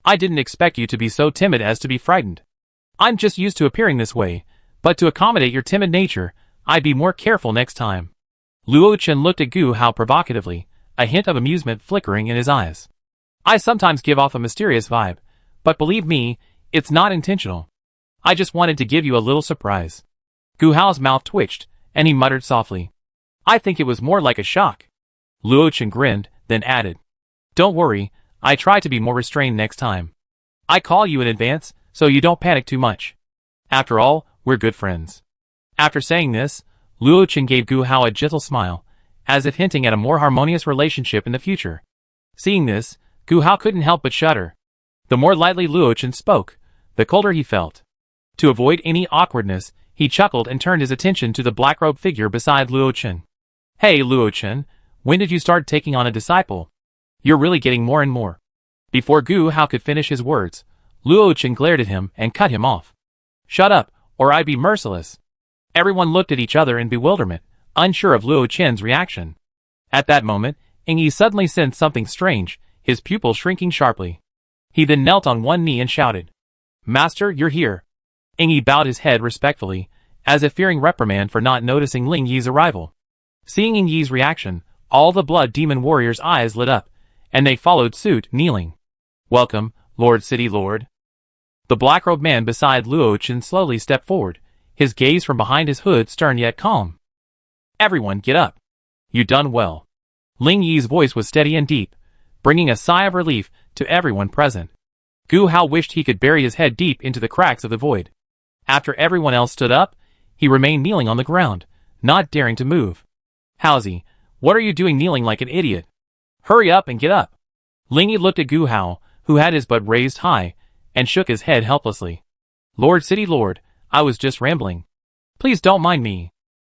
I didn't expect you to be so timid as to be frightened. I'm just used to appearing this way, but to accommodate your timid nature, I'd be more careful next time. Luochen looked at Gu Hao provocatively, a hint of amusement flickering in his eyes. I sometimes give off a mysterious vibe, but believe me, it's not intentional. I just wanted to give you a little surprise. Gu Hao's mouth twitched, and he muttered softly. I think it was more like a shock. Luochen grinned, then added. Don't worry, I try to be more restrained next time. I call you in advance, so you don't panic too much. After all, we're good friends. After saying this, Luochen gave Gu Hao a gentle smile, as if hinting at a more harmonious relationship in the future. Seeing this, Gu Hao couldn't help but shudder. The more lightly Luochen spoke, the colder he felt. To avoid any awkwardness, he chuckled and turned his attention to the black-robed figure beside Luochen. Hey Luochen, when did you start taking on a disciple? You're really getting more and more. Before Gu Hao could finish his words, Luochen glared at him and cut him off. Shut up, or I'd be merciless. Everyone looked at each other in bewilderment, unsure of Luochen's reaction. At that moment, Ying Yi suddenly sensed something strange, his pupil shrinking sharply. He then knelt on one knee and shouted, Master, you're here. Ying Yi bowed his head respectfully, as if fearing reprimand for not noticing Ling Yi's arrival. Seeing Ying Yi's reaction, all the Blood Demon warriors' eyes lit up, and they followed suit, kneeling. Welcome, Lord City Lord. The black-robed man beside Luochen slowly stepped forward, his gaze from behind his hood stern yet calm. Everyone get up. You done well. Ling Yi's voice was steady and deep, bringing a sigh of relief to everyone present. Gu Hao wished he could bury his head deep into the cracks of the void. After everyone else stood up, he remained kneeling on the ground, not daring to move. Haozi, what are you doing kneeling like an idiot? Hurry up and get up. Ling Yi looked at Gu Hao, who had his butt raised high, and shook his head helplessly. Lord City Lord, I was just rambling. Please don't mind me.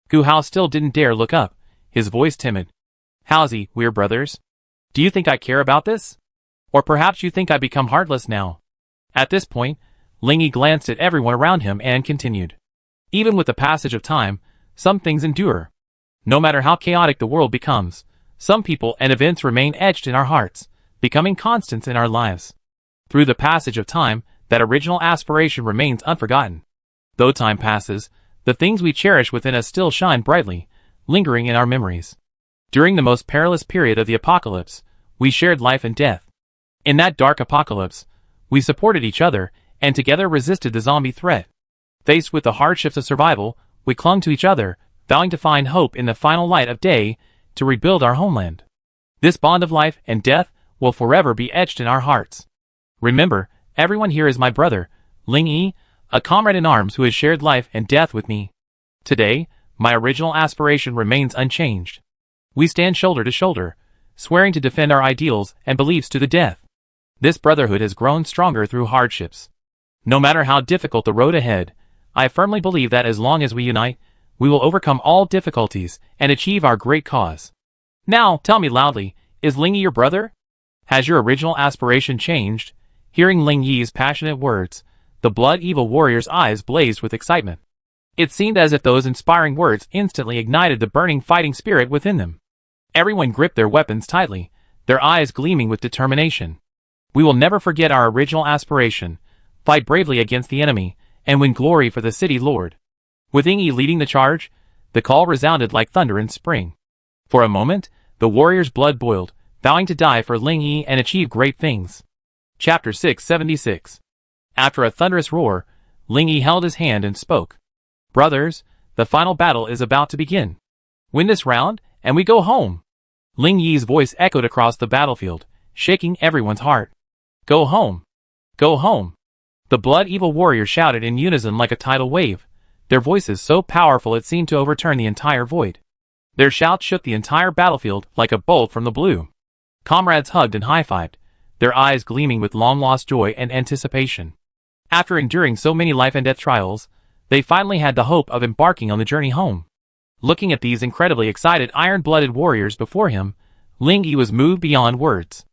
Gu Hao still didn't dare look up, his voice timid. Haozi, we're brothers. Do you think I care about this? Or perhaps you think I become heartless now? At this point, Ling Yi glanced at everyone around him and continued. Even with the passage of time, some things endure. No matter how chaotic the world becomes, some people and events remain etched in our hearts, becoming constants in our lives. Through the passage of time, that original aspiration remains unforgotten. Though time passes, the things we cherish within us still shine brightly, lingering in our memories. During the most perilous period of the apocalypse, we shared life and death. In that dark apocalypse, we supported each other, and together resisted the zombie threat. Faced with the hardships of survival, we clung to each other, vowing to find hope in the final light of day, to rebuild our homeland. This bond of life and death will forever be etched in our hearts. Remember, everyone here is my brother, Ling Yi, a comrade in arms who has shared life and death with me. Today, my original aspiration remains unchanged. We stand shoulder to shoulder, swearing to defend our ideals and beliefs to the death. This brotherhood has grown stronger through hardships. No matter how difficult the road ahead, I firmly believe that as long as we unite, we will overcome all difficulties and achieve our great cause. Now, tell me loudly, is Ling Yi your brother? Has your original aspiration changed? Hearing Ling Yi's passionate words, the Blood Evil warrior's eyes blazed with excitement. It seemed as if those inspiring words instantly ignited the burning fighting spirit within them. Everyone gripped their weapons tightly, their eyes gleaming with determination. We will never forget our original aspiration, fight bravely against the enemy, and win glory for the city lord. With Ling Yi leading the charge, the call resounded like thunder in spring. For a moment, the warrior's blood boiled, vowing to die for Ling Yi and achieve great things. Chapter 676. After a thunderous roar, Ling Yi held his hand and spoke. Brothers, the final battle is about to begin. Win this round, and we go home. Ling Yi's voice echoed across the battlefield, shaking everyone's heart. Go home. Go home. The Blood Evil warriors shouted in unison like a tidal wave, their voices so powerful it seemed to overturn the entire void. Their shouts shook the entire battlefield like a bolt from the blue. Comrades hugged and high-fived, their eyes gleaming with long-lost joy and anticipation. After enduring so many life-and-death trials, they finally had the hope of embarking on the journey home. Looking at these incredibly excited iron-blooded warriors before him, Ling Yi was moved beyond words.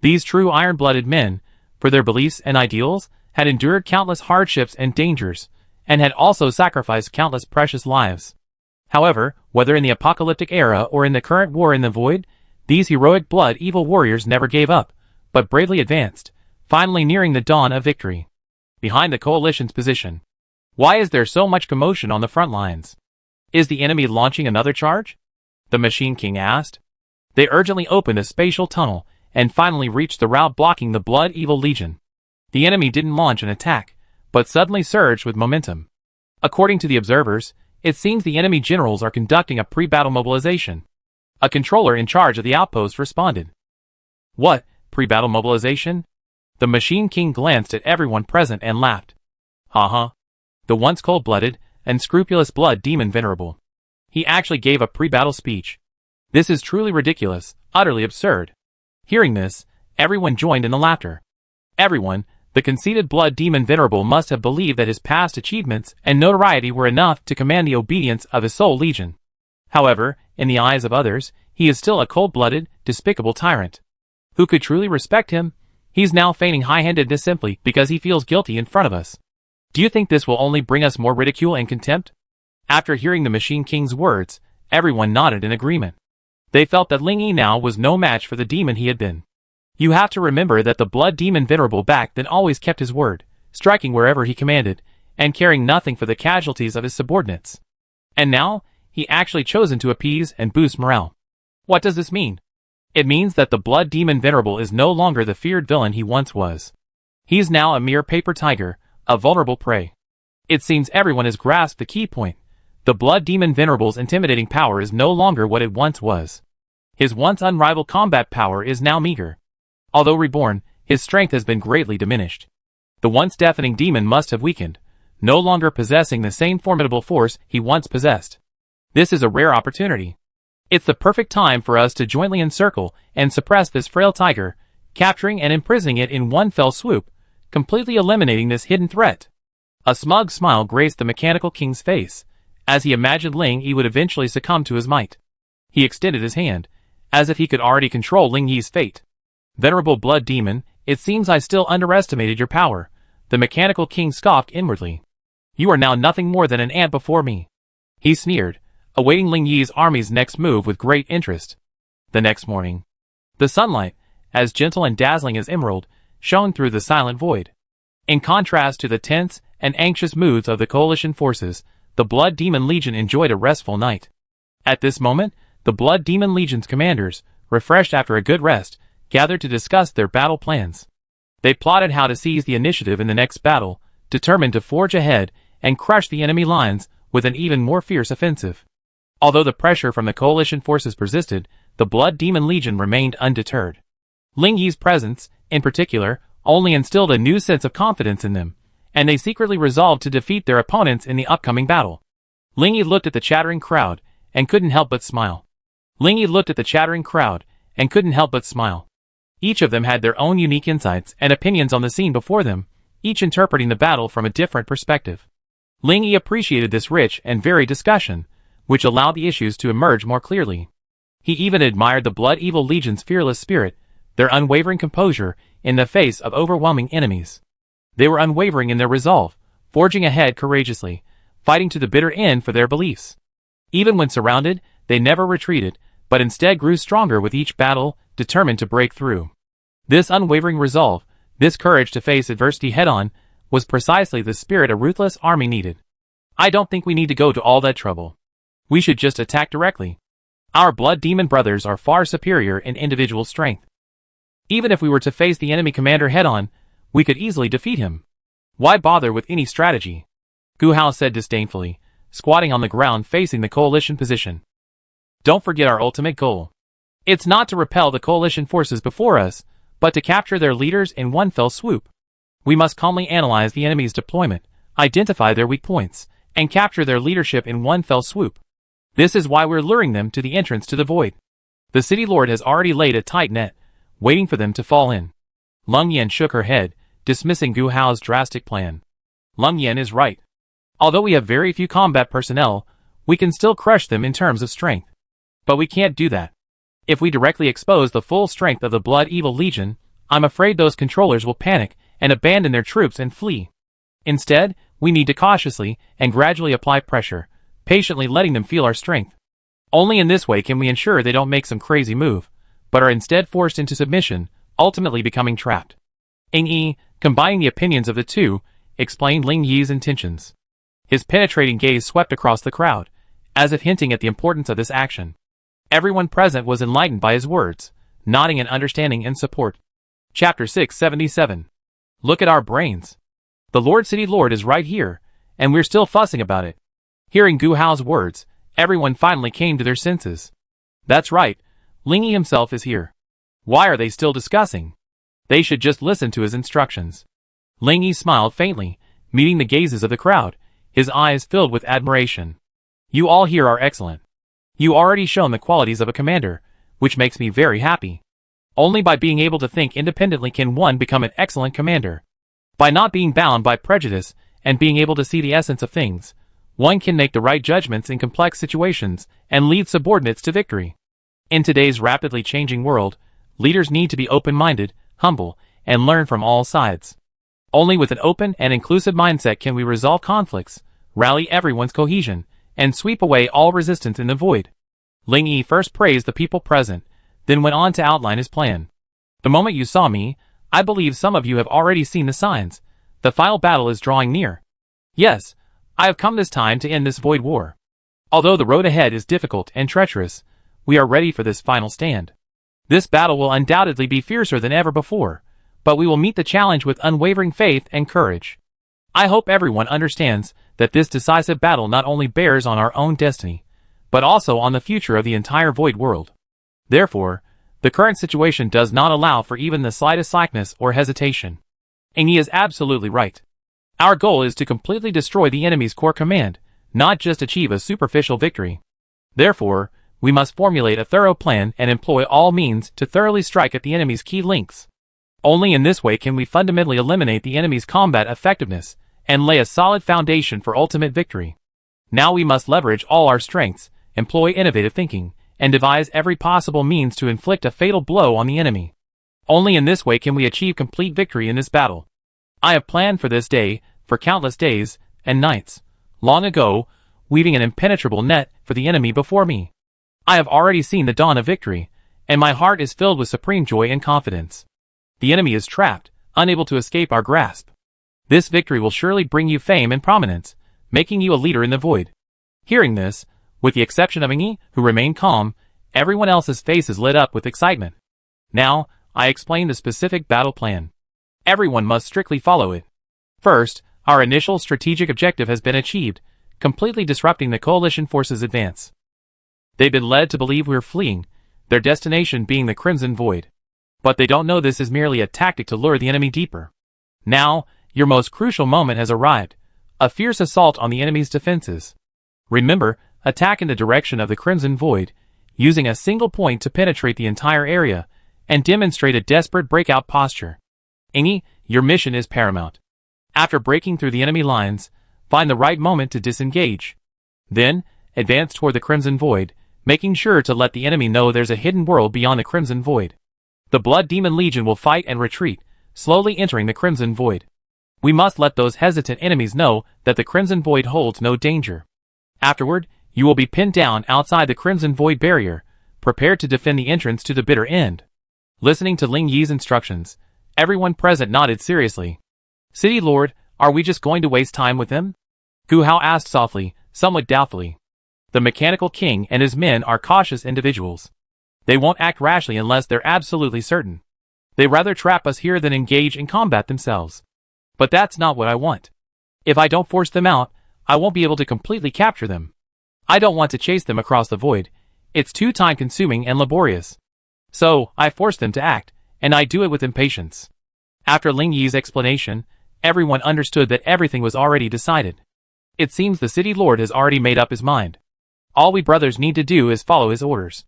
These true iron-blooded men, for their beliefs and ideals, had endured countless hardships and dangers, and had also sacrificed countless precious lives. However, whether in the apocalyptic era or in the current war in the void, these heroic Blood Evil warriors never gave up, but bravely advanced, finally nearing the dawn of victory. Behind the coalition's position. Why is there so much commotion on the front lines? Is the enemy launching another charge? The Machine King asked. They urgently opened a spatial tunnel, and finally reached the route blocking the Blood Evil Legion. The enemy didn't launch an attack, but suddenly surged with momentum. According to the observers, it seems the enemy generals are conducting a pre-battle mobilization. A controller in charge of the outpost responded. What, pre-battle mobilization? The Machine King glanced at everyone present and laughed. Ha. The once cold-blooded, unscrupulous blood demon Venerable. He actually gave a pre-battle speech. This is truly ridiculous, utterly absurd. Hearing this, everyone joined in the laughter. Everyone, the conceited blood demon Venerable must have believed that his past achievements and notoriety were enough to command the obedience of his soul legion. However, in the eyes of others, he is still a cold-blooded, despicable tyrant. Who could truly respect him? He's now feigning high-handedness simply because he feels guilty in front of us. Do you think this will only bring us more ridicule and contempt? After hearing the Machine King's words, everyone nodded in agreement. They felt that Ling Yi now was no match for the demon he had been. You have to remember that the blood demon Venerable back then always kept his word, striking wherever he commanded, and caring nothing for the casualties of his subordinates. And now, he actually chosen to appease and boost morale. What does this mean? It means that the blood demon Venerable is no longer the feared villain he once was. He's now a mere paper tiger, a vulnerable prey. It seems everyone has grasped the key point. The blood demon Venerable's intimidating power is no longer what it once was. His once unrivaled combat power is now meager. Although reborn, his strength has been greatly diminished. The once deafening demon must have weakened, no longer possessing the same formidable force he once possessed. This is a rare opportunity. It's the perfect time for us to jointly encircle and suppress this frail tiger, capturing and imprisoning it in one fell swoop, completely eliminating this hidden threat. A smug smile graced the Mechanical King's face, as he imagined Ling Yi would eventually succumb to his might. He extended his hand, as if he could already control Ling Yi's fate. Venerable blood demon, it seems I still underestimated your power, the Mechanical King scoffed inwardly. You are now nothing more than an ant before me. He sneered, awaiting Ling Yi's army's next move with great interest. The next morning, the sunlight, as gentle and dazzling as emerald, shone through the silent void. In contrast to the tense and anxious moods of the coalition forces, the Blood Demon Legion enjoyed a restful night. At this moment, the Blood Demon Legion's commanders, refreshed after a good rest, gathered to discuss their battle plans. They plotted how to seize the initiative in the next battle, determined to forge ahead and crush the enemy lines with an even more fierce offensive. Although the pressure from the coalition forces persisted, the Blood Demon Legion remained undeterred. Ling Yi's presence, in particular, only instilled a new sense of confidence in them, and they secretly resolved to defeat their opponents in the upcoming battle. Ling Yi looked at the chattering crowd and couldn't help but smile. Each of them had their own unique insights and opinions on the scene before them, each interpreting the battle from a different perspective. Ling Yi appreciated this rich and varied discussion, which allowed the issues to emerge more clearly. He even admired the Blood Evil Legion's fearless spirit, their unwavering composure in the face of overwhelming enemies. They were unwavering in their resolve, forging ahead courageously, fighting to the bitter end for their beliefs. Even when surrounded, they never retreated, but instead grew stronger with each battle, determined to break through. This unwavering resolve, this courage to face adversity head-on, was precisely the spirit a ruthless army needed. I don't think we need to go to all that trouble. We should just attack directly. Our blood demon brothers are far superior in individual strength. Even if we were to face the enemy commander head-on, we could easily defeat him. Why bother with any strategy? Gu Hao said disdainfully, squatting on the ground facing the coalition position. Don't forget our ultimate goal. It's not to repel the coalition forces before us, but to capture their leaders in one fell swoop. We must calmly analyze the enemy's deployment, identify their weak points, and capture their leadership in one fell swoop. This is why we're luring them to the entrance to the void. The city lord has already laid a tight net, waiting for them to fall in. Leng Yan shook her head, dismissing Gu Hao's drastic plan. Leng Yan is right. Although we have very few combat personnel, we can still crush them in terms of strength. But we can't do that. If we directly expose the full strength of the Blood Evil Legion, I'm afraid those controllers will panic and abandon their troops and flee. Instead, we need to cautiously and gradually apply pressure, patiently letting them feel our strength. Only in this way can we ensure they don't make some crazy move, but are instead forced into submission, ultimately becoming trapped. Ing Yi, combining the opinions of the two, explained Ling Yi's intentions. His penetrating gaze swept across the crowd, as if hinting at the importance of this action. Everyone present was enlightened by his words, nodding in understanding and support. Chapter 677. Look at our brains. The Lord City Lord is right here, and we're still fussing about it. Hearing Gu Hao's words, everyone finally came to their senses. That's right, Ling Yi himself is here. Why are they still discussing? They should just listen to his instructions. Ling Yi smiled faintly, meeting the gazes of the crowd, his eyes filled with admiration. You all here are excellent. You already shown the qualities of a commander, which makes me very happy. Only by being able to think independently can one become an excellent commander. By not being bound by prejudice and being able to see the essence of things, one can make the right judgments in complex situations and lead subordinates to victory. In today's rapidly changing world, leaders need to be open-minded, humble, and learn from all sides. Only with an open and inclusive mindset can we resolve conflicts, rally everyone's cohesion, and sweep away all resistance in the void. Ling Yi first praised the people present, then went on to outline his plan. The moment you saw me, I believe some of you have already seen the signs. The final battle is drawing near. Yes, I have come this time to end this void war. Although the road ahead is difficult and treacherous, we are ready for this final stand. This battle will undoubtedly be fiercer than ever before, but we will meet the challenge with unwavering faith and courage. I hope everyone understands that this decisive battle not only bears on our own destiny, but also on the future of the entire void world. Therefore, the current situation does not allow for even the slightest slackness or hesitation. And he is absolutely right. Our goal is to completely destroy the enemy's core command, not just achieve a superficial victory. Therefore, we must formulate a thorough plan and employ all means to thoroughly strike at the enemy's key links. Only in this way can we fundamentally eliminate the enemy's combat effectiveness and lay a solid foundation for ultimate victory. Now we must leverage all our strengths, employ innovative thinking, and devise every possible means to inflict a fatal blow on the enemy. Only in this way can we achieve complete victory in this battle. I have planned for this day, for countless days and nights, long ago, weaving an impenetrable net for the enemy before me. I have already seen the dawn of victory, and my heart is filled with supreme joy and confidence. The enemy is trapped, unable to escape our grasp. This victory will surely bring you fame and prominence, making you a leader in the void. Hearing this, with the exception of Ing Yi, who remained calm, everyone else's faces lit up with excitement. Now, I explain the specific battle plan. Everyone must strictly follow it. First, our initial strategic objective has been achieved, completely disrupting the coalition forces' advance. They've been led to believe we're fleeing, their destination being the Crimson Void. But they don't know this is merely a tactic to lure the enemy deeper. Now, your most crucial moment has arrived, a fierce assault on the enemy's defenses. Remember, attack in the direction of the Crimson Void, using a single point to penetrate the entire area, and demonstrate a desperate breakout posture. Ing Yi, your mission is paramount. After breaking through the enemy lines, find the right moment to disengage. Then, advance toward the Crimson Void, making sure to let the enemy know there's a hidden world beyond the Crimson Void. The Blood Demon Legion will fight and retreat, slowly entering the Crimson Void. We must let those hesitant enemies know that the Crimson Void holds no danger. Afterward, you will be pinned down outside the Crimson Void barrier, prepared to defend the entrance to the bitter end. Listening to Ling Yi's instructions, everyone present nodded seriously. City Lord, are we just going to waste time with them? Gu Hao asked softly, somewhat doubtfully. The Mechanical King and his men are cautious individuals. They won't act rashly unless they're absolutely certain. They rather trap us here than engage in combat themselves. But that's not what I want. If I don't force them out, I won't be able to completely capture them. I don't want to chase them across the void. It's too time-consuming and laborious. So, I force them to act, and I do it with impatience. After Ling Yi's explanation, everyone understood that everything was already decided. It seems the City Lord has already made up his mind. All we brothers need to do is follow his orders.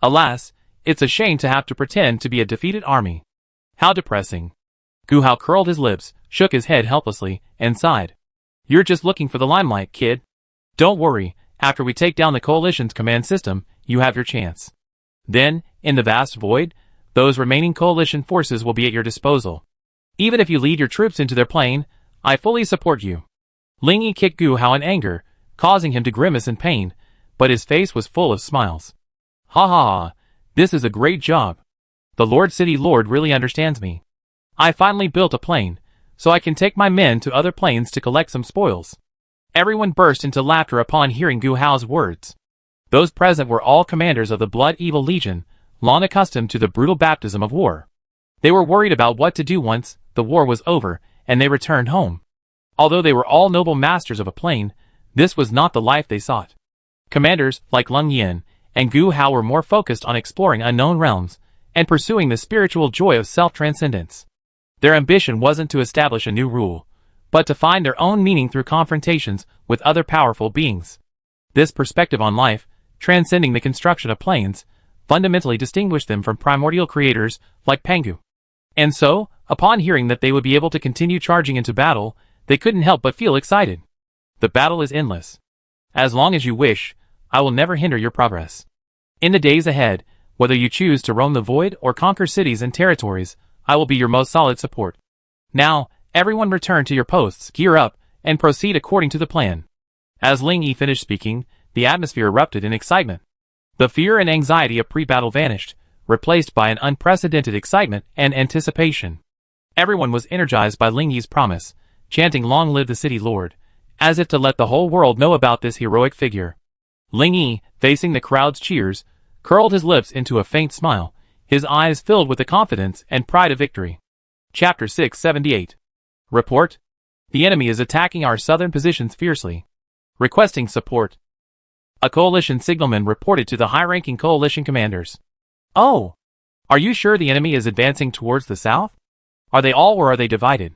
Alas, it's a shame to have to pretend to be a defeated army. How depressing. Gu Hao curled his lips, shook his head helplessly, and sighed. You're just looking for the limelight, kid. Don't worry, after we take down the Coalition's command system, you have your chance. Then, in the vast void, those remaining Coalition forces will be at your disposal. Even if you lead your troops into their plane, I fully support you. Ling Yi kicked Gu Hao in anger, causing him to grimace in pain, but his face was full of smiles. Ha ha ha, this is a great job. The Lord City Lord really understands me. I finally built a plane, so I can take my men to other planes to collect some spoils. Everyone burst into laughter upon hearing Gu Hao's words. Those present were all commanders of the Blood Evil Legion, long accustomed to the brutal baptism of war. They were worried about what to do once the war was over and they returned home. Although they were all noble masters of a plane, this was not the life they sought. Commanders like Leng Yin and Gu Hao were more focused on exploring unknown realms and pursuing the spiritual joy of self-transcendence. Their ambition wasn't to establish a new rule, but to find their own meaning through confrontations with other powerful beings. This perspective on life, transcending the construction of planes, fundamentally distinguished them from primordial creators like Pangu. And so, upon hearing that they would be able to continue charging into battle, they couldn't help but feel excited. The battle is endless. As long as you wish, I will never hinder your progress. In the days ahead, whether you choose to roam the void or conquer cities and territories, I will be your most solid support. Now, everyone return to your posts, gear up, and proceed according to the plan. As Ling Yi finished speaking, the atmosphere erupted in excitement. The fear and anxiety of pre-battle vanished, replaced by an unprecedented excitement and anticipation. Everyone was energized by Ling Yi's promise, chanting "Long live the City Lord," as if to let the whole world know about this heroic figure. Ling Yi, facing the crowd's cheers, curled his lips into a faint smile, his eyes filled with the confidence and pride of victory. Chapter 678. Report. The enemy is attacking our southern positions fiercely. Requesting support. A coalition signalman reported to the high-ranking coalition commanders. Oh! Are you sure the enemy is advancing towards the south? Are they all or are they divided?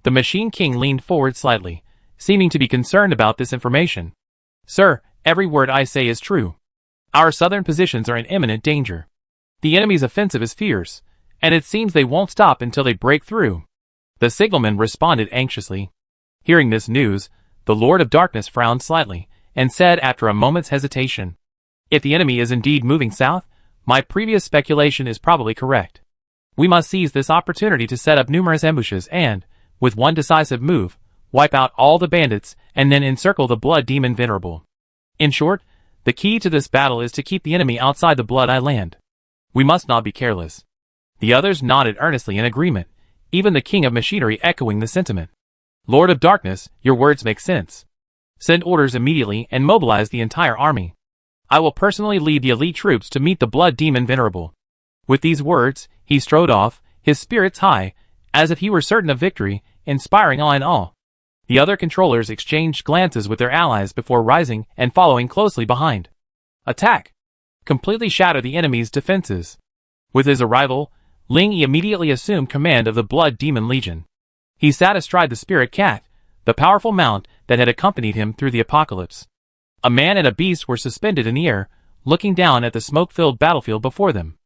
The Machine King leaned forward slightly, seeming to be concerned about this information. Sir, every word I say is true. Our southern positions are in imminent danger. The enemy's offensive is fierce, and it seems they won't stop until they break through. The signalman responded anxiously. Hearing this news, the Lord of Darkness frowned slightly, and said after a moment's hesitation, If the enemy is indeed moving south, my previous speculation is probably correct. We must seize this opportunity to set up numerous ambushes and, with one decisive move, wipe out all the bandits and then encircle the Blood Demon Venerable. In short, the key to this battle is to keep the enemy outside the Blood Island. We must not be careless. The others nodded earnestly in agreement, even the King of Machinery echoing the sentiment. Lord of Darkness, your words make sense. Send orders immediately and mobilize the entire army. I will personally lead the elite troops to meet the Blood Demon Venerable. With these words, he strode off, his spirits high, as if he were certain of victory, inspiring awe in all. The other controllers exchanged glances with their allies before rising and following closely behind. Attack! Completely shatter the enemy's defenses. With his arrival, Ling Yi immediately assumed command of the Blood Demon Legion. He sat astride the Spirit Cat, the powerful mount that had accompanied him through the apocalypse. A man and a beast were suspended in the air, looking down at the smoke-filled battlefield before them.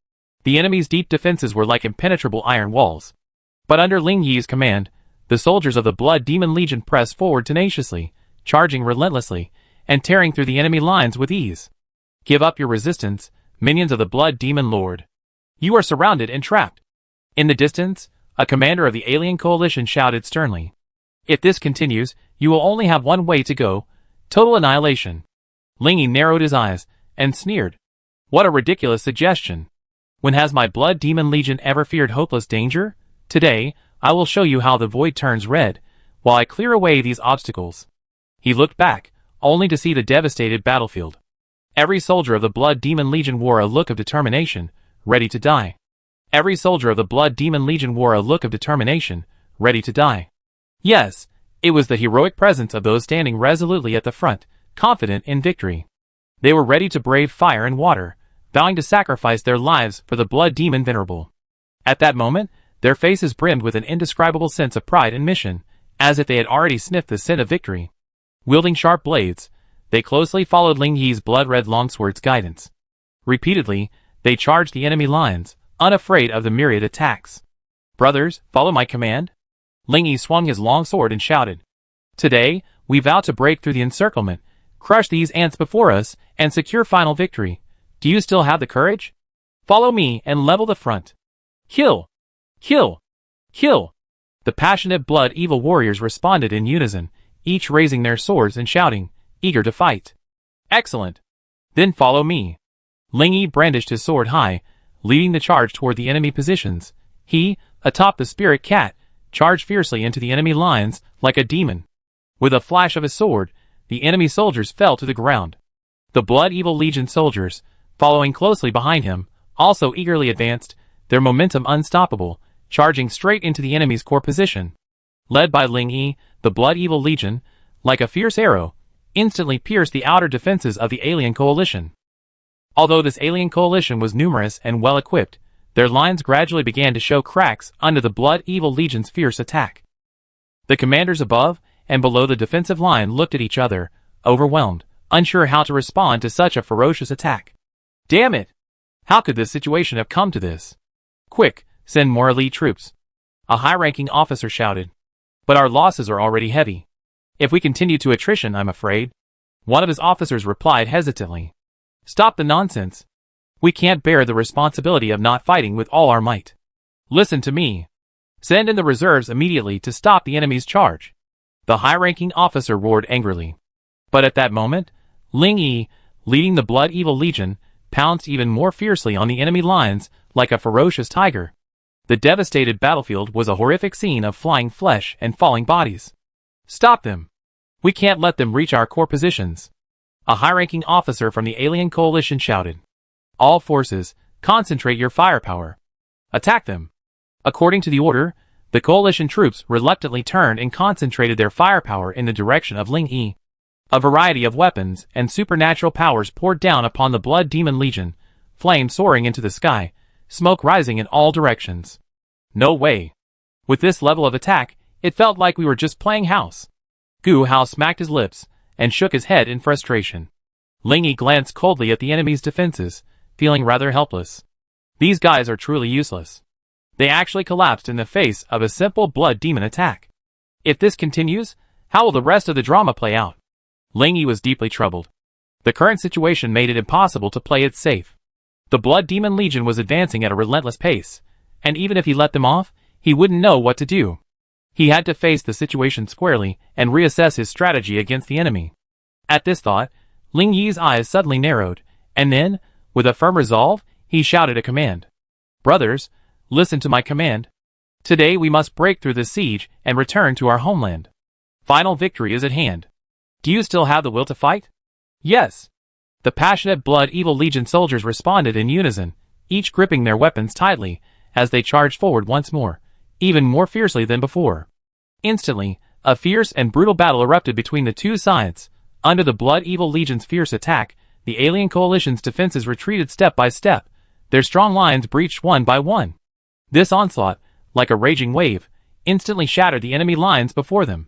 The enemy's deep defenses were like impenetrable iron walls. But under Ling Yi's command, the soldiers of the Blood Demon Legion pressed forward tenaciously, charging relentlessly, and tearing through the enemy lines with ease. Give up your resistance, minions of the Blood Demon Lord. You are surrounded and trapped. In the distance, a commander of the alien coalition shouted sternly. If this continues, you will only have one way to go: total annihilation. Lingy narrowed his eyes, and sneered. What a ridiculous suggestion. When has my Blood Demon Legion ever feared hopeless danger? Today, I will show you how the void turns red, while I clear away these obstacles. He looked back, only to see the devastated battlefield. Every soldier of the Blood Demon Legion wore a look of determination, ready to die. Every soldier of the Blood Demon Legion wore a look of determination, ready to die. Yes, it was the heroic presence of those standing resolutely at the front, confident in victory. They were ready to brave fire and water, vowing to sacrifice their lives for the Blood Demon Venerable. At that moment, their faces brimmed with an indescribable sense of pride and mission, as if they had already sniffed the scent of victory. Wielding sharp blades, they closely followed Ling Yi's blood-red longsword's guidance. Repeatedly, they charged the enemy lines, unafraid of the myriad attacks. Brothers, follow my command. Ling Yi swung his long sword and shouted. Today, we vow to break through the encirclement, crush these ants before us, and secure final victory. Do you still have the courage? Follow me and level the front. Kill! Kill! Kill! The passionate blood evil warriors responded in unison, each raising their swords and shouting, eager to fight. Excellent! Then follow me. Ling Yi brandished his sword high, leading the charge toward the enemy positions. He, atop the spirit cat, charged fiercely into the enemy lines like a demon. With a flash of his sword, the enemy soldiers fell to the ground. The Blood Evil Legion soldiers, following closely behind him, also eagerly advanced, their momentum unstoppable, charging straight into the enemy's core position. Led by Ling Yi, the Blood Evil Legion, like a fierce arrow, instantly pierced the outer defenses of the alien coalition. Although this alien coalition was numerous and well-equipped, their lines gradually began to show cracks under the Blood Evil Legion's fierce attack. The commanders above and below the defensive line looked at each other, overwhelmed, unsure how to respond to such a ferocious attack. Damn it! How could this situation have come to this? Quick, send more elite troops. A high-ranking officer shouted. But our losses are already heavy. If we continue to attrition, I'm afraid. One of his officers replied hesitantly. Stop the nonsense. We can't bear the responsibility of not fighting with all our might. Listen to me. Send in the reserves immediately to stop the enemy's charge. The high-ranking officer roared angrily. But at that moment, Ling Yi, leading the Blood Evil Legion, pounced even more fiercely on the enemy lines like a ferocious tiger. The devastated battlefield was a horrific scene of flying flesh and falling bodies. Stop them. We can't let them reach our core positions. A high-ranking officer from the alien coalition shouted. All forces, concentrate your firepower. Attack them. According to the order, the coalition troops reluctantly turned and concentrated their firepower in the direction of Ling Yi. A variety of weapons and supernatural powers poured down upon the Blood Demon Legion, flames soaring into the sky, smoke rising in all directions. No way. With this level of attack, it felt like we were just playing house. Gu Hao smacked his lips and shook his head in frustration. Ling Yi glanced coldly at the enemy's defenses, feeling rather helpless. These guys are truly useless. They actually collapsed in the face of a simple blood demon attack. If this continues, how will the rest of the drama play out? Ling Yi was deeply troubled. The current situation made it impossible to play it safe. The Blood Demon Legion was advancing at a relentless pace, and even if he let them off, he wouldn't know what to do. He had to face the situation squarely and reassess his strategy against the enemy. At this thought, Ling Yi's eyes suddenly narrowed, and then, with a firm resolve, he shouted a command. Brothers, listen to my command. Today we must break through the siege and return to our homeland. Final victory is at hand. Do you still have the will to fight? Yes. The passionate Blood Evil Legion soldiers responded in unison, each gripping their weapons tightly, as they charged forward once more, even more fiercely than before. Instantly, a fierce and brutal battle erupted between the two sides. Under the Blood Evil Legion's fierce attack, the alien coalition's defenses retreated step by step, their strong lines breached one by one. This onslaught, like a raging wave, instantly shattered the enemy lines before them.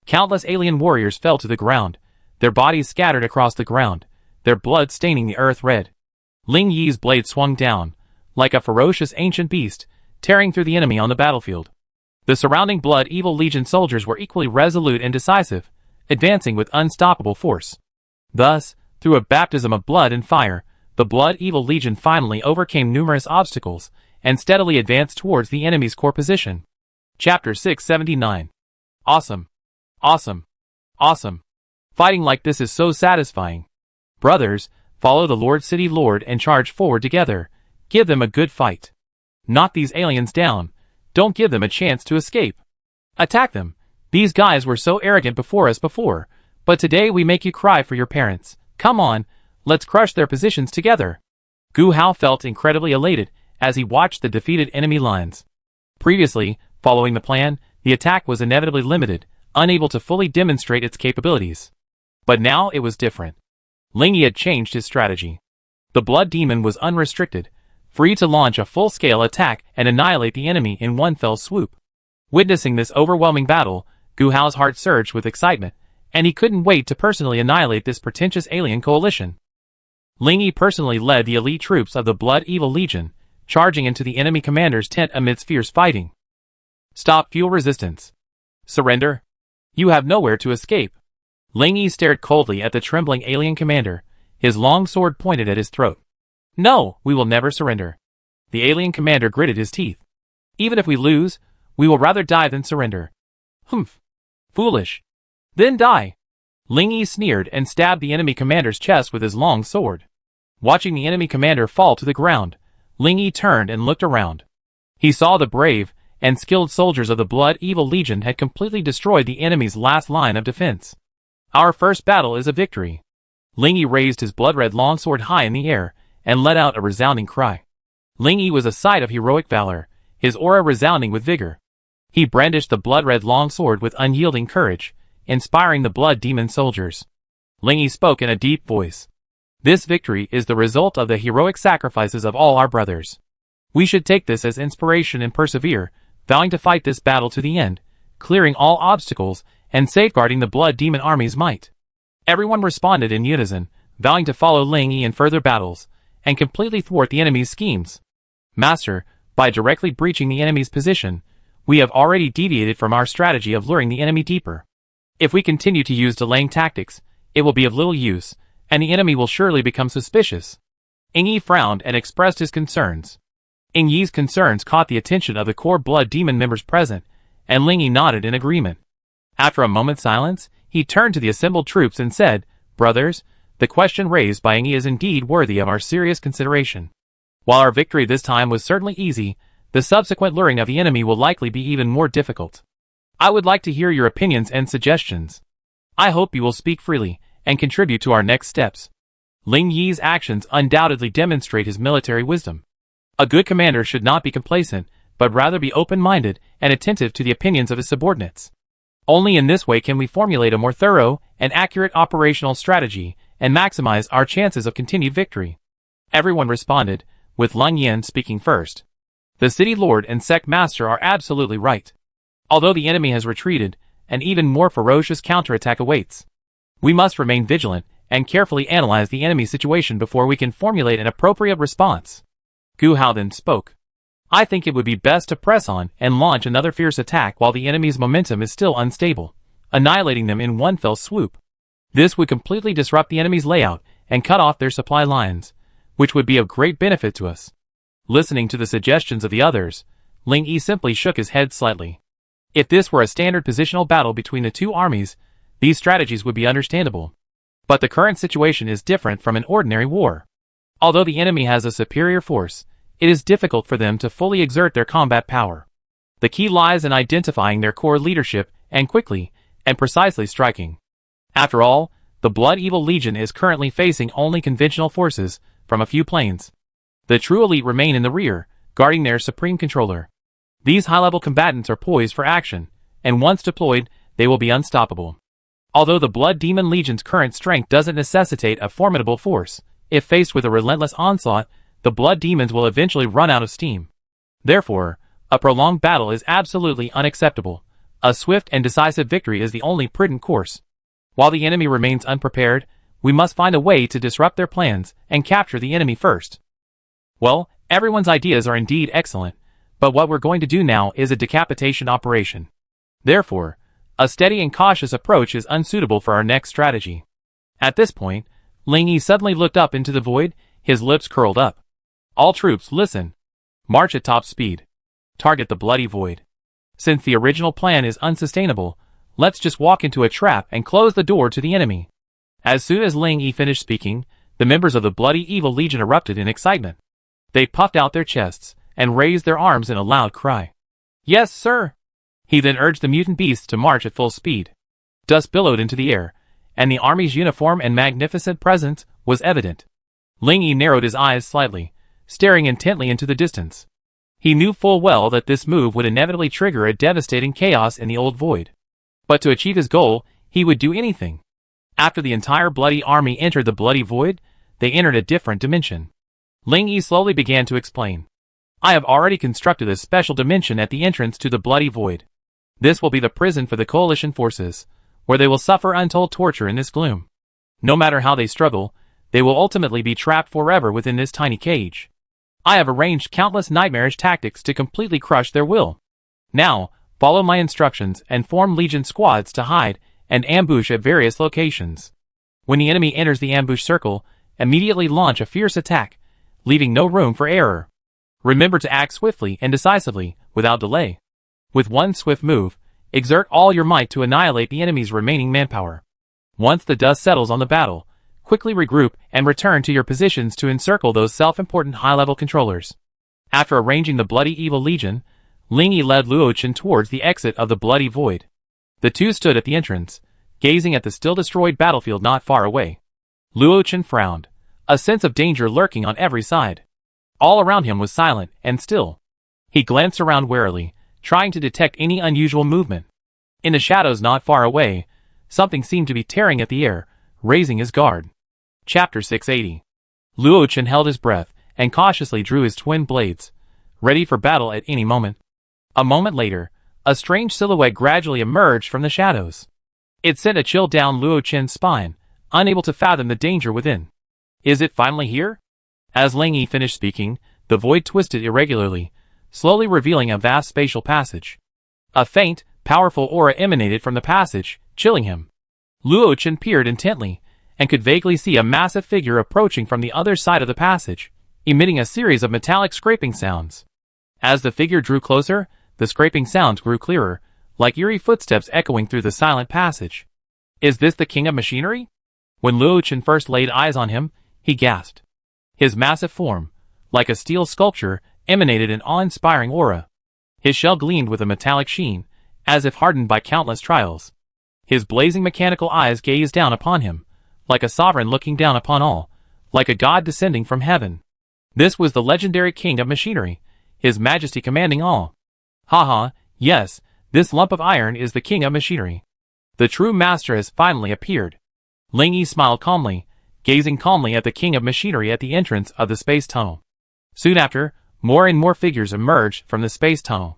Countless alien warriors fell to the ground, their bodies scattered across the ground, their blood staining the earth red. Ling Yi's blade swung down, like a ferocious ancient beast, tearing through the enemy on the battlefield. The surrounding Blood Evil Legion soldiers were equally resolute and decisive, advancing with unstoppable force. Thus, through a baptism of blood and fire, the Blood Evil Legion finally overcame numerous obstacles and steadily advanced towards the enemy's core position. Chapter 679. Awesome. Awesome. Awesome. Fighting like this is so satisfying. Brothers, follow the Lord City Lord and charge forward together. Give them a good fight. Knock these aliens down. Don't give them a chance to escape. Attack them. These guys were so arrogant before us, but today we make you cry for your parents. Come on, let's crush their positions together. Gu Hao felt incredibly elated as he watched the defeated enemy lines. Previously, following the plan, the attack was inevitably limited, unable to fully demonstrate its capabilities. But now it was different. Ling Yi had changed his strategy. The Blood Demon was unrestricted, free to launch a full-scale attack and annihilate the enemy in one fell swoop. Witnessing this overwhelming battle, Gu Hao's heart surged with excitement, and he couldn't wait to personally annihilate this pretentious alien coalition. Ling Yi personally led the elite troops of the Blood Evil Legion, charging into the enemy commander's tent amidst fierce fighting. Stop fuel resistance. Surrender. You have nowhere to escape. Ling Yi stared coldly at the trembling alien commander, his long sword pointed at his throat. No, we will never surrender. The alien commander gritted his teeth. Even if we lose, we will rather die than surrender. Humph. Foolish. Then die. Ling Yi sneered and stabbed the enemy commander's chest with his long sword. Watching the enemy commander fall to the ground, Ling Yi turned and looked around. He saw the brave and skilled soldiers of the Blood Evil Legion had completely destroyed the enemy's last line of defense. Our first battle is a victory. Ling Yi raised his blood-red longsword high in the air and let out a resounding cry. Ling Yi was a sight of heroic valor, his aura resounding with vigor. He brandished the blood-red longsword with unyielding courage, inspiring the Blood Demon soldiers. Ling Yi spoke in a deep voice. This victory is the result of the heroic sacrifices of all our brothers. We should take this as inspiration and persevere, vowing to fight this battle to the end, clearing all obstacles and safeguarding the Blood Demon army's might. Everyone responded in unison, vowing to follow Ling Yi in further battles, and completely thwart the enemy's schemes. Master, by directly breaching the enemy's position, we have already deviated from our strategy of luring the enemy deeper. If we continue to use delaying tactics, it will be of little use, and the enemy will surely become suspicious. Ing Yi frowned and expressed his concerns. Ing Yi's concerns caught the attention of the core Blood Demon members present, and Ling Yi nodded in agreement. After a moment's silence, he turned to the assembled troops and said, Brothers, the question raised by Ing Yi is indeed worthy of our serious consideration. While our victory this time was certainly easy, the subsequent luring of the enemy will likely be even more difficult. I would like to hear your opinions and suggestions. I hope you will speak freely and contribute to our next steps. Ling Yi's actions undoubtedly demonstrate his military wisdom. A good commander should not be complacent, but rather be open-minded and attentive to the opinions of his subordinates. Only in this way can we formulate a more thorough and accurate operational strategy and maximize our chances of continued victory. Everyone responded, with Lung Yan speaking first. The City Lord and Sect Master are absolutely right. Although the enemy has retreated, an even more ferocious counterattack awaits. We must remain vigilant and carefully analyze the enemy situation before we can formulate an appropriate response. Gu Hao then spoke. I think it would be best to press on and launch another fierce attack while the enemy's momentum is still unstable, annihilating them in one fell swoop. This would completely disrupt the enemy's layout and cut off their supply lines, which would be of great benefit to us. Listening to the suggestions of the others, Ling Yi simply shook his head slightly. If this were a standard positional battle between the two armies, these strategies would be understandable. But the current situation is different from an ordinary war. Although the enemy has a superior force, it is difficult for them to fully exert their combat power. The key lies in identifying their core leadership and quickly and precisely striking. After all, the Blood Evil Legion is currently facing only conventional forces from a few planes. The true elite remain in the rear, guarding their supreme controller. These high-level combatants are poised for action, and once deployed, they will be unstoppable. Although the Blood Demon Legion's current strength doesn't necessitate a formidable force, if faced with a relentless onslaught, the Blood Demons will eventually run out of steam. Therefore, a prolonged battle is absolutely unacceptable. A swift and decisive victory is the only prudent course. While the enemy remains unprepared, we must find a way to disrupt their plans and capture the enemy first. Well, everyone's ideas are indeed excellent, but what we're going to do now is a decapitation operation. Therefore, A steady and cautious approach is unsuitable for our next strategy. At this point, Ling Yi suddenly looked up into the void, his lips curled up. All troops, listen. March at top speed. Target the bloody void. Since the original plan is unsustainable, let's just walk into a trap and close the door to the enemy. As soon as Ling Yi finished speaking, the members of the Bloody Evil Legion erupted in excitement. They puffed out their chests and raised their arms in a loud cry. Yes, sir! He then urged the mutant beasts to march at full speed. Dust billowed into the air, and the army's uniform and magnificent presence was evident. Ling Yi narrowed his eyes slightly, staring intently into the distance. He knew full well that this move would inevitably trigger a devastating chaos in the old void. But to achieve his goal, he would do anything. After the entire bloody army entered the bloody void, they entered a different dimension. Ling Yi slowly began to explain. I have already constructed a special dimension at the entrance to the bloody void. This will be the prison for the coalition forces, where they will suffer untold torture in this gloom. No matter how they struggle, they will ultimately be trapped forever within this tiny cage. I have arranged countless nightmarish tactics to completely crush their will. Now, follow my instructions and form legion squads to hide and ambush at various locations. When the enemy enters the ambush circle, immediately launch a fierce attack, leaving no room for error. Remember to act swiftly and decisively, without delay. With one swift move, exert all your might to annihilate the enemy's remaining manpower. Once the dust settles on the battle, quickly regroup and return to your positions to encircle those self-important high-level controllers. After arranging the Bloody Evil Legion, Ling Yi led Luo Chen towards the exit of the Bloody Void. The two stood at the entrance, gazing at the still-destroyed battlefield not far away. Luo Chen frowned, a sense of danger lurking on every side. All around him was silent and still. He glanced around warily, trying to detect any unusual movement. In the shadows not far away, something seemed to be tearing at the air, raising his guard. Chapter 680. Luo Chen held his breath and cautiously drew his twin blades, ready for battle at any moment. A moment later, a strange silhouette gradually emerged from the shadows. It sent a chill down Luo Chen's spine, unable to fathom the danger within. Is it finally here? As Ling Yi finished speaking, the void twisted irregularly, slowly revealing a vast spatial passage. A faint, powerful aura emanated from the passage, chilling him. Luo Chen peered intently, and could vaguely see a massive figure approaching from the other side of the passage, emitting a series of metallic scraping sounds. As the figure drew closer, the scraping sounds grew clearer, like eerie footsteps echoing through the silent passage. Is this the king of machinery? When Luo Chen first laid eyes on him, he gasped. His massive form, like a steel sculpture, emanated an awe-inspiring aura. His shell gleamed with a metallic sheen, as if hardened by countless trials. His blazing mechanical eyes gazed down upon him, like a sovereign looking down upon all, like a god descending from heaven. This was the legendary king of machinery, his majesty commanding all. Haha, yes, this lump of iron is the king of machinery. The true master has finally appeared. Ling Yi smiled calmly, gazing calmly at the king of machinery at the entrance of the space tunnel. Soon after, more and more figures emerged from the space tunnel.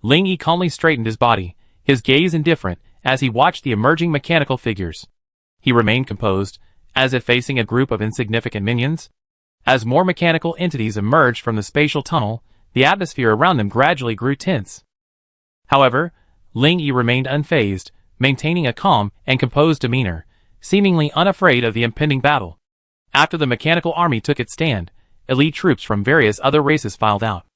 Ling Yi calmly straightened his body, his gaze indifferent, as he watched the emerging mechanical figures. He remained composed, as if facing a group of insignificant minions. As more mechanical entities emerged from the spatial tunnel, the atmosphere around them gradually grew tense. However, Ling Yi remained unfazed, maintaining a calm and composed demeanor, seemingly unafraid of the impending battle. After the mechanical army took its stand, elite troops from various other races filed out.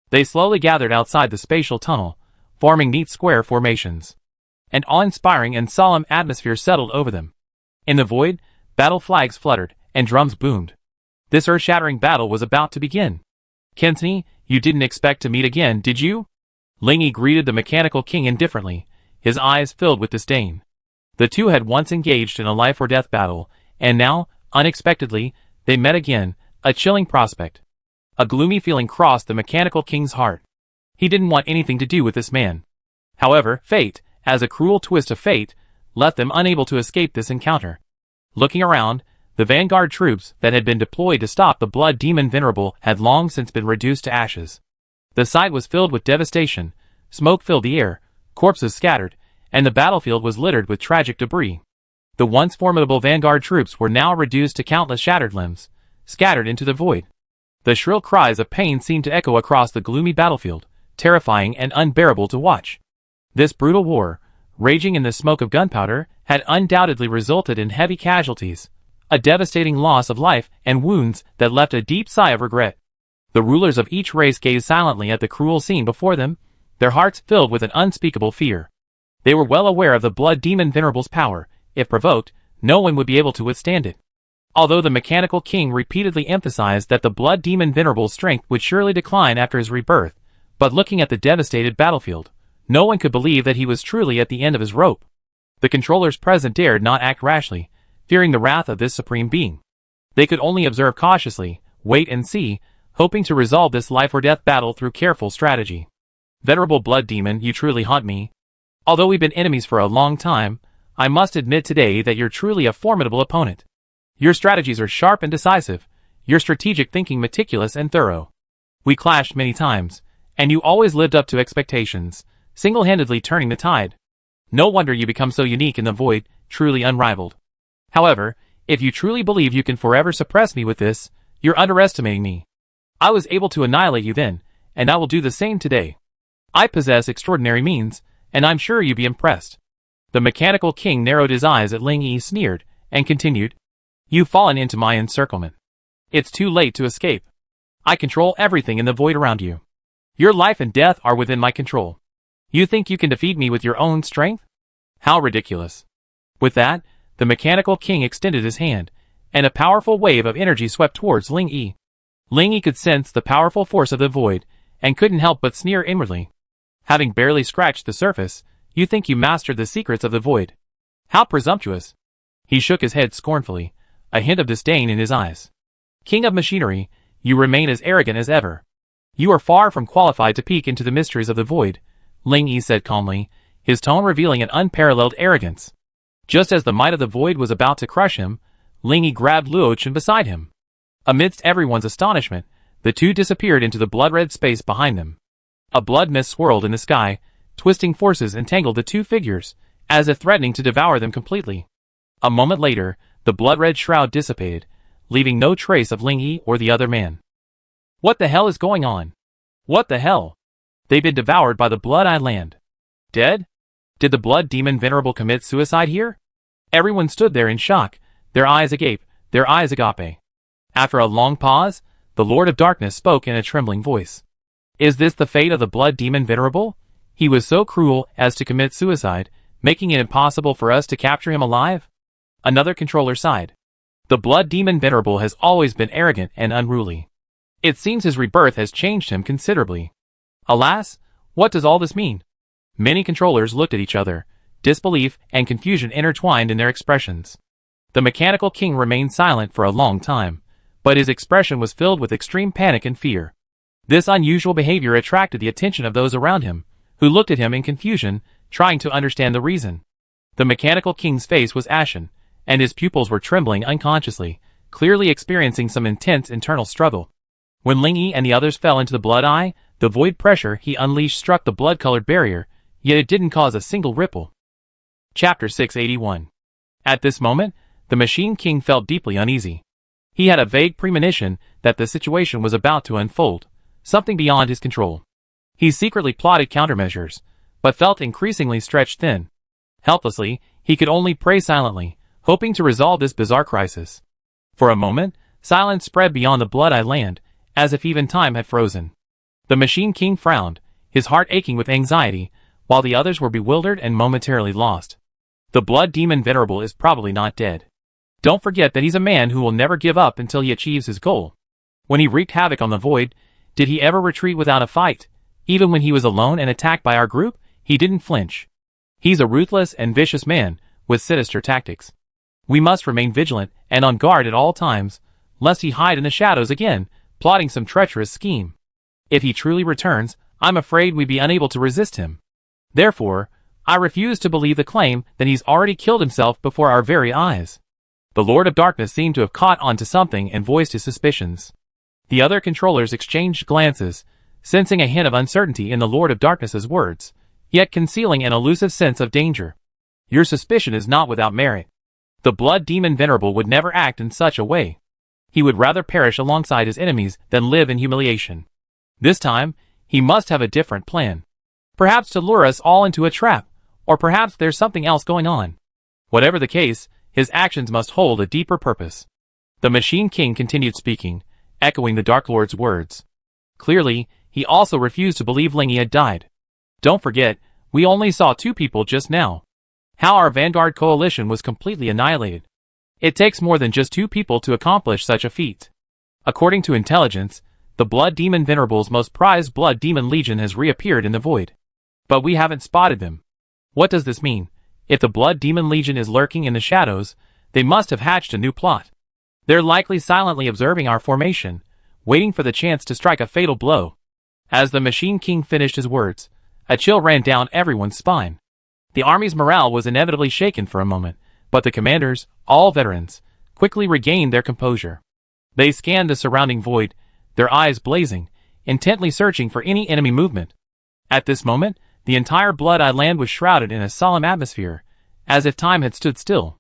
They slowly gathered outside the spatial tunnel, forming neat square formations. An awe-inspiring and solemn atmosphere settled over them. In the void, battle flags fluttered, and drums boomed. This earth-shattering battle was about to begin. Kensni, you didn't expect to meet again, did you? Ling Yi greeted the mechanical king indifferently, his eyes filled with disdain. The two had once engaged in a life-or-death battle, and now, unexpectedly, they met again, a chilling prospect. A gloomy feeling crossed the mechanical king's heart. He didn't want anything to do with this man. However, fate, as a cruel twist of fate, left them unable to escape this encounter. Looking around, the vanguard troops that had been deployed to stop the blood demon Venerable had long since been reduced to ashes. The sight was filled with devastation, smoke filled the air, corpses scattered, and the battlefield was littered with tragic debris. The once formidable vanguard troops were now reduced to countless shattered limbs, scattered into the void. The shrill cries of pain seemed to echo across the gloomy battlefield, terrifying and unbearable to watch. This brutal war, raging in the smoke of gunpowder, had undoubtedly resulted in heavy casualties, a devastating loss of life and wounds that left a deep sigh of regret. The rulers of each race gazed silently at the cruel scene before them, their hearts filled with an unspeakable fear. They were well aware of the blood demon Venerable's power. If provoked, no one would be able to withstand it. Although the mechanical king repeatedly emphasized that the blood demon Venerable's strength would surely decline after his rebirth, but looking at the devastated battlefield, no one could believe that he was truly at the end of his rope. The controllers present dared not act rashly, fearing the wrath of this supreme being. They could only observe cautiously, wait and see, hoping to resolve this life-or-death battle through careful strategy. Venerable blood demon, you truly haunt me. Although we've been enemies for a long time, I must admit today that you're truly a formidable opponent. Your strategies are sharp and decisive, your strategic thinking meticulous and thorough. We clashed many times, and you always lived up to expectations, single-handedly turning the tide. No wonder you become so unique in the void, truly unrivaled. However, if you truly believe you can forever suppress me with this, you're underestimating me. I was able to annihilate you then, and I will do the same today. I possess extraordinary means, and I'm sure you'd be impressed. The mechanical king narrowed his eyes at Ling Yi, sneered, and continued. You've fallen into my encirclement. It's too late to escape. I control everything in the void around you. Your life and death are within my control. You think you can defeat me with your own strength? How ridiculous. With that, the mechanical king extended his hand, and a powerful wave of energy swept towards Ling Yi. Ling Yi could sense the powerful force of the void, and couldn't help but sneer inwardly. Having barely scratched the surface, you think you mastered the secrets of the void. How presumptuous. He shook his head scornfully, a hint of disdain in his eyes. King of machinery, you remain as arrogant as ever. You are far from qualified to peek into the mysteries of the void, Ling Yi said calmly, his tone revealing an unparalleled arrogance. Just as the might of the void was about to crush him, Ling Yi grabbed Luo Chen beside him. Amidst everyone's astonishment, the two disappeared into the blood-red space behind them. A blood mist swirled in the sky, twisting forces entangled the two figures, as if threatening to devour them completely. A moment later, the blood-red shroud dissipated, leaving no trace of Ling Yi or the other man. What the hell is going on? What the hell? They've been devoured by the blood-eye land. Dead? Did the blood demon Venerable commit suicide here? Everyone stood there in shock, their eyes agape, their eyes agape. After a long pause, the Lord of Darkness spoke in a trembling voice. Is this the fate of the blood demon Venerable? He was so cruel as to commit suicide, making it impossible for us to capture him alive? Another controller sighed. The blood demon Venerable has always been arrogant and unruly. It seems his rebirth has changed him considerably. Alas, what does all this mean? Many controllers looked at each other, disbelief and confusion intertwined in their expressions. The mechanical king remained silent for a long time, but his expression was filled with extreme panic and fear. This unusual behavior attracted the attention of those around him, who looked at him in confusion, trying to understand the reason. The mechanical king's face was ashen, and his pupils were trembling unconsciously, clearly experiencing some intense internal struggle. When Ling Yi and the others fell into the blood eye, the void pressure he unleashed struck the blood-colored barrier, yet it didn't cause a single ripple. Chapter 681. At this moment, the Machine King felt deeply uneasy. He had a vague premonition that the situation was about to unfold, something beyond his control. He secretly plotted countermeasures, but felt increasingly stretched thin. Helplessly, he could only pray silently, hoping to resolve this bizarre crisis. For a moment, silence spread beyond the blood-eye land, as if even time had frozen. The Machine King frowned, his heart aching with anxiety, while the others were bewildered and momentarily lost. The blood demon Venerable is probably not dead. Don't forget that he's a man who will never give up until he achieves his goal. When he wreaked havoc on the void, did he ever retreat without a fight? Even when he was alone and attacked by our group, he didn't flinch. He's a ruthless and vicious man, with sinister tactics. We must remain vigilant and on guard at all times, lest he hide in the shadows again, plotting some treacherous scheme. If he truly returns, I'm afraid we'd be unable to resist him. Therefore, I refuse to believe the claim that he's already killed himself before our very eyes. The Lord of Darkness seemed to have caught on to something and voiced his suspicions. The other controllers exchanged glances, sensing a hint of uncertainty in the Lord of Darkness's words, yet concealing an elusive sense of danger. Your suspicion is not without merit. The blood demon Venerable would never act in such a way. He would rather perish alongside his enemies than live in humiliation. This time, he must have a different plan. Perhaps to lure us all into a trap, Or perhaps there's something else going on. Whatever the case, his actions must hold a deeper purpose. The Machine King continued speaking, echoing the Dark Lord's words. Clearly, he also refused to believe Ling Yi had died. Don't forget, we only saw 2 people just now. How our Vanguard coalition was completely annihilated. It takes more than just 2 people to accomplish such a feat. According to intelligence, the Blood Demon Venerable's most prized Blood Demon Legion has reappeared in the void. But we haven't spotted them. What does this mean? If the Blood Demon Legion is lurking in the shadows, they must have hatched a new plot. They're likely silently observing our formation, waiting for the chance to strike a fatal blow. As the Machine King finished his words, a chill ran down everyone's spine. The army's morale was inevitably shaken for a moment, but the commanders, all veterans, quickly regained their composure. They scanned the surrounding void, their eyes blazing, intently searching for any enemy movement. At this moment, the entire Blood Island was shrouded in a solemn atmosphere, as if time had stood still.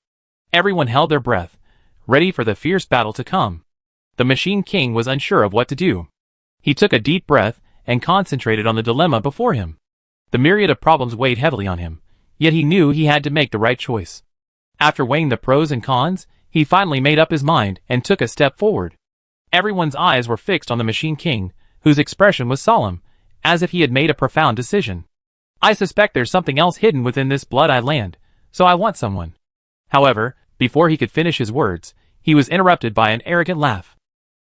Everyone held their breath, ready for the fierce battle to come. The Machine King was unsure of what to do. He took a deep breath and concentrated on the dilemma before him. The myriad of problems weighed heavily on him, yet he knew he had to make the right choice. After weighing the pros and cons, he finally made up his mind and took a step forward. Everyone's eyes were fixed on the Machine King, whose expression was solemn, as if he had made a profound decision. I suspect there's something else hidden within this Blood Island, so I want someone. However, before he could finish his words, he was interrupted by an arrogant laugh.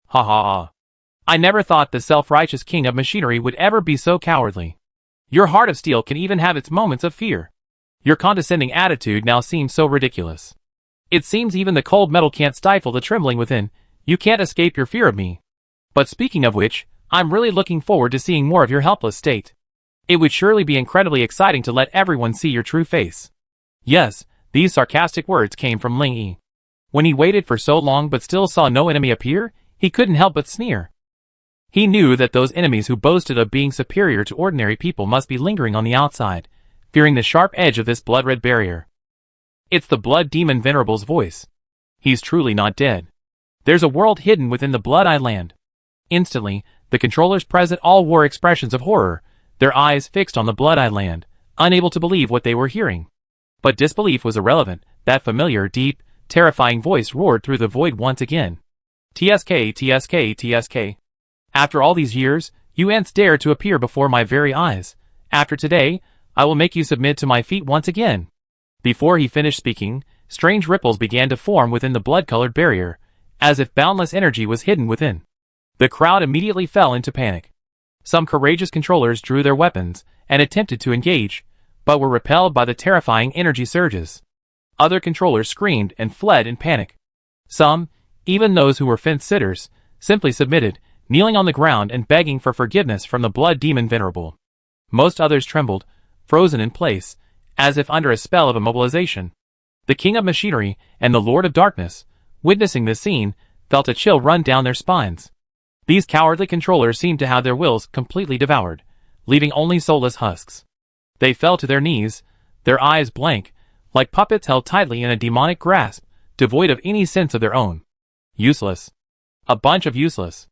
Ha ha ha. I never thought the self-righteous king of machinery would ever be so cowardly. Your heart of steel can even have its moments of fear. Your condescending attitude now seems so ridiculous. It seems even the cold metal can't stifle the trembling within. You can't escape your fear of me. But speaking of which, I'm really looking forward to seeing more of your helpless state. It would surely be incredibly exciting to let everyone see your true face. Yes, these sarcastic words came from Ling Yi. When he waited for so long but still saw no enemy appear, he couldn't help but sneer. He knew that those enemies who boasted of being superior to ordinary people must be lingering on the outside, fearing the sharp edge of this blood-red barrier. It's the Blood Demon Venerable's voice. He's truly not dead. There's a world hidden within the Blood Island. Instantly, the controllers present all wore expressions of horror, their eyes fixed on the Blood Island, unable to believe what they were hearing. But disbelief was irrelevant. That familiar, deep, terrifying voice roared through the void once again. TSK, TSK, TSK. After all these years, you ants dare to appear before my very eyes. After today, I will make you submit to my feet once again. Before he finished speaking, strange ripples began to form within the blood-colored barrier, as if boundless energy was hidden within. The crowd immediately fell into panic. Some courageous controllers drew their weapons and attempted to engage, but were repelled by the terrifying energy surges. Other controllers screamed and fled in panic. Some, even those who were fence-sitters, simply submitted, kneeling on the ground and begging for forgiveness from the Blood Demon Venerable. Most others trembled, frozen in place, as if under a spell of immobilization. The King of Machinery and the Lord of Darkness, witnessing this scene, felt a chill run down their spines. These cowardly controllers seemed to have their wills completely devoured, leaving only soulless husks. They fell to their knees, their eyes blank, like puppets held tightly in a demonic grasp, devoid of any sense of their own. Useless. A bunch of useless.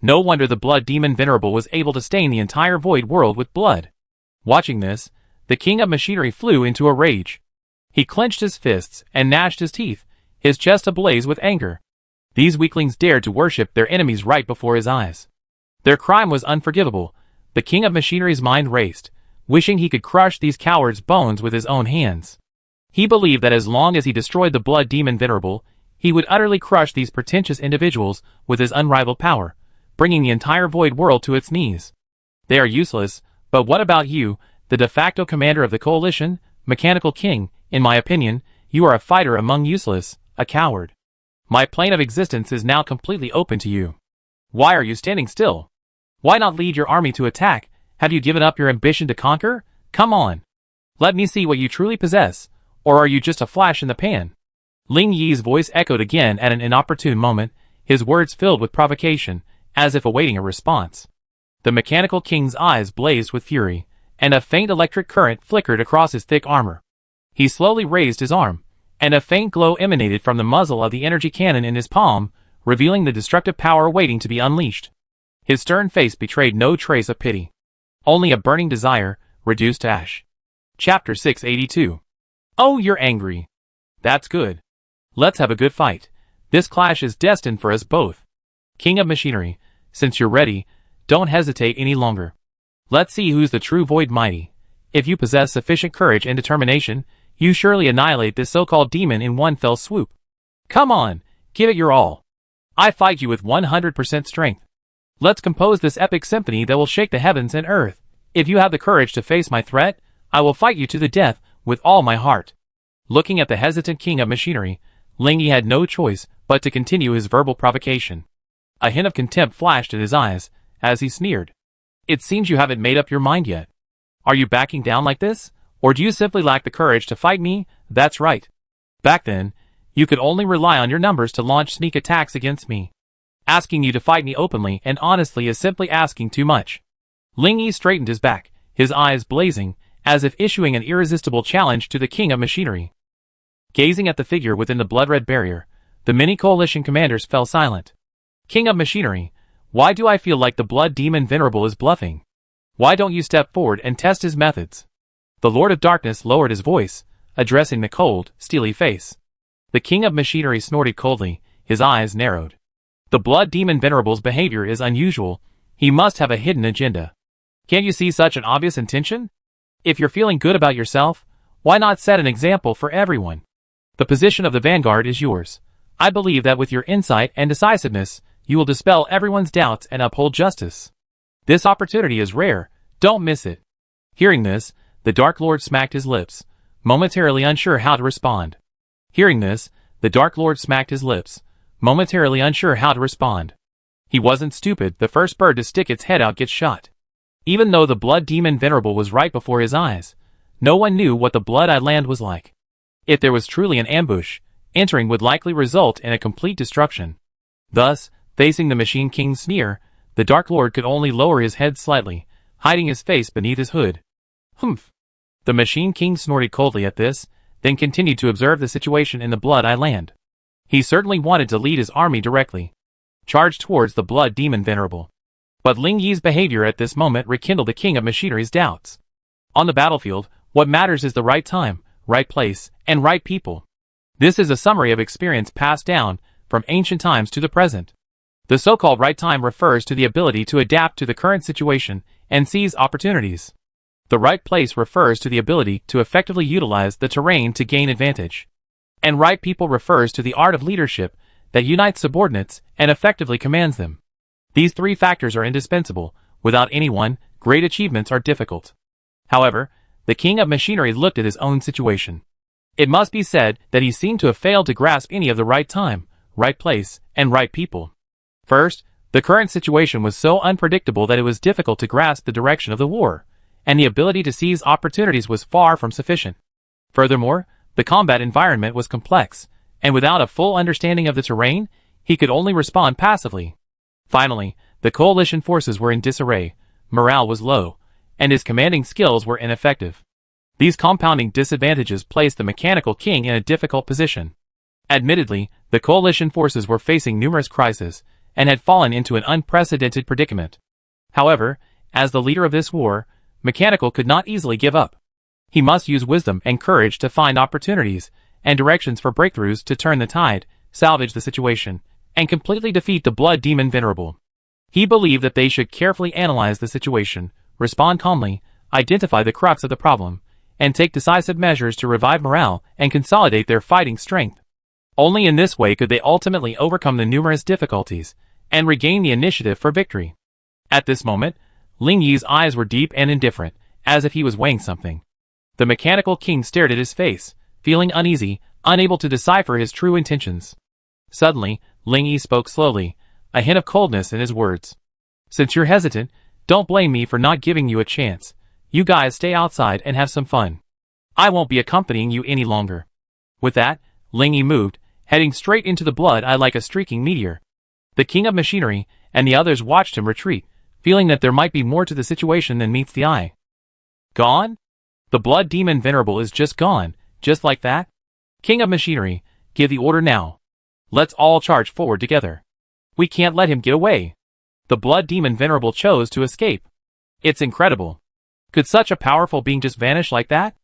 No wonder the Blood Demon Venerable was able to stain the entire void world with blood. Watching this, the King of Machinery flew into a rage. He clenched his fists and gnashed his teeth, his chest ablaze with anger. These weaklings dared to worship their enemies right before his eyes. Their crime was unforgivable. The King of Machinery's mind raced, wishing he could crush these cowards' bones with his own hands. He believed that as long as he destroyed the Blood Demon Venerable, he would utterly crush these pretentious individuals with his unrivaled power, bringing the entire void world to its knees. They are useless, but what about you, the de facto commander of the coalition, Mechanical King? In my opinion, you are a fighter among useless, a coward. My plane of existence is now completely open to you. Why are you standing still? Why not lead your army to attack? Have you given up your ambition to conquer? Come on. Let me see what you truly possess, or are you just a flash in the pan? Ling Yi's voice echoed again at an inopportune moment, his words filled with provocation, as if awaiting a response. The Mechanical King's eyes blazed with fury, and a faint electric current flickered across his thick armor. He slowly raised his arm, and a faint glow emanated from the muzzle of the energy cannon in his palm, revealing the destructive power waiting to be unleashed. His stern face betrayed no trace of pity. Only a burning desire, reduced to ash. Chapter 682. Oh, you're angry. That's good. Let's have a good fight. This clash is destined for us both. King of Machinery, since you're ready, don't hesitate any longer. Let's see who's the true Void Mighty. If you possess sufficient courage and determination, you surely annihilate this so-called demon in one fell swoop. Come on, give it your all. I fight you with 100% strength. Let's compose this epic symphony that will shake the heavens and earth. If you have the courage to face my threat, I will fight you to the death with all my heart. Looking at the hesitant King of Machinery, Ling Yi had no choice but to continue his verbal provocation. A hint of contempt flashed in his eyes as he sneered. It seems you haven't made up your mind yet. Are you backing down like this? Or do you simply lack the courage to fight me? That's right. Back then, you could only rely on your numbers to launch sneak attacks against me. Asking you to fight me openly and honestly is simply asking too much. Ling Yi straightened his back, his eyes blazing, as if issuing an irresistible challenge to the King of Machinery. Gazing at the figure within the blood-red barrier, the many coalition commanders fell silent. King of Machinery, why do I feel like the blood demon Venerable is bluffing? Why don't you step forward and test his methods? The Lord of Darkness lowered his voice, addressing the cold, steely face. The King of Machinery snorted coldly, his eyes narrowed. The blood demon Venerable's behavior is unusual. He must have a hidden agenda. Can't you see such an obvious intention? If you're feeling good about yourself, why not set an example for everyone? The position of the vanguard is yours. I believe that with your insight and decisiveness, you will dispel everyone's doubts and uphold justice. This opportunity is rare, don't miss it. Hearing this, the Dark Lord smacked his lips, momentarily unsure how to respond. Hearing this, the Dark Lord smacked his lips, momentarily unsure how to respond. He wasn't stupid. The first bird to stick its head out gets shot. Even though the blood demon Venerable was right before his eyes, no one knew what the Blood Island was like. If there was truly an ambush, entering would likely result in a complete destruction. Thus, facing the Machine King's sneer, the Dark Lord could only lower his head slightly, hiding his face beneath his hood. Humph! The Machine King snorted coldly at this, then continued to observe the situation in the Blood Island. He certainly wanted to lead his army directly, charge towards the Blood Demon Venerable. But Ling Yi's behavior at this moment rekindled the King of Machinery's doubts. On the battlefield, what matters is the right time, right place, and right people. This is a summary of experience passed down from ancient times to the present. The so-called right time refers to the ability to adapt to the current situation and seize opportunities. The right place refers to the ability to effectively utilize the terrain to gain advantage. And right people refers to the art of leadership that unites subordinates and effectively commands them. These three factors are indispensable. Without any one, great achievements are difficult. However, the King of Machinery looked at his own situation. It must be said that he seemed to have failed to grasp any of the right time, right place, and right people. First, the current situation was so unpredictable that it was difficult to grasp the direction of the war, and the ability to seize opportunities was far from sufficient. Furthermore, the combat environment was complex, and without a full understanding of the terrain, he could only respond passively. Finally, the coalition forces were in disarray, morale was low, and his commanding skills were ineffective. These compounding disadvantages placed the Mechanical King in a difficult position. Admittedly, the coalition forces were facing numerous crises, and had fallen into an unprecedented predicament. However, as the leader of this war, Mechanical could not easily give up. He must use wisdom and courage to find opportunities and directions for breakthroughs to turn the tide, salvage the situation, and completely defeat the Blood Demon Venerable. He believed that they should carefully analyze the situation, respond calmly, identify the crux of the problem, and take decisive measures to revive morale and consolidate their fighting strength. Only in this way could they ultimately overcome the numerous difficulties and regain the initiative for victory. At this moment, Ling Yi's eyes were deep and indifferent, as if he was weighing something. The Mechanical King stared at his face, feeling uneasy, unable to decipher his true intentions. Suddenly, Ling Yi spoke slowly, a hint of coldness in his words. Since you're hesitant, don't blame me for not giving you a chance. You guys stay outside and have some fun. I won't be accompanying you any longer. With that, Ling Yi moved, heading straight into the Blood Eye like a streaking meteor. The King of Machinery and the others watched him retreat, feeling that there might be more to the situation than meets the eye. Gone? The Blood Demon Venerable is just gone, just like that? King of Machinery, give the order now. Let's all charge forward together. We can't let him get away. The Blood Demon Venerable chose to escape. It's incredible. Could such a powerful being just vanish like that?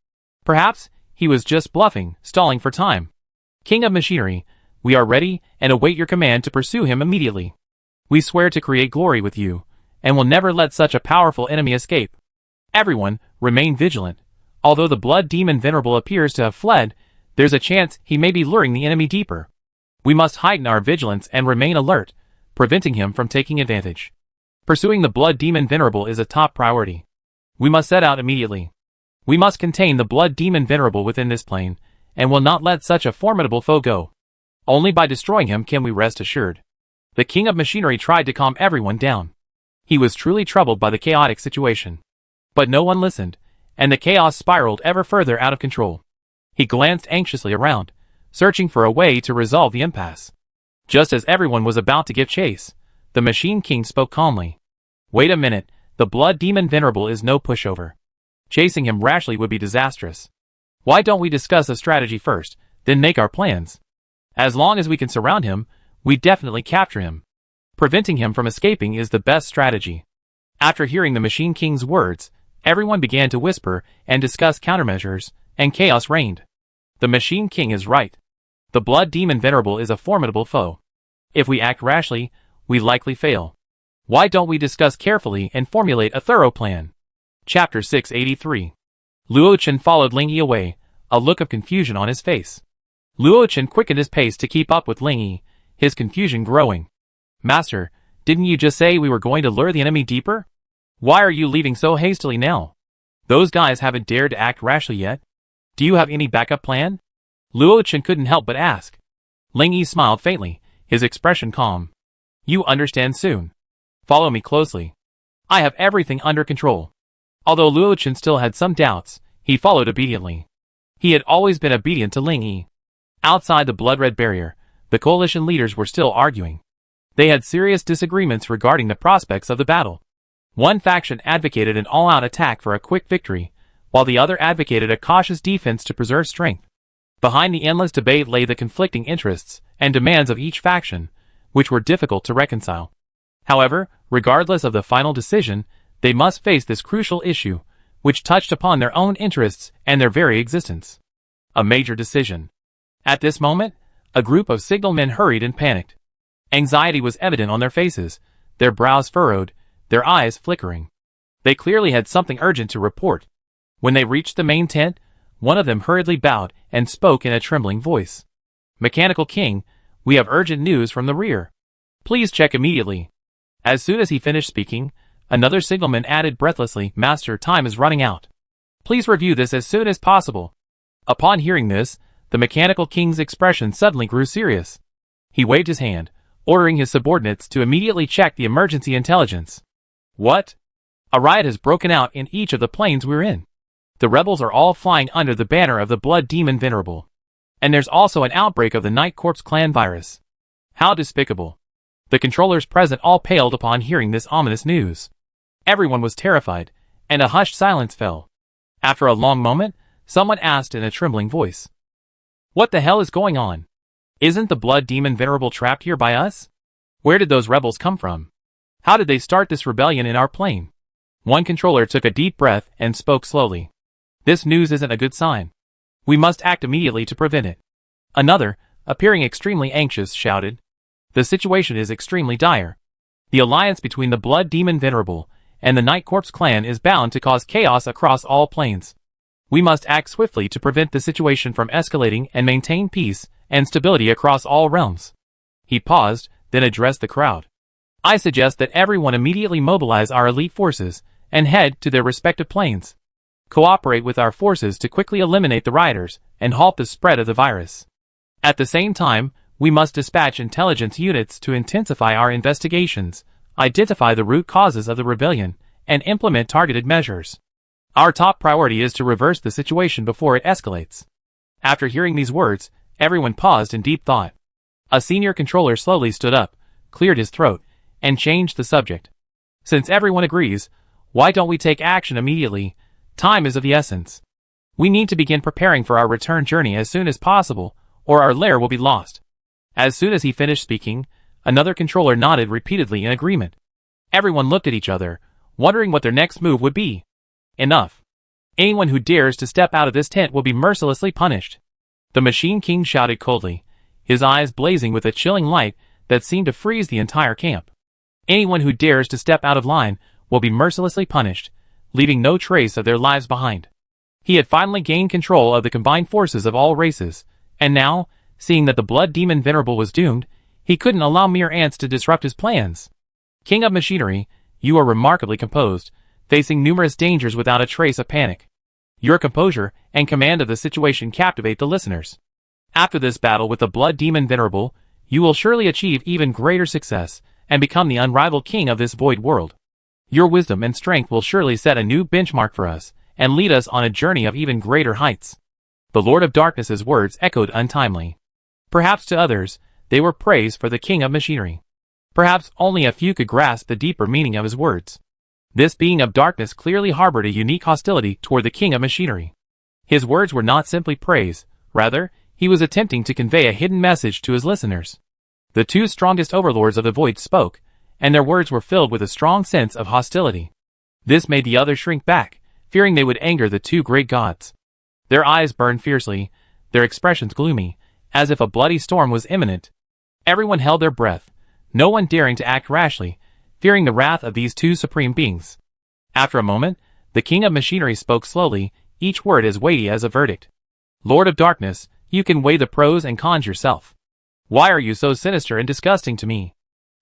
Perhaps he was just bluffing, stalling for time. King of Machinery, we are ready and await your command to pursue him immediately. We swear to create glory with you, and will never let such a powerful enemy escape. Everyone, remain vigilant. Although the blood demon Venerable appears to have fled, there's a chance he may be luring the enemy deeper. We must heighten our vigilance and remain alert, preventing him from taking advantage. Pursuing the blood demon Venerable is a top priority. We must set out immediately. We must contain the blood demon Venerable within this plane, and will not let such a formidable foe go. Only by destroying him can we rest assured. The King of Machinery tried to calm everyone down. He was truly troubled by the chaotic situation. But no one listened, and the chaos spiraled ever further out of control. He glanced anxiously around, searching for a way to resolve the impasse. Just as everyone was about to give chase, the Machine King spoke calmly. Wait a minute, the blood demon Venerable is no pushover. Chasing him rashly would be disastrous. Why don't we discuss a strategy first, then make our plans? As long as we can surround him, we definitely capture him. Preventing him from escaping is the best strategy. After hearing the Machine King's words, everyone began to whisper and discuss countermeasures, and chaos reigned. The Machine King is right. The blood demon Venerable is a formidable foe. If we act rashly, we likely fail. Why don't we discuss carefully and formulate a thorough plan? Chapter 683. Luo Chen followed Ling Yi away, a look of confusion on his face. Luo Chen quickened his pace to keep up with Ling Yi, his confusion growing. Master, didn't you just say we were going to lure the enemy deeper? Why are you leaving so hastily now? Those guys haven't dared to act rashly yet. Do you have any backup plan? Luo Chen couldn't help but ask. Ling Yi smiled faintly, his expression calm. You understand soon. Follow me closely. I have everything under control. Although Luo Chen still had some doubts, he followed obediently. He had always been obedient to Ling Yi. Outside the blood-red barrier, the coalition leaders were still arguing. They had serious disagreements regarding the prospects of the battle. One faction advocated an all-out attack for a quick victory, while the other advocated a cautious defense to preserve strength. Behind the endless debate lay the conflicting interests and demands of each faction, which were difficult to reconcile. However, regardless of the final decision, they must face this crucial issue, which touched upon their own interests and their very existence. A major decision. At this moment, a group of signalmen hurried and panicked. Anxiety was evident on their faces, their brows furrowed, their eyes flickering. They clearly had something urgent to report. When they reached the main tent, one of them hurriedly bowed and spoke in a trembling voice. Mechanical King, we have urgent news from the rear. Please check immediately. As soon as he finished speaking, another signalman added breathlessly, Master, time is running out. Please review this as soon as possible. Upon hearing this, the Mechanical King's expression suddenly grew serious. He waved his hand, ordering his subordinates to immediately check the emergency intelligence. What? A riot has broken out in each of the planes we're in. The rebels are all flying under the banner of the Blood Demon Venerable. And there's also an outbreak of the Night Corps clan virus. How despicable. The controllers present all paled upon hearing this ominous news. Everyone was terrified, and a hushed silence fell. After a long moment, someone asked in a trembling voice. What the hell is going on? Isn't the Blood Demon Venerable trapped here by us? Where did those rebels come from? How did they start this rebellion in our plane? One controller took a deep breath and spoke slowly. This news isn't a good sign. We must act immediately to prevent it. Another, appearing extremely anxious, shouted. The situation is extremely dire. The alliance between the Blood Demon Venerable and the Night Corps clan is bound to cause chaos across all planes. We must act swiftly to prevent the situation from escalating and maintain peace and stability across all realms. He paused, then addressed the crowd. I suggest that everyone immediately mobilize our elite forces and head to their respective planes. Cooperate with our forces to quickly eliminate the rioters and halt the spread of the virus. At the same time, we must dispatch intelligence units to intensify our investigations, identify the root causes of the rebellion, and implement targeted measures. Our top priority is to reverse the situation before it escalates. After hearing these words, everyone paused in deep thought. A senior controller slowly stood up, cleared his throat, and changed the subject. Since everyone agrees, why don't we take action immediately? Time is of the essence. We need to begin preparing for our return journey as soon as possible, or our lair will be lost. As soon as he finished speaking, another controller nodded repeatedly in agreement. Everyone looked at each other, wondering what their next move would be. Enough. Anyone who dares to step out of this tent will be mercilessly punished. The Machine King shouted coldly, his eyes blazing with a chilling light that seemed to freeze the entire camp. Anyone who dares to step out of line will be mercilessly punished, leaving no trace of their lives behind. He had finally gained control of the combined forces of all races, and now, seeing that the Blood Demon Venerable was doomed, he couldn't allow mere ants to disrupt his plans. King of Machinery, you are remarkably composed, facing numerous dangers without a trace of panic. Your composure and command of the situation captivate the listeners. After this battle with the Blood Demon Venerable, you will surely achieve even greater success and become the unrivaled king of this void world. Your wisdom and strength will surely set a new benchmark for us and lead us on a journey of even greater heights. The Lord of Darkness's words echoed untimely. Perhaps to others, they were praise for the King of Machinery. Perhaps only a few could grasp the deeper meaning of his words. This being of darkness clearly harbored a unique hostility toward the King of Machinery. His words were not simply praise, rather, he was attempting to convey a hidden message to his listeners. The two strongest overlords of the void spoke, and their words were filled with a strong sense of hostility. This made the others shrink back, fearing they would anger the two great gods. Their eyes burned fiercely, their expressions gloomy, as if a bloody storm was imminent. Everyone held their breath, no one daring to act rashly, fearing the wrath of these two supreme beings. After a moment, the King of Machinery spoke slowly, each word as weighty as a verdict. Lord of Darkness, you can weigh the pros and cons yourself. Why are you so sinister and disgusting to me?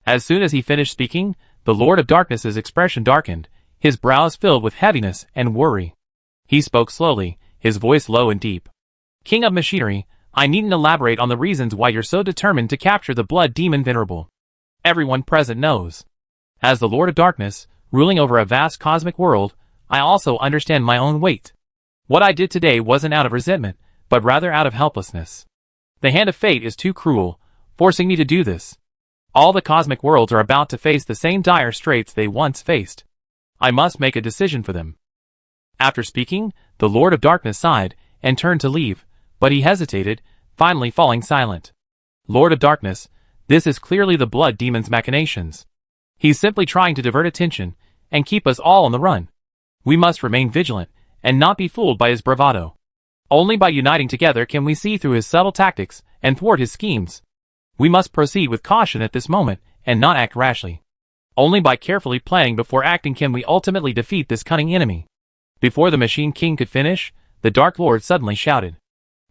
As soon as he finished speaking, the Lord of Darkness's expression darkened, his brows filled with heaviness and worry. He spoke slowly, his voice low and deep. King of Machinery, I needn't elaborate on the reasons why you're so determined to capture the Blood Demon Venerable. Everyone present knows. As the Lord of Darkness, ruling over a vast cosmic world, I also understand my own weight. What I did today wasn't out of resentment, but rather out of helplessness. The hand of fate is too cruel, forcing me to do this. All the cosmic worlds are about to face the same dire straits they once faced. I must make a decision for them. After speaking, the Lord of Darkness sighed and turned to leave, but he hesitated, finally falling silent. Lord of Darkness, this is clearly the Blood Demon's machinations. He's simply trying to divert attention and keep us all on the run. We must remain vigilant and not be fooled by his bravado. Only by uniting together can we see through his subtle tactics and thwart his schemes. We must proceed with caution at this moment and not act rashly. Only by carefully planning before acting can we ultimately defeat this cunning enemy. Before the Machine King could finish, the Dark Lord suddenly shouted.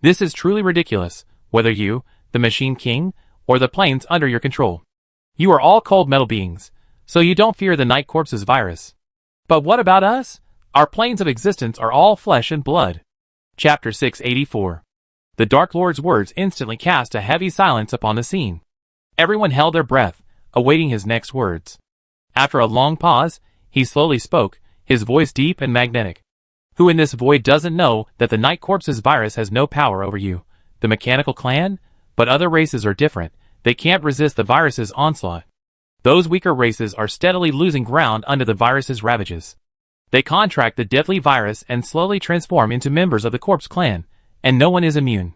This is truly ridiculous, whether you, the Machine King, or the planes under your control. You are all cold metal beings, so you don't fear the Night Corpse's virus. But what about us? Our planes of existence are all flesh and blood. Chapter 684. The Dark Lord's words instantly cast a heavy silence upon the scene. Everyone held their breath, awaiting his next words. After a long pause, he slowly spoke, his voice deep and magnetic. Who in this void doesn't know that the Night Corpse's virus has no power over you, the mechanical clan? But other races are different, they can't resist the virus's onslaught. Those weaker races are steadily losing ground under the virus's ravages. They contract the deadly virus and slowly transform into members of the Corpse clan, and no one is immune.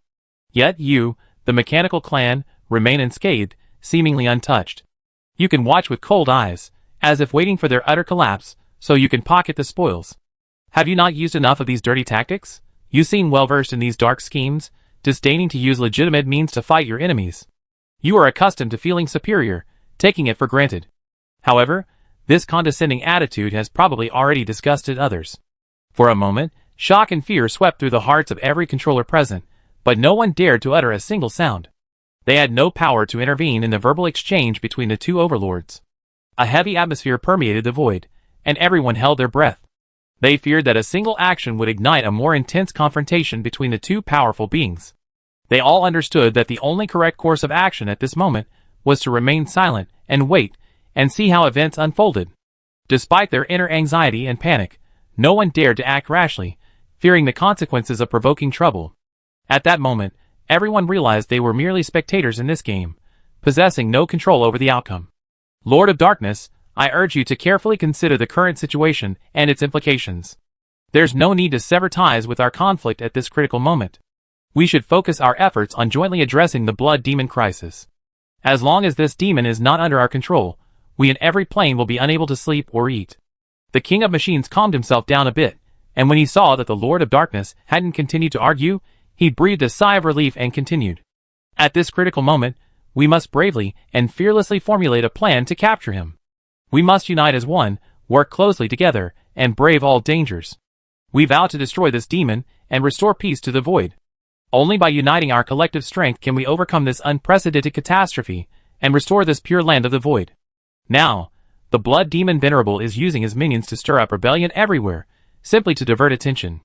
Yet you, the mechanical clan, remain unscathed, seemingly untouched. You can watch with cold eyes, as if waiting for their utter collapse, so you can pocket the spoils. Have you not used enough of these dirty tactics? You seem well versed in these dark schemes, disdaining to use legitimate means to fight your enemies. You are accustomed to feeling superior, taking it for granted. However, this condescending attitude has probably already disgusted others. For a moment, shock and fear swept through the hearts of every controller present, but no one dared to utter a single sound. They had no power to intervene in the verbal exchange between the two overlords. A heavy atmosphere permeated the void, and everyone held their breath. They feared that a single action would ignite a more intense confrontation between the two powerful beings. They all understood that the only correct course of action at this moment was to remain silent and wait and see how events unfolded. Despite their inner anxiety and panic, no one dared to act rashly, fearing the consequences of provoking trouble. At that moment, everyone realized they were merely spectators in this game, possessing no control over the outcome. Lord of Darkness, I urge you to carefully consider the current situation and its implications. There's no need to sever ties with our conflict at this critical moment. We should focus our efforts on jointly addressing the Blood Demon crisis. As long as this demon is not under our control, we in every plane will be unable to sleep or eat. The King of Machines calmed himself down a bit, and when he saw that the Lord of Darkness hadn't continued to argue, he breathed a sigh of relief and continued. At this critical moment, we must bravely and fearlessly formulate a plan to capture him. We must unite as one, work closely together, and brave all dangers. We vow to destroy this demon and restore peace to the void. Only by uniting our collective strength can we overcome this unprecedented catastrophe and restore this pure land of the void. Now, the blood demon Venerable is using his minions to stir up rebellion everywhere, simply to divert attention.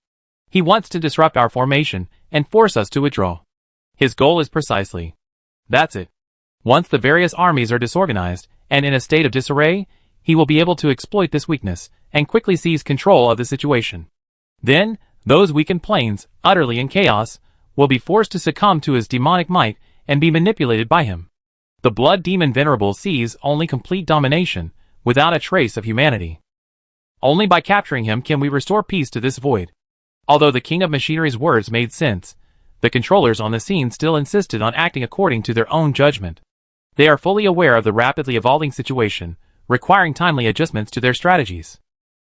He wants to disrupt our formation and force us to withdraw. His goal is precisely. That's it. Once the various armies are disorganized and in a state of disarray, he will be able to exploit this weakness and quickly seize control of the situation. Then, those weakened planes, utterly in chaos, will be forced to succumb to his demonic might and be manipulated by him. The blood demon Venerable sees only complete domination, without a trace of humanity. Only by capturing him can we restore peace to this void. Although the King of Machinery's words made sense, the controllers on the scene still insisted on acting according to their own judgment. They are fully aware of the rapidly evolving situation, requiring timely adjustments to their strategies.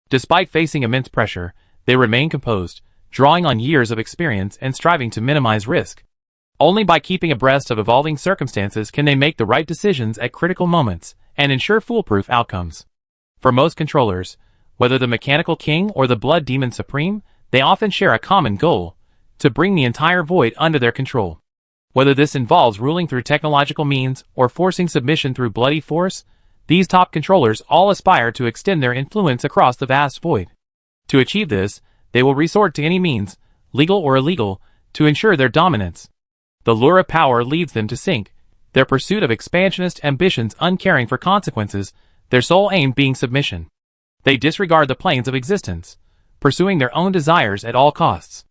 Despite facing immense pressure, they remain composed, drawing on years of experience and striving to minimize risk. Only by keeping abreast of evolving circumstances can they make the right decisions at critical moments and ensure foolproof outcomes. For most controllers, whether the Mechanical King or the Blood Demon Supreme, they often share a common goal: to bring the entire void under their control. Whether this involves ruling through technological means or forcing submission through bloody force, these top controllers all aspire to extend their influence across the vast void. To achieve this, they will resort to any means, legal or illegal, to ensure their dominance. The lure of power leads them to sink, their pursuit of expansionist ambitions uncaring for consequences, their sole aim being submission. They disregard the planes of existence, pursuing their own desires at all costs.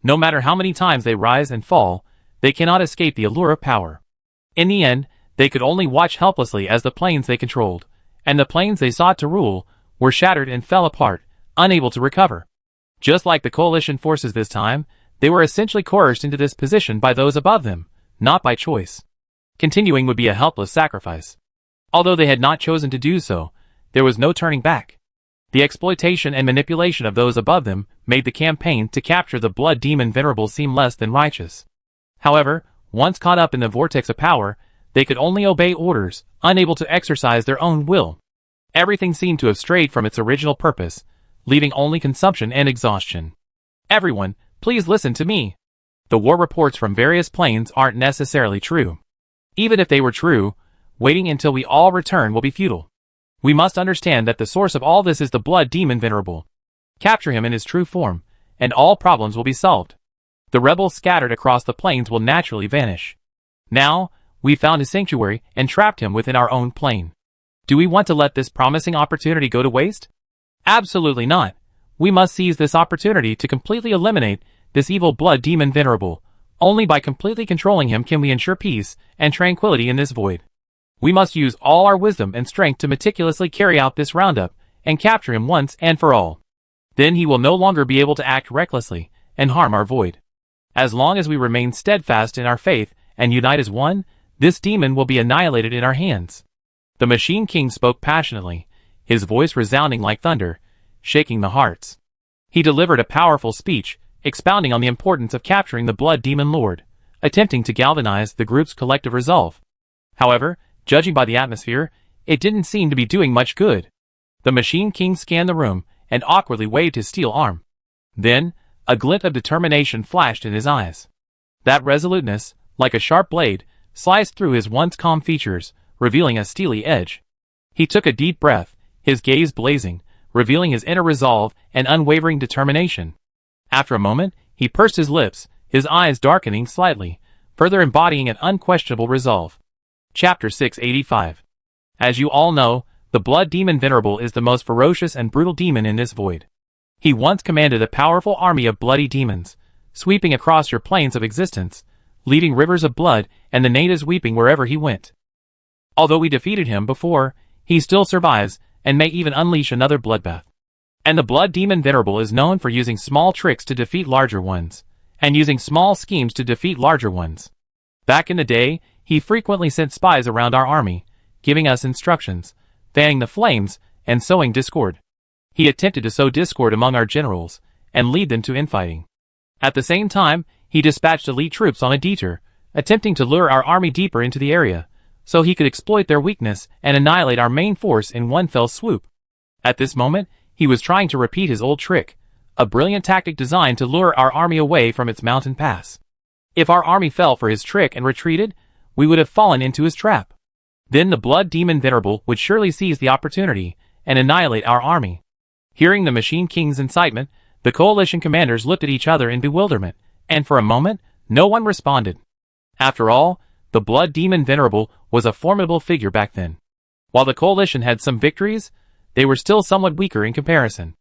No matter how many times they rise and fall, they cannot escape the allure of power. In the end, they could only watch helplessly as the planes they controlled, and the planes they sought to rule, were shattered and fell apart, unable to recover. Just like the coalition forces this time, they were essentially coerced into this position by those above them, not by choice. Continuing would be a helpless sacrifice. Although they had not chosen to do so, there was no turning back. The exploitation and manipulation of those above them made the campaign to capture the blood demon Venerable seem less than righteous. However, once caught up in the vortex of power, they could only obey orders, unable to exercise their own will. Everything seemed to have strayed from its original purpose, leaving only consumption and exhaustion. Everyone, please listen to me. The war reports from various planes aren't necessarily true. Even if they were true, waiting until we all return will be futile. We must understand that the source of all this is the blood demon Venerable. Capture him in his true form, and all problems will be solved. The rebels scattered across the plains will naturally vanish. Now, we found his sanctuary and trapped him within our own plane. Do we want to let this promising opportunity go to waste? Absolutely not. We must seize this opportunity to completely eliminate this evil blood demon Venerable. Only by completely controlling him can we ensure peace and tranquility in this void. We must use all our wisdom and strength to meticulously carry out this roundup and capture him once and for all. Then he will no longer be able to act recklessly and harm our void. As long as we remain steadfast in our faith and unite as one, this demon will be annihilated in our hands. The Machine King spoke passionately, his voice resounding like thunder, shaking the hearts. He delivered a powerful speech, expounding on the importance of capturing the Blood Demon Lord, attempting to galvanize the group's collective resolve. However, judging by the atmosphere, it didn't seem to be doing much good. The Machine King scanned the room and awkwardly waved his steel arm. Then, a glint of determination flashed in his eyes. That resoluteness, like a sharp blade, sliced through his once calm features, revealing a steely edge. He took a deep breath, his gaze blazing, revealing his inner resolve and unwavering determination. After a moment, he pursed his lips, his eyes darkening slightly, further embodying an unquestionable resolve. Chapter 685. As you all know, the Blood Demon Venerable is the most ferocious and brutal demon in this void. He once commanded a powerful army of bloody demons, sweeping across your plains of existence, leading rivers of blood and the natives weeping wherever he went. Although we defeated him before, he still survives and may even unleash another bloodbath. And the Blood Demon Venerable is known for using small tricks to defeat larger ones, and using small schemes to defeat larger ones. Back in the day, he frequently sent spies around our army, giving us instructions, fanning the flames, and sowing discord. He attempted to sow discord among our generals, and lead them to infighting. At the same time, he dispatched elite troops on a detour, attempting to lure our army deeper into the area, so he could exploit their weakness and annihilate our main force in one fell swoop. At this moment, he was trying to repeat his old trick, a brilliant tactic designed to lure our army away from its mountain pass. If our army fell for his trick and retreated, we would have fallen into his trap. Then the Blood Demon Venerable would surely seize the opportunity and annihilate our army. Hearing the Machine King's incitement, the coalition commanders looked at each other in bewilderment, and for a moment, no one responded. After all, the Blood Demon Venerable was a formidable figure back then. While the coalition had some victories, they were still somewhat weaker in comparison.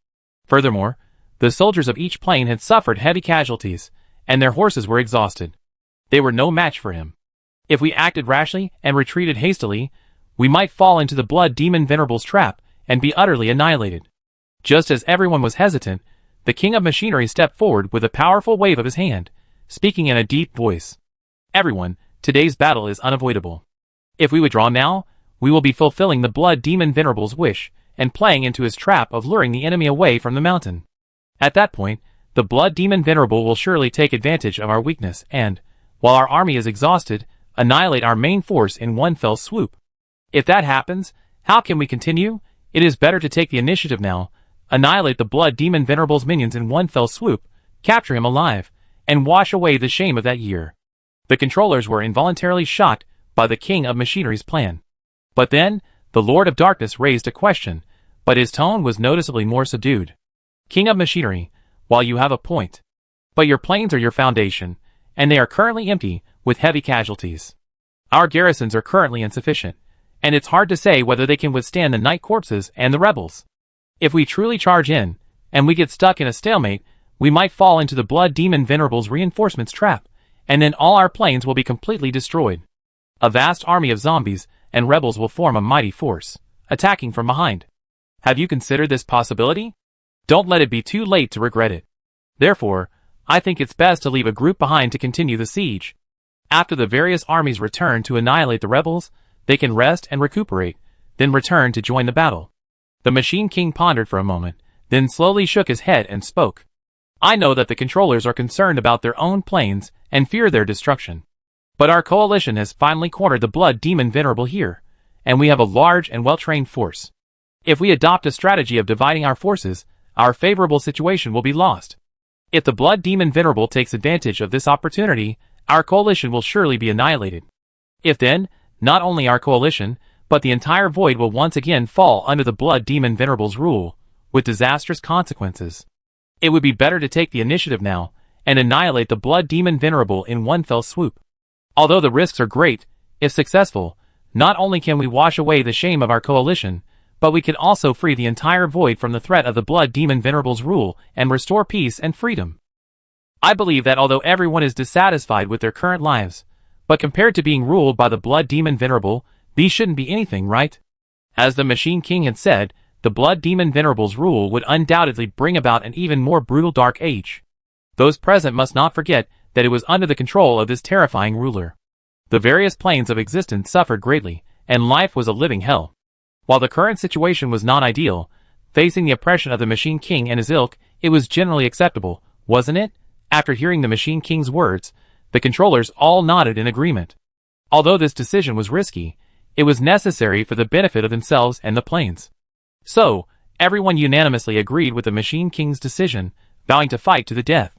Furthermore, the soldiers of each plane had suffered heavy casualties, and their horses were exhausted. They were no match for him. If we acted rashly and retreated hastily, we might fall into the Blood Demon Venerable's trap and be utterly annihilated. Just as everyone was hesitant, the King of Machinery stepped forward with a powerful wave of his hand, speaking in a deep voice. Everyone, today's battle is unavoidable. If we withdraw now, we will be fulfilling the Blood Demon Venerable's wish and playing into his trap of luring the enemy away from the mountain. At that point, the Blood Demon Venerable will surely take advantage of our weakness and, while our army is exhausted, annihilate our main force in one fell swoop. If that happens, how can we continue? It is better to take the initiative now, annihilate the Blood Demon Venerable's minions in one fell swoop, capture him alive, and wash away the shame of that year. The controllers were involuntarily shocked by the King of Machinery's plan. But then, the Lord of Darkness raised a question, but his tone was noticeably more subdued. King of Machinery, while you have a point, but your planes are your foundation, and they are currently empty, with heavy casualties. Our garrisons are currently insufficient, and it's hard to say whether they can withstand the night corpses and the rebels. If we truly charge in, and we get stuck in a stalemate, we might fall into the Blood Demon Venerable's reinforcements trap, and then all our planes will be completely destroyed. A vast army of zombies and rebels will form a mighty force, attacking from behind. Have you considered this possibility? Don't let it be too late to regret it. Therefore, I think it's best to leave a group behind to continue the siege. After the various armies return to annihilate the rebels, they can rest and recuperate, then return to join the battle. The Machine King pondered for a moment, then slowly shook his head and spoke. I know that the controllers are concerned about their own planes and fear their destruction. But our coalition has finally cornered the Blood Demon Venerable here, and we have a large and well-trained force. If we adopt a strategy of dividing our forces, our favorable situation will be lost. If the Blood Demon Venerable takes advantage of this opportunity, our coalition will surely be annihilated. If then, not only our coalition, but the entire void will once again fall under the Blood Demon Venerable's rule, with disastrous consequences. It would be better to take the initiative now, and annihilate the Blood Demon Venerable in one fell swoop. Although the risks are great, if successful, not only can we wash away the shame of our coalition, but we can also free the entire void from the threat of the Blood Demon Venerable's rule and restore peace and freedom. I believe that although everyone is dissatisfied with their current lives, but compared to being ruled by the Blood Demon Venerable, these shouldn't be anything, right? As the Machine King had said, the Blood Demon Venerable's rule would undoubtedly bring about an even more brutal dark age. Those present must not forget that it was under the control of this terrifying ruler. The various planes of existence suffered greatly, and life was a living hell. While the current situation was not ideal, facing the oppression of the Machine King and his ilk, it was generally acceptable, wasn't it? After hearing the Machine King's words, the controllers all nodded in agreement. Although this decision was risky, it was necessary for the benefit of themselves and the planes. So, everyone unanimously agreed with the Machine King's decision, vowing to fight to the death,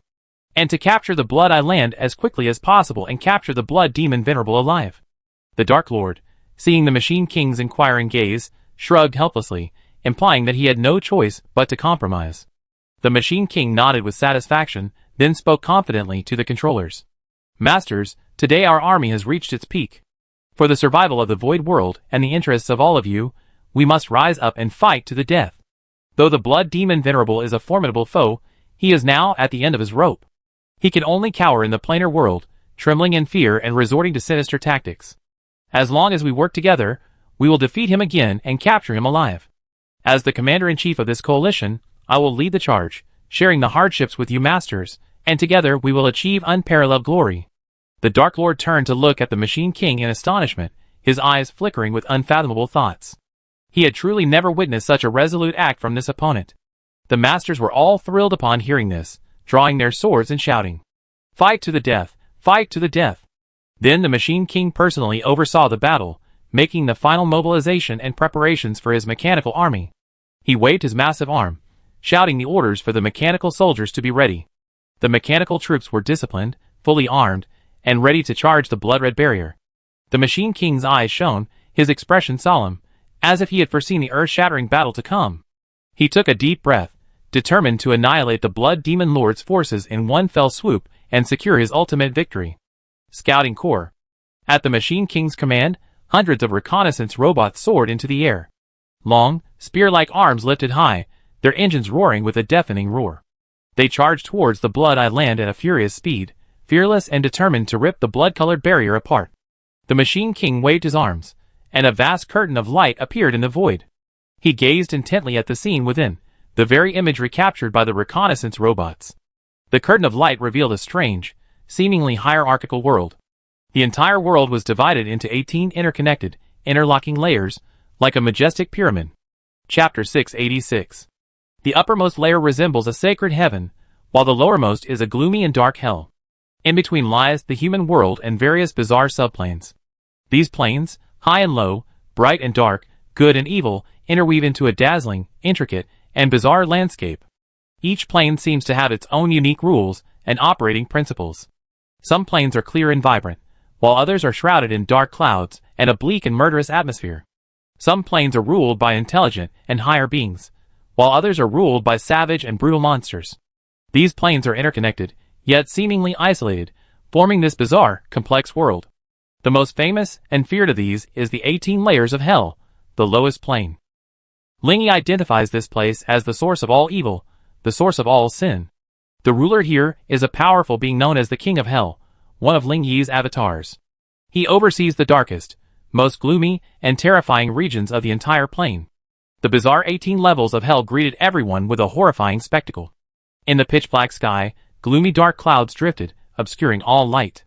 and to capture the Blood Island as quickly as possible and capture the Blood Demon Venerable alive. The Dark Lord, seeing the Machine King's inquiring gaze, shrugged helplessly, implying that he had no choice but to compromise. The Machine King nodded with satisfaction, then spoke confidently to the controllers. Masters, today our army has reached its peak. For the survival of the Void World and the interests of all of you, we must rise up and fight to the death. Though the Blood Demon Venerable is a formidable foe, he is now at the end of his rope. He can only cower in the planar world, trembling in fear and resorting to sinister tactics. As long as we work together, we will defeat him again and capture him alive. As the commander-in-chief of this coalition, I will lead the charge, sharing the hardships with you masters, and together we will achieve unparalleled glory. The Dark Lord turned to look at the Machine King in astonishment, his eyes flickering with unfathomable thoughts. He had truly never witnessed such a resolute act from this opponent. The masters were all thrilled upon hearing this, drawing their swords and shouting, "Fight to the death! Fight to the death!" Then the Machine King personally oversaw the battle, making the final mobilization and preparations for his mechanical army. He waved his massive arm, shouting the orders for the mechanical soldiers to be ready. The mechanical troops were disciplined, fully armed, and ready to charge the blood-red barrier. The Machine King's eyes shone, his expression solemn, as if he had foreseen the earth-shattering battle to come. He took a deep breath, determined to annihilate the Blood Demon Lord's forces in one fell swoop and secure his ultimate victory. Scouting Corps. At the Machine King's command, hundreds of reconnaissance robots soared into the air. Long, spear-like arms lifted high, their engines roaring with a deafening roar. They charged towards the Blood-Eye land at a furious speed, fearless and determined to rip the blood-colored barrier apart. The Machine King waved his arms, and a vast curtain of light appeared in the void. He gazed intently at the scene within, the very imagery captured by the reconnaissance robots. The curtain of light revealed a strange, seemingly hierarchical world. The entire world was divided into 18 interconnected, interlocking layers, like a majestic pyramid. Chapter 686. The uppermost layer resembles a sacred heaven, while the lowermost is a gloomy and dark hell. In between lies the human world and various bizarre subplanes. These planes, high and low, bright and dark, good and evil, interweave into a dazzling, intricate, and bizarre landscape. Each plane seems to have its own unique rules and operating principles. Some planes are clear and vibrant, while others are shrouded in dark clouds and a bleak and murderous atmosphere. Some planes are ruled by intelligent and higher beings, while others are ruled by savage and brutal monsters. These planes are interconnected, yet seemingly isolated, forming this bizarre, complex world. The most famous and feared of these is the 18 layers of hell, the lowest plane. Lingy identifies this place as the source of all evil, the source of all sin. The ruler here is a powerful being known as the King of Hell, one of Ling Yi's avatars. He oversees the darkest, most gloomy, and terrifying regions of the entire plane. The bizarre 18 levels of hell greeted everyone with a horrifying spectacle. In the pitch-black sky, gloomy dark clouds drifted, obscuring all light.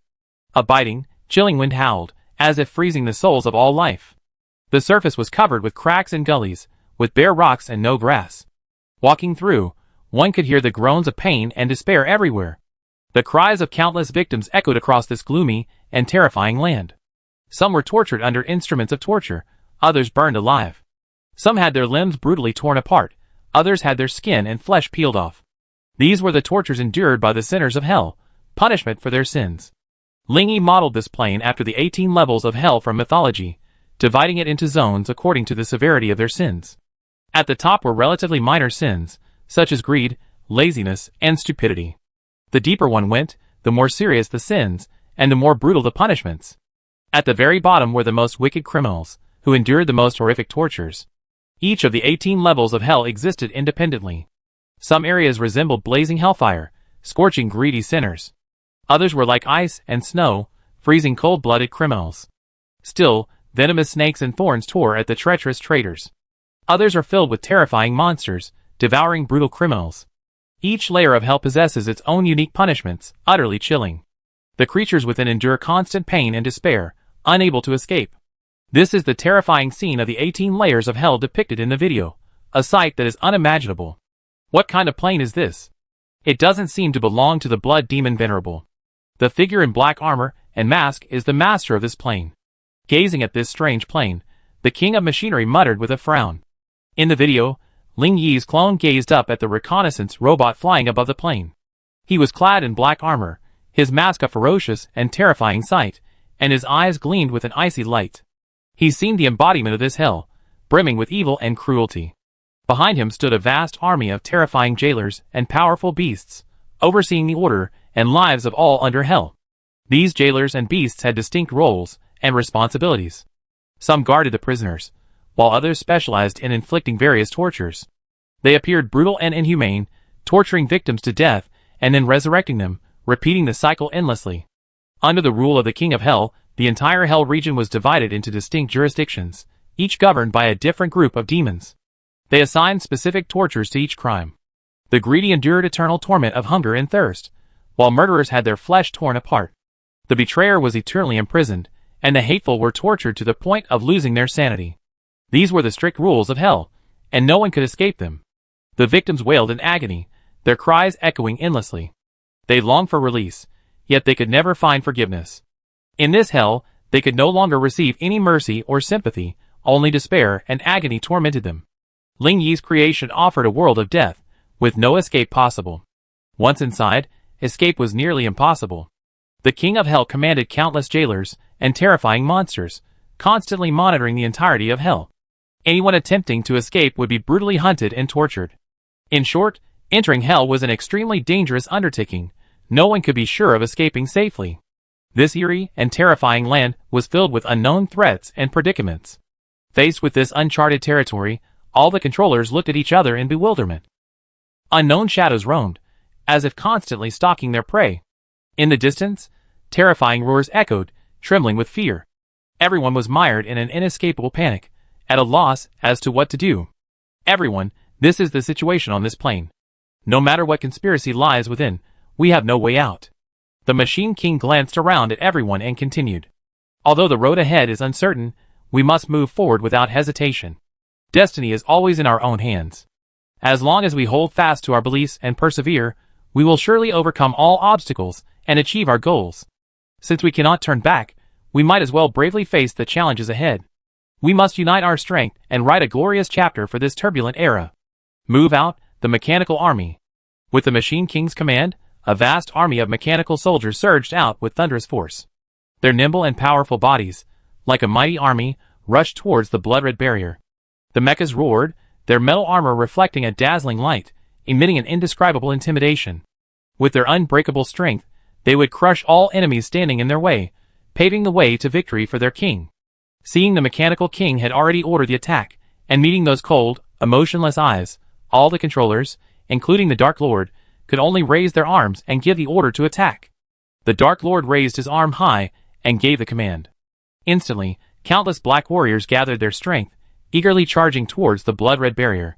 A biting, chilling wind howled, as if freezing the souls of all life. The surface was covered with cracks and gullies, with bare rocks and no grass. Walking through, one could hear the groans of pain and despair everywhere. The cries of countless victims echoed across this gloomy and terrifying land. Some were tortured under instruments of torture, others burned alive. Some had their limbs brutally torn apart, others had their skin and flesh peeled off. These were the tortures endured by the sinners of hell, punishment for their sins. Lingy modeled this plane after the 18 levels of hell from mythology, dividing it into zones according to the severity of their sins. At the top were relatively minor sins, such as greed, laziness, and stupidity. The deeper one went, the more serious the sins, and the more brutal the punishments. At the very bottom were the most wicked criminals, who endured the most horrific tortures. Each of the 18 levels of hell existed independently. Some areas resembled blazing hellfire, scorching greedy sinners. Others were like ice and snow, freezing cold-blooded criminals. Still, venomous snakes and thorns tore at the treacherous traitors. Others are filled with terrifying monsters, devouring brutal criminals. Each layer of hell possesses its own unique punishments, utterly chilling. The creatures within endure constant pain and despair, unable to escape. This is the terrifying scene of the 18 layers of hell depicted in the video, a sight that is unimaginable. What kind of plane is this? It doesn't seem to belong to the blood demon venerable. The figure in black armor and mask is the master of this plane. Gazing at this strange plane, the king of machinery muttered with a frown. In the video, Ling Yi's clone gazed up at the reconnaissance robot flying above the plane. He was clad in black armor, his mask a ferocious and terrifying sight, and his eyes gleamed with an icy light. He seemed the embodiment of this hell, brimming with evil and cruelty. Behind him stood a vast army of terrifying jailers and powerful beasts, overseeing the order and lives of all under hell. These jailers and beasts had distinct roles and responsibilities. Some guarded the prisoners, while others specialized in inflicting various tortures. They appeared brutal and inhumane, torturing victims to death and then resurrecting them, repeating the cycle endlessly. Under the rule of the King of Hell, the entire Hell region was divided into distinct jurisdictions, each governed by a different group of demons. They assigned specific tortures to each crime. The greedy endured eternal torment of hunger and thirst, while murderers had their flesh torn apart. The betrayer was eternally imprisoned, and the hateful were tortured to the point of losing their sanity. These were the strict rules of hell, and no one could escape them. The victims wailed in agony, their cries echoing endlessly. They longed for release, yet they could never find forgiveness. In this hell, they could no longer receive any mercy or sympathy, only despair and agony tormented them. Ling Yi's creation offered a world of death, with no escape possible. Once inside, escape was nearly impossible. The king of hell commanded countless jailers and terrifying monsters, constantly monitoring the entirety of hell. Anyone attempting to escape would be brutally hunted and tortured. In short, entering hell was an extremely dangerous undertaking. No one could be sure of escaping safely. This eerie and terrifying land was filled with unknown threats and predicaments. Faced with this uncharted territory, all the controllers looked at each other in bewilderment. Unknown shadows roamed, as if constantly stalking their prey. In the distance, terrifying roars echoed, trembling with fear. Everyone was mired in an inescapable panic, at a loss as to what to do. Everyone, this is the situation on this plane. No matter what conspiracy lies within, we have no way out. The Machine King glanced around at everyone and continued. Although the road ahead is uncertain, we must move forward without hesitation. Destiny is always in our own hands. As long as we hold fast to our beliefs and persevere, we will surely overcome all obstacles and achieve our goals. Since we cannot turn back, we might as well bravely face the challenges ahead. We must unite our strength and write a glorious chapter for this turbulent era. Move out, the mechanical army. With the Machine King's command, a vast army of mechanical soldiers surged out with thunderous force. Their nimble and powerful bodies, like a mighty army, rushed towards the blood-red barrier. The mechas roared, their metal armor reflecting a dazzling light, emitting an indescribable intimidation. With their unbreakable strength, they would crush all enemies standing in their way, paving the way to victory for their king. Seeing the Mechanical King had already ordered the attack, and meeting those cold, emotionless eyes, all the controllers, including the Dark Lord, could only raise their arms and give the order to attack. The Dark Lord raised his arm high and gave the command. Instantly, countless black warriors gathered their strength, eagerly charging towards the blood-red barrier.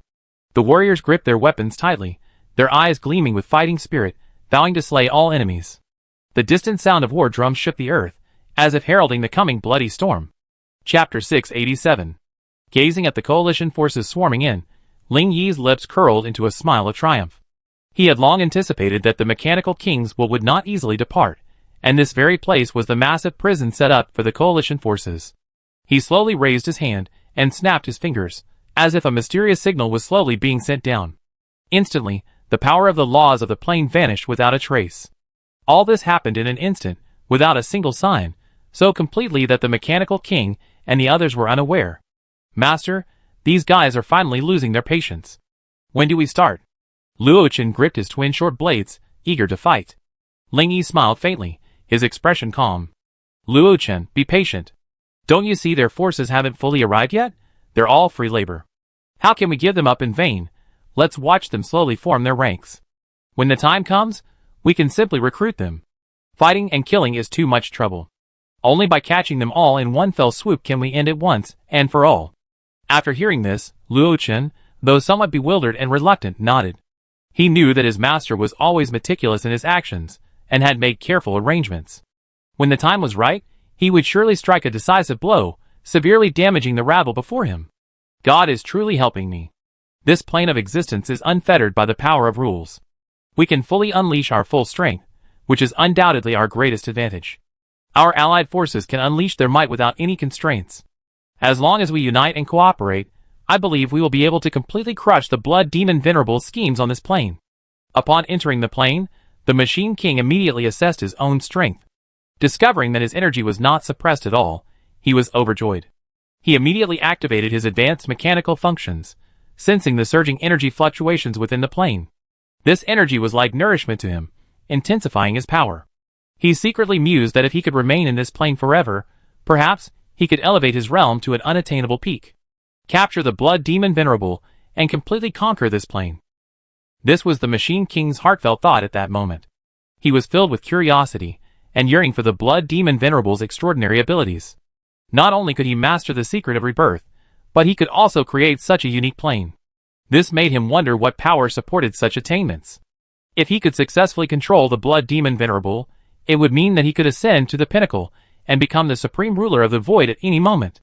The warriors gripped their weapons tightly, their eyes gleaming with fighting spirit, vowing to slay all enemies. The distant sound of war drums shook the earth, as if heralding the coming bloody storm. Chapter 687. Gazing at the coalition forces swarming in, Ling Yi's lips curled into a smile of triumph. He had long anticipated that the Mechanical Kings would not easily depart, and this very place was the massive prison set up for the coalition forces. He slowly raised his hand and snapped his fingers, as if a mysterious signal was slowly being sent down. Instantly, the power of the laws of the plane vanished without a trace. All this happened in an instant, without a single sign, so completely that the Mechanical King and the others were unaware. Master, these guys are finally losing their patience. When do we start? Luo Chen gripped his twin short blades, eager to fight. Ling Yi smiled faintly, his expression calm. Luo Chen, be patient. Don't you see their forces haven't fully arrived yet? They're all free labor. How can we give them up in vain? Let's watch them slowly form their ranks. When the time comes, we can simply recruit them. Fighting and killing is too much trouble. Only by catching them all in one fell swoop can we end it once and for all. After hearing this, Luo Chen, though somewhat bewildered and reluctant, nodded. He knew that his master was always meticulous in his actions, and had made careful arrangements. When the time was right, he would surely strike a decisive blow, severely damaging the rabble before him. God is truly helping me. This plane of existence is unfettered by the power of rules. We can fully unleash our full strength, which is undoubtedly our greatest advantage. Our allied forces can unleash their might without any constraints. As long as we unite and cooperate, I believe we will be able to completely crush the Blood Demon Venerable's schemes on this plane. Upon entering the plane, the Machine King immediately assessed his own strength. Discovering that his energy was not suppressed at all, he was overjoyed. He immediately activated his advanced mechanical functions, sensing the surging energy fluctuations within the plane. This energy was like nourishment to him, intensifying his power. He secretly mused that if he could remain in this plane forever, perhaps he could elevate his realm to an unattainable peak. Capture the Blood Demon Venerable, and completely conquer this plane. This was the Machine King's heartfelt thought at that moment. He was filled with curiosity, and yearning for the Blood Demon Venerable's extraordinary abilities. Not only could he master the secret of rebirth, but he could also create such a unique plane. This made him wonder what power supported such attainments. If he could successfully control the Blood Demon Venerable, it would mean that he could ascend to the pinnacle, and become the supreme ruler of the void at any moment.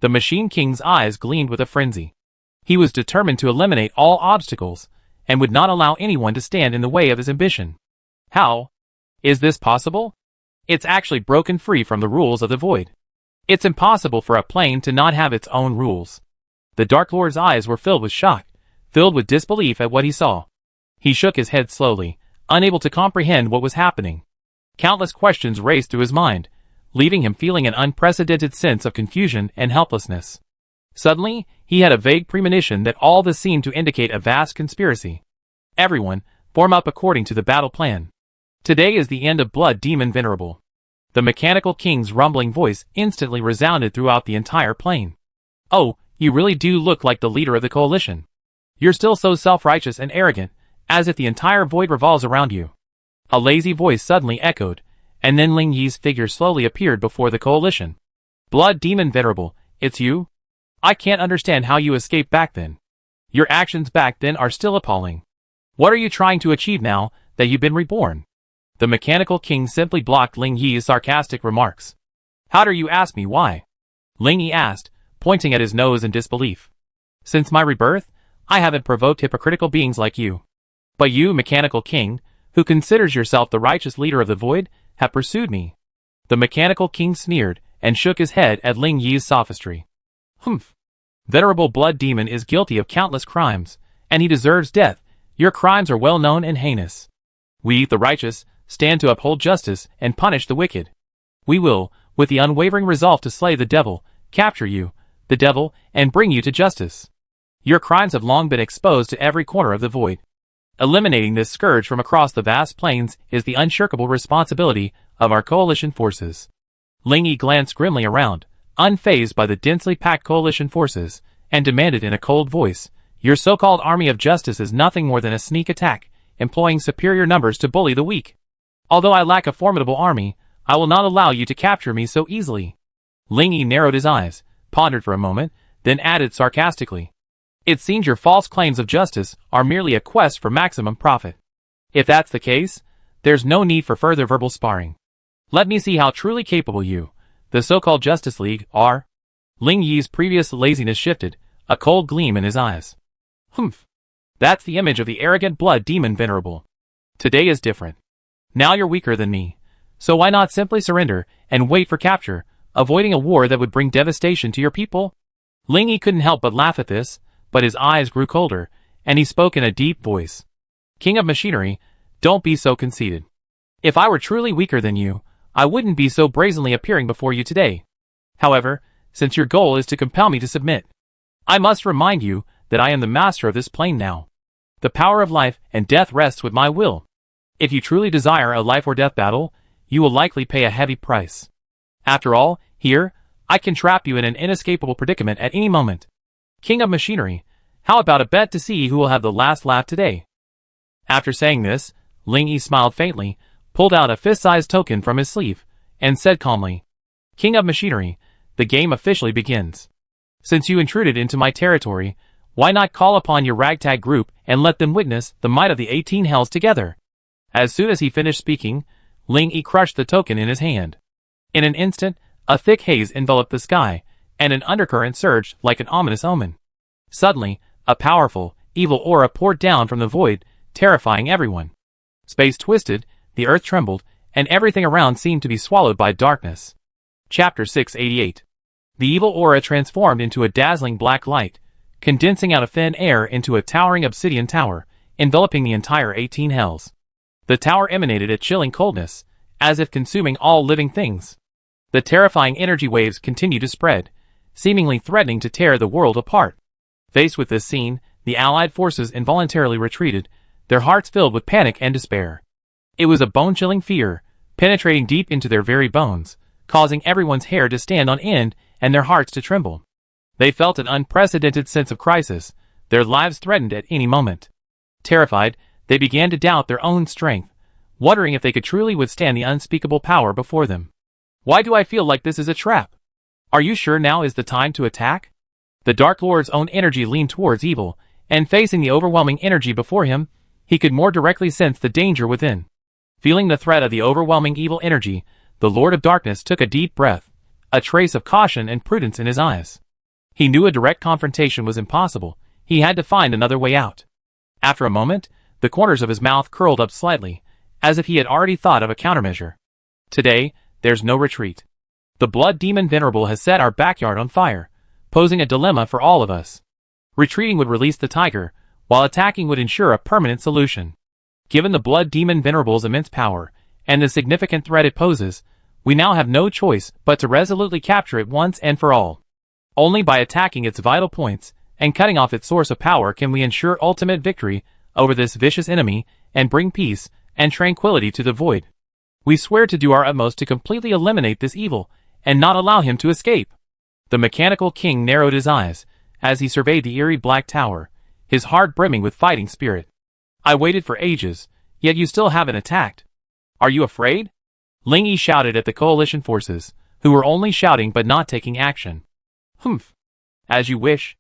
The Machine King's eyes gleamed with a frenzy. He was determined to eliminate all obstacles, and would not allow anyone to stand in the way of his ambition. How is this possible? It's actually broken free from the rules of the void. It's impossible for a plane to not have its own rules. The Dark Lord's eyes were filled with shock, filled with disbelief at what he saw. He shook his head slowly, unable to comprehend what was happening. Countless questions raced through his mind, leaving him feeling an unprecedented sense of confusion and helplessness. Suddenly, he had a vague premonition that all this seemed to indicate a vast conspiracy. Everyone, form up according to the battle plan. Today is the end of Blood Demon Venerable. The Mechanical King's rumbling voice instantly resounded throughout the entire plane. Oh, you really do look like the leader of the coalition. You're still so self-righteous and arrogant, as if the entire void revolves around you. A lazy voice suddenly echoed, and then Ling Yi's figure slowly appeared before the coalition. Blood Demon Venerable, it's you? I can't understand how you escaped back then. Your actions back then are still appalling. What are you trying to achieve now that you've been reborn? The Mechanical King simply blocked Ling Yi's sarcastic remarks. How dare you ask me why? Ling Yi asked, pointing at his nose in disbelief. Since my rebirth, I haven't provoked hypocritical beings like you. But you, Mechanical King, who considers yourself the righteous leader of the void, have pursued me. The Mechanical King sneered, and shook his head at Ling Yi's sophistry. Humph. Venerable Blood Demon is guilty of countless crimes, and he deserves death. Your crimes are well known and heinous. We, the righteous, stand to uphold justice and punish the wicked. We will, with the unwavering resolve to slay the devil, capture you, the devil, and bring you to justice. Your crimes have long been exposed to every corner of the void. Eliminating this scourge from across the vast plains is the unshirkable responsibility of our coalition forces. Ling Yi glanced grimly around, unfazed by the densely packed coalition forces, and demanded in a cold voice, your so-called army of justice is nothing more than a sneak attack, employing superior numbers to bully the weak. Although I lack a formidable army, I will not allow you to capture me so easily. Ling Yi narrowed his eyes, pondered for a moment, then added sarcastically. It seems your false claims of justice are merely a quest for maximum profit. If that's the case, there's no need for further verbal sparring. Let me see how truly capable you, the so-called Justice League, are. Ling Yi's previous laziness shifted, a cold gleam in his eyes. Humph. That's the image of the arrogant Blood Demon Venerable. Today is different. Now you're weaker than me, so why not simply surrender and wait for capture, avoiding a war that would bring devastation to your people? Ling Yi couldn't help but laugh at this, but his eyes grew colder, and he spoke in a deep voice. King of Machinery, don't be so conceited. If I were truly weaker than you, I wouldn't be so brazenly appearing before you today. However, since your goal is to compel me to submit, I must remind you that I am the master of this plane now. The power of life and death rests with my will. If you truly desire a life or death battle, you will likely pay a heavy price. After all, here, I can trap you in an inescapable predicament at any moment. King of Machinery, how about a bet to see who will have the last laugh today? After saying this, Ling Yi smiled faintly, pulled out a fist-sized token from his sleeve, and said calmly, King of Machinery, the game officially begins. Since you intruded into my territory, why not call upon your ragtag group and let them witness the might of the 18 hells together? As soon as he finished speaking, Ling Yi crushed the token in his hand. In an instant, a thick haze enveloped the sky, and an undercurrent surged like an ominous omen. Suddenly, a powerful, evil aura poured down from the void, terrifying everyone. Space twisted, the earth trembled, and everything around seemed to be swallowed by darkness. Chapter 688. The evil aura transformed into a dazzling black light, condensing out of thin air into a towering obsidian tower, enveloping the entire 18 hells. The tower emanated a chilling coldness, as if consuming all living things. The terrifying energy waves continued to spread, seemingly threatening to tear the world apart. Faced with this scene, the Allied forces involuntarily retreated, their hearts filled with panic and despair. It was a bone-chilling fear, penetrating deep into their very bones, causing everyone's hair to stand on end and their hearts to tremble. They felt an unprecedented sense of crisis, their lives threatened at any moment. Terrified, they began to doubt their own strength, wondering if they could truly withstand the unspeakable power before them. Why do I feel like this is a trap? Are you sure now is the time to attack? The Dark Lord's own energy leaned towards evil, and facing the overwhelming energy before him, he could more directly sense the danger within. Feeling the threat of the overwhelming evil energy, the Lord of Darkness took a deep breath, a trace of caution and prudence in his eyes. He knew a direct confrontation was impossible, he had to find another way out. After a moment, the corners of his mouth curled up slightly, as if he had already thought of a countermeasure. Today, there's no retreat. The blood demon Venerable has set our backyard on fire, posing a dilemma for all of us. Retreating would release the tiger, while attacking would ensure a permanent solution. Given the blood demon Venerable's immense power, and the significant threat it poses, we now have no choice but to resolutely capture it once and for all. Only by attacking its vital points, and cutting off its source of power can we ensure ultimate victory over this vicious enemy, and bring peace and tranquility to the void. We swear to do our utmost to completely eliminate this evil, and not allow him to escape. The mechanical king narrowed his eyes, as he surveyed the eerie black tower, his heart brimming with fighting spirit. I waited for ages, yet you still haven't attacked. Are you afraid? Ling Yi shouted at the coalition forces, who were only shouting but not taking action. Humph. As you wish.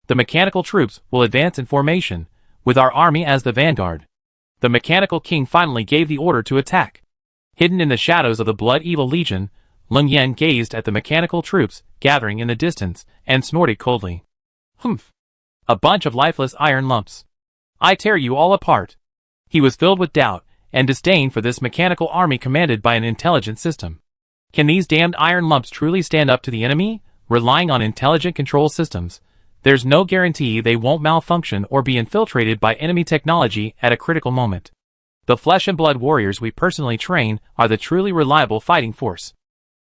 The mechanical troops will advance in formation, with our army as the vanguard. The mechanical king finally gave the order to attack. Hidden in the shadows of the Blood Evil Legion, Leng Yan gazed at the mechanical troops gathering in the distance, and snorted coldly. Humph. A bunch of lifeless iron lumps. I tear you all apart. He was filled with doubt and disdain for this mechanical army commanded by an intelligent system. Can these damned iron lumps truly stand up to the enemy, relying on intelligent control systems? There's no guarantee they won't malfunction or be infiltrated by enemy technology at a critical moment. The flesh and blood warriors we personally train are the truly reliable fighting force.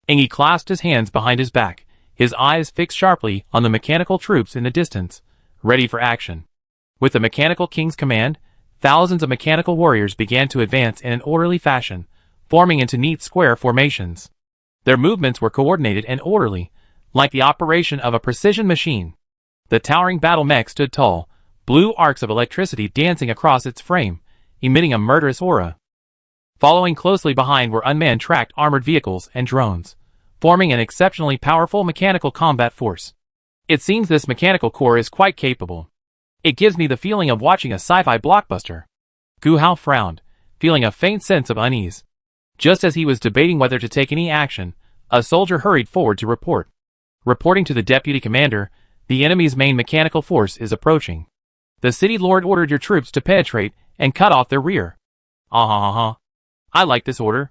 Engi clasped his hands behind his back, his eyes fixed sharply on the mechanical troops in the distance, ready for action. With the mechanical king's command, thousands of mechanical warriors began to advance in an orderly fashion, forming into neat square formations. Their movements were coordinated and orderly, like the operation of a precision machine. The towering battle mech stood tall, blue arcs of electricity dancing across its frame, emitting a murderous aura. Following closely behind were unmanned tracked armored vehicles and drones, forming an exceptionally powerful mechanical combat force. It seems this mechanical corps is quite capable. It gives me the feeling of watching a sci-fi blockbuster. Gu Hao frowned, feeling a faint sense of unease. Just as he was debating whether to take any action, a soldier hurried forward to report. Reporting to the deputy commander, the enemy's main mechanical force is approaching. The city lord ordered your troops to penetrate and cut off their rear. I like this order.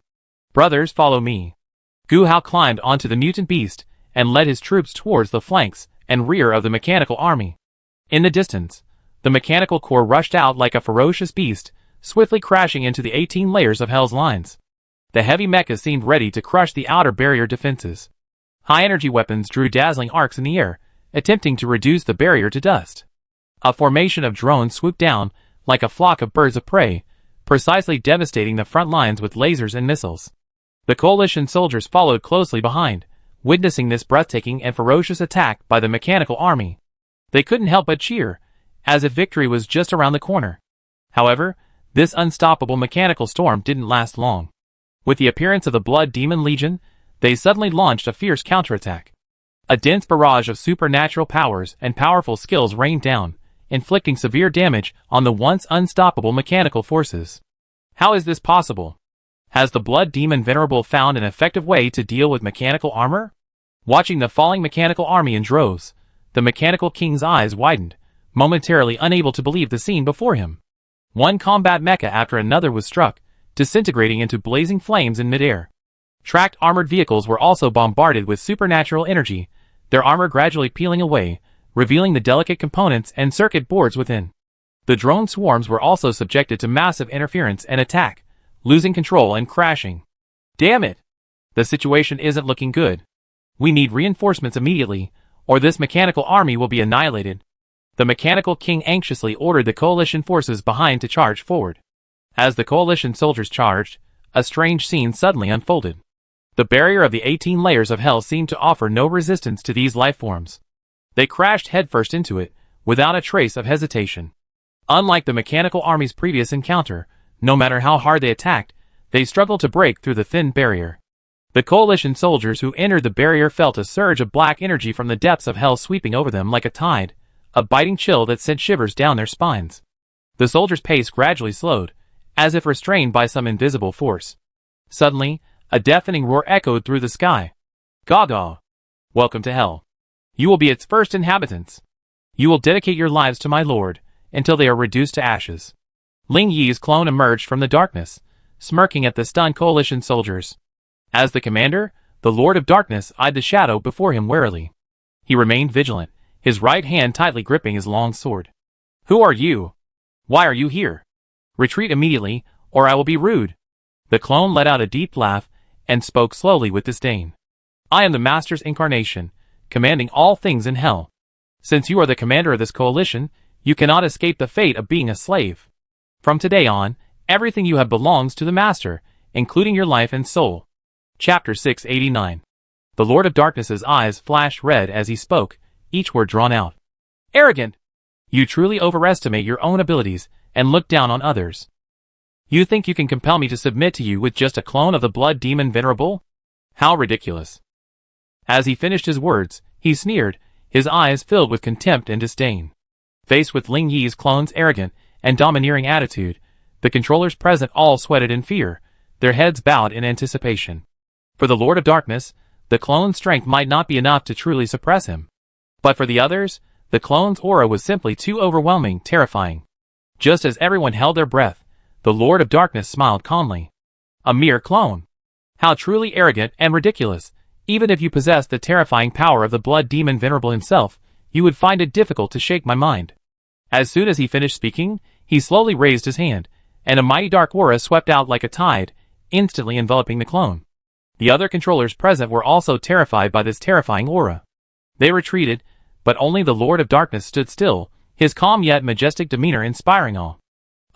Brothers, follow me. Gu Hao climbed onto the mutant beast and led his troops towards the flanks and rear of the mechanical army. In the distance, the mechanical corps rushed out like a ferocious beast, swiftly crashing into the 18 layers of Hell's lines. The heavy mecha seemed ready to crush the outer barrier defenses. High-energy weapons drew dazzling arcs in the air, attempting to reduce the barrier to dust. A formation of drones swooped down, like a flock of birds of prey, precisely devastating the front lines with lasers and missiles. The coalition soldiers followed closely behind, witnessing this breathtaking and ferocious attack by the mechanical army. They couldn't help but cheer, as if victory was just around the corner. However, this unstoppable mechanical storm didn't last long. With the appearance of the Blood Demon Legion, they suddenly launched a fierce counterattack. A dense barrage of supernatural powers and powerful skills rained down, inflicting severe damage on the once unstoppable mechanical forces. How is this possible? Has the Blood Demon Venerable found an effective way to deal with mechanical armor? Watching the falling mechanical army in droves, the mechanical king's eyes widened, momentarily unable to believe the scene before him. One combat mecha after another was struck, disintegrating into blazing flames in midair. Tracked armored vehicles were also bombarded with supernatural energy, their armor gradually peeling away, revealing the delicate components and circuit boards within. The drone swarms were also subjected to massive interference and attack, losing control and crashing. Damn it! The situation isn't looking good. We need reinforcements immediately, or this mechanical army will be annihilated. The mechanical king anxiously ordered the coalition forces behind to charge forward. As the coalition soldiers charged, a strange scene suddenly unfolded. The barrier of the 18 layers of hell seemed to offer no resistance to these life forms. They crashed headfirst into it, without a trace of hesitation. Unlike the mechanical army's previous encounter, no matter how hard they attacked, they struggled to break through the thin barrier. The coalition soldiers who entered the barrier felt a surge of black energy from the depths of hell sweeping over them like a tide, a biting chill that sent shivers down their spines. The soldiers' pace gradually slowed, as if restrained by some invisible force. Suddenly, a deafening roar echoed through the sky. Gaga! Welcome to hell. You will be its first inhabitants. You will dedicate your lives to my lord, until they are reduced to ashes. Ling Yi's clone emerged from the darkness, smirking at the stunned coalition soldiers. As the commander, the Lord of Darkness eyed the shadow before him warily. He remained vigilant, his right hand tightly gripping his long sword. "Who are you? Why are you here? Retreat immediately, or I will be rude." The clone let out a deep laugh and spoke slowly with disdain. "I am the Master's incarnation, commanding all things in hell. Since you are the commander of this coalition, you cannot escape the fate of being a slave. From today on, everything you have belongs to the Master, including your life and soul." Chapter 689. The Lord of Darkness's eyes flashed red as he spoke, each word drawn out. "Arrogant! You truly overestimate your own abilities and look down on others. You think you can compel me to submit to you with just a clone of the blood demon Venerable? How ridiculous." As he finished his words, he sneered, his eyes filled with contempt and disdain. Faced with Ling Yi's clone's arrogant and domineering attitude, the controllers present all sweated in fear, their heads bowed in anticipation. For the Lord of Darkness, the clone's strength might not be enough to truly suppress him. But for the others, the clone's aura was simply too overwhelming, terrifying. Just as everyone held their breath, the Lord of Darkness smiled calmly. "A mere clone. How truly arrogant and ridiculous. Even if you possessed the terrifying power of the blood demon Venerable himself, you would find it difficult to shake my mind." As soon as he finished speaking, he slowly raised his hand, and a mighty dark aura swept out like a tide, instantly enveloping the clone. The other controllers present were also terrified by this terrifying aura. They retreated, but only the Lord of Darkness stood still, his calm yet majestic demeanor inspiring awe.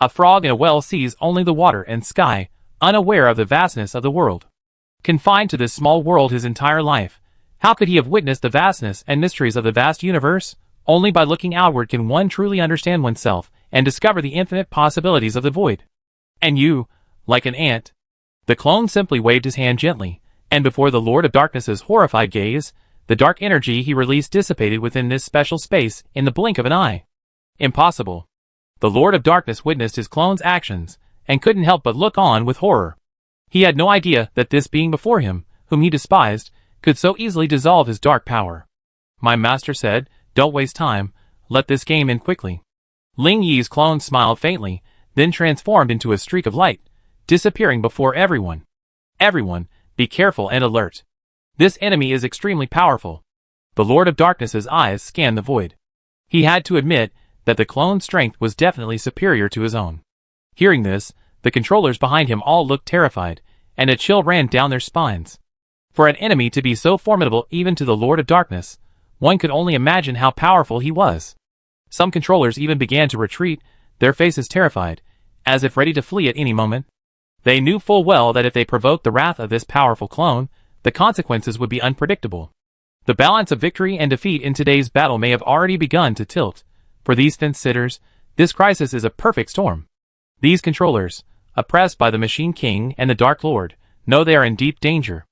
A frog in a well sees only the water and sky, unaware of the vastness of the world. Confined to this small world his entire life, how could he have witnessed the vastness and mysteries of the vast universe? Only by looking outward can one truly understand oneself and discover the infinite possibilities of the void. And you, like an ant. The clone simply waved his hand gently, and before the Lord of Darkness's horrified gaze, the dark energy he released dissipated within this special space in the blink of an eye. Impossible. The Lord of Darkness witnessed his clone's actions, and couldn't help but look on with horror. He had no idea that this being before him, whom he despised, could so easily dissolve his dark power. "My master said, don't waste time, let this game end quickly." Ling Yi's clone smiled faintly, then transformed into a streak of light, disappearing before everyone. "Everyone, be careful and alert. This enemy is extremely powerful." The Lord of Darkness's eyes scanned the void. He had to admit that the clone's strength was definitely superior to his own. Hearing this, the controllers behind him all looked terrified, and a chill ran down their spines. For an enemy to be so formidable even to the Lord of Darkness, one could only imagine how powerful he was. Some controllers even began to retreat, their faces terrified, as if ready to flee at any moment. They knew full well that if they provoked the wrath of this powerful clone, the consequences would be unpredictable. The balance of victory and defeat in today's battle may have already begun to tilt. For these fence-sitters, this crisis is a perfect storm. These controllers, oppressed by the Machine King and the Dark Lord, know they are in deep danger.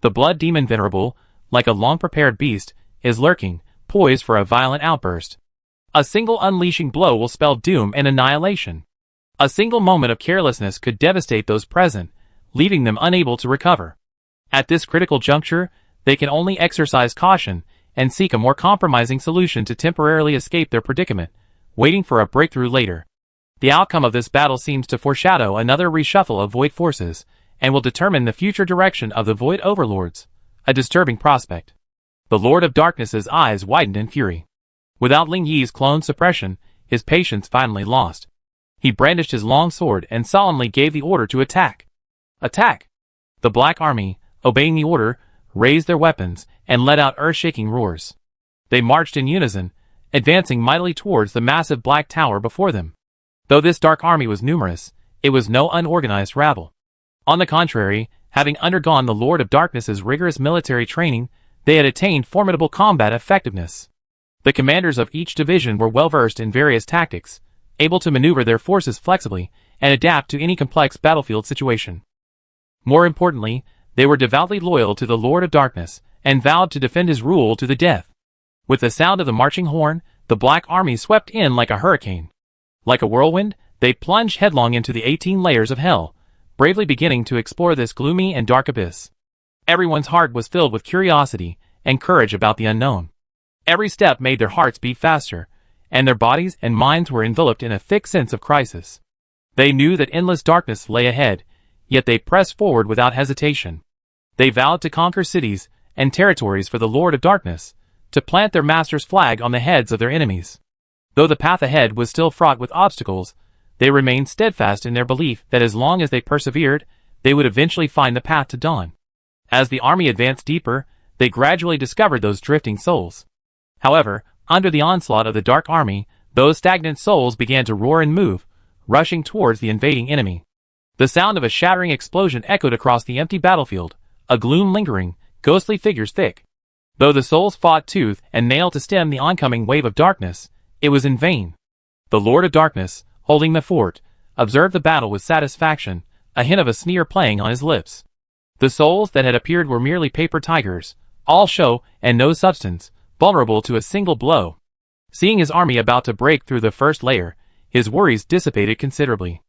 The Blood Demon Venerable, like a long-prepared beast, is lurking, poised for a violent outburst. A single unleashing blow will spell doom and annihilation. A single moment of carelessness could devastate those present, leaving them unable to recover. At this critical juncture, they can only exercise caution and seek a more compromising solution to temporarily escape their predicament, waiting for a breakthrough later. The outcome of this battle seems to foreshadow another reshuffle of Void forces, and will determine the future direction of the Void Overlords. A disturbing prospect. The Lord of Darkness's eyes widened in fury. Without Ling Yi's clone suppression, his patience finally lost. He brandished his long sword and solemnly gave the order to attack. Attack! The Black Army, obeying the order, raised their weapons and let out earth-shaking roars. They marched in unison, advancing mightily towards the massive black tower before them. Though this dark army was numerous, it was no unorganized rabble. On the contrary, having undergone the Lord of Darkness's rigorous military training, they had attained formidable combat effectiveness. The commanders of each division were well versed in various tactics, able to maneuver their forces flexibly and adapt to any complex battlefield situation. More importantly, they were devoutly loyal to the Lord of Darkness and vowed to defend his rule to the death. With the sound of the marching horn, the Black Army swept in like a hurricane. Like a whirlwind, they plunged headlong into the 18 layers of hell, bravely beginning to explore this gloomy and dark abyss. Everyone's heart was filled with curiosity and courage about the unknown. Every step made their hearts beat faster, and their bodies and minds were enveloped in a thick sense of crisis. They knew that endless darkness lay ahead, yet they pressed forward without hesitation. They vowed to conquer cities and territories for the Lord of Darkness, to plant their master's flag on the heads of their enemies. Though the path ahead was still fraught with obstacles, they remained steadfast in their belief that as long as they persevered, they would eventually find the path to dawn. As the army advanced deeper, they gradually discovered those drifting souls. However, under the onslaught of the Dark Army, those stagnant souls began to roar and move, rushing towards the invading enemy. The sound of a shattering explosion echoed across the empty battlefield, a gloom lingering, ghostly figures thick. Though the souls fought tooth and nail to stem the oncoming wave of darkness, it was in vain. The Lord of Darkness, holding the fort, observed the battle with satisfaction, a hint of a sneer playing on his lips. The souls that had appeared were merely paper tigers, all show and no substance, vulnerable to a single blow. Seeing his army about to break through the first layer, his worries dissipated considerably.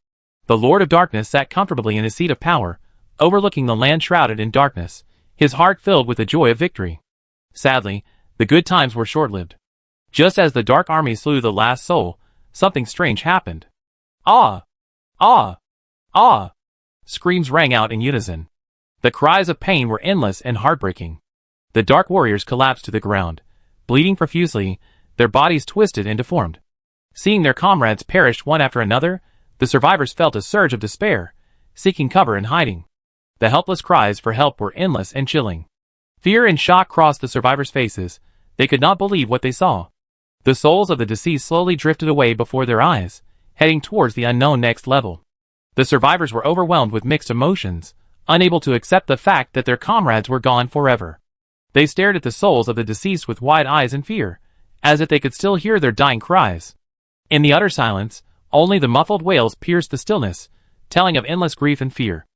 The Lord of Darkness sat comfortably in his seat of power, overlooking the land shrouded in darkness, his heart filled with the joy of victory. Sadly, the good times were short-lived. Just as the Dark Army slew the last soul, something strange happened. Ah! Ah! Ah! Screams rang out in unison. The cries of pain were endless and heartbreaking. The Dark Warriors collapsed to the ground, bleeding profusely, their bodies twisted and deformed. Seeing their comrades perish one after another, the survivors felt a surge of despair, seeking cover and hiding. The helpless cries for help were endless and chilling. Fear and shock crossed the survivors' faces. They could not believe what they saw. The souls of the deceased slowly drifted away before their eyes, heading towards the unknown next level. The survivors were overwhelmed with mixed emotions, unable to accept the fact that their comrades were gone forever. They stared at the souls of the deceased with wide eyes in fear, as if they could still hear their dying cries. In the utter silence, only the muffled wails pierced the stillness, telling of endless grief and fear.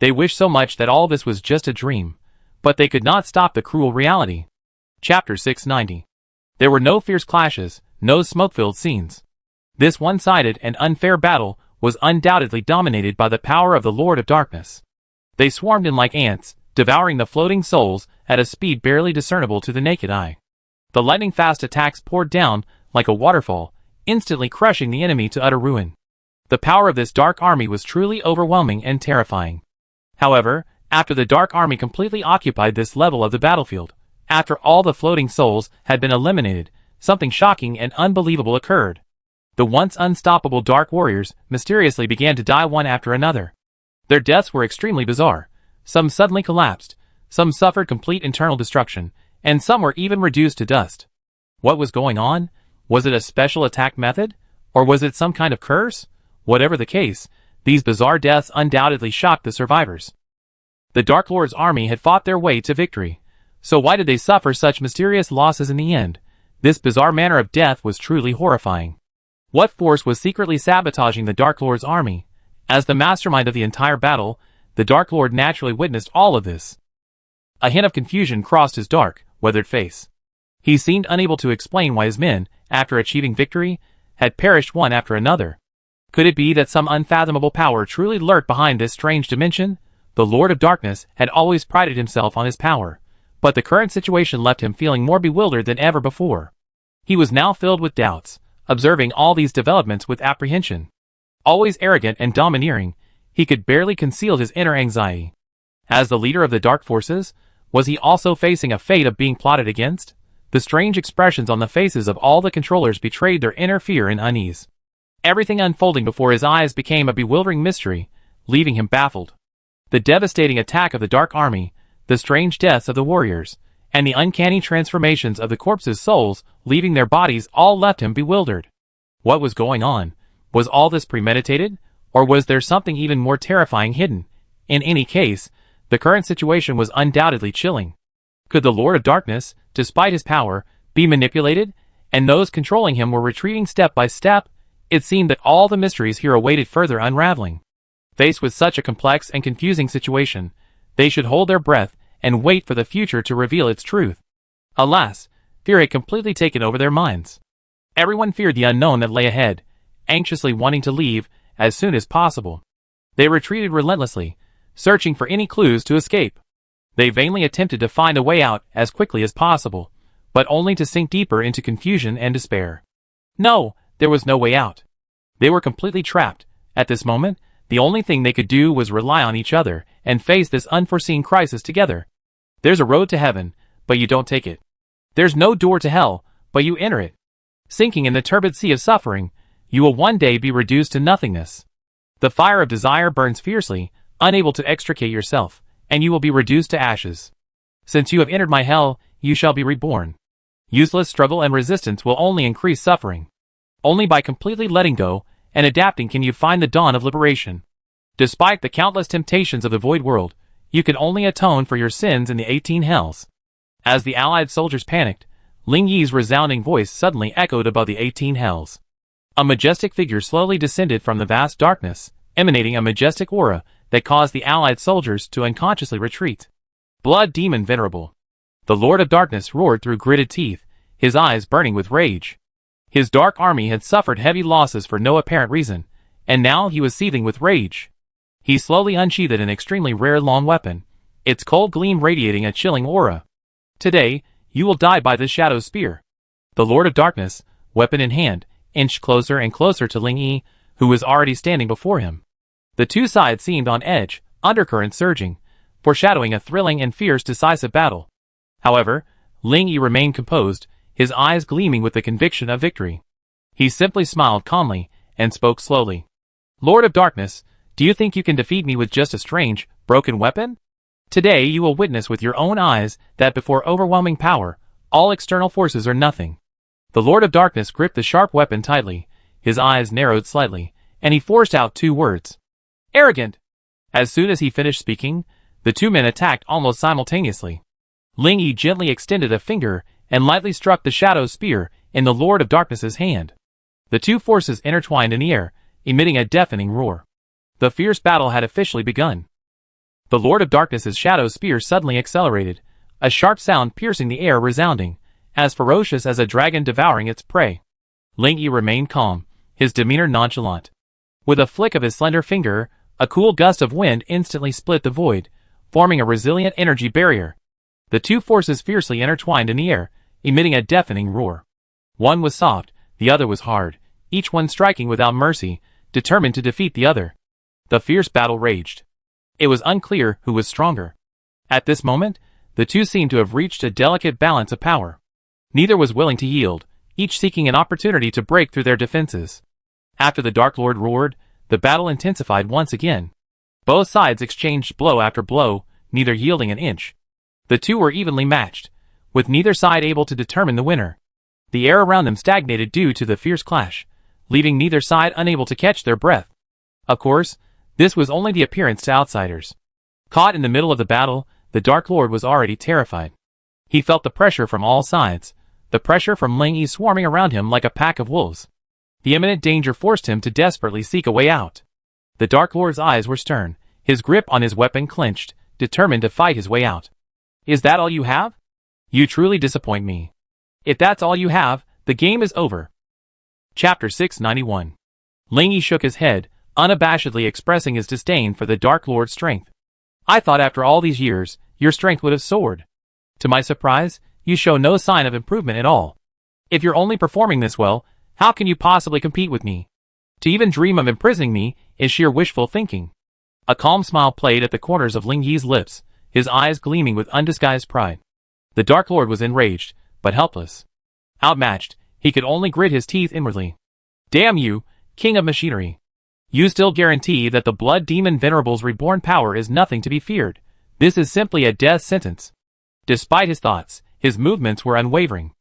They wished so much that all this was just a dream, but they could not stop the cruel reality. Chapter 690. There were no fierce clashes, no smoke-filled scenes. This one-sided and unfair battle was undoubtedly dominated by the power of the Lord of Darkness. They swarmed in like ants, devouring the floating souls at a speed barely discernible to the naked eye. The lightning-fast attacks poured down like a waterfall, instantly crushing the enemy to utter ruin. The power of this Dark Army was truly overwhelming and terrifying. However, after the Dark Army completely occupied this level of the battlefield, after all the floating souls had been eliminated, something shocking and unbelievable occurred. The once unstoppable Dark Warriors mysteriously began to die one after another. Their deaths were extremely bizarre. Some suddenly collapsed, some suffered complete internal destruction, and some were even reduced to dust. What was going on? Was it a special attack method? Or was it some kind of curse? Whatever the case, these bizarre deaths undoubtedly shocked the survivors. The Dark Lord's army had fought their way to victory. So why did they suffer such mysterious losses in the end? This bizarre manner of death was truly horrifying. What force was secretly sabotaging the Dark Lord's army? As the mastermind of the entire battle, the Dark Lord naturally witnessed all of this. A hint of confusion crossed his dark, weathered face. He seemed unable to explain why his men, after achieving victory, had perished one after another. Could it be that some unfathomable power truly lurked behind this strange dimension? The Lord of Darkness had always prided himself on his power, but the current situation left him feeling more bewildered than ever before. He was now filled with doubts, observing all these developments with apprehension. Always arrogant and domineering, he could barely conceal his inner anxiety. As the leader of the dark forces, was he also facing a fate of being plotted against? The strange expressions on the faces of all the controllers betrayed their inner fear and unease. Everything unfolding before his eyes became a bewildering mystery, leaving him baffled. The devastating attack of the Dark Army, the strange deaths of the warriors, and the uncanny transformations of the corpses' souls leaving their bodies all left him bewildered. What was going on? Was all this premeditated? Or was there something even more terrifying hidden? In any case, the current situation was undoubtedly chilling. Could the Lord of Darkness, despite his power, be manipulated, and those controlling him were retreating step by step? It seemed that all the mysteries here awaited further unraveling. Faced with such a complex and confusing situation, they should hold their breath and wait for the future to reveal its truth. Alas, fear had completely taken over their minds. Everyone feared the unknown that lay ahead, anxiously wanting to leave as soon as possible. They retreated relentlessly, searching for any clues to escape. They vainly attempted to find a way out as quickly as possible, but only to sink deeper into confusion and despair. No, there was no way out. They were completely trapped. At this moment, the only thing they could do was rely on each other and face this unforeseen crisis together. There's a road to heaven, but you don't take it. There's no door to hell, but you enter it. Sinking in the turbid sea of suffering, you will one day be reduced to nothingness. The fire of desire burns fiercely, unable to extricate yourself, and you will be reduced to ashes. Since you have entered my hell, you shall be reborn. Useless struggle and resistance will only increase suffering. Only by completely letting go and adapting can you find the dawn of liberation. Despite the countless temptations of the void world, you can only atone for your sins in the 18 hells. As the allied soldiers panicked, Ling Yi's resounding voice suddenly echoed above the 18 hells. A majestic figure slowly descended from the vast darkness, emanating a majestic aura that caused the allied soldiers to unconsciously retreat. Blood Demon Venerable. The Lord of Darkness roared through gritted teeth, his eyes burning with rage. His dark army had suffered heavy losses for no apparent reason, and now he was seething with rage. He slowly unsheathed an extremely rare long weapon, its cold gleam radiating a chilling aura. Today, you will die by this shadow spear. The Lord of Darkness, weapon in hand, inched closer and closer to Ling Yi, who was already standing before him. The two sides seemed on edge, undercurrents surging, foreshadowing a thrilling and fierce decisive battle. However, Ling Yi remained composed, his eyes gleaming with the conviction of victory. He simply smiled calmly and spoke slowly. Lord of Darkness, do you think you can defeat me with just a strange, broken weapon? Today you will witness with your own eyes that before overwhelming power, all external forces are nothing. The Lord of Darkness gripped the sharp weapon tightly, his eyes narrowed slightly, and he forced out two words. Arrogant! As soon as he finished speaking, the two men attacked almost simultaneously. Ling Yi gently extended a finger and lightly struck the shadow spear in the Lord of Darkness's hand. The two forces intertwined in the air, emitting a deafening roar. The fierce battle had officially begun. The Lord of Darkness's shadow spear suddenly accelerated, a sharp sound piercing the air resounding, as ferocious as a dragon devouring its prey. Ling Yi remained calm, his demeanor nonchalant. With a flick of his slender finger, a cool gust of wind instantly split the void, forming a resilient energy barrier. The two forces fiercely intertwined in the air, emitting a deafening roar. One was soft, the other was hard, each one striking without mercy, determined to defeat the other. The fierce battle raged. It was unclear who was stronger. At this moment, the two seemed to have reached a delicate balance of power. Neither was willing to yield, each seeking an opportunity to break through their defenses. After the Dark Lord roared, the battle intensified once again. Both sides exchanged blow after blow, neither yielding an inch. The two were evenly matched, with neither side able to determine the winner. The air around them stagnated due to the fierce clash, leaving neither side unable to catch their breath. Of course, this was only the appearance to outsiders. Caught in the middle of the battle, the Dark Lord was already terrified. He felt the pressure from all sides, the pressure from Ling Yi swarming around him like a pack of wolves. The imminent danger forced him to desperately seek a way out. The Dark Lord's eyes were stern, his grip on his weapon clenched, determined to fight his way out. Is that all you have? You truly disappoint me. If that's all you have, the game is over. Chapter 691. Ling Yi shook his head, unabashedly expressing his disdain for the Dark Lord's strength. I thought after all these years, your strength would have soared. To my surprise, you show no sign of improvement at all. If you're only performing this well, how can you possibly compete with me? To even dream of imprisoning me is sheer wishful thinking. A calm smile played at the corners of Ling Yi's lips, his eyes gleaming with undisguised pride. The Dark Lord was enraged, but helpless. Outmatched, he could only grit his teeth inwardly. Damn you, King of Machinery. You still guarantee that the Blood Demon Venerable's reborn power is nothing to be feared. This is simply a death sentence. Despite his thoughts, his movements were unwavering.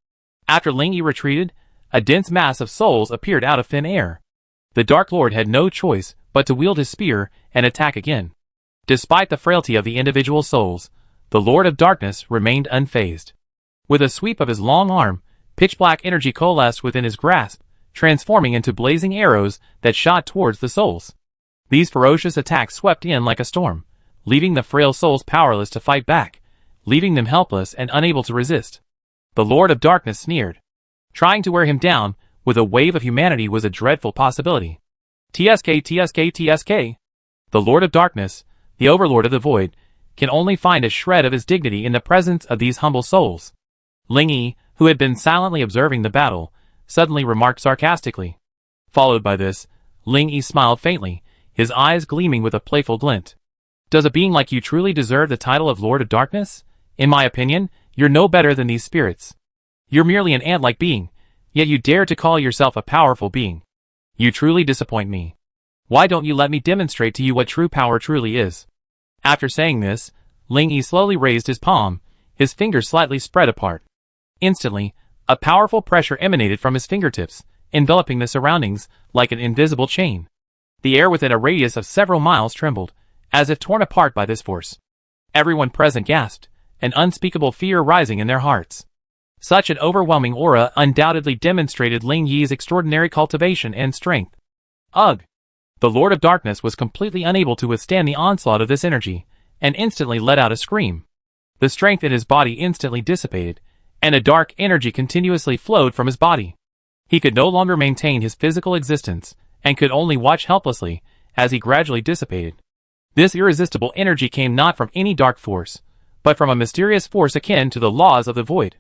After Ling Yi retreated, a dense mass of souls appeared out of thin air. The Dark Lord had no choice but to wield his spear and attack again. Despite the frailty of the individual souls, the Lord of Darkness remained unfazed. With a sweep of his long arm, pitch-black energy coalesced within his grasp, transforming into blazing arrows that shot towards the souls. These ferocious attacks swept in like a storm, leaving the frail souls powerless to fight back, leaving them helpless and unable to resist. The Lord of Darkness sneered. Trying to wear him down with a wave of humanity was a dreadful possibility. TSK, TSK, TSK. The Lord of Darkness, the Overlord of the Void, can only find a shred of his dignity in the presence of these humble souls. Ling Yi, who had been silently observing the battle, suddenly remarked sarcastically. Followed by this, Ling Yi smiled faintly, his eyes gleaming with a playful glint. Does a being like you truly deserve the title of Lord of Darkness? In my opinion, you're no better than these spirits. You're merely an ant-like being, yet you dare to call yourself a powerful being. You truly disappoint me. Why don't you let me demonstrate to you what true power truly is? After saying this, Ling Yi slowly raised his palm, his fingers slightly spread apart. Instantly, a powerful pressure emanated from his fingertips, enveloping the surroundings like an invisible chain. The air within a radius of several miles trembled, as if torn apart by this force. Everyone present gasped, an unspeakable fear rising in their hearts. Such an overwhelming aura undoubtedly demonstrated Ling Yi's extraordinary cultivation and strength. Ugh! The Lord of Darkness was completely unable to withstand the onslaught of this energy, and instantly let out a scream. The strength in his body instantly dissipated, and a dark energy continuously flowed from his body. He could no longer maintain his physical existence, and could only watch helplessly as he gradually dissipated. This irresistible energy came not from any dark force, but from a mysterious force akin to the laws of the void.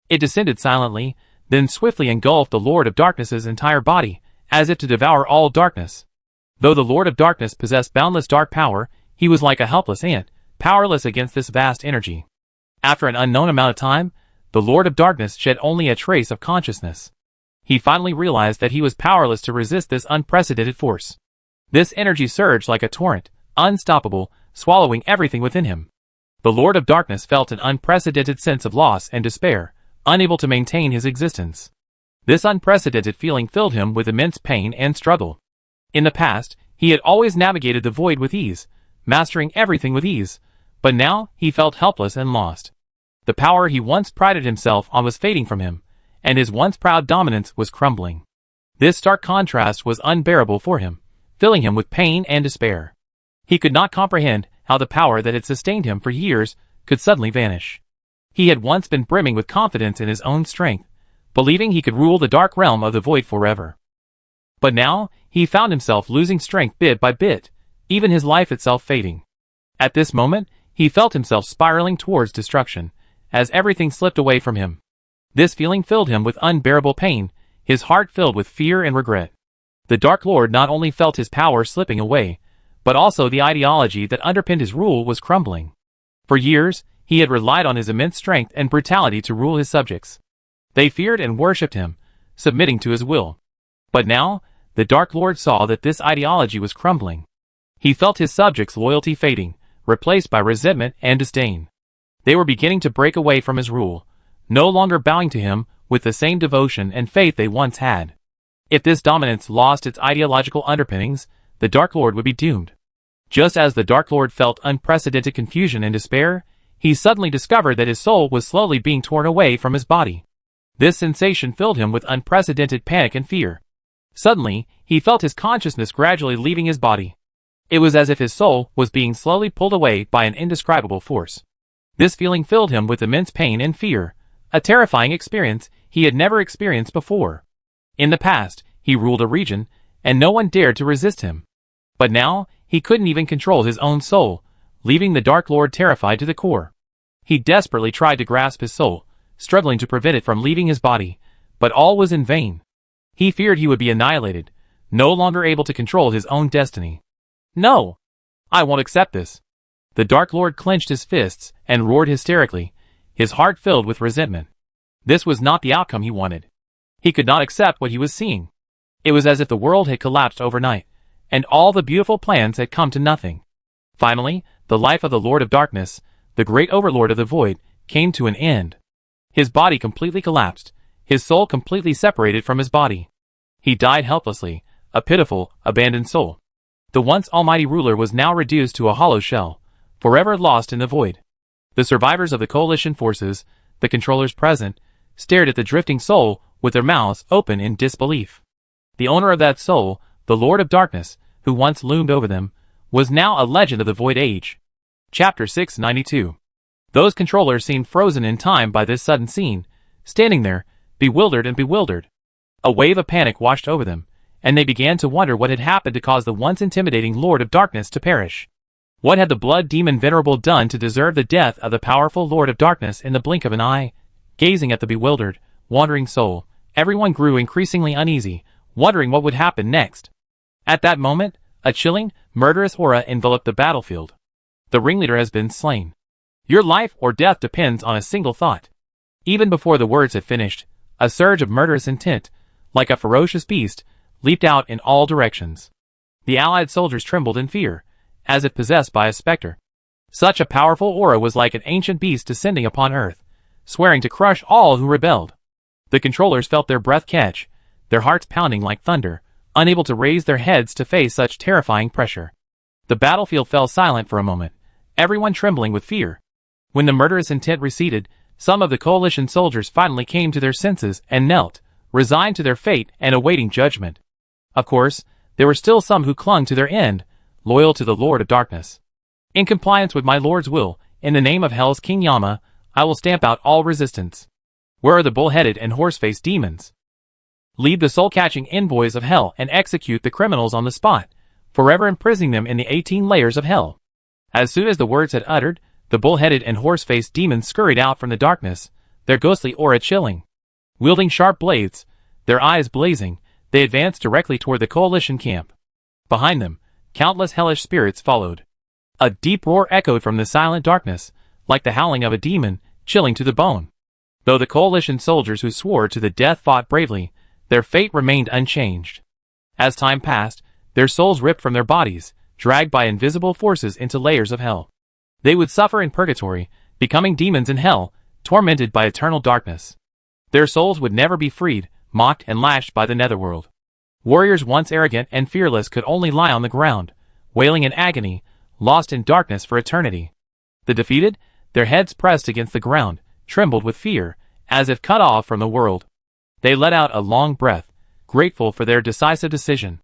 It descended silently, then swiftly engulfed the Lord of Darkness's entire body, as if to devour all darkness. Though the Lord of Darkness possessed boundless dark power, he was like a helpless ant, powerless against this vast energy. After an unknown amount of time, the Lord of Darkness shed only a trace of consciousness. He finally realized that he was powerless to resist this unprecedented force. This energy surged like a torrent, unstoppable, swallowing everything within him. The Lord of Darkness felt an unprecedented sense of loss and despair, unable to maintain his existence. This unprecedented feeling filled him with immense pain and struggle. In the past, he had always navigated the void with ease, mastering everything with ease, but now he felt helpless and lost. The power he once prided himself on was fading from him, and his once proud dominance was crumbling. This stark contrast was unbearable for him, filling him with pain and despair. He could not comprehend how the power that had sustained him for years could suddenly vanish. He had once been brimming with confidence in his own strength, believing he could rule the dark realm of the void forever. But now, he found himself losing strength bit by bit, even his life itself fading. At this moment, he felt himself spiraling towards destruction, as everything slipped away from him. This feeling filled him with unbearable pain, his heart filled with fear and regret. The Dark Lord not only felt his power slipping away, but also the ideology that underpinned his rule was crumbling. For years, he had relied on his immense strength and brutality to rule his subjects. They feared and worshipped him, submitting to his will. But now, the Dark Lord saw that this ideology was crumbling. He felt his subjects' loyalty fading, replaced by resentment and disdain. They were beginning to break away from his rule, no longer bowing to him with the same devotion and faith they once had. If this dominance lost its ideological underpinnings, the Dark Lord would be doomed. Just as the Dark Lord felt unprecedented confusion and despair, he suddenly discovered that his soul was slowly being torn away from his body. This sensation filled him with unprecedented panic and fear. Suddenly, he felt his consciousness gradually leaving his body. It was as if his soul was being slowly pulled away by an indescribable force. This feeling filled him with immense pain and fear, a terrifying experience he had never experienced before. In the past, he ruled a region, and no one dared to resist him. But now, he couldn't even control his own soul, leaving the Dark Lord terrified to the core. He desperately tried to grasp his soul, struggling to prevent it from leaving his body, but all was in vain. He feared he would be annihilated, no longer able to control his own destiny. No! I won't accept this. The Dark Lord clenched his fists and roared hysterically, his heart filled with resentment. This was not the outcome he wanted. He could not accept what he was seeing. It was as if the world had collapsed overnight, and all the beautiful plans had come to nothing. Finally, the life of the Lord of Darkness, the great Overlord of the Void, came to an end. His body completely collapsed, his soul completely separated from his body. He died helplessly, a pitiful, abandoned soul. The once almighty ruler was now reduced to a hollow shell, forever lost in the void. The survivors of the coalition forces, the controllers present, stared at the drifting soul with their mouths open in disbelief. The owner of that soul, the Lord of Darkness, who once loomed over them, was now a legend of the Void Age. Chapter 692. Those controllers seemed frozen in time by this sudden scene, standing there, bewildered. A wave of panic washed over them, and they began to wonder what had happened to cause the once intimidating Lord of Darkness to perish. What had the blood demon Venerable done to deserve the death of the powerful Lord of Darkness in the blink of an eye? Gazing at the bewildered, wandering soul, Everyone grew increasingly uneasy, wondering what would happen next. At that moment, a chilling, murderous aura enveloped the battlefield. The ringleader has been slain. Your life or death depends on a single thought. Even before the words had finished, a surge of murderous intent, like a ferocious beast, leaped out in all directions. The allied soldiers trembled in fear, as if possessed by a specter. Such a powerful aura was like an ancient beast descending upon Earth, swearing to crush all who rebelled. The controllers felt their breath catch, their hearts pounding like thunder, unable to raise their heads to face such terrifying pressure. The battlefield fell silent for a moment, everyone trembling with fear. When the murderous intent receded, some of the coalition soldiers finally came to their senses and knelt, resigned to their fate and awaiting judgment. Of course, there were still some who clung to their end, loyal to the Lord of Darkness. In compliance with my Lord's will, in the name of Hell's King Yama, I will stamp out all resistance. Where are the bull-headed and horse-faced demons? Lead the soul-catching envoys of Hell and execute the criminals on the spot, forever imprisoning them in the 18 layers of Hell. As soon as the words had uttered, the bull-headed and horse-faced demons scurried out from the darkness, their ghostly aura chilling. Wielding sharp blades, their eyes blazing, they advanced directly toward the coalition camp. Behind them, countless hellish spirits followed. A deep roar echoed from the silent darkness, like the howling of a demon, chilling to the bone. Though the coalition soldiers who swore to the death fought bravely, their fate remained unchanged. As time passed, their souls ripped from their bodies, dragged by invisible forces into layers of hell. They would suffer in purgatory, becoming demons in hell, tormented by eternal darkness. Their souls would never be freed, mocked and lashed by the netherworld. Warriors once arrogant and fearless could only lie on the ground, wailing in agony, lost in darkness for eternity. The defeated, their heads pressed against the ground, trembled with fear, as if cut off from the world. They let out a long breath, grateful for their decisive decision.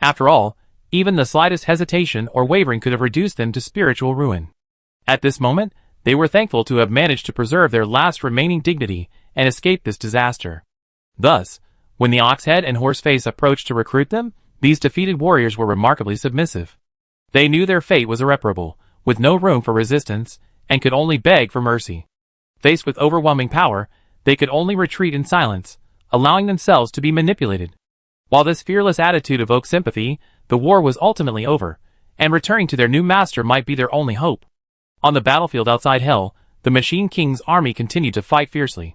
After all, even the slightest hesitation or wavering could have reduced them to spiritual ruin. At this moment, they were thankful to have managed to preserve their last remaining dignity and escape this disaster. Thus, when the Oxhead and Horseface approached to recruit them, these defeated warriors were remarkably submissive. They knew their fate was irreparable, with no room for resistance, and could only beg for mercy. Faced with overwhelming power, they could only retreat in silence, allowing themselves to be manipulated. While this fearless attitude evoked sympathy, the war was ultimately over, and returning to their new master might be their only hope. On the battlefield outside Hell, the Machine King's army continued to fight fiercely.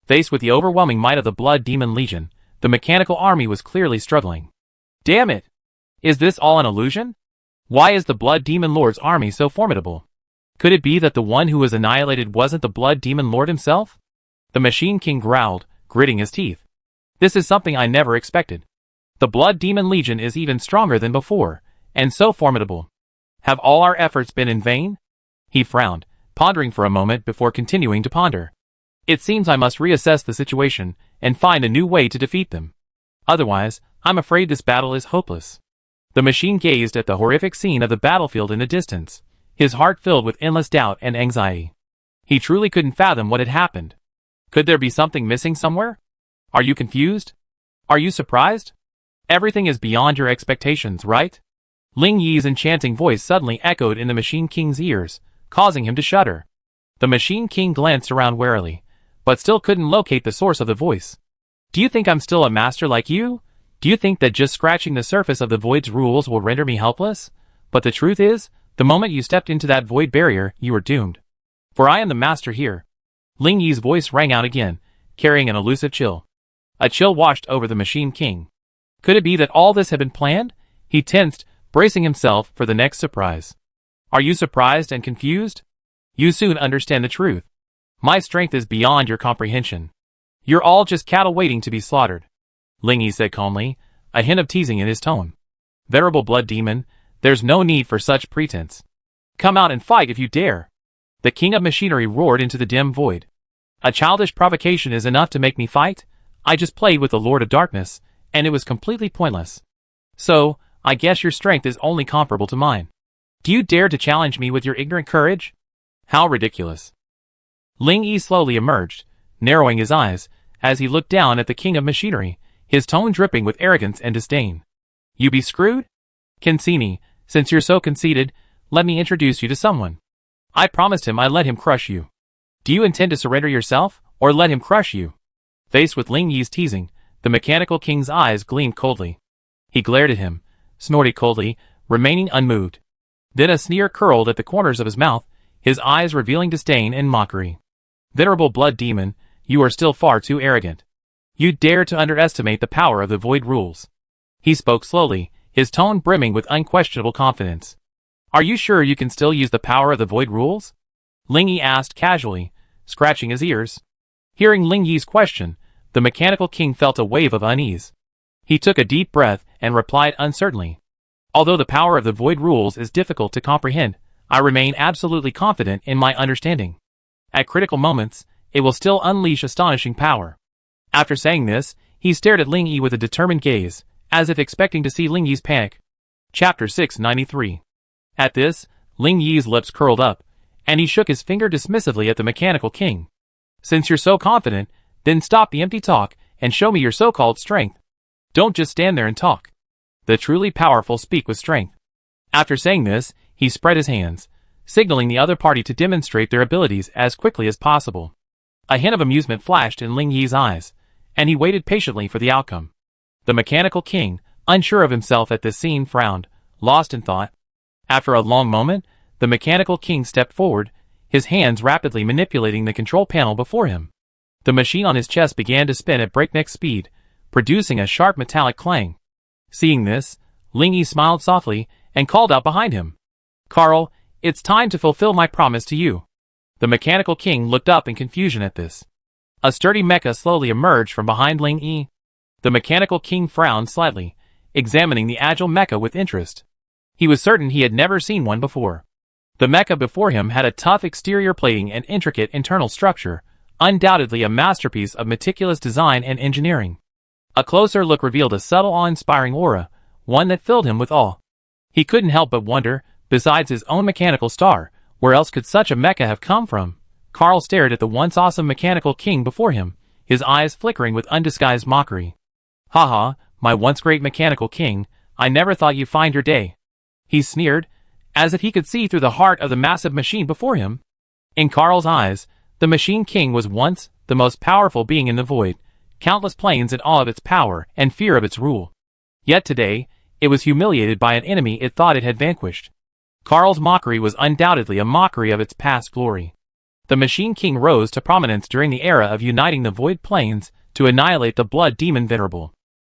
Faced with the overwhelming might of the Blood Demon Legion, the mechanical army was clearly struggling. Damn it! Is this all an illusion? Why is the Blood Demon Lord's army so formidable? Could it be that the one who was annihilated wasn't the Blood Demon Lord himself? The Machine King growled, gritting his teeth. This is something I never expected. The Blood Demon Legion is even stronger than before, and so formidable. Have all our efforts been in vain? He frowned, pondering for a moment before continuing to ponder. It seems I must reassess the situation and find a new way to defeat them. Otherwise, I'm afraid this battle is hopeless. The machine gazed at the horrific scene of the battlefield in the distance, his heart filled with endless doubt and anxiety. He truly couldn't fathom what had happened. Could there be something missing somewhere? Are you confused? Are you surprised? Everything is beyond your expectations, right? Ling Yi's enchanting voice suddenly echoed in the Machine King's ears, causing him to shudder. The Machine King glanced around warily, but still couldn't locate the source of the voice. Do you think I'm still a master like you? Do you think that just scratching the surface of the void's rules will render me helpless? But the truth is, the moment you stepped into that void barrier, you were doomed. For I am the master here. Ling Yi's voice rang out again, carrying an elusive chill. A chill washed over the Machine King. Could it be that all this had been planned? He tensed, bracing himself for the next surprise. Are you surprised and confused? You soon understand the truth. My strength is beyond your comprehension. You're all just cattle waiting to be slaughtered. Ling Yi said calmly, a hint of teasing in his tone. Venerable Blood Demon, there's no need for such pretense. Come out and fight if you dare. The King of Machinery roared into the dim void. A childish provocation is enough to make me fight? I just played with the Lord of Darkness, and it was completely pointless. So, I guess your strength is only comparable to mine. Do you dare to challenge me with your ignorant courage? How ridiculous. Ling Yi slowly emerged, narrowing his eyes, as he looked down at the King of Machinery, his tone dripping with arrogance and disdain. You be screwed? Kensini, since you're so conceited, let me introduce you to someone. I promised him I'd let him crush you. Do you intend to surrender yourself, or let him crush you? Faced with Ling Yi's teasing, the mechanical king's eyes gleamed coldly. He glared at him, snorted coldly, remaining unmoved. Then a sneer curled at the corners of his mouth, his eyes revealing disdain and mockery. Venerable blood demon, you are still far too arrogant. You dare to underestimate the power of the void rules. He spoke slowly, his tone brimming with unquestionable confidence. Are you sure you can still use the power of the void rules? Ling Yi asked casually, scratching his ears. Hearing Ling Yi's question, the mechanical king felt a wave of unease. He took a deep breath and replied uncertainly. Although the power of the void rules is difficult to comprehend, I remain absolutely confident in my understanding. At critical moments, it will still unleash astonishing power. After saying this, he stared at Ling Yi with a determined gaze, as if expecting to see Ling Yi's panic. Chapter 693. At this, Ling Yi's lips curled up, and he shook his finger dismissively at the mechanical king. Since you're so confident, then stop the empty talk and show me your so-called strength. Don't just stand there and talk. The truly powerful speak with strength. After saying this, he spread his hands, signaling the other party to demonstrate their abilities as quickly as possible. A hint of amusement flashed in Ling Yi's eyes, and he waited patiently for the outcome. The mechanical king, unsure of himself at this scene, frowned, lost in thought. After a long moment, the mechanical king stepped forward, his hands rapidly manipulating the control panel before him. The machine on his chest began to spin at breakneck speed, producing a sharp metallic clang. Seeing this, Ling Yi smiled softly and called out behind him. Carl, it's time to fulfill my promise to you. The mechanical king looked up in confusion at this. A sturdy mecha slowly emerged from behind Ling Yi. The mechanical king frowned slightly, examining the agile mecha with interest. He was certain he had never seen one before. The mecha before him had a tough exterior plating and intricate internal structure, undoubtedly a masterpiece of meticulous design and engineering. A closer look revealed a subtle awe-inspiring aura, one that filled him with awe. He couldn't help but wonder, besides his own mechanical star, where else could such a mecha have come from? Carl stared at the once awesome mechanical king before him, his eyes flickering with undisguised mockery. Haha, my once great mechanical king, I never thought you'd find your day. He sneered, as if he could see through the heart of the massive machine before him. In Carl's eyes, the Machine King was once the most powerful being in the void, countless planes in awe of its power and fear of its rule. Yet today, it was humiliated by an enemy it thought it had vanquished. Carl's mockery was undoubtedly a mockery of its past glory. The Machine King rose to prominence during the era of uniting the void planes to annihilate the blood demon Venerable.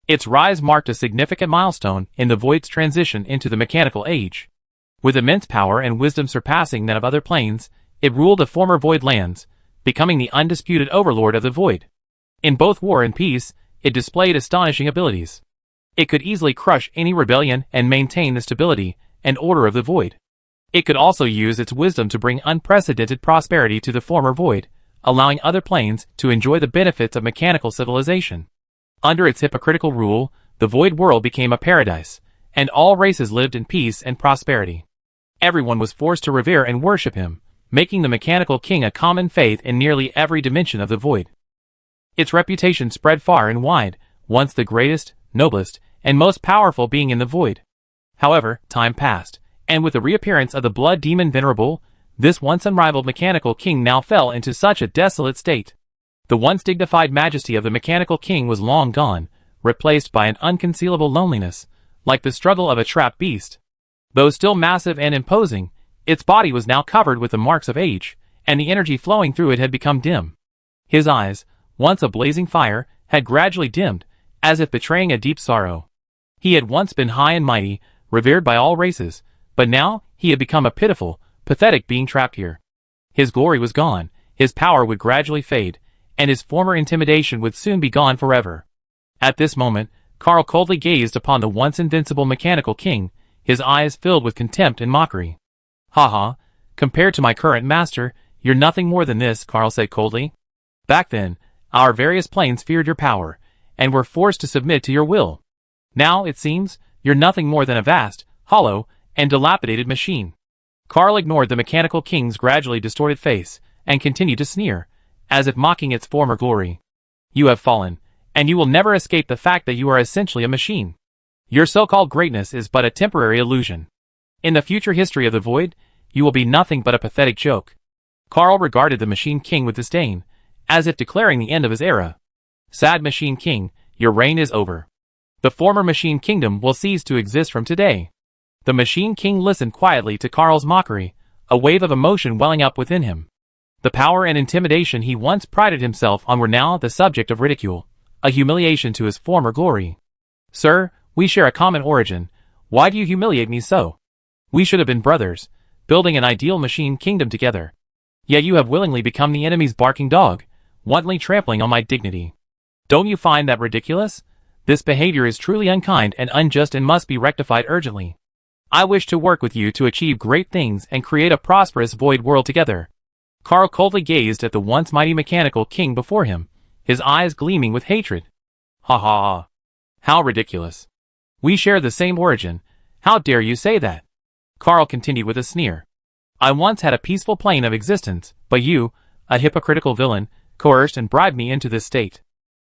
Its rise marked a significant milestone in the void's transition into the mechanical age. With immense power and wisdom surpassing that of other planes, it ruled the former void lands, becoming the undisputed overlord of the void. In both war and peace, it displayed astonishing abilities. It could easily crush any rebellion and maintain the stability and order of the void. It could also use its wisdom to bring unprecedented prosperity to the former void, allowing other planes to enjoy the benefits of mechanical civilization. Under its hypocritical rule, the void world became a paradise, and all races lived in peace and prosperity. Everyone was forced to revere and worship him, making the mechanical king a common faith in nearly every dimension of the void. Its reputation spread far and wide, once the greatest, noblest, and most powerful being in the void. However, time passed, and with the reappearance of the blood demon Venerable, this once unrivaled mechanical king now fell into such a desolate state. The once dignified majesty of the mechanical king was long gone, replaced by an unconcealable loneliness, like the struggle of a trapped beast. Though still massive and imposing, its body was now covered with the marks of age, and the energy flowing through it had become dim. His eyes, once a blazing fire, had gradually dimmed, as if betraying a deep sorrow. He had once been high and mighty, revered by all races, but now he had become a pitiful, pathetic being trapped here. His glory was gone, his power would gradually fade, and his former intimidation would soon be gone forever. At this moment, Carl coldly gazed upon the once invincible mechanical king, his eyes filled with contempt and mockery. Haha, compared to my current master, you're nothing more than this, Carl said coldly. Back then, our various planes feared your power, and were forced to submit to your will. Now, it seems, you're nothing more than a vast, hollow, and dilapidated machine. Carl ignored the mechanical king's gradually distorted face, and continued to sneer, as if mocking its former glory. You have fallen, and you will never escape the fact that you are essentially a machine. Your so-called greatness is but a temporary illusion. In the future history of the void, you will be nothing but a pathetic joke. Carl regarded the Machine King with disdain, as if declaring the end of his era. Sad Machine King, your reign is over. The former Machine Kingdom will cease to exist from today. The Machine King listened quietly to Carl's mockery, a wave of emotion welling up within him. The power and intimidation he once prided himself on were now the subject of ridicule, a humiliation to his former glory. Sir, we share a common origin. Why do you humiliate me so? We should have been brothers, building an ideal Machine Kingdom together. Yet you have willingly become the enemy's barking dog, wantonly trampling on my dignity. Don't you find that ridiculous? This behavior is truly unkind and unjust and must be rectified urgently. I wish to work with you to achieve great things and create a prosperous void world together. Carl coldly gazed at the once mighty mechanical king before him, his eyes gleaming with hatred. Ha ha ha. How ridiculous. We share the same origin. How dare you say that? Carl continued with a sneer. I once had a peaceful plane of existence, but you, a hypocritical villain, coerced and bribed me into this state.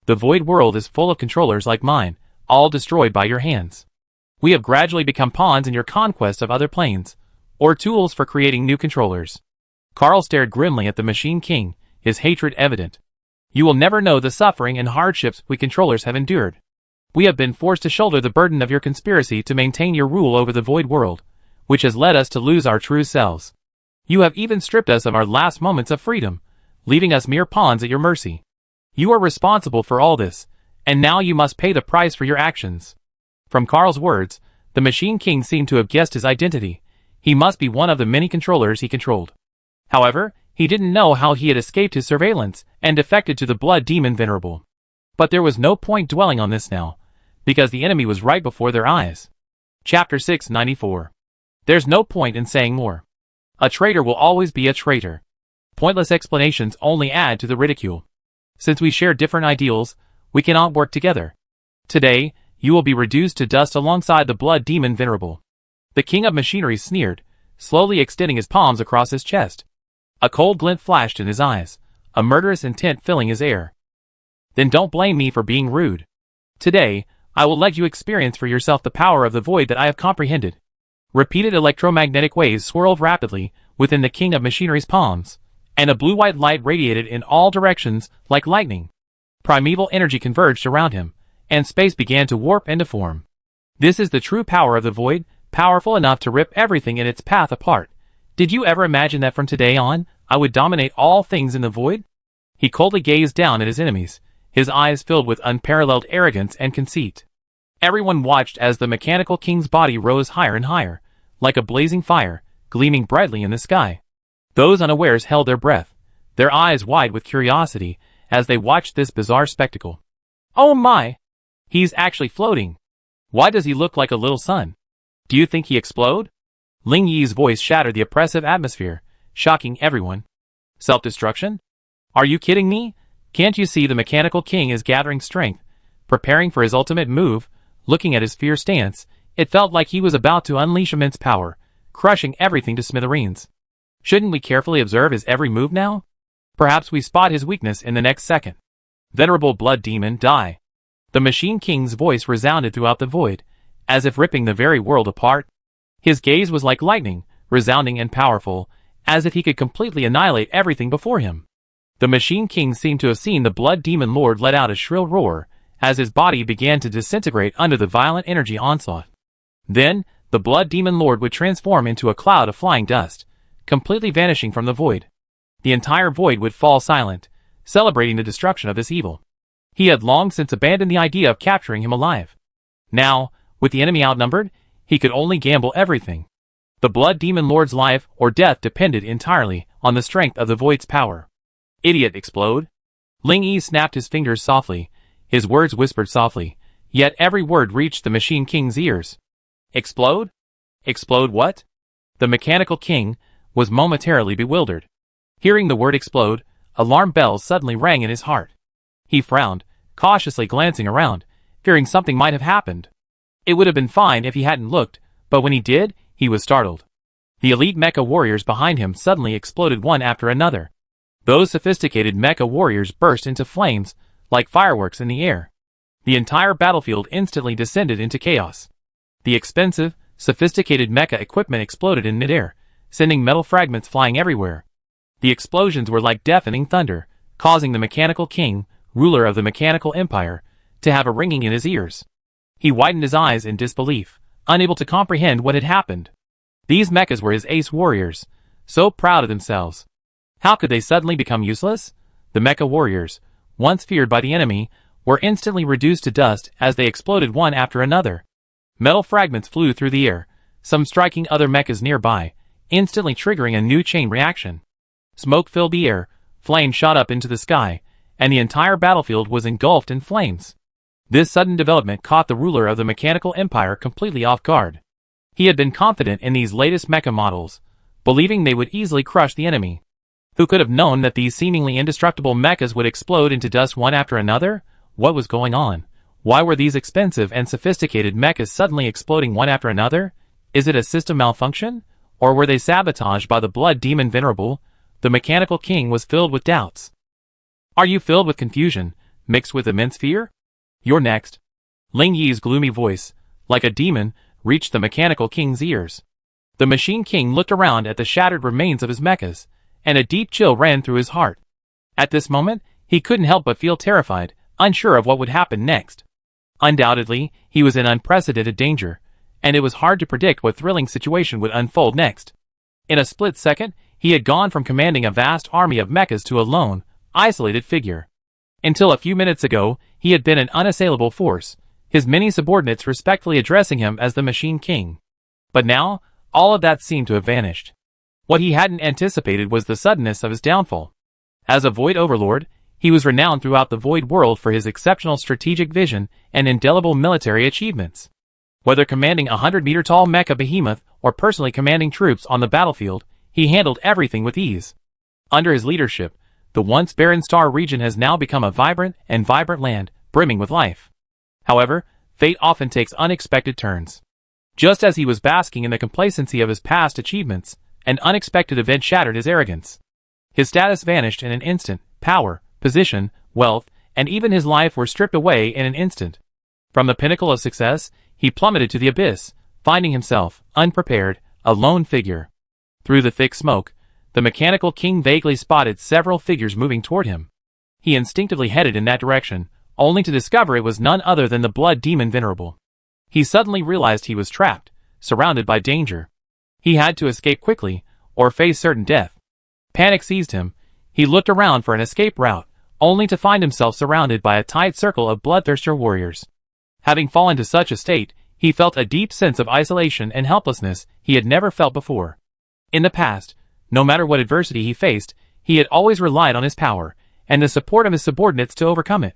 The void world is full of controllers like mine, all destroyed by your hands. We have gradually become pawns in your conquest of other planes, or tools for creating new controllers. Carl stared grimly at the Machine King, his hatred evident. You will never know the suffering and hardships we controllers have endured. We have been forced to shoulder the burden of your conspiracy to maintain your rule over the void world, which has led us to lose our true selves. You have even stripped us of our last moments of freedom, leaving us mere pawns at your mercy. You are responsible for all this, and now you must pay the price for your actions. From Carl's words, the Machine King seemed to have guessed his identity. He must be one of the many controllers he controlled. However, he didn't know how he had escaped his surveillance and defected to the blood demon Venerable. But there was no point dwelling on this now, because the enemy was right before their eyes. Chapter 694. There's no point in saying more. A traitor will always be a traitor. Pointless explanations only add to the ridicule. Since we share different ideals, we cannot work together. Today, you will be reduced to dust alongside the blood demon Venerable. The King of Machinery sneered, slowly extending his palms across his chest. A cold glint flashed in his eyes, a murderous intent filling his air. Then don't blame me for being rude. Today, I will let you experience for yourself the power of the void that I have comprehended. Repeated electromagnetic waves swirled rapidly within the King of Machinery's palms, and a blue-white light radiated in all directions like lightning. Primeval energy converged around him, and space began to warp and deform. This is the true power of the void, powerful enough to rip everything in its path apart. Did you ever imagine that from today on, I would dominate all things in the void? He coldly gazed down at his enemies, his eyes filled with unparalleled arrogance and conceit. Everyone watched as the mechanical king's body rose higher and higher, like a blazing fire, gleaming brightly in the sky. Those unawares held their breath, their eyes wide with curiosity, as they watched this bizarre spectacle. Oh my! He's actually floating. Why does he look like a little sun? Do you think he explode? Ling Yi's voice shattered the oppressive atmosphere, shocking everyone. Self-destruction? Are you kidding me? Can't you see the mechanical king is gathering strength, preparing for his ultimate move? Looking at his fierce stance, it felt like he was about to unleash immense power, crushing everything to smithereens. Shouldn't we carefully observe his every move now? Perhaps we spot his weakness in the next second. Venerable blood demon, die. The Machine King's voice resounded throughout the void, as if ripping the very world apart. His gaze was like lightning, resounding and powerful, as if he could completely annihilate everything before him. The Machine King seemed to have seen the blood demon lord let out a shrill roar, as his body began to disintegrate under the violent energy onslaught. Then, the blood demon lord would transform into a cloud of flying dust, completely vanishing from the void. The entire void would fall silent, celebrating the destruction of this evil. He had long since abandoned the idea of capturing him alive. Now, with the enemy outnumbered, he could only gamble everything. The blood demon lord's life or death depended entirely on the strength of the void's power. Idiot, explode! Ling Yi snapped his fingers softly, his words whispered softly, yet every word reached the Machine King's ears. Explode? Explode what? The mechanical king was momentarily bewildered. Hearing the word explode, alarm bells suddenly rang in his heart. He frowned, cautiously glancing around, fearing something might have happened. It would have been fine if he hadn't looked, but when he did, he was startled. The elite mecha warriors behind him suddenly exploded one after another. Those sophisticated mecha warriors burst into flames, like fireworks in the air. The entire battlefield instantly descended into chaos. The expensive, sophisticated mecha equipment exploded in midair, sending metal fragments flying everywhere. The explosions were like deafening thunder, causing the mechanical king, ruler of the mechanical empire, to have a ringing in his ears. He widened his eyes in disbelief, unable to comprehend what had happened. These mechas were his ace warriors, so proud of themselves. How could they suddenly become useless? The mecha warriors, once feared by the enemy, were instantly reduced to dust as they exploded one after another. Metal fragments flew through the air, some striking other mechas nearby, instantly triggering a new chain reaction. Smoke filled the air, flames shot up into the sky, and the entire battlefield was engulfed in flames. This sudden development caught the ruler of the mechanical empire completely off guard. He had been confident in these latest mecha models, believing they would easily crush the enemy. Who could have known that these seemingly indestructible mechas would explode into dust one after another? What was going on? Why were these expensive and sophisticated mechas suddenly exploding one after another? Is it a system malfunction? Or were they sabotaged by the blood demon Venerable? The mechanical king was filled with doubts. Are you filled with confusion, mixed with immense fear? You're next. Ling Yi's gloomy voice, like a demon, reached the mechanical king's ears. The machine king looked around at the shattered remains of his mechas, and a deep chill ran through his heart. At this moment, he couldn't help but feel terrified, unsure of what would happen next. Undoubtedly, he was in unprecedented danger, and it was hard to predict what thrilling situation would unfold next. In a split second, he had gone from commanding a vast army of mechas to a lone, isolated figure. Until a few minutes ago, he had been an unassailable force, his many subordinates respectfully addressing him as the Machine King. But now, all of that seemed to have vanished. What he hadn't anticipated was the suddenness of his downfall. As a Void Overlord, he was renowned throughout the Void world for his exceptional strategic vision and indelible military achievements. Whether commanding a 100-meter-tall mecha behemoth or personally commanding troops on the battlefield, he handled everything with ease. Under his leadership, the once barren star region has now become a vibrant land, brimming with life. However, fate often takes unexpected turns. Just as he was basking in the complacency of his past achievements, an unexpected event shattered his arrogance. His status vanished in an instant. Power, position, wealth, and even his life were stripped away in an instant. From the pinnacle of success, he plummeted to the abyss, finding himself, unprepared, a lone figure. Through the thick smoke, the mechanical king vaguely spotted several figures moving toward him. He instinctively headed in that direction, only to discover it was none other than the blood demon Venerable. He suddenly realized he was trapped, surrounded by danger. He had to escape quickly, or face certain death. Panic seized him. He looked around for an escape route, only to find himself surrounded by a tight circle of bloodthirsty warriors. Having fallen to such a state, he felt a deep sense of isolation and helplessness he had never felt before. In the past, no matter what adversity he faced, he had always relied on his power and the support of his subordinates to overcome it.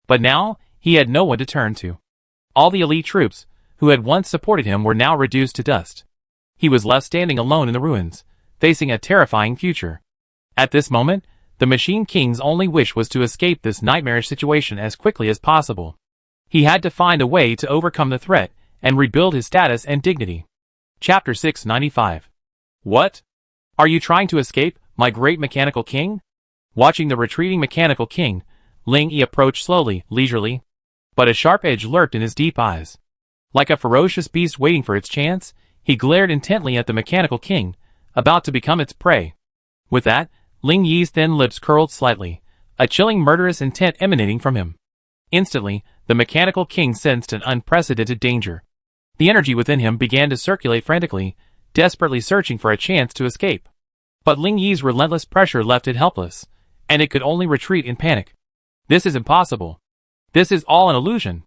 But now, he had no one to turn to. All the elite troops, who had once supported him, were now reduced to dust. He was left standing alone in the ruins, facing a terrifying future. At this moment, the Machine King's only wish was to escape this nightmarish situation as quickly as possible. He had to find a way to overcome the threat and rebuild his status and dignity. Chapter 695. What? Are you trying to escape, my great mechanical king? Watching the retreating mechanical king, Ling Yi approached slowly, leisurely. But a sharp edge lurked in his deep eyes. Like a ferocious beast waiting for its chance, he glared intently at the mechanical king, about to become its prey. With that, Ling Yi's thin lips curled slightly, a chilling murderous intent emanating from him. Instantly, the mechanical king sensed an unprecedented danger. The energy within him began to circulate frantically, desperately searching for a chance to escape. But Ling Yi's relentless pressure left it helpless, and it could only retreat in panic. This is impossible. This is all an illusion.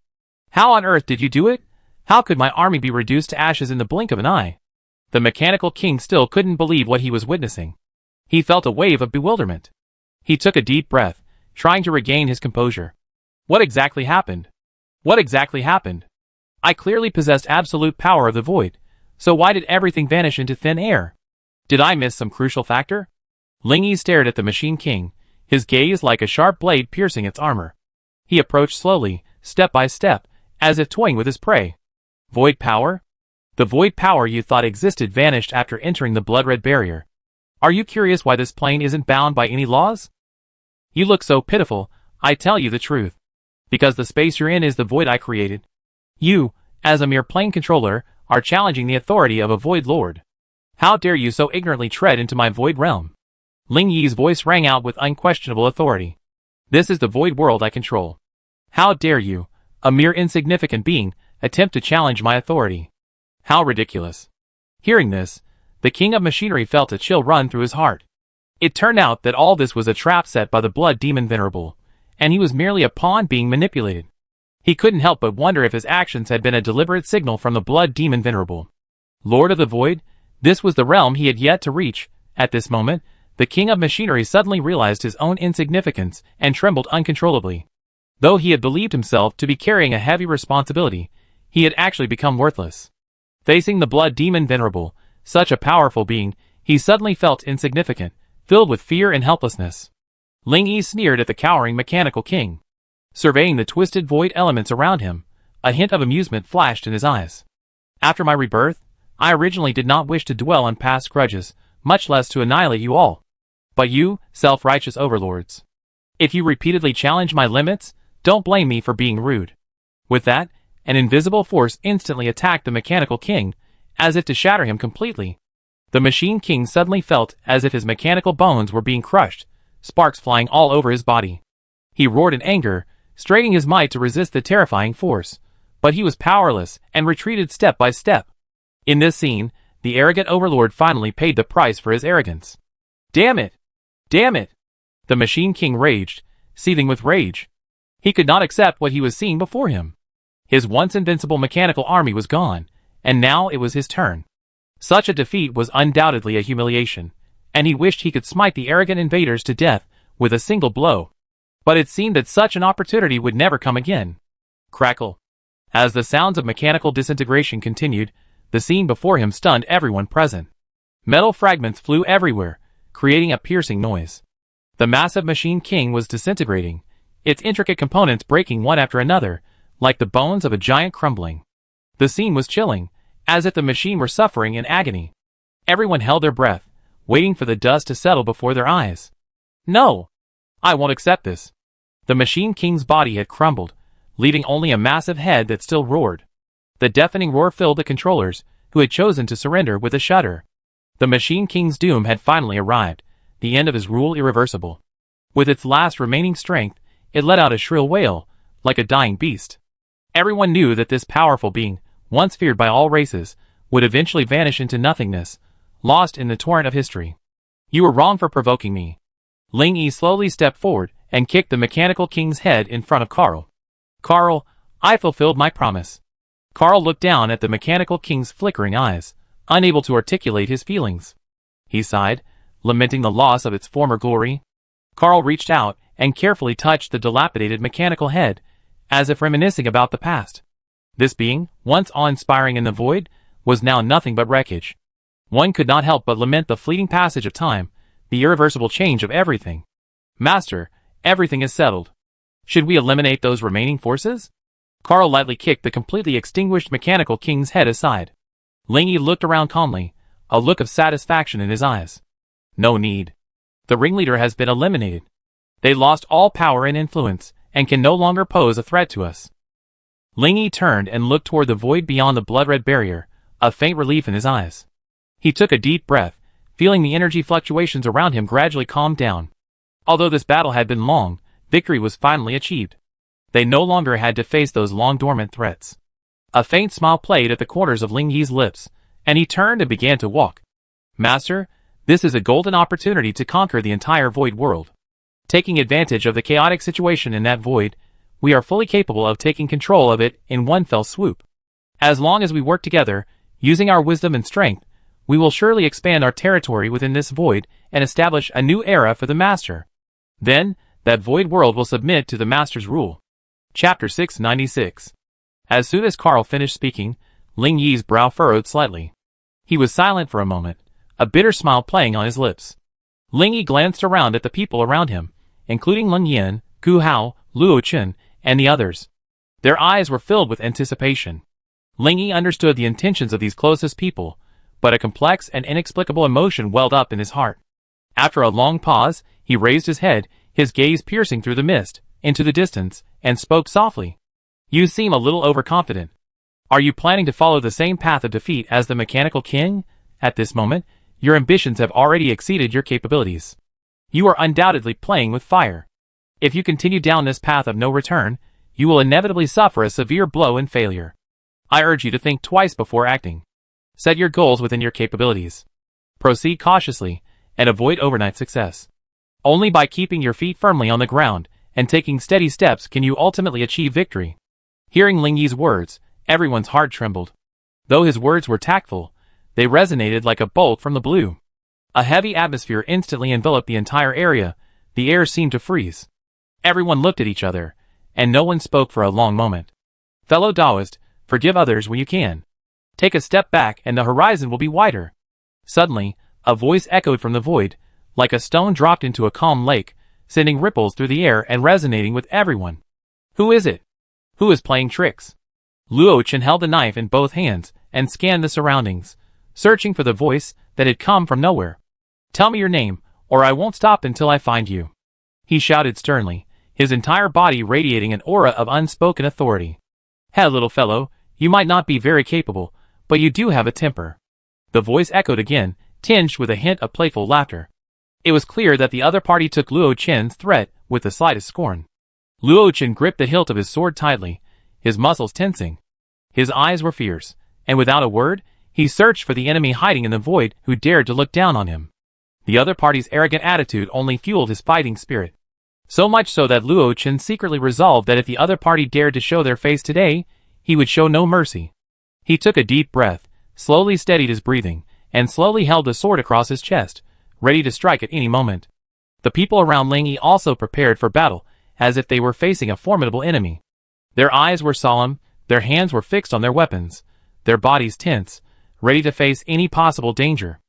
How on earth did you do it? How could my army be reduced to ashes in the blink of an eye? The mechanical king still couldn't believe what he was witnessing. He felt a wave of bewilderment. He took a deep breath, trying to regain his composure. What exactly happened? What exactly happened? I clearly possessed absolute power of the void, so why did everything vanish into thin air? Did I miss some crucial factor? Ling Yi stared at the Machine King, his gaze like a sharp blade piercing its armor. He approached slowly, step by step, as if toying with his prey. Void power? The void power you thought existed vanished after entering the blood-red barrier. Are you curious why this plane isn't bound by any laws? You look so pitiful. I tell you the truth. Because the space you're in is the void I created. You, as a mere plane controller, are challenging the authority of a void lord. How dare you so ignorantly tread into my void realm? Ling Yi's voice rang out with unquestionable authority. This is the void world I control. How dare you, a mere insignificant being, attempt to challenge my authority? How ridiculous. Hearing this, the king of machinery felt a chill run through his heart. It turned out that all this was a trap set by the blood demon Venerable, and he was merely a pawn being manipulated. He couldn't help but wonder if his actions had been a deliberate signal from the blood demon Venerable. Lord of the Void, this was the realm he had yet to reach. At this moment, the king of machinery suddenly realized his own insignificance and trembled uncontrollably. Though he had believed himself to be carrying a heavy responsibility, he had actually become worthless. Facing the blood demon Venerable, such a powerful being, he suddenly felt insignificant, filled with fear and helplessness. Ling Yi sneered at the cowering mechanical king. Surveying the twisted void elements around him, a hint of amusement flashed in his eyes. After my rebirth, I originally did not wish to dwell on past grudges, much less to annihilate you all. But you, self-righteous overlords. If you repeatedly challenge my limits, don't blame me for being rude. With that, an invisible force instantly attacked the mechanical king, as if to shatter him completely. The machine king suddenly felt as if his mechanical bones were being crushed, sparks flying all over his body. He roared in anger, straining his might to resist the terrifying force, but he was powerless and retreated step by step. In this scene, the arrogant overlord finally paid the price for his arrogance. Damn it! Damn it! The machine king raged, seething with rage. He could not accept what he was seeing before him. His once invincible mechanical army was gone, and now it was his turn. Such a defeat was undoubtedly a humiliation, and he wished he could smite the arrogant invaders to death with a single blow. But it seemed that such an opportunity would never come again. Crackle. As the sounds of mechanical disintegration continued, the scene before him stunned everyone present. Metal fragments flew everywhere, creating a piercing noise. The massive machine king was disintegrating, its intricate components breaking one after another, like the bones of a giant crumbling. The scene was chilling, as if the machine were suffering in agony. Everyone held their breath, waiting for the dust to settle before their eyes. No! I won't accept this. The machine king's body had crumbled, leaving only a massive head that still roared. The deafening roar filled the controllers, who had chosen to surrender with a shudder. The machine king's doom had finally arrived, the end of his rule irreversible. With its last remaining strength, it let out a shrill wail, like a dying beast. Everyone knew that this powerful being, once feared by all races, would eventually vanish into nothingness, lost in the torrent of history. You were wrong for provoking me. Ling Yi slowly stepped forward and kicked the mechanical king's head in front of Carl. Carl, I fulfilled my promise. Carl looked down at the mechanical king's flickering eyes, unable to articulate his feelings. He sighed, lamenting the loss of its former glory. Carl reached out and carefully touched the dilapidated mechanical head, as if reminiscing about the past. This being, once awe-inspiring in the void, was now nothing but wreckage. One could not help but lament the fleeting passage of time, the irreversible change of everything. Master, everything is settled. Should we eliminate those remaining forces? Carl lightly kicked the completely extinguished mechanical king's head aside. Ling Yi looked around calmly, a look of satisfaction in his eyes. No need. The ringleader has been eliminated. They lost all power and influence, and can no longer pose a threat to us. Ling Yi turned and looked toward the void beyond the blood-red barrier, a faint relief in his eyes. He took a deep breath, feeling the energy fluctuations around him gradually calm down. Although this battle had been long, victory was finally achieved. They no longer had to face those long-dormant threats. A faint smile played at the corners of Ling Yi's lips, and he turned and began to walk. Master, this is a golden opportunity to conquer the entire void world. Taking advantage of the chaotic situation in that void, we are fully capable of taking control of it in one fell swoop. As long as we work together, using our wisdom and strength, we will surely expand our territory within this void and establish a new era for the Master. Then, that void world will submit to the Master's rule. Chapter 696. As soon as Carl finished speaking, Ling Yi's brow furrowed slightly. He was silent for a moment, a bitter smile playing on his lips. Ling Yi glanced around at the people around him, including Lin Yan, Gu Hao, Luo Chen, and the others. Their eyes were filled with anticipation. Ling Yi understood the intentions of these closest people, but a complex and inexplicable emotion welled up in his heart. After a long pause, he raised his head, his gaze piercing through the mist, into the distance, and spoke softly. You seem a little overconfident. Are you planning to follow the same path of defeat as the mechanical king? At this moment, your ambitions have already exceeded your capabilities. You are undoubtedly playing with fire. If you continue down this path of no return, you will inevitably suffer a severe blow and failure. I urge you to think twice before acting. Set your goals within your capabilities. Proceed cautiously, and avoid overnight success. Only by keeping your feet firmly on the ground and taking steady steps can you ultimately achieve victory. Hearing Ling Yi's words, everyone's heart trembled. Though his words were tactful, they resonated like a bolt from the blue. A heavy atmosphere instantly enveloped the entire area. The air seemed to freeze. Everyone looked at each other, and no one spoke for a long moment. Fellow Taoist, forgive others when you can. Take a step back and the horizon will be wider. Suddenly, a voice echoed from the void, like a stone dropped into a calm lake, sending ripples through the air and resonating with everyone. Who is it? Who is playing tricks? Luo Chen held the knife in both hands and scanned the surroundings, searching for the voice that had come from nowhere. Tell me your name, or I won't stop until I find you. He shouted sternly, his entire body radiating an aura of unspoken authority. Hey, little fellow, you might not be very capable, but you do have a temper. The voice echoed again, tinged with a hint of playful laughter. It was clear that the other party took Luo Chen's threat with the slightest scorn. Luo Chen gripped the hilt of his sword tightly, his muscles tensing. His eyes were fierce, and without a word, he searched for the enemy hiding in the void who dared to look down on him. The other party's arrogant attitude only fueled his fighting spirit. So much so that Luo Chen secretly resolved that if the other party dared to show their face today, he would show no mercy. He took a deep breath, slowly steadied his breathing, and slowly held the sword across his chest, ready to strike at any moment. The people around Ling Yi also prepared for battle, as if they were facing a formidable enemy. Their eyes were solemn, their hands were fixed on their weapons, their bodies tense, ready to face any possible danger.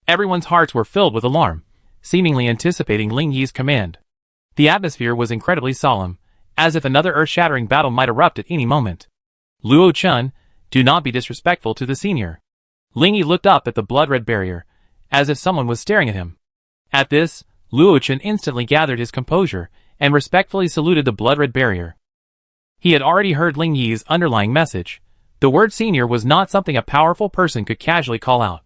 Everyone's hearts were filled with alarm, seemingly anticipating Ling Yi's command. The atmosphere was incredibly solemn, as if another earth-shattering battle might erupt at any moment. Luo Chen, do not be disrespectful to the senior. Ling Yi looked up at the blood-red barrier, as if someone was staring at him. At this, Luo Chen instantly gathered his composure and respectfully saluted the blood-red barrier. He had already heard Ling Yi's underlying message. The word senior was not something a powerful person could casually call out.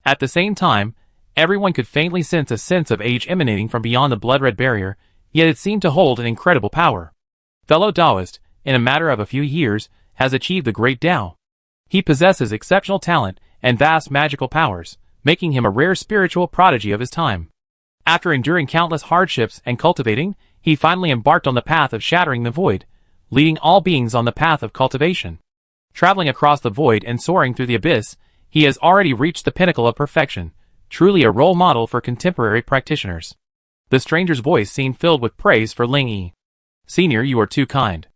At the same time, everyone could faintly sense a sense of age emanating from beyond the blood-red barrier, yet it seemed to hold an incredible power. Fellow Taoist, in a matter of a few years, has achieved the great Tao. He possesses exceptional talent and vast magical powers, making him a rare spiritual prodigy of his time. After enduring countless hardships and cultivating, he finally embarked on the path of shattering the void, leading all beings on the path of cultivation. Traveling across the void and soaring through the abyss, he has already reached the pinnacle of perfection, truly a role model for contemporary practitioners. The stranger's voice seemed filled with praise for Ling Yi. Senior, you are too kind.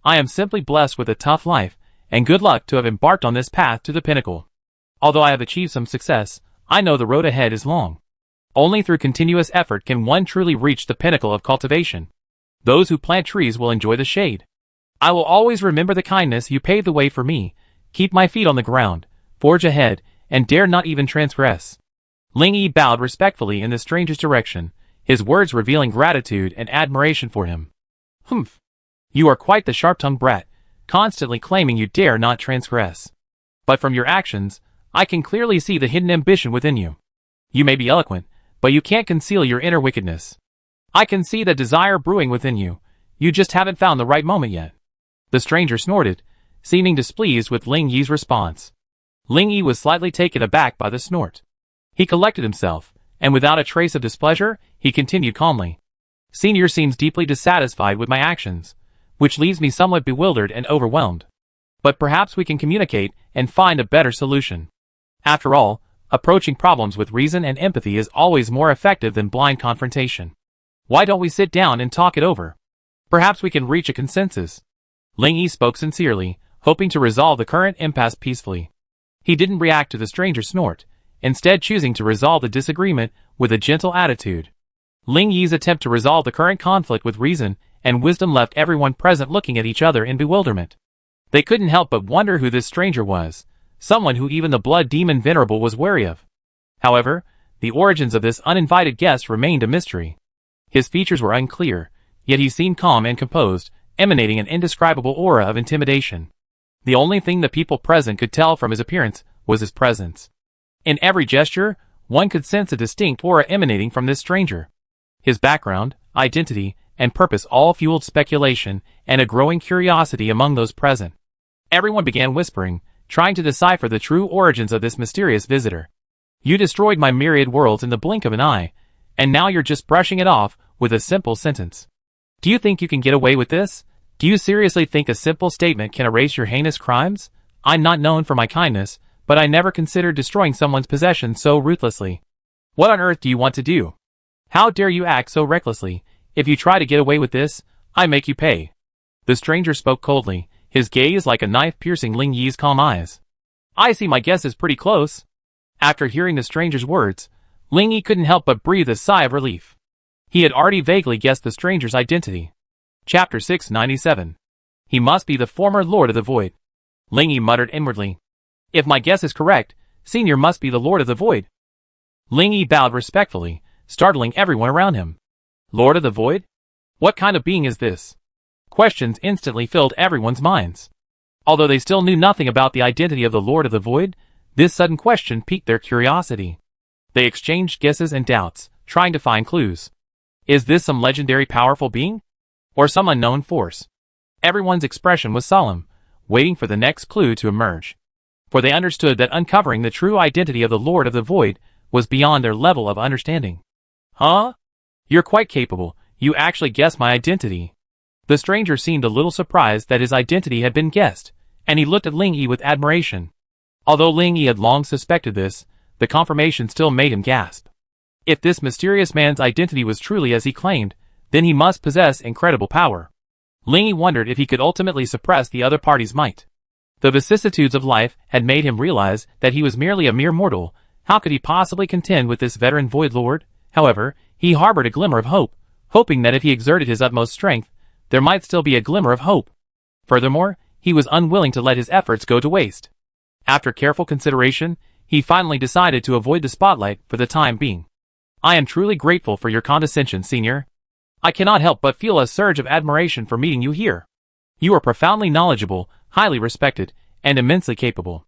I am simply blessed with a tough life, and good luck to have embarked on this path to the pinnacle. Although I have achieved some success, I know the road ahead is long. Only through continuous effort can one truly reach the pinnacle of cultivation. Those who plant trees will enjoy the shade. I will always remember the kindness you paved the way for me, keep my feet on the ground, forge ahead, and dare not even transgress. Ling Yi bowed respectfully in the stranger's direction, his words revealing gratitude and admiration for him. Humph! You are quite the sharp-tongued brat, constantly claiming you dare not transgress. But from your actions, I can clearly see the hidden ambition within you. You may be eloquent, but you can't conceal your inner wickedness. I can see the desire brewing within you, you just haven't found the right moment yet. The stranger snorted, seeming displeased with Ling Yi's response. Ling Yi was slightly taken aback by the snort. He collected himself, and without a trace of displeasure, he continued calmly. Senior seems deeply dissatisfied with my actions, which leaves me somewhat bewildered and overwhelmed. But perhaps we can communicate and find a better solution. After all, approaching problems with reason and empathy is always more effective than blind confrontation. Why don't we sit down and talk it over? Perhaps we can reach a consensus. Ling Yi spoke sincerely, hoping to resolve the current impasse peacefully. He didn't react to the stranger's snort, instead choosing to resolve the disagreement with a gentle attitude. Ling Yi's attempt to resolve the current conflict with reason and wisdom left everyone present looking at each other in bewilderment. They couldn't help but wonder who this stranger was, someone who even the blood demon Venerable was wary of. However, the origins of this uninvited guest remained a mystery. His features were unclear, yet he seemed calm and composed, emanating an indescribable aura of intimidation. The only thing the people present could tell from his appearance was his presence. In every gesture, one could sense a distinct aura emanating from this stranger. His background, identity, and purpose all fueled speculation and a growing curiosity among those present. Everyone began whispering, trying to decipher the true origins of this mysterious visitor. You destroyed my myriad worlds in the blink of an eye, and now you're just brushing it off with a simple sentence. Do you think you can get away with this? Do you seriously think a simple statement can erase your heinous crimes? I'm not known for my kindness, but I never considered destroying someone's possessions so ruthlessly. What on earth do you want to do? How dare you act so recklessly? If you try to get away with this, I make you pay. The stranger spoke coldly, his gaze like a knife piercing Ling Yi's calm eyes. I see my guess is pretty close. After hearing the stranger's words, Ling Yi couldn't help but breathe a sigh of relief. He had already vaguely guessed the stranger's identity. Chapter 697. He must be the former Lord of the Void. Ling Yi muttered inwardly. If my guess is correct, Senior must be the Lord of the Void. Ling Yi bowed respectfully, startling everyone around him. Lord of the Void? What kind of being is this? Questions instantly filled everyone's minds. Although they still knew nothing about the identity of the Lord of the Void, this sudden question piqued their curiosity. They exchanged guesses and doubts, trying to find clues. Is this some legendary powerful being? Or some unknown force? Everyone's expression was solemn, waiting for the next clue to emerge. For they understood that uncovering the true identity of the Lord of the Void was beyond their level of understanding. Huh? You're quite capable. You actually guessed my identity. The stranger seemed a little surprised that his identity had been guessed, and he looked at Ling Yi with admiration. Although Ling Yi had long suspected this, the confirmation still made him gasp. If this mysterious man's identity was truly as he claimed, then he must possess incredible power. Ling Yi wondered if he could ultimately suppress the other party's might. The vicissitudes of life had made him realize that he was merely a mere mortal. How could he possibly contend with this veteran Void Lord? However, he harbored a glimmer of hope, hoping that if he exerted his utmost strength, there might still be a glimmer of hope. Furthermore, he was unwilling to let his efforts go to waste. After careful consideration, he finally decided to avoid the spotlight for the time being. I am truly grateful for your condescension, Senior. I cannot help but feel a surge of admiration for meeting you here. You are profoundly knowledgeable, highly respected, and immensely capable.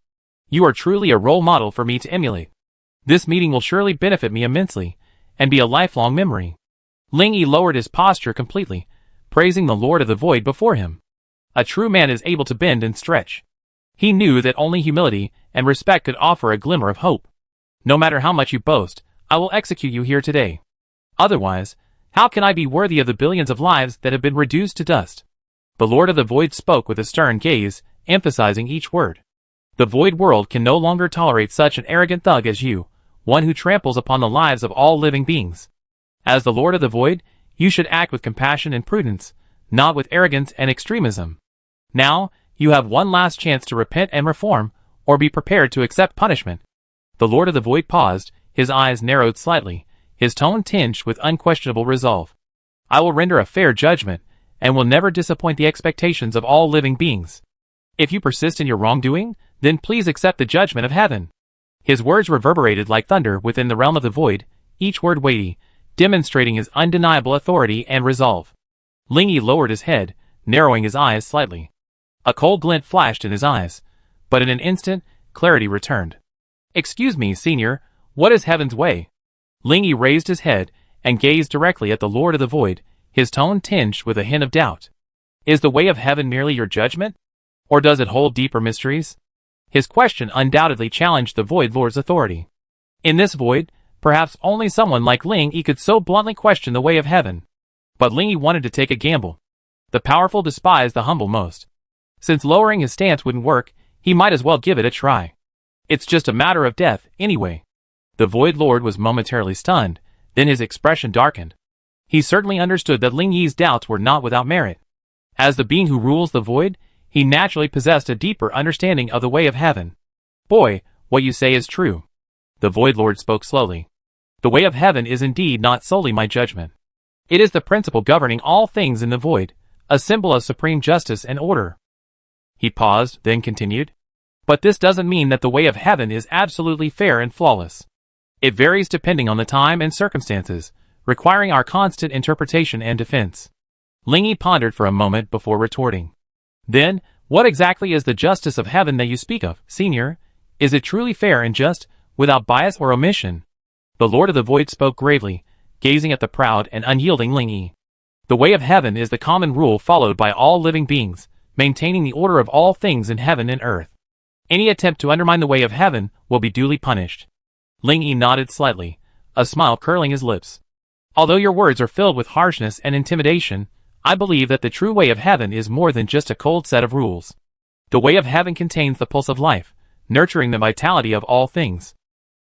You are truly a role model for me to emulate. This meeting will surely benefit me immensely, and be a lifelong memory. Ling Yi lowered his posture completely, praising the Lord of the Void before him. A true man is able to bend and stretch. He knew that only humility and respect could offer a glimmer of hope. No matter how much you boast, I will execute you here today. Otherwise, how can I be worthy of the billions of lives that have been reduced to dust? The Lord of the Void spoke with a stern gaze, emphasizing each word. The Void world can no longer tolerate such an arrogant thug as you, one who tramples upon the lives of all living beings. As the Lord of the Void, you should act with compassion and prudence, not with arrogance and extremism. Now, you have one last chance to repent and reform, or be prepared to accept punishment. The Lord of the Void paused, his eyes narrowed slightly, his tone tinged with unquestionable resolve. I will render a fair judgment, and will never disappoint the expectations of all living beings. If you persist in your wrongdoing, then please accept the judgment of heaven. His words reverberated like thunder within the realm of the Void, each word weighty, demonstrating his undeniable authority and resolve. Ling Yi lowered his head, narrowing his eyes slightly. A cold glint flashed in his eyes, but in an instant, clarity returned. Excuse me, Senior, what is heaven's way? Ling Yi raised his head and gazed directly at the Lord of the Void, his tone tinged with a hint of doubt. Is the way of heaven merely your judgment? Or does it hold deeper mysteries? His question undoubtedly challenged the Void Lord's authority. In this void, perhaps only someone like Ling Yi could so bluntly question the way of heaven. But Ling Yi wanted to take a gamble. The powerful despise the humble most. Since lowering his stance wouldn't work, he might as well give it a try. It's just a matter of death, anyway. The Void Lord was momentarily stunned, then his expression darkened. He certainly understood that Ling Yi's doubts were not without merit. As the being who rules the Void, he naturally possessed a deeper understanding of the way of heaven. Boy, what you say is true. The Void Lord spoke slowly. The way of heaven is indeed not solely my judgment. It is the principle governing all things in the Void, a symbol of supreme justice and order. He paused, then continued. But this doesn't mean that the way of heaven is absolutely fair and flawless. It varies depending on the time and circumstances, requiring our constant interpretation and defense. Ling Yi pondered for a moment before retorting. Then, what exactly is the justice of heaven that you speak of, Senior? Is it truly fair and just, without bias or omission? The Lord of the Void spoke gravely, gazing at the proud and unyielding Ling Yi. The way of heaven is the common rule followed by all living beings, maintaining the order of all things in heaven and earth. Any attempt to undermine the way of heaven will be duly punished. Ling Yi nodded slightly, a smile curling his lips. Although your words are filled with harshness and intimidation, I believe that the true way of heaven is more than just a cold set of rules. The way of heaven contains the pulse of life, nurturing the vitality of all things.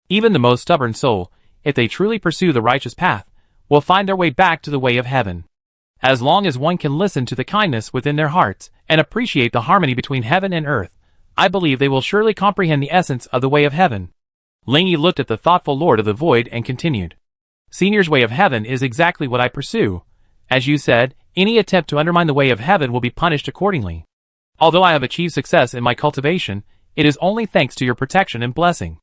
Even the most stubborn soul, if they truly pursue the righteous path, will find their way back to the way of heaven. As long as one can listen to the kindness within their hearts and appreciate the harmony between heaven and earth, I believe they will surely comprehend the essence of the way of heaven. Ling Yi looked at the thoughtful Lord of the Void and continued. Senior's way of heaven is exactly what I pursue. As you said, any attempt to undermine the way of heaven will be punished accordingly. Although I have achieved success in my cultivation, it is only thanks to your protection and blessing.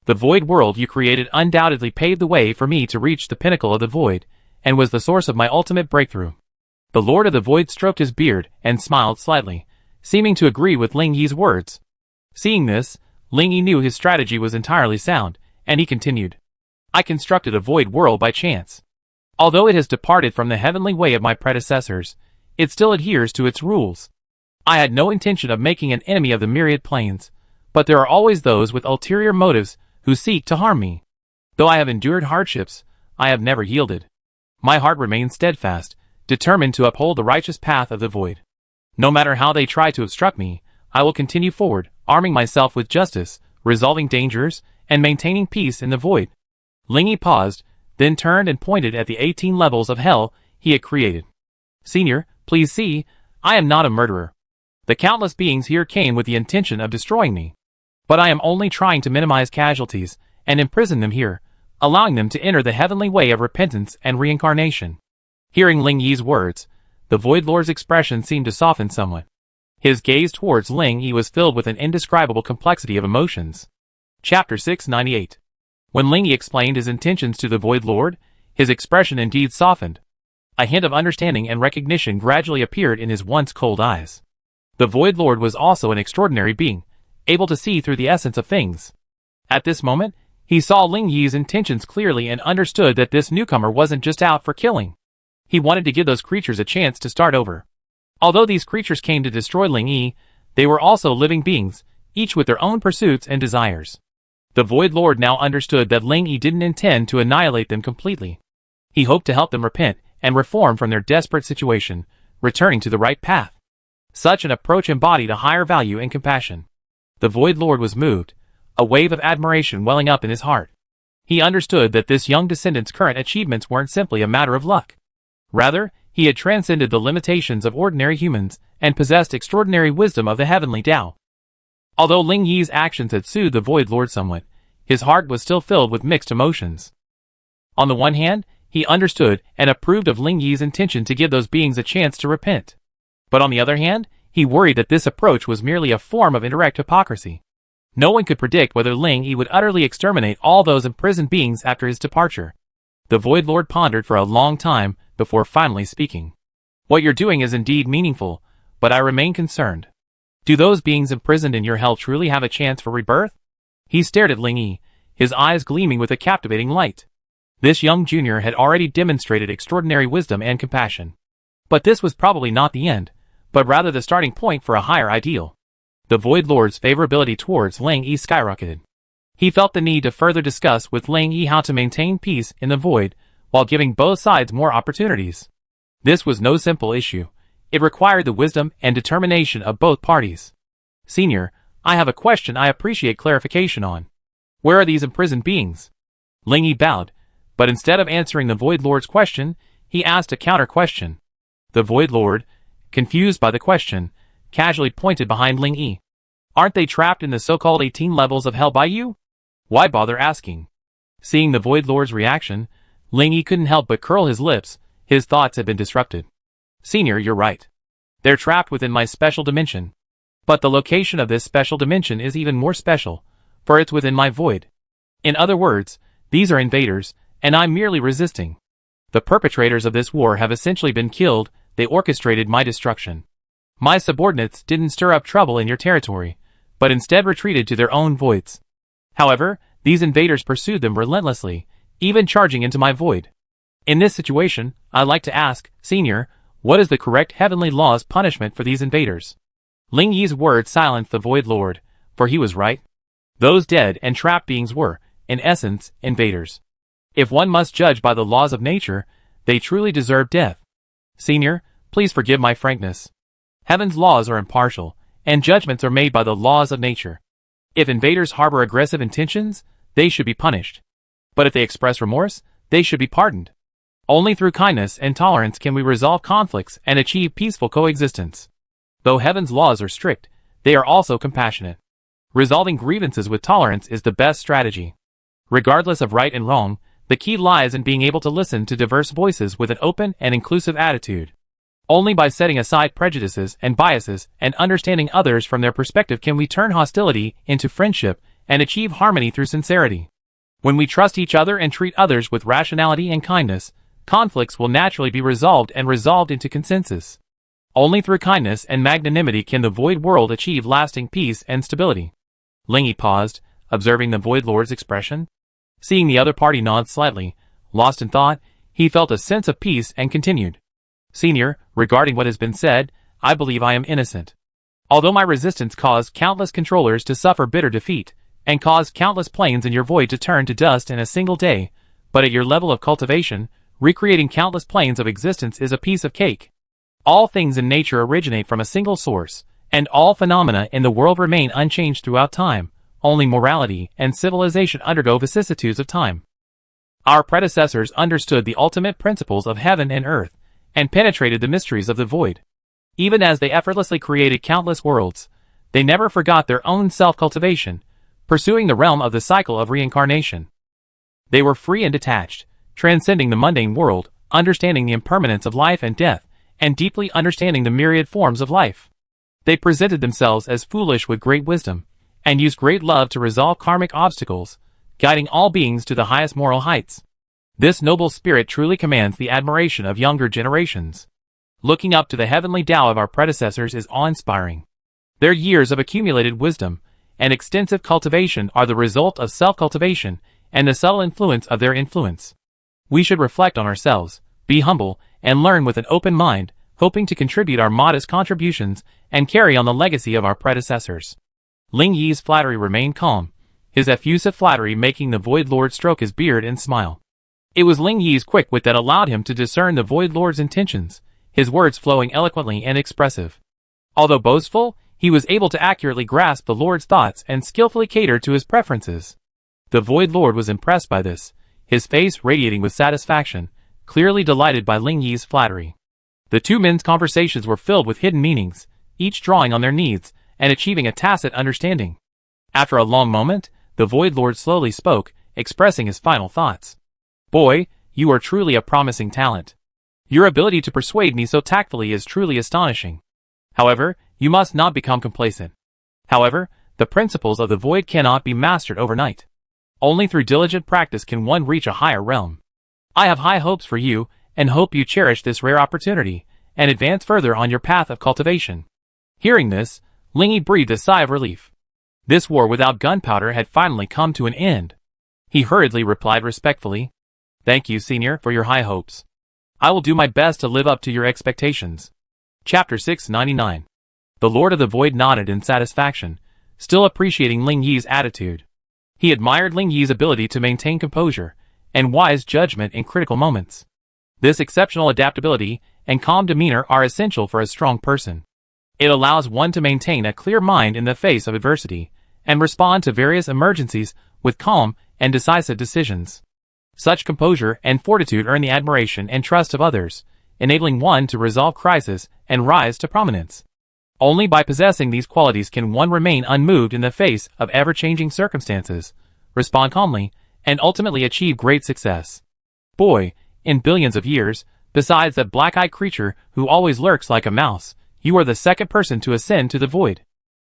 The void world you created undoubtedly paved the way for me to reach the pinnacle of the void, and was the source of my ultimate breakthrough. The Lord of the Void stroked his beard and smiled slightly, seeming to agree with Ling Yi's words. Seeing this, Ling Yi knew his strategy was entirely sound, and he continued. I constructed a void world by chance. Although it has departed from the heavenly way of my predecessors, it still adheres to its rules. I had no intention of making an enemy of the myriad planes, but there are always those with ulterior motives who seek to harm me. Though I have endured hardships, I have never yielded. My heart remains steadfast, determined to uphold the righteous path of the void. No matter how they try to obstruct me, I will continue forward, arming myself with justice, resolving dangers, and maintaining peace in the void. Ling Yi paused, then turned and pointed at the 18 levels of hell he had created. Senior, please see, I am not a murderer. The countless beings here came with the intention of destroying me. But I am only trying to minimize casualties and imprison them here, allowing them to enter the heavenly way of repentance and reincarnation. Hearing Ling Yi's words, the Void Lord's expression seemed to soften somewhat. His gaze towards Ling Yi was filled with an indescribable complexity of emotions. Chapter 698. When Ling Yi explained his intentions to the Void Lord, his expression indeed softened. A hint of understanding and recognition gradually appeared in his once cold eyes. The Void Lord was also an extraordinary being, able to see through the essence of things. At this moment, he saw Ling Yi's intentions clearly and understood that this newcomer wasn't just out for killing. He wanted to give those creatures a chance to start over. Although these creatures came to destroy Ling Yi, they were also living beings, each with their own pursuits and desires. The Void Lord now understood that Ling Yi didn't intend to annihilate them completely. He hoped to help them repent and reform from their desperate situation, returning to the right path. Such an approach embodied a higher value and compassion. The Void Lord was moved, a wave of admiration welling up in his heart. He understood that this young descendant's current achievements weren't simply a matter of luck. Rather, he had transcended the limitations of ordinary humans and possessed extraordinary wisdom of the heavenly Tao. Although Ling Yi's actions had soothed the Void Lord somewhat, his heart was still filled with mixed emotions. On the one hand, he understood and approved of Ling Yi's intention to give those beings a chance to repent. But on the other hand, he worried that this approach was merely a form of indirect hypocrisy. No one could predict whether Ling Yi would utterly exterminate all those imprisoned beings after his departure. The Void Lord pondered for a long time before finally speaking. What you're doing is indeed meaningful, but I remain concerned. Do those beings imprisoned in your hell truly have a chance for rebirth? He stared at Ling Yi, his eyes gleaming with a captivating light. This young junior had already demonstrated extraordinary wisdom and compassion. But this was probably not the end, but rather the starting point for a higher ideal. The Void Lord's favorability towards Ling Yi skyrocketed. He felt the need to further discuss with Ling Yi how to maintain peace in the void, while giving both sides more opportunities. This was no simple issue. It required the wisdom and determination of both parties. Senior, I have a question I appreciate clarification on. Where are these imprisoned beings? Ling Yi bowed, but instead of answering the Void Lord's question, he asked a counter-question. The Void Lord, confused by the question, casually pointed behind Ling Yi. Aren't they trapped in the so-called 18 levels of hell by you? Why bother asking? Seeing the Void Lord's reaction, Ling Yi couldn't help but curl his lips. His thoughts had been disrupted. Senior, you're right. They're trapped within my special dimension. But the location of this special dimension is even more special, for it's within my void. In other words, these are invaders, and I'm merely resisting. The perpetrators of this war have essentially been killed. They orchestrated my destruction. My subordinates didn't stir up trouble in your territory, but instead retreated to their own voids. However, these invaders pursued them relentlessly, even charging into my void. In this situation, I'd like to ask, Senior, what is the correct heavenly law's punishment for these invaders? Ling Yi's words silenced the Void Lord, for he was right. Those dead and trapped beings were, in essence, invaders. If one must judge by the laws of nature, they truly deserve death. Senior, please forgive my frankness. Heaven's laws are impartial, and judgments are made by the laws of nature. If invaders harbor aggressive intentions, they should be punished. But if they express remorse, they should be pardoned. Only through kindness and tolerance can we resolve conflicts and achieve peaceful coexistence. Though heaven's laws are strict, they are also compassionate. Resolving grievances with tolerance is the best strategy. Regardless of right and wrong, the key lies in being able to listen to diverse voices with an open and inclusive attitude. Only by setting aside prejudices and biases and understanding others from their perspective can we turn hostility into friendship and achieve harmony through sincerity. When we trust each other and treat others with rationality and kindness, conflicts will naturally be resolved into consensus. Only through kindness and magnanimity can the Void World achieve lasting peace and stability. Ling Yi paused, observing the Void Lord's expression. Seeing the other party nod slightly, lost in thought, he felt a sense of peace and continued. Senior, regarding what has been said, I believe I am innocent. Although my resistance caused countless controllers to suffer bitter defeat, and caused countless planes in your void to turn to dust in a single day, but at your level of cultivation, recreating countless planes of existence is a piece of cake. All things in nature originate from a single source, and all phenomena in the world remain unchanged throughout time. Only morality and civilization undergo vicissitudes of time. Our predecessors understood the ultimate principles of heaven and earth, and penetrated the mysteries of the void. Even as they effortlessly created countless worlds, they never forgot their own self-cultivation, pursuing the realm of the cycle of reincarnation. They were free and detached, transcending the mundane world, understanding the impermanence of life and death, and deeply understanding the myriad forms of life. They presented themselves as foolish with great wisdom, and used great love to resolve karmic obstacles, guiding all beings to the highest moral heights. This noble spirit truly commands the admiration of younger generations. Looking up to the heavenly Tao of our predecessors is awe-inspiring. Their years of accumulated wisdom and extensive cultivation are the result of self-cultivation and the subtle influence of their influence. We should reflect on ourselves, be humble, and learn with an open mind, hoping to contribute our modest contributions and carry on the legacy of our predecessors. Ling Yi's flattery remained calm, his effusive flattery making the Void Lord stroke his beard and smile. It was Ling Yi's quick wit that allowed him to discern the Void Lord's intentions, his words flowing eloquently and expressive. Although boastful, he was able to accurately grasp the Lord's thoughts and skillfully cater to his preferences. The Void Lord was impressed by this, his face radiating with satisfaction, clearly delighted by Ling Yi's flattery. The two men's conversations were filled with hidden meanings, each drawing on their needs and achieving a tacit understanding. After a long moment, the Void Lord slowly spoke, expressing his final thoughts. Boy, you are truly a promising talent. Your ability to persuade me so tactfully is truly astonishing. However, you must not become complacent. However, the principles of the void cannot be mastered overnight. Only through diligent practice can one reach a higher realm. I have high hopes for you, and hope you cherish this rare opportunity, and advance further on your path of cultivation. Hearing this, Ling Yi breathed a sigh of relief. This war without gunpowder had finally come to an end. He hurriedly replied respectfully, Thank you, Senior, for your high hopes. I will do my best to live up to your expectations. Chapter 699. The Lord of the Void nodded in satisfaction, still appreciating Ling Yi's attitude. He admired Ling Yi's ability to maintain composure and wise judgment in critical moments. This exceptional adaptability and calm demeanor are essential for a strong person. It allows one to maintain a clear mind in the face of adversity and respond to various emergencies with calm and decisive decisions. Such composure and fortitude earn the admiration and trust of others, enabling one to resolve crises and rise to prominence. Only by possessing these qualities can one remain unmoved in the face of ever-changing circumstances, respond calmly, and ultimately achieve great success. Boy, in billions of years, besides that black-eyed creature who always lurks like a mouse, you are the second person to ascend to the void.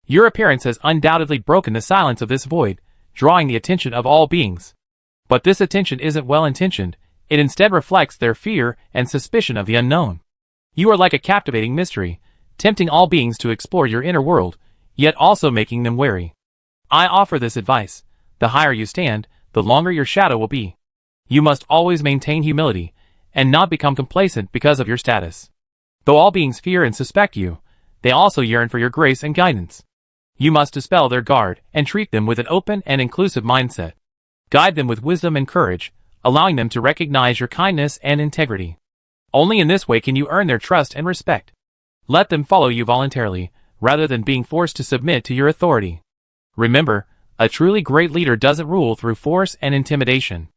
Your appearance has undoubtedly broken the silence of this void, drawing the attention of all beings. But this attention isn't well-intentioned, it instead reflects their fear and suspicion of the unknown. You are like a captivating mystery, tempting all beings to explore your inner world, yet also making them wary. I offer this advice: the higher you stand, the longer your shadow will be. You must always maintain humility, and not become complacent because of your status. Though all beings fear and suspect you, they also yearn for your grace and guidance. You must dispel their guard and treat them with an open and inclusive mindset. Guide them with wisdom and courage, allowing them to recognize your kindness and integrity. Only in this way can you earn their trust and respect. Let them follow you voluntarily, rather than being forced to submit to your authority. Remember, a truly great leader doesn't rule through force and intimidation.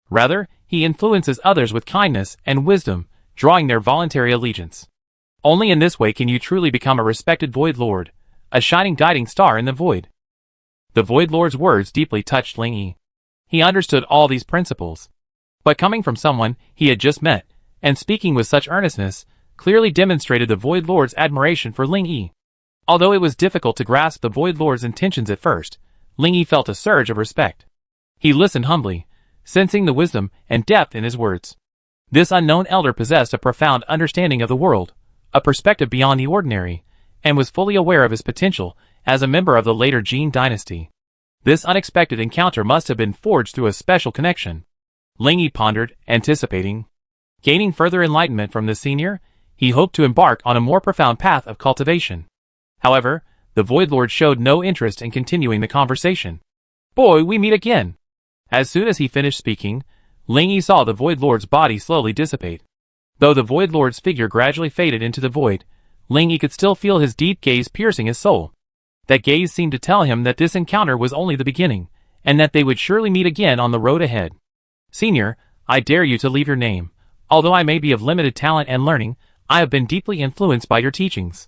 Rather, he influences others with kindness and wisdom, drawing their voluntary allegiance. Only in this way can you truly become a respected Void Lord, a shining guiding star in the void. The Void Lord's words deeply touched Ling Yi. He understood all these principles. But coming from someone he had just met, and speaking with such earnestness, clearly demonstrated the Void Lord's admiration for Ling Yi. Although it was difficult to grasp the Void Lord's intentions at first, Ling Yi felt a surge of respect. He listened humbly, sensing the wisdom and depth in his words. This unknown elder possessed a profound understanding of the world, a perspective beyond the ordinary, and was fully aware of his potential as a member of the later Jin dynasty. This unexpected encounter must have been forged through a special connection. Ling Yi pondered, anticipating. Gaining further enlightenment from the senior, he hoped to embark on a more profound path of cultivation. However, the Void Lord showed no interest in continuing the conversation. "Boy, we meet again." As soon as he finished speaking, Ling Yi saw the Void Lord's body slowly dissipate. Though the Void Lord's figure gradually faded into the void, Ling Yi could still feel his deep gaze piercing his soul. That gaze seemed to tell him that this encounter was only the beginning, and that they would surely meet again on the road ahead. "Senior, I dare you to leave your name. Although I may be of limited talent and learning, I have been deeply influenced by your teachings.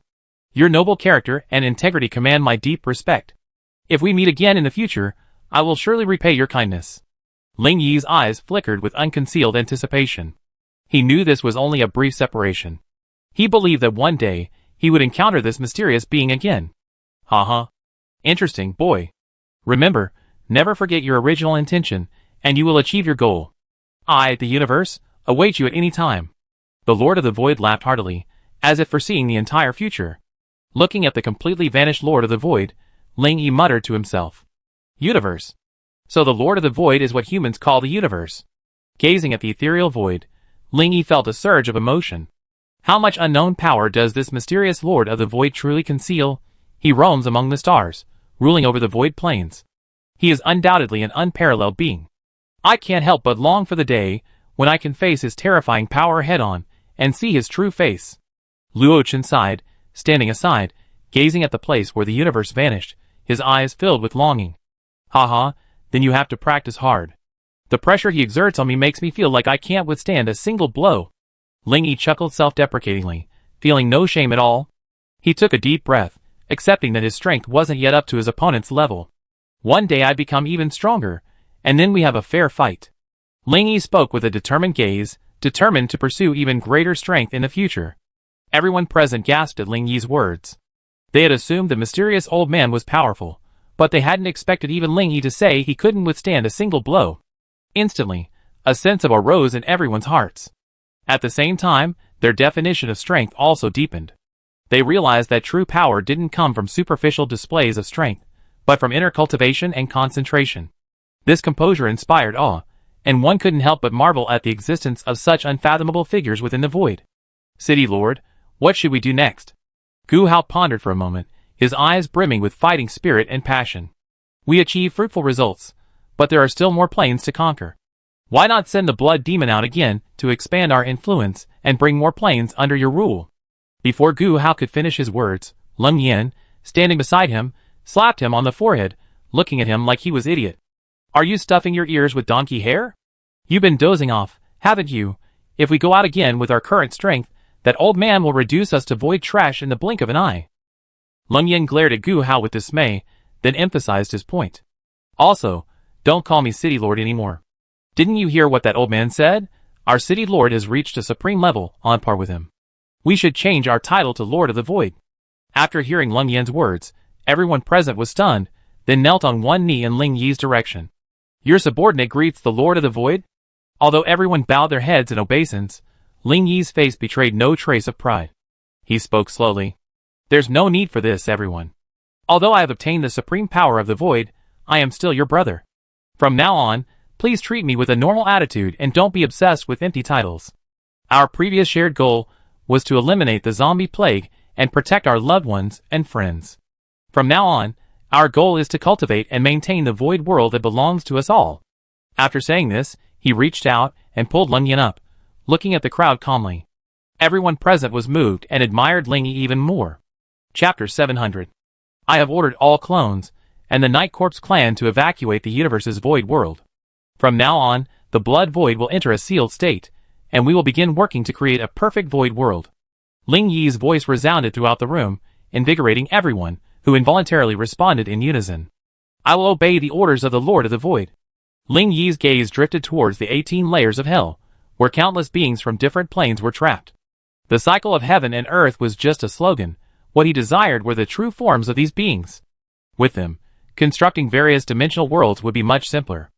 Your noble character and integrity command my deep respect. If we meet again in the future, I will surely repay your kindness." Ling Yi's eyes flickered with unconcealed anticipation. He knew this was only a brief separation. He believed that one day, he would encounter this mysterious being again. Haha. Interesting, boy. Remember, never forget your original intention, and you will achieve your goal. I, the universe, await you at any time. The Lord of the Void laughed heartily, as if foreseeing the entire future. Looking at the completely vanished Lord of the Void, Ling Yi muttered to himself. Universe. So the Lord of the Void is what humans call the universe. Gazing at the ethereal void, Ling Yi felt a surge of emotion. How much unknown power does this mysterious Lord of the Void truly conceal? He roams among the stars, ruling over the void plains. He is undoubtedly an unparalleled being. I can't help but long for the day when I can face his terrifying power head-on and see his true face. Luo Chen sighed, standing aside, gazing at the place where the universe vanished, his eyes filled with longing. Haha, then you have to practice hard. The pressure he exerts on me makes me feel like I can't withstand a single blow. Ling Yi chuckled self-deprecatingly, feeling no shame at all. He took a deep breath, accepting that his strength wasn't yet up to his opponent's level. One day I become even stronger, and then we have a fair fight. Ling Yi spoke with a determined gaze, determined to pursue even greater strength in the future. Everyone present gasped at Ling Yi's words. They had assumed the mysterious old man was powerful, but they hadn't expected even Ling Yi to say he couldn't withstand a single blow. Instantly, a sense of awe rose in everyone's hearts. At the same time, their definition of strength also deepened. They realized that true power didn't come from superficial displays of strength, but from inner cultivation and concentration. This composure inspired awe, and one couldn't help but marvel at the existence of such unfathomable figures within the void. City Lord, what should we do next? Gu Hao pondered for a moment, his eyes brimming with fighting spirit and passion. We achieve fruitful results, but there are still more planes to conquer. Why not send the blood demon out again to expand our influence and bring more planes under your rule? Before Gu Hao could finish his words, Leng Yan, standing beside him, slapped him on the forehead, looking at him like he was idiot. Are you stuffing your ears with donkey hair? You've been dozing off, haven't you? If we go out again with our current strength, that old man will reduce us to void trash in the blink of an eye. Leng Yan glared at Gu Hao with dismay, then emphasized his point. Also, don't call me City Lord anymore. Didn't you hear what that old man said? Our City Lord has reached a supreme level, on par with him. We should change our title to Lord of the Void. After hearing Leng Yan's words, everyone present was stunned, then knelt on one knee in Ling Yi's direction. Your subordinate greets the Lord of the Void? Although everyone bowed their heads in obeisance, Ling Yi's face betrayed no trace of pride. He spoke slowly. There's no need for this, everyone. Although I have obtained the supreme power of the Void, I am still your brother. From now on, please treat me with a normal attitude and don't be obsessed with empty titles. Our previous shared goal was to eliminate the zombie plague and protect our loved ones and friends. From now on, our goal is to cultivate and maintain the void world that belongs to us all. After saying this, he reached out and pulled Ling Yin up, looking at the crowd calmly. Everyone present was moved and admired Ling Yi even more. Chapter 700. I have ordered all clones and the Night Corpse clan to evacuate the universe's void world. From now on, the blood void will enter a sealed state, and we will begin working to create a perfect void world. Ling Yi's voice resounded throughout the room, invigorating everyone, who involuntarily responded in unison. I will obey the orders of the Lord of the Void. Ling Yi's gaze drifted towards the 18 layers of hell, where countless beings from different planes were trapped. The cycle of heaven and earth was just a slogan. What he desired were the true forms of these beings. With them, constructing various dimensional worlds would be much simpler.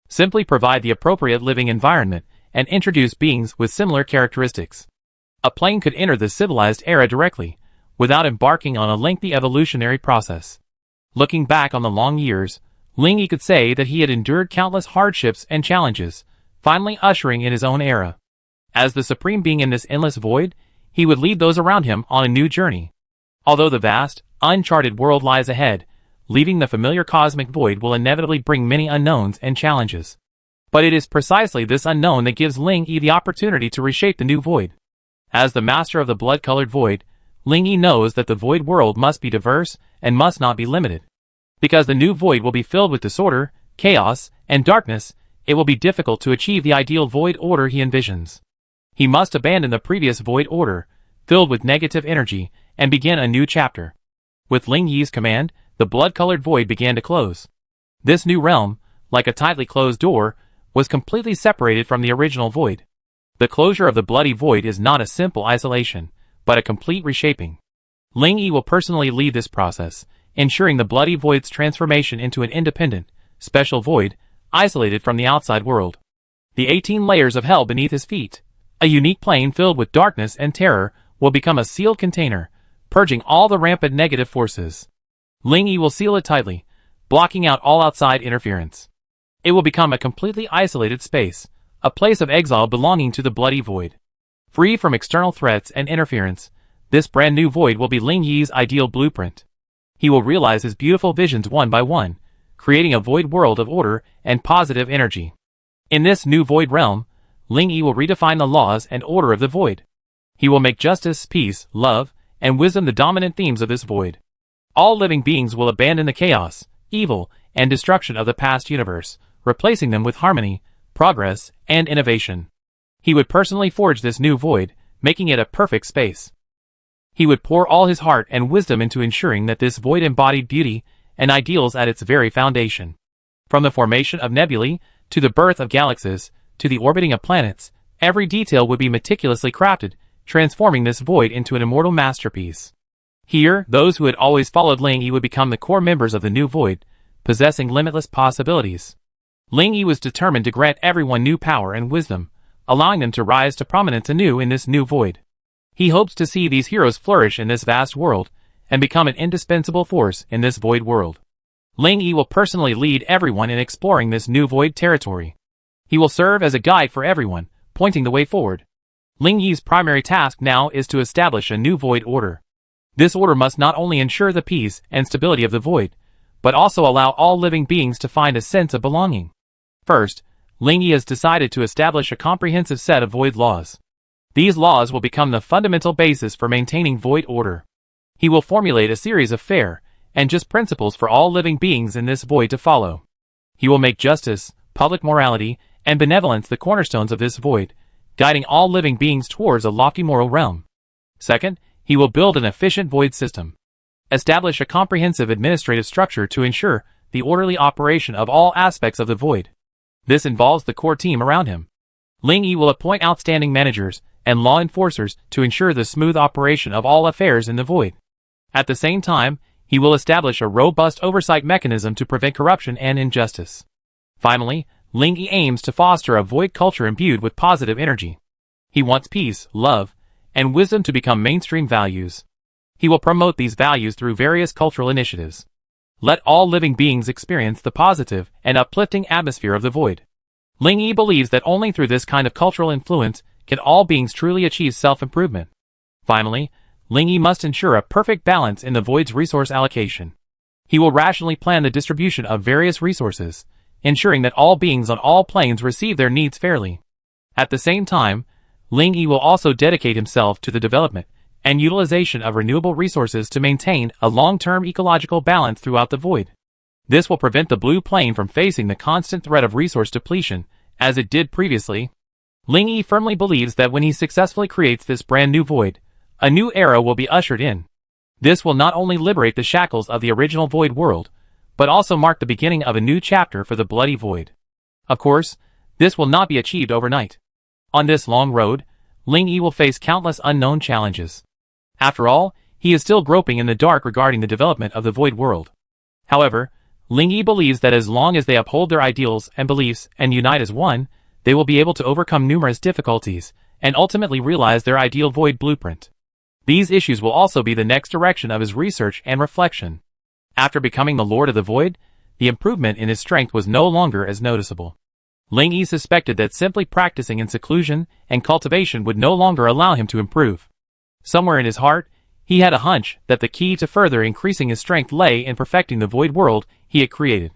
Simply provide the appropriate living environment and introduce beings with similar characteristics. A plane could enter the civilized era directly, without embarking on a lengthy evolutionary process. Looking back on the long years, Ling Yi could say that he had endured countless hardships and challenges, finally ushering in his own era. As the supreme being in this endless void, he would lead those around him on a new journey. Although the vast, uncharted world lies ahead, leaving the familiar cosmic void will inevitably bring many unknowns and challenges. But it is precisely this unknown that gives Ling Yi the opportunity to reshape the new void. As the master of the blood-colored void, Ling Yi knows that the void world must be diverse and must not be limited. Because the new void will be filled with disorder, chaos, and darkness, it will be difficult to achieve the ideal void order he envisions. He must abandon the previous void order, filled with negative energy, and begin a new chapter. With Ling Yi's command, the blood-colored void began to close. This new realm, like a tightly closed door, was completely separated from the original void. The closure of the bloody void is not a simple isolation, but a complete reshaping. Ling Yi will personally lead this process, ensuring the bloody void's transformation into an independent, special void, isolated from the outside world. The 18 layers of hell beneath his feet, a unique plane filled with darkness and terror, will become a sealed container, purging all the rampant negative forces. Ling Yi will seal it tightly, blocking out all outside interference. It will become a completely isolated space, a place of exile belonging to the bloody void. Free from external threats and interference, this brand new void will be Ling Yi's ideal blueprint. He will realize his beautiful visions one by one, creating a void world of order and positive energy. In this new void realm, Ling Yi will redefine the laws and order of the void. He will make justice, peace, love, and wisdom the dominant themes of this void. All living beings will abandon the chaos, evil, and destruction of the past universe, replacing them with harmony, progress, and innovation. He would personally forge this new void, making it a perfect space. He would pour all his heart and wisdom into ensuring that this void embodied beauty and ideals at its very foundation. From the formation of nebulae, to the birth of galaxies, to the orbiting of planets, every detail would be meticulously crafted, transforming this void into an immortal masterpiece. Here, those who had always followed Ling Yi would become the core members of the new void, possessing limitless possibilities. Ling Yi was determined to grant everyone new power and wisdom, allowing them to rise to prominence anew in this new void. He hopes to see these heroes flourish in this vast world, and become an indispensable force in this void world. Ling Yi will personally lead everyone in exploring this new void territory. He will serve as a guide for everyone, pointing the way forward. Ling Yi's primary task now is to establish a new void order. This order must not only ensure the peace and stability of the void, but also allow all living beings to find a sense of belonging. First, Ling Yi has decided to establish a comprehensive set of void laws. These laws will become the fundamental basis for maintaining void order. He will formulate a series of fair and just principles for all living beings in this void to follow. He will make justice, public morality, and benevolence the cornerstones of this void, guiding all living beings towards a lofty moral realm. Second, he will build an efficient void system. Establish a comprehensive administrative structure to ensure the orderly operation of all aspects of the void. This involves the core team around him. Ling Yi will appoint outstanding managers and law enforcers to ensure the smooth operation of all affairs in the void. At the same time, he will establish a robust oversight mechanism to prevent corruption and injustice. Finally, Ling Yi aims to foster a void culture imbued with positive energy. He wants peace, love, and wisdom to become mainstream values. He will promote these values through various cultural initiatives. Let all living beings experience the positive and uplifting atmosphere of the void. Ling Yi believes that only through this kind of cultural influence can all beings truly achieve self-improvement. Finally, Ling Yi must ensure a perfect balance in the void's resource allocation. He will rationally plan the distribution of various resources, ensuring that all beings on all planes receive their needs fairly. At the same time, Ling Yi will also dedicate himself to the development and utilization of renewable resources to maintain a long-term ecological balance throughout the void. This will prevent the blue plane from facing the constant threat of resource depletion, as it did previously. Ling Yi firmly believes that when he successfully creates this brand new void, a new era will be ushered in. This will not only liberate the shackles of the original void world, but also mark the beginning of a new chapter for the bloody void. Of course, this will not be achieved overnight. On this long road, Ling Yi will face countless unknown challenges. After all, he is still groping in the dark regarding the development of the void world. However, Ling Yi believes that as long as they uphold their ideals and beliefs and unite as one, they will be able to overcome numerous difficulties and ultimately realize their ideal void blueprint. These issues will also be the next direction of his research and reflection. After becoming the Lord of the Void, the improvement in his strength was no longer as noticeable. Ling Yi suspected that simply practicing in seclusion and cultivation would no longer allow him to improve. Somewhere in his heart, he had a hunch that the key to further increasing his strength lay in perfecting the void world he had created.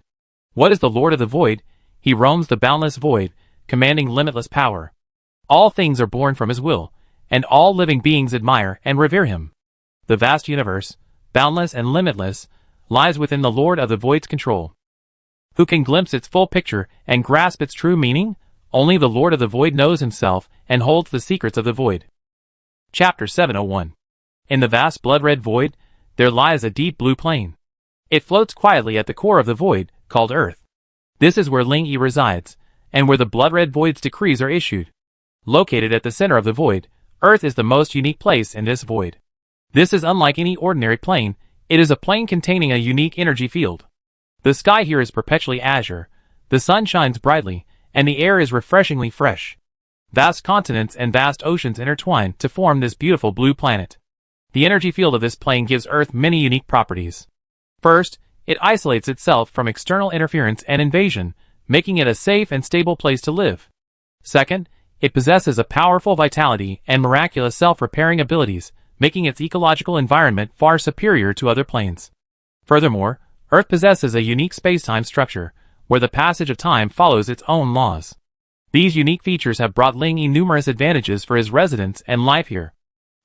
What is the Lord of the Void? He roams the boundless void, commanding limitless power. All things are born from his will, and all living beings admire and revere him. The vast universe, boundless and limitless, lies within the Lord of the Void's control. Who can glimpse its full picture and grasp its true meaning? Only the Lord of the Void knows himself and holds the secrets of the void. Chapter 701. In the vast blood-red void, there lies a deep blue plane. It floats quietly at the core of the void, called Earth. This is where Ling Yi resides, and where the blood-red void's decrees are issued. Located at the center of the void, Earth is the most unique place in this void. This is unlike any ordinary plane. It is a plane containing a unique energy field. The sky here is perpetually azure, the sun shines brightly, and the air is refreshingly fresh. Vast continents and vast oceans intertwine to form this beautiful blue planet. The energy field of this plane gives Earth many unique properties. First, it isolates itself from external interference and invasion, making it a safe and stable place to live. Second, it possesses a powerful vitality and miraculous self-repairing abilities, making its ecological environment far superior to other planes. Furthermore, Earth possesses a unique space-time structure, where the passage of time follows its own laws. These unique features have brought Ling Yi numerous advantages for his residence and life here.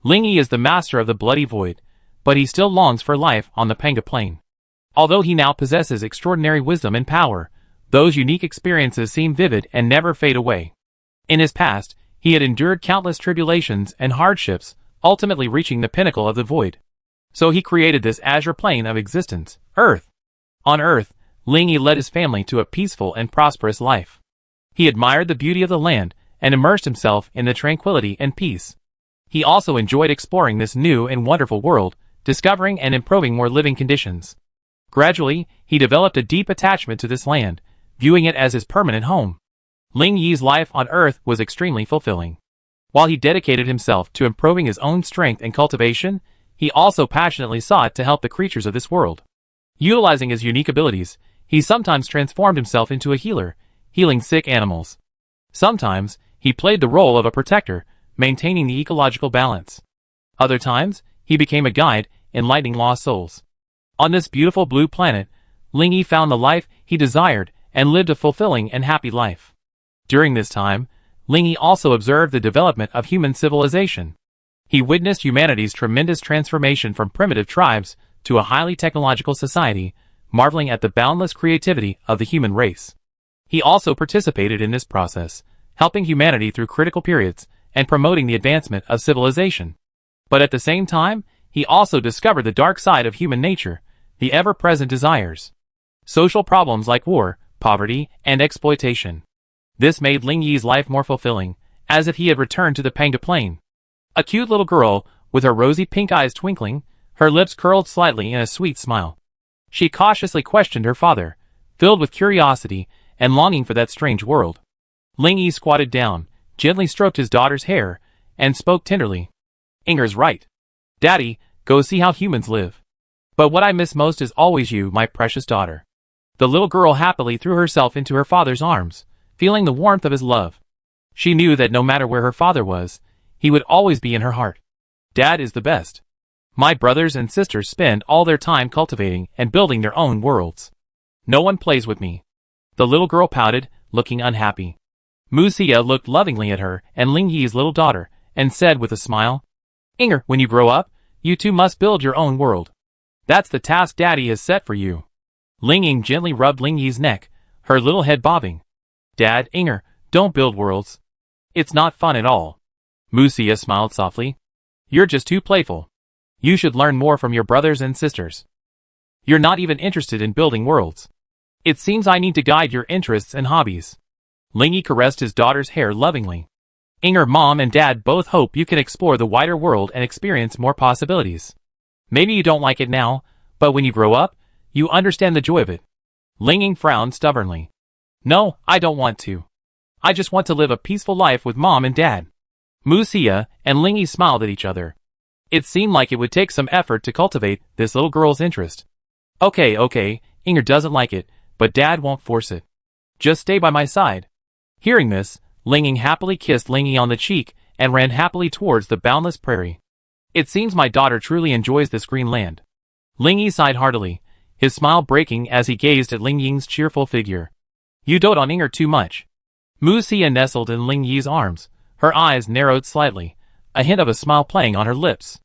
Ling Yi is the master of the bloody void, but he still longs for life on the Panga plane. Although he now possesses extraordinary wisdom and power, those unique experiences seem vivid and never fade away. In his past, he had endured countless tribulations and hardships, ultimately reaching the pinnacle of the void. So he created this azure plane of existence, Earth. On Earth, Ling Yi led his family to a peaceful and prosperous life. He admired the beauty of the land and immersed himself in the tranquility and peace. He also enjoyed exploring this new and wonderful world, discovering and improving more living conditions. Gradually, he developed a deep attachment to this land, viewing it as his permanent home. Ling Yi's life on Earth was extremely fulfilling. While he dedicated himself to improving his own strength and cultivation, he also passionately sought to help the creatures of this world. Utilizing his unique abilities, he sometimes transformed himself into a healer, healing sick animals. Sometimes, he played the role of a protector, maintaining the ecological balance. Other times, he became a guide, enlightening lost souls. On this beautiful blue planet, Ling Yi found the life he desired and lived a fulfilling and happy life. During this time, Ling Yi also observed the development of human civilization. He witnessed humanity's tremendous transformation from primitive tribes to a highly technological society, marveling at the boundless creativity of the human race. He also participated in this process, helping humanity through critical periods and promoting the advancement of civilization. But at the same time, he also discovered the dark side of human nature, the ever-present desires. Social problems like war, poverty, and exploitation. This made Ling Yi's life more fulfilling, as if he had returned to the Panga plane. A cute little girl, with her rosy pink eyes twinkling, her lips curled slightly in a sweet smile. She cautiously questioned her father, filled with curiosity and longing for that strange world. Ling Yi squatted down, gently stroked his daughter's hair, and spoke tenderly. "Inger's right. Daddy, go see how humans live. But what I miss most is always you, my precious daughter." The little girl happily threw herself into her father's arms, feeling the warmth of his love. She knew that no matter where her father was, he would always be in her heart. Dad is the best. My brothers and sisters spend all their time cultivating and building their own worlds. No one plays with me. The little girl pouted, looking unhappy. Musia looked lovingly at her and Ling Yi's little daughter, and said with a smile, Inger, when you grow up, you too must build your own world. That's the task Daddy has set for you. Ling Ying gently rubbed Ling Yi's neck, her little head bobbing. Dad, Inger, don't build worlds. It's not fun at all. Musia smiled softly. You're just too playful. You should learn more from your brothers and sisters. You're not even interested in building worlds. It seems I need to guide your interests and hobbies. Ling Yi caressed his daughter's hair lovingly. Inger, Mom and Dad both hope you can explore the wider world and experience more possibilities. Maybe you don't like it now, but when you grow up, you understand the joy of it. Ling Ying frowned stubbornly. No, I don't want to. I just want to live a peaceful life with Mom and Dad. Musia and Ling Yi smiled at each other. It seemed like it would take some effort to cultivate this little girl's interest. Okay, Inger doesn't like it, but Dad won't force it. Just stay by my side. Hearing this, Ling Ying happily kissed Ling Yi on the cheek and ran happily towards the boundless prairie. It seems my daughter truly enjoys this green land. Ling Yi sighed heartily, his smile breaking as he gazed at Ling Ying's cheerful figure. You dote on Inger too much. Musia nestled in Ling Yi's arms, her eyes narrowed slightly, a hint of a smile playing on her lips.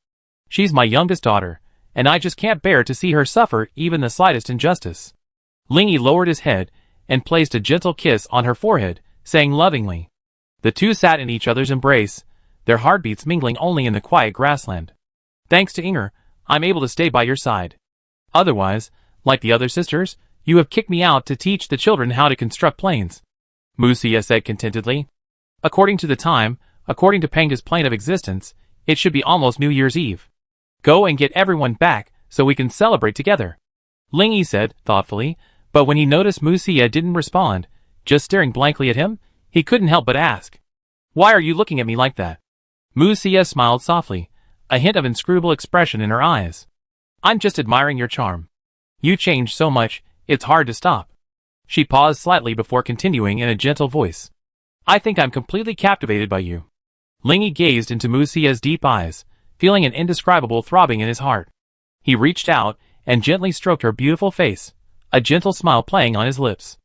She's my youngest daughter, and I just can't bear to see her suffer even the slightest injustice. Ling Yi lowered his head and placed a gentle kiss on her forehead, saying lovingly. The two sat in each other's embrace, their heartbeats mingling only in the quiet grassland. Thanks to Inger, I'm able to stay by your side. Otherwise, like the other sisters, you have kicked me out to teach the children how to construct planes. Musia said contentedly. According to Panga's plane of existence, it should be almost New Year's Eve. Go and get everyone back so we can celebrate together. Ling Yi said, thoughtfully, but when he noticed Musia didn't respond, just staring blankly at him, he couldn't help but ask. Why are you looking at me like that? Musia smiled softly, a hint of inscrutable expression in her eyes. I'm just admiring your charm. You changed so much, it's hard to stop. She paused slightly before continuing in a gentle voice. I think I'm completely captivated by you. Ling Yi gazed into Musia's deep eyes, feeling an indescribable throbbing in his heart. He reached out and gently stroked her beautiful face, a gentle smile playing on his lips.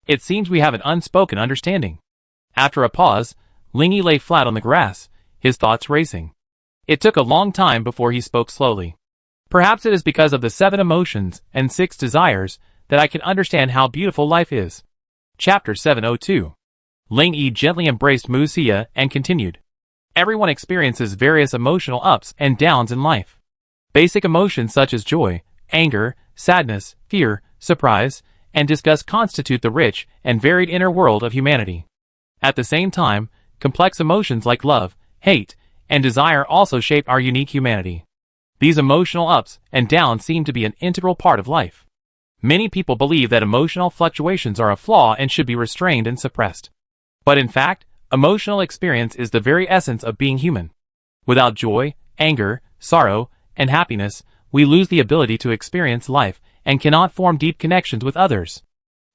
It seems we have an unspoken understanding. After a pause, Ling Yi lay flat on the grass, his thoughts racing. It took a long time before he spoke slowly. Perhaps it is because of the 7 emotions and 6 desires that I can understand how beautiful life is. Chapter 702. Ling Yi gently embraced Musia and continued. Everyone experiences various emotional ups and downs in life. Basic emotions such as joy, anger, sadness, fear, surprise, and disgust constitute the rich and varied inner world of humanity. At the same time, complex emotions like love, hate, and desire also shape our unique humanity. These emotional ups and downs seem to be an integral part of life. Many people believe that emotional fluctuations are a flaw and should be restrained and suppressed. But in fact, emotional experience is the very essence of being human. Without joy, anger, sorrow, and happiness, we lose the ability to experience life and cannot form deep connections with others.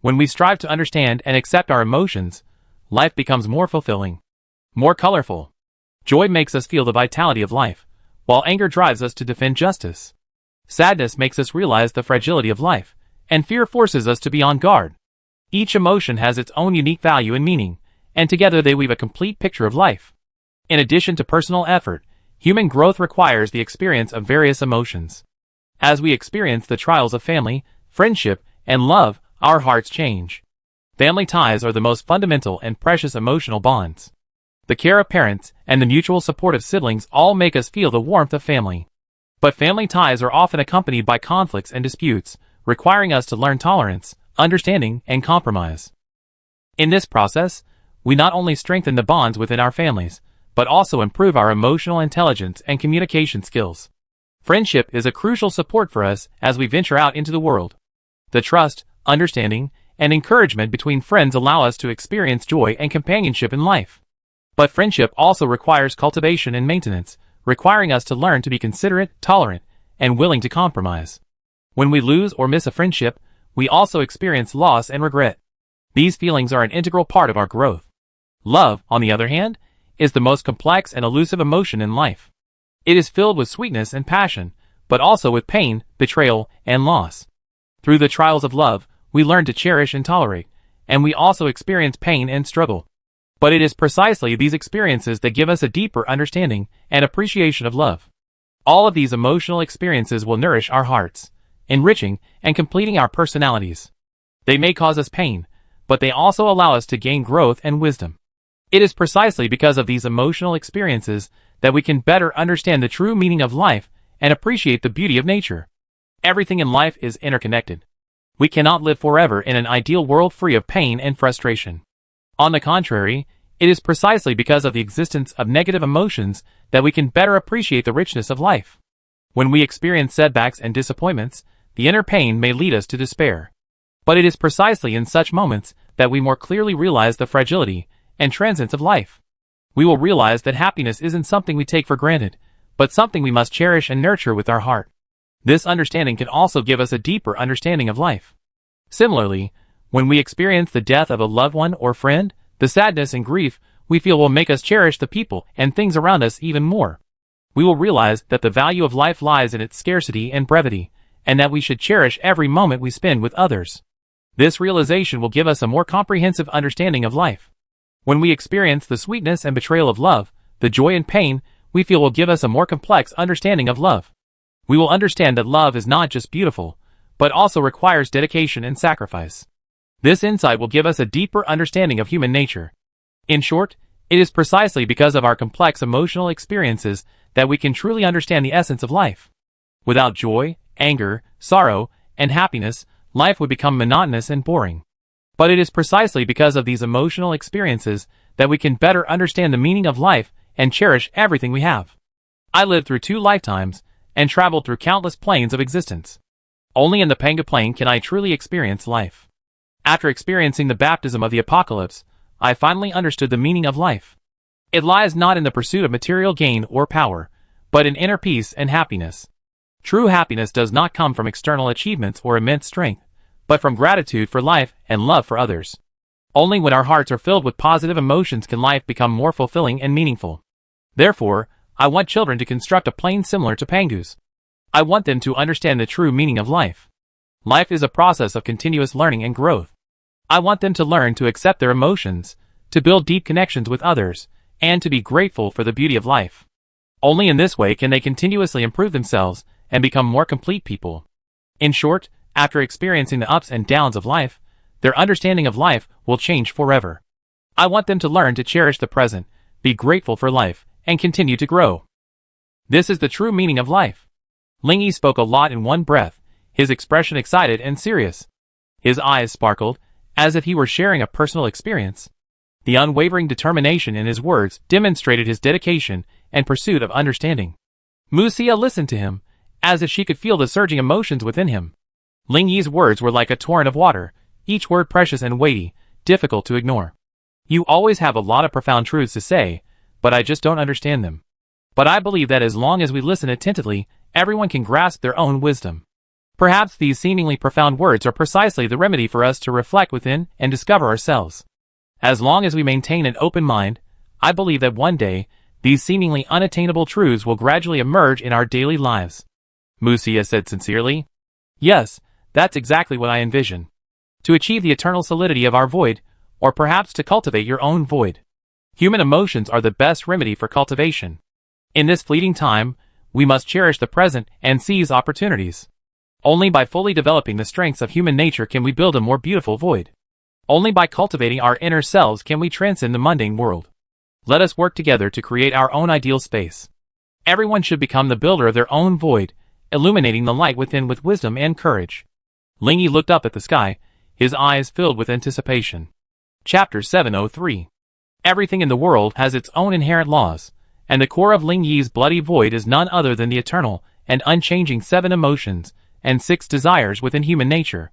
When we strive to understand and accept our emotions, life becomes more fulfilling, more colorful. Joy makes us feel the vitality of life, while anger drives us to defend justice. Sadness makes us realize the fragility of life, and fear forces us to be on guard. Each emotion has its own unique value and meaning, and together they weave a complete picture of life. In addition to personal effort, human growth requires the experience of various emotions. As we experience the trials of family, friendship, and love, our hearts change. Family ties are the most fundamental and precious emotional bonds. The care of parents and the mutual support of siblings all make us feel the warmth of family. But family ties are often accompanied by conflicts and disputes, requiring us to learn tolerance, understanding, and compromise. In this process, we not only strengthen the bonds within our families, but also improve our emotional intelligence and communication skills. Friendship is a crucial support for us as we venture out into the world. The trust, understanding, and encouragement between friends allow us to experience joy and companionship in life. But friendship also requires cultivation and maintenance, requiring us to learn to be considerate, tolerant, and willing to compromise. When we lose or miss a friendship, we also experience loss and regret. These feelings are an integral part of our growth. Love, on the other hand, is the most complex and elusive emotion in life. It is filled with sweetness and passion, but also with pain, betrayal, and loss. Through the trials of love, we learn to cherish and tolerate, and we also experience pain and struggle. But it is precisely these experiences that give us a deeper understanding and appreciation of love. All of these emotional experiences will nourish our hearts, enriching and completing our personalities. They may cause us pain, but they also allow us to gain growth and wisdom. It is precisely because of these emotional experiences that we can better understand the true meaning of life and appreciate the beauty of nature. Everything in life is interconnected. We cannot live forever in an ideal world free of pain and frustration. On the contrary, it is precisely because of the existence of negative emotions that we can better appreciate the richness of life. When we experience setbacks and disappointments, the inner pain may lead us to despair. But it is precisely in such moments that we more clearly realize the fragility and transience of life. We will realize that happiness isn't something we take for granted, but something we must cherish and nurture with our heart. This understanding can also give us a deeper understanding of life. Similarly, when we experience the death of a loved one or friend, the sadness and grief we feel will make us cherish the people and things around us even more. We will realize that the value of life lies in its scarcity and brevity, and that we should cherish every moment we spend with others. This realization will give us a more comprehensive understanding of life. When we experience the sweetness and betrayal of love, the joy and pain we feel will give us a more complex understanding of love. We will understand that love is not just beautiful, but also requires dedication and sacrifice. This insight will give us a deeper understanding of human nature. In short, it is precisely because of our complex emotional experiences that we can truly understand the essence of life. Without joy, anger, sorrow, and happiness, life would become monotonous and boring. But it is precisely because of these emotional experiences that we can better understand the meaning of life and cherish everything we have. I lived through 2 lifetimes and traveled through countless planes of existence. Only in the Panga plane can I truly experience life. After experiencing the baptism of the apocalypse, I finally understood the meaning of life. It lies not in the pursuit of material gain or power, but in inner peace and happiness. True happiness does not come from external achievements or immense strength, but from gratitude for life and love for others. Only when our hearts are filled with positive emotions can life become more fulfilling and meaningful. Therefore, I want children to construct a plane similar to Pangu's. I want them to understand the true meaning of life. Life is a process of continuous learning and growth. I want them to learn to accept their emotions, to build deep connections with others, and to be grateful for the beauty of life. Only in this way can they continuously improve themselves and become more complete people. In short, after experiencing the ups and downs of life, their understanding of life will change forever. I want them to learn to cherish the present, be grateful for life, and continue to grow. This is the true meaning of life. Ling Yi spoke a lot in one breath, his expression excited and serious. His eyes sparkled, as if he were sharing a personal experience. The unwavering determination in his words demonstrated his dedication and pursuit of understanding. Musia listened to him, as if she could feel the surging emotions within him. Ling Yi's words were like a torrent of water, each word precious and weighty, difficult to ignore. You always have a lot of profound truths to say, but I just don't understand them. But I believe that as long as we listen attentively, everyone can grasp their own wisdom. Perhaps these seemingly profound words are precisely the remedy for us to reflect within and discover ourselves. As long as we maintain an open mind, I believe that one day, these seemingly unattainable truths will gradually emerge in our daily lives. Musia said sincerely. Yes, that's exactly what I envision. To achieve the eternal solidity of our void, or perhaps to cultivate your own void. Human emotions are the best remedy for cultivation. In this fleeting time, we must cherish the present and seize opportunities. Only by fully developing the strengths of human nature can we build a more beautiful void. Only by cultivating our inner selves can we transcend the mundane world. Let us work together to create our own ideal space. Everyone should become the builder of their own void, illuminating the light within with wisdom and courage. Ling Yi looked up at the sky, his eyes filled with anticipation. Chapter 703. Everything in the world has its own inherent laws, and the core of Ling Yi's bloody void is none other than the eternal and unchanging 7 emotions and 6 desires within human nature.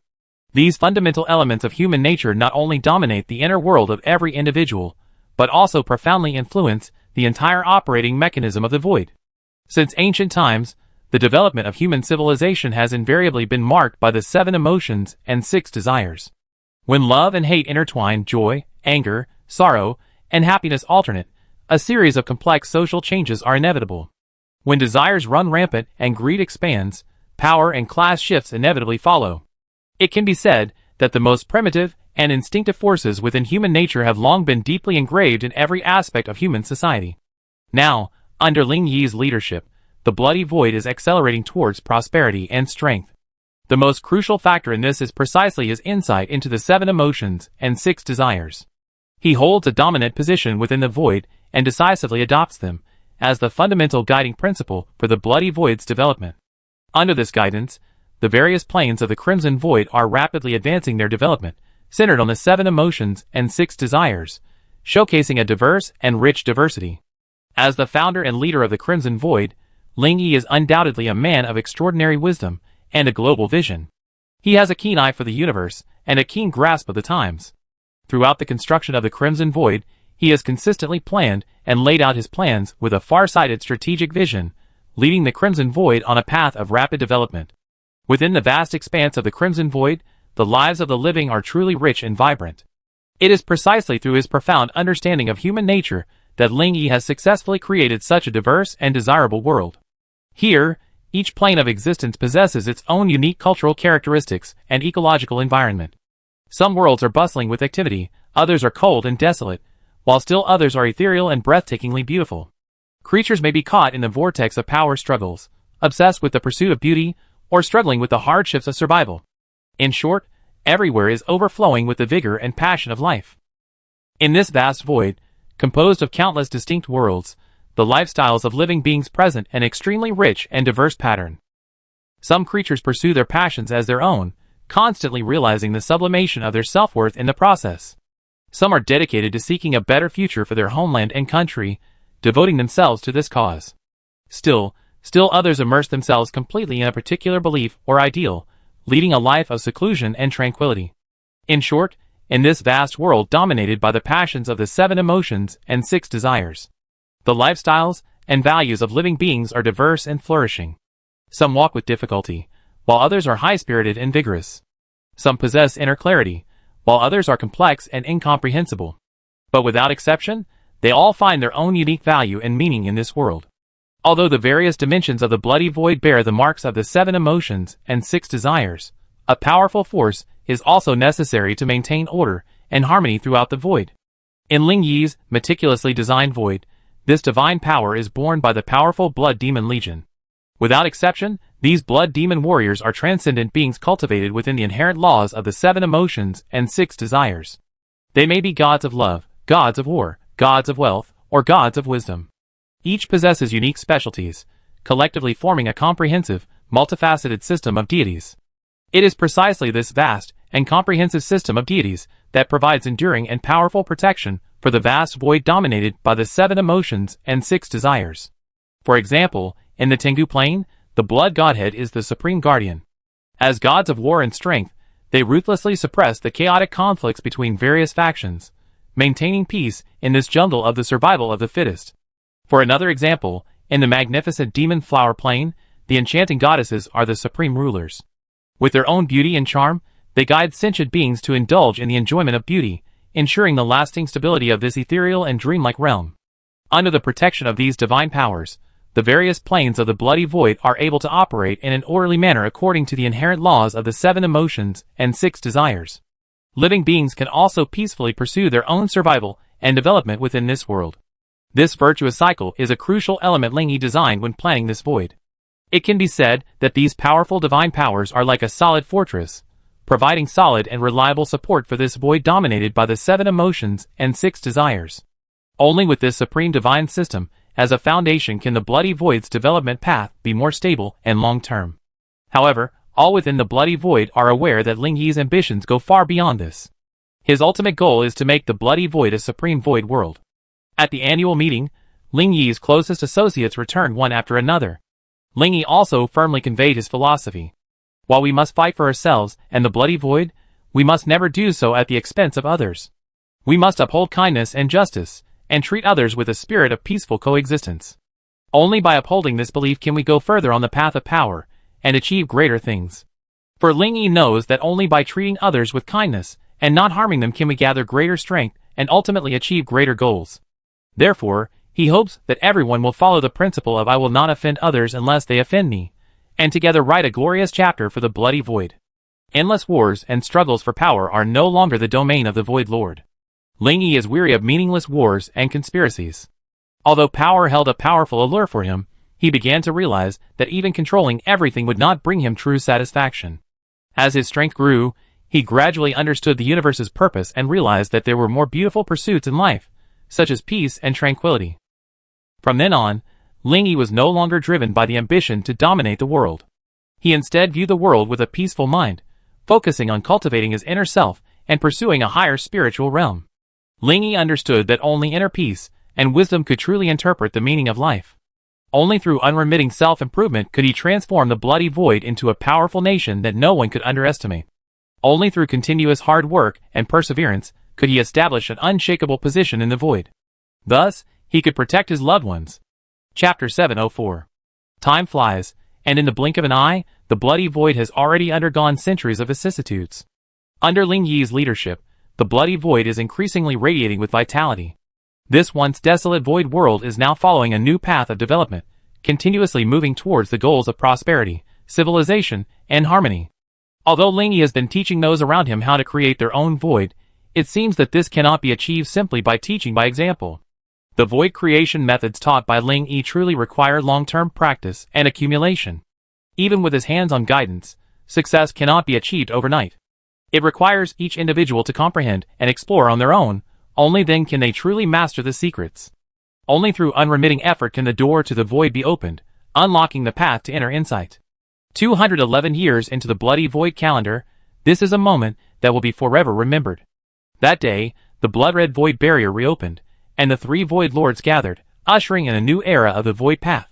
These fundamental elements of human nature not only dominate the inner world of every individual, but also profoundly influence the entire operating mechanism of the void. Since ancient times, the development of human civilization has invariably been marked by the 7 emotions and 6 desires. When love and hate intertwine, joy, anger, sorrow, and happiness alternate, a series of complex social changes are inevitable. When desires run rampant and greed expands, power and class shifts inevitably follow. It can be said that the most primitive and instinctive forces within human nature have long been deeply engraved in every aspect of human society. Now, under Ling Yi's leadership, the bloody void is accelerating towards prosperity and strength. The most crucial factor in this is precisely his insight into the 7 emotions and 6 desires. He holds a dominant position within the void and decisively adopts them as the fundamental guiding principle for the bloody void's development. Under this guidance, the various planes of the Crimson Void are rapidly advancing their development, centered on the 7 emotions and 6 desires, showcasing a diverse and rich diversity. As the founder and leader of the Crimson Void, Ling Yi is undoubtedly a man of extraordinary wisdom and a global vision. He has a keen eye for the universe and a keen grasp of the times. Throughout the construction of the Crimson Void, he has consistently planned and laid out his plans with a far-sighted strategic vision, leading the Crimson Void on a path of rapid development. Within the vast expanse of the Crimson Void, the lives of the living are truly rich and vibrant. It is precisely through his profound understanding of human nature that Ling Yi has successfully created such a diverse and desirable world. Here, each plane of existence possesses its own unique cultural characteristics and ecological environment. Some worlds are bustling with activity, others are cold and desolate, while still others are ethereal and breathtakingly beautiful. Creatures may be caught in the vortex of power struggles, obsessed with the pursuit of beauty, or struggling with the hardships of survival. In short, everywhere is overflowing with the vigor and passion of life. In this vast void, composed of countless distinct worlds, the lifestyles of living beings present an extremely rich and diverse pattern. Some creatures pursue their passions as their own, constantly realizing the sublimation of their self-worth in the process. Some are dedicated to seeking a better future for their homeland and country, devoting themselves to this cause. Still others immerse themselves completely in a particular belief or ideal, leading a life of seclusion and tranquility. In short, in this vast world dominated by the passions of the 7 emotions and 6 desires, the lifestyles and values of living beings are diverse and flourishing. Some walk with difficulty, while others are high-spirited and vigorous. Some possess inner clarity, while others are complex and incomprehensible. But without exception, they all find their own unique value and meaning in this world. Although the various dimensions of the bloody void bear the marks of the 7 emotions and 6 desires, a powerful force is also necessary to maintain order and harmony throughout the void. In Ling Yi's meticulously designed void, this divine power is borne by the powerful Blood Demon Legion. Without exception, these Blood Demon warriors are transcendent beings cultivated within the inherent laws of the 7 emotions and 6 desires. They may be gods of love, gods of war, gods of wealth, or gods of wisdom. Each possesses unique specialties, collectively forming a comprehensive, multifaceted system of deities. It is precisely this vast and comprehensive system of deities that provides enduring and powerful protection for the vast void dominated by the 7 emotions and 6 desires. For example, in the Tengu plane, the Blood Godhead is the supreme guardian. As gods of war and strength, they ruthlessly suppress the chaotic conflicts between various factions, maintaining peace in this jungle of the survival of the fittest. For another example, in the magnificent Demon Flower plane, the enchanting goddesses are the supreme rulers. With their own beauty and charm, they guide sentient beings to indulge in the enjoyment of beauty, ensuring the lasting stability of this ethereal and dreamlike realm. Under the protection of these divine powers, the various planes of the bloody void are able to operate in an orderly manner according to the inherent laws of the 7 emotions and 6 desires. Living beings can also peacefully pursue their own survival and development within this world. This virtuous cycle is a crucial element Ling Yi designed when planning this void. It can be said that these powerful divine powers are like a solid fortress, providing solid and reliable support for this void dominated by the 7 emotions and 6 desires. Only with this supreme divine system as a foundation can the bloody void's development path be more stable and long-term. However, all within the bloody void are aware that Ling Yi's ambitions go far beyond this. His ultimate goal is to make the bloody void a supreme void world. At the annual meeting, Ling Yi's closest associates returned one after another. Ling Yi also firmly conveyed his philosophy. While we must fight for ourselves and the bloody void, we must never do so at the expense of others. We must uphold kindness and justice, and treat others with a spirit of peaceful coexistence. Only by upholding this belief can we go further on the path of power, and achieve greater things. For Ling Yi knows that only by treating others with kindness, and not harming them can we gather greater strength and ultimately achieve greater goals. Therefore, he hopes that everyone will follow the principle of I will not offend others unless they offend me, and together write a glorious chapter for the bloody void. Endless wars and struggles for power are no longer the domain of the Void Lord. Ling Yi is weary of meaningless wars and conspiracies. Although power held a powerful allure for him, he began to realize that even controlling everything would not bring him true satisfaction. As his strength grew, he gradually understood the universe's purpose and realized that there were more beautiful pursuits in life, such as peace and tranquility. From then on, Ling Yi was no longer driven by the ambition to dominate the world. He instead viewed the world with a peaceful mind, focusing on cultivating his inner self and pursuing a higher spiritual realm. Ling Yi understood that only inner peace and wisdom could truly interpret the meaning of life. Only through unremitting self-improvement could he transform the bloody void into a powerful nation that no one could underestimate. Only through continuous hard work and perseverance could he establish an unshakable position in the void. Thus, he could protect his loved ones. Chapter 704. Time flies, and in the blink of an eye, the bloody void has already undergone centuries of vicissitudes. Under Ling Yi's leadership, the bloody void is increasingly radiating with vitality. This once desolate void world is now following a new path of development, continuously moving towards the goals of prosperity, civilization, and harmony. Although Ling Yi has been teaching those around him how to create their own void, it seems that this cannot be achieved simply by teaching by example. The void creation methods taught by Ling Yi truly require long-term practice and accumulation. Even with his hands-on guidance, success cannot be achieved overnight. It requires each individual to comprehend and explore on their own. Only then can they truly master the secrets. Only through unremitting effort can the door to the void be opened, unlocking the path to inner insight. 211 years into the bloody void calendar, this is a moment that will be forever remembered. That day, the blood-red void barrier reopened, and the three void lords gathered, ushering in a new era of the void path.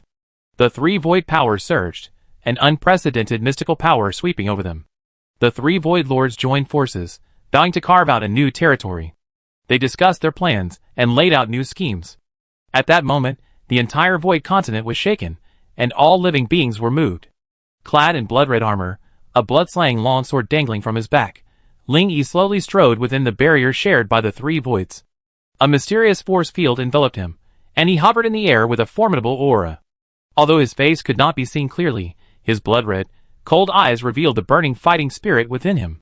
The three void powers surged, an unprecedented mystical power sweeping over them. The three void lords joined forces, vowing to carve out a new territory. They discussed their plans and laid out new schemes. At that moment, the entire void continent was shaken, and all living beings were moved. Clad in blood-red armor, a blood-slaying longsword dangling from his back, Ling Yi slowly strode within the barrier shared by the three voids. A mysterious force field enveloped him, and he hovered in the air with a formidable aura. Although his face could not be seen clearly, his blood-red, cold eyes revealed the burning fighting spirit within him.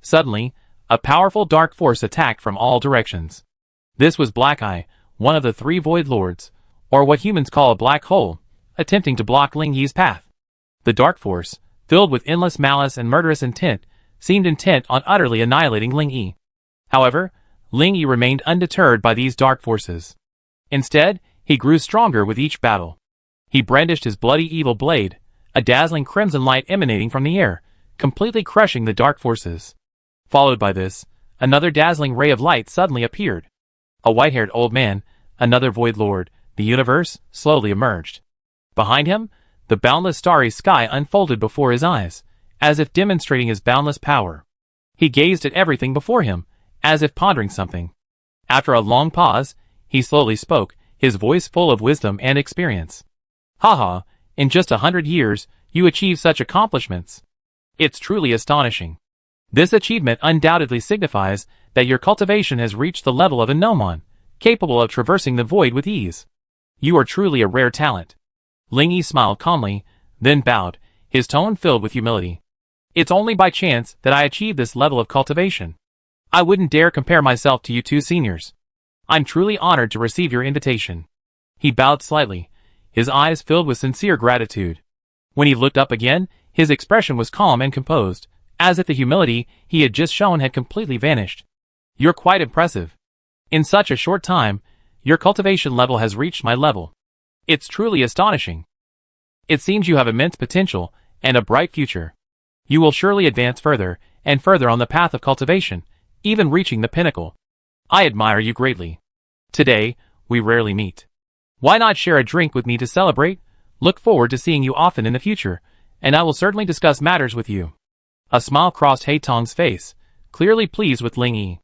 Suddenly, a powerful dark force attacked from all directions. This was Black Eye, one of the three Void Lords, or what humans call a black hole, attempting to block Ling Yi's path. The dark force, filled with endless malice and murderous intent, seemed intent on utterly annihilating Ling Yi. However, Ling Yi remained undeterred by these dark forces. Instead, he grew stronger with each battle. He brandished his bloody evil blade, a dazzling crimson light emanating from the air, completely crushing the dark forces. Followed by this, another dazzling ray of light suddenly appeared. A white-haired old man, another Void Lord, the universe, slowly emerged. Behind him, the boundless starry sky unfolded before his eyes, as if demonstrating his boundless power. He gazed at everything before him, as if pondering something. After a long pause, he slowly spoke, his voice full of wisdom and experience. Haha, in just 100 years, you achieved such accomplishments. It's truly astonishing. This achievement undoubtedly signifies that your cultivation has reached the level of a gnomon, capable of traversing the void with ease. You are truly a rare talent. Ling Yi smiled calmly, then bowed, his tone filled with humility. It's only by chance that I achieved this level of cultivation. I wouldn't dare compare myself to you two seniors. I'm truly honored to receive your invitation. He bowed slightly, his eyes filled with sincere gratitude. When he looked up again, his expression was calm and composed, as if the humility he had just shown had completely vanished. You're quite impressive. In such a short time, your cultivation level has reached my level. It's truly astonishing. It seems you have immense potential and a bright future. You will surely advance further and further on the path of cultivation, even reaching the pinnacle. I admire you greatly. Today, we rarely meet. Why not share a drink with me to celebrate? Look forward to seeing you often in the future, and I will certainly discuss matters with you. A smile crossed He Tong's face, clearly pleased with Ling Yi.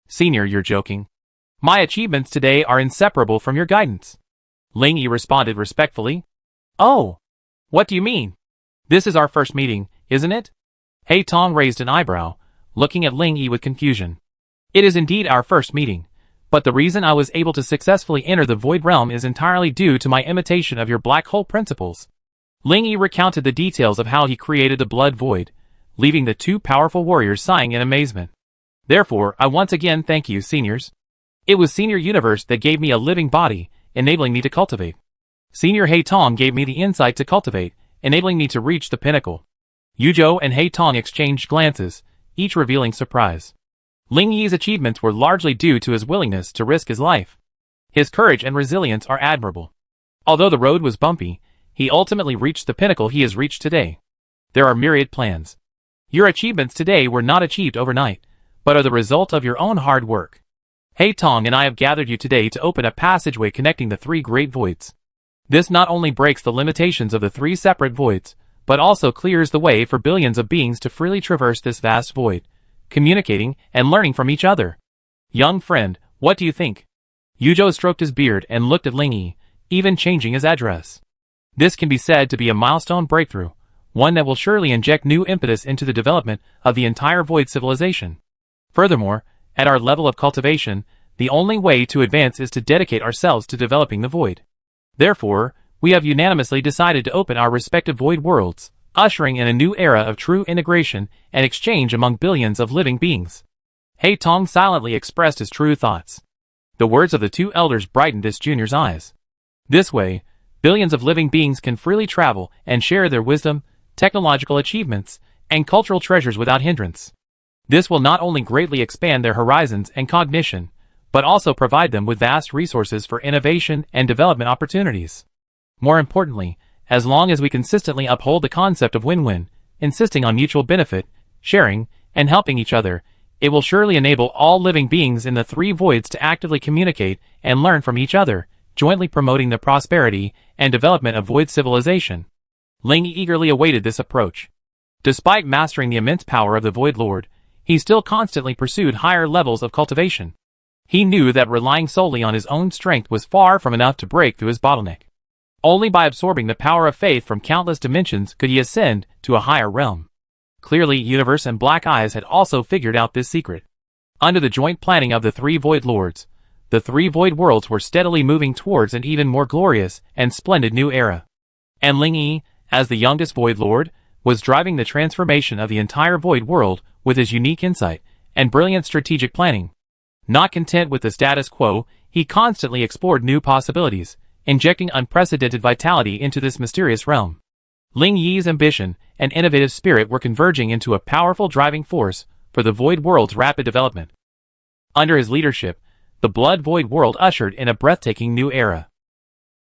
Senior, you're joking. My achievements today are inseparable from your guidance. Ling Yi responded respectfully. Oh, what do you mean? This is our first meeting, isn't it? He Tong raised an eyebrow, looking at Ling Yi with confusion. It is indeed our first meeting, But the reason I was able to successfully enter the Void Realm is entirely due to my imitation of your black hole principles. Ling Yi recounted the details of how he created the Blood Void, leaving the two powerful warriors sighing in amazement. Therefore, I once again thank you, seniors. It was Senior Universe that gave me a living body, enabling me to cultivate. Senior Haitong gave me the insight to cultivate, enabling me to reach the pinnacle. Yuzhou and Haitong exchanged glances, each revealing surprise. Ling Yi's achievements were largely due to his willingness to risk his life. His courage and resilience are admirable. Although the road was bumpy, he ultimately reached the pinnacle he has reached today. There are myriad plans. Your achievements today were not achieved overnight, but are the result of your own hard work. Haitong and I have gathered you today to open a passageway connecting the three great voids. This not only breaks the limitations of the three separate voids, but also clears the way for billions of beings to freely traverse this vast void, communicating and learning from each other. Young friend, what do you think? Yuzhou stroked his beard and looked at Ling Yi, even changing his address. This can be said to be a milestone breakthrough, one that will surely inject new impetus into the development of the entire Void civilization. Furthermore, at our level of cultivation, the only way to advance is to dedicate ourselves to developing the Void. Therefore, we have unanimously decided to open our respective Void worlds, ushering in a new era of true integration and exchange among billions of living beings. Haitong silently expressed his true thoughts. The words of the two elders brightened this junior's eyes. This way, billions of living beings can freely travel and share their wisdom, technological achievements, and cultural treasures without hindrance. This will not only greatly expand their horizons and cognition, but also provide them with vast resources for innovation and development opportunities. More importantly, as long as we consistently uphold the concept of win-win, insisting on mutual benefit, sharing, and helping each other, it will surely enable all living beings in the three voids to actively communicate and learn from each other, jointly promoting the prosperity and development of Void civilization. Ling eagerly awaited this approach. Despite mastering the immense power of the Void Lord, he still constantly pursued higher levels of cultivation. He knew that relying solely on his own strength was far from enough to break through his bottleneck. Only by absorbing the power of faith from countless dimensions could he ascend to a higher realm. Clearly, Universe and Black Eyes had also figured out this secret. Under the joint planning of the three Void Lords, the three Void worlds were steadily moving towards an even more glorious and splendid new era. And Ling Yi, as the youngest Void Lord, was driving the transformation of the entire Void world with his unique insight and brilliant strategic planning. Not content with the status quo, he constantly explored new possibilities, injecting unprecedented vitality into this mysterious realm. Ling Yi's ambition and innovative spirit were converging into a powerful driving force for the Void world's rapid development. Under his leadership, the Blood Void world ushered in a breathtaking new era.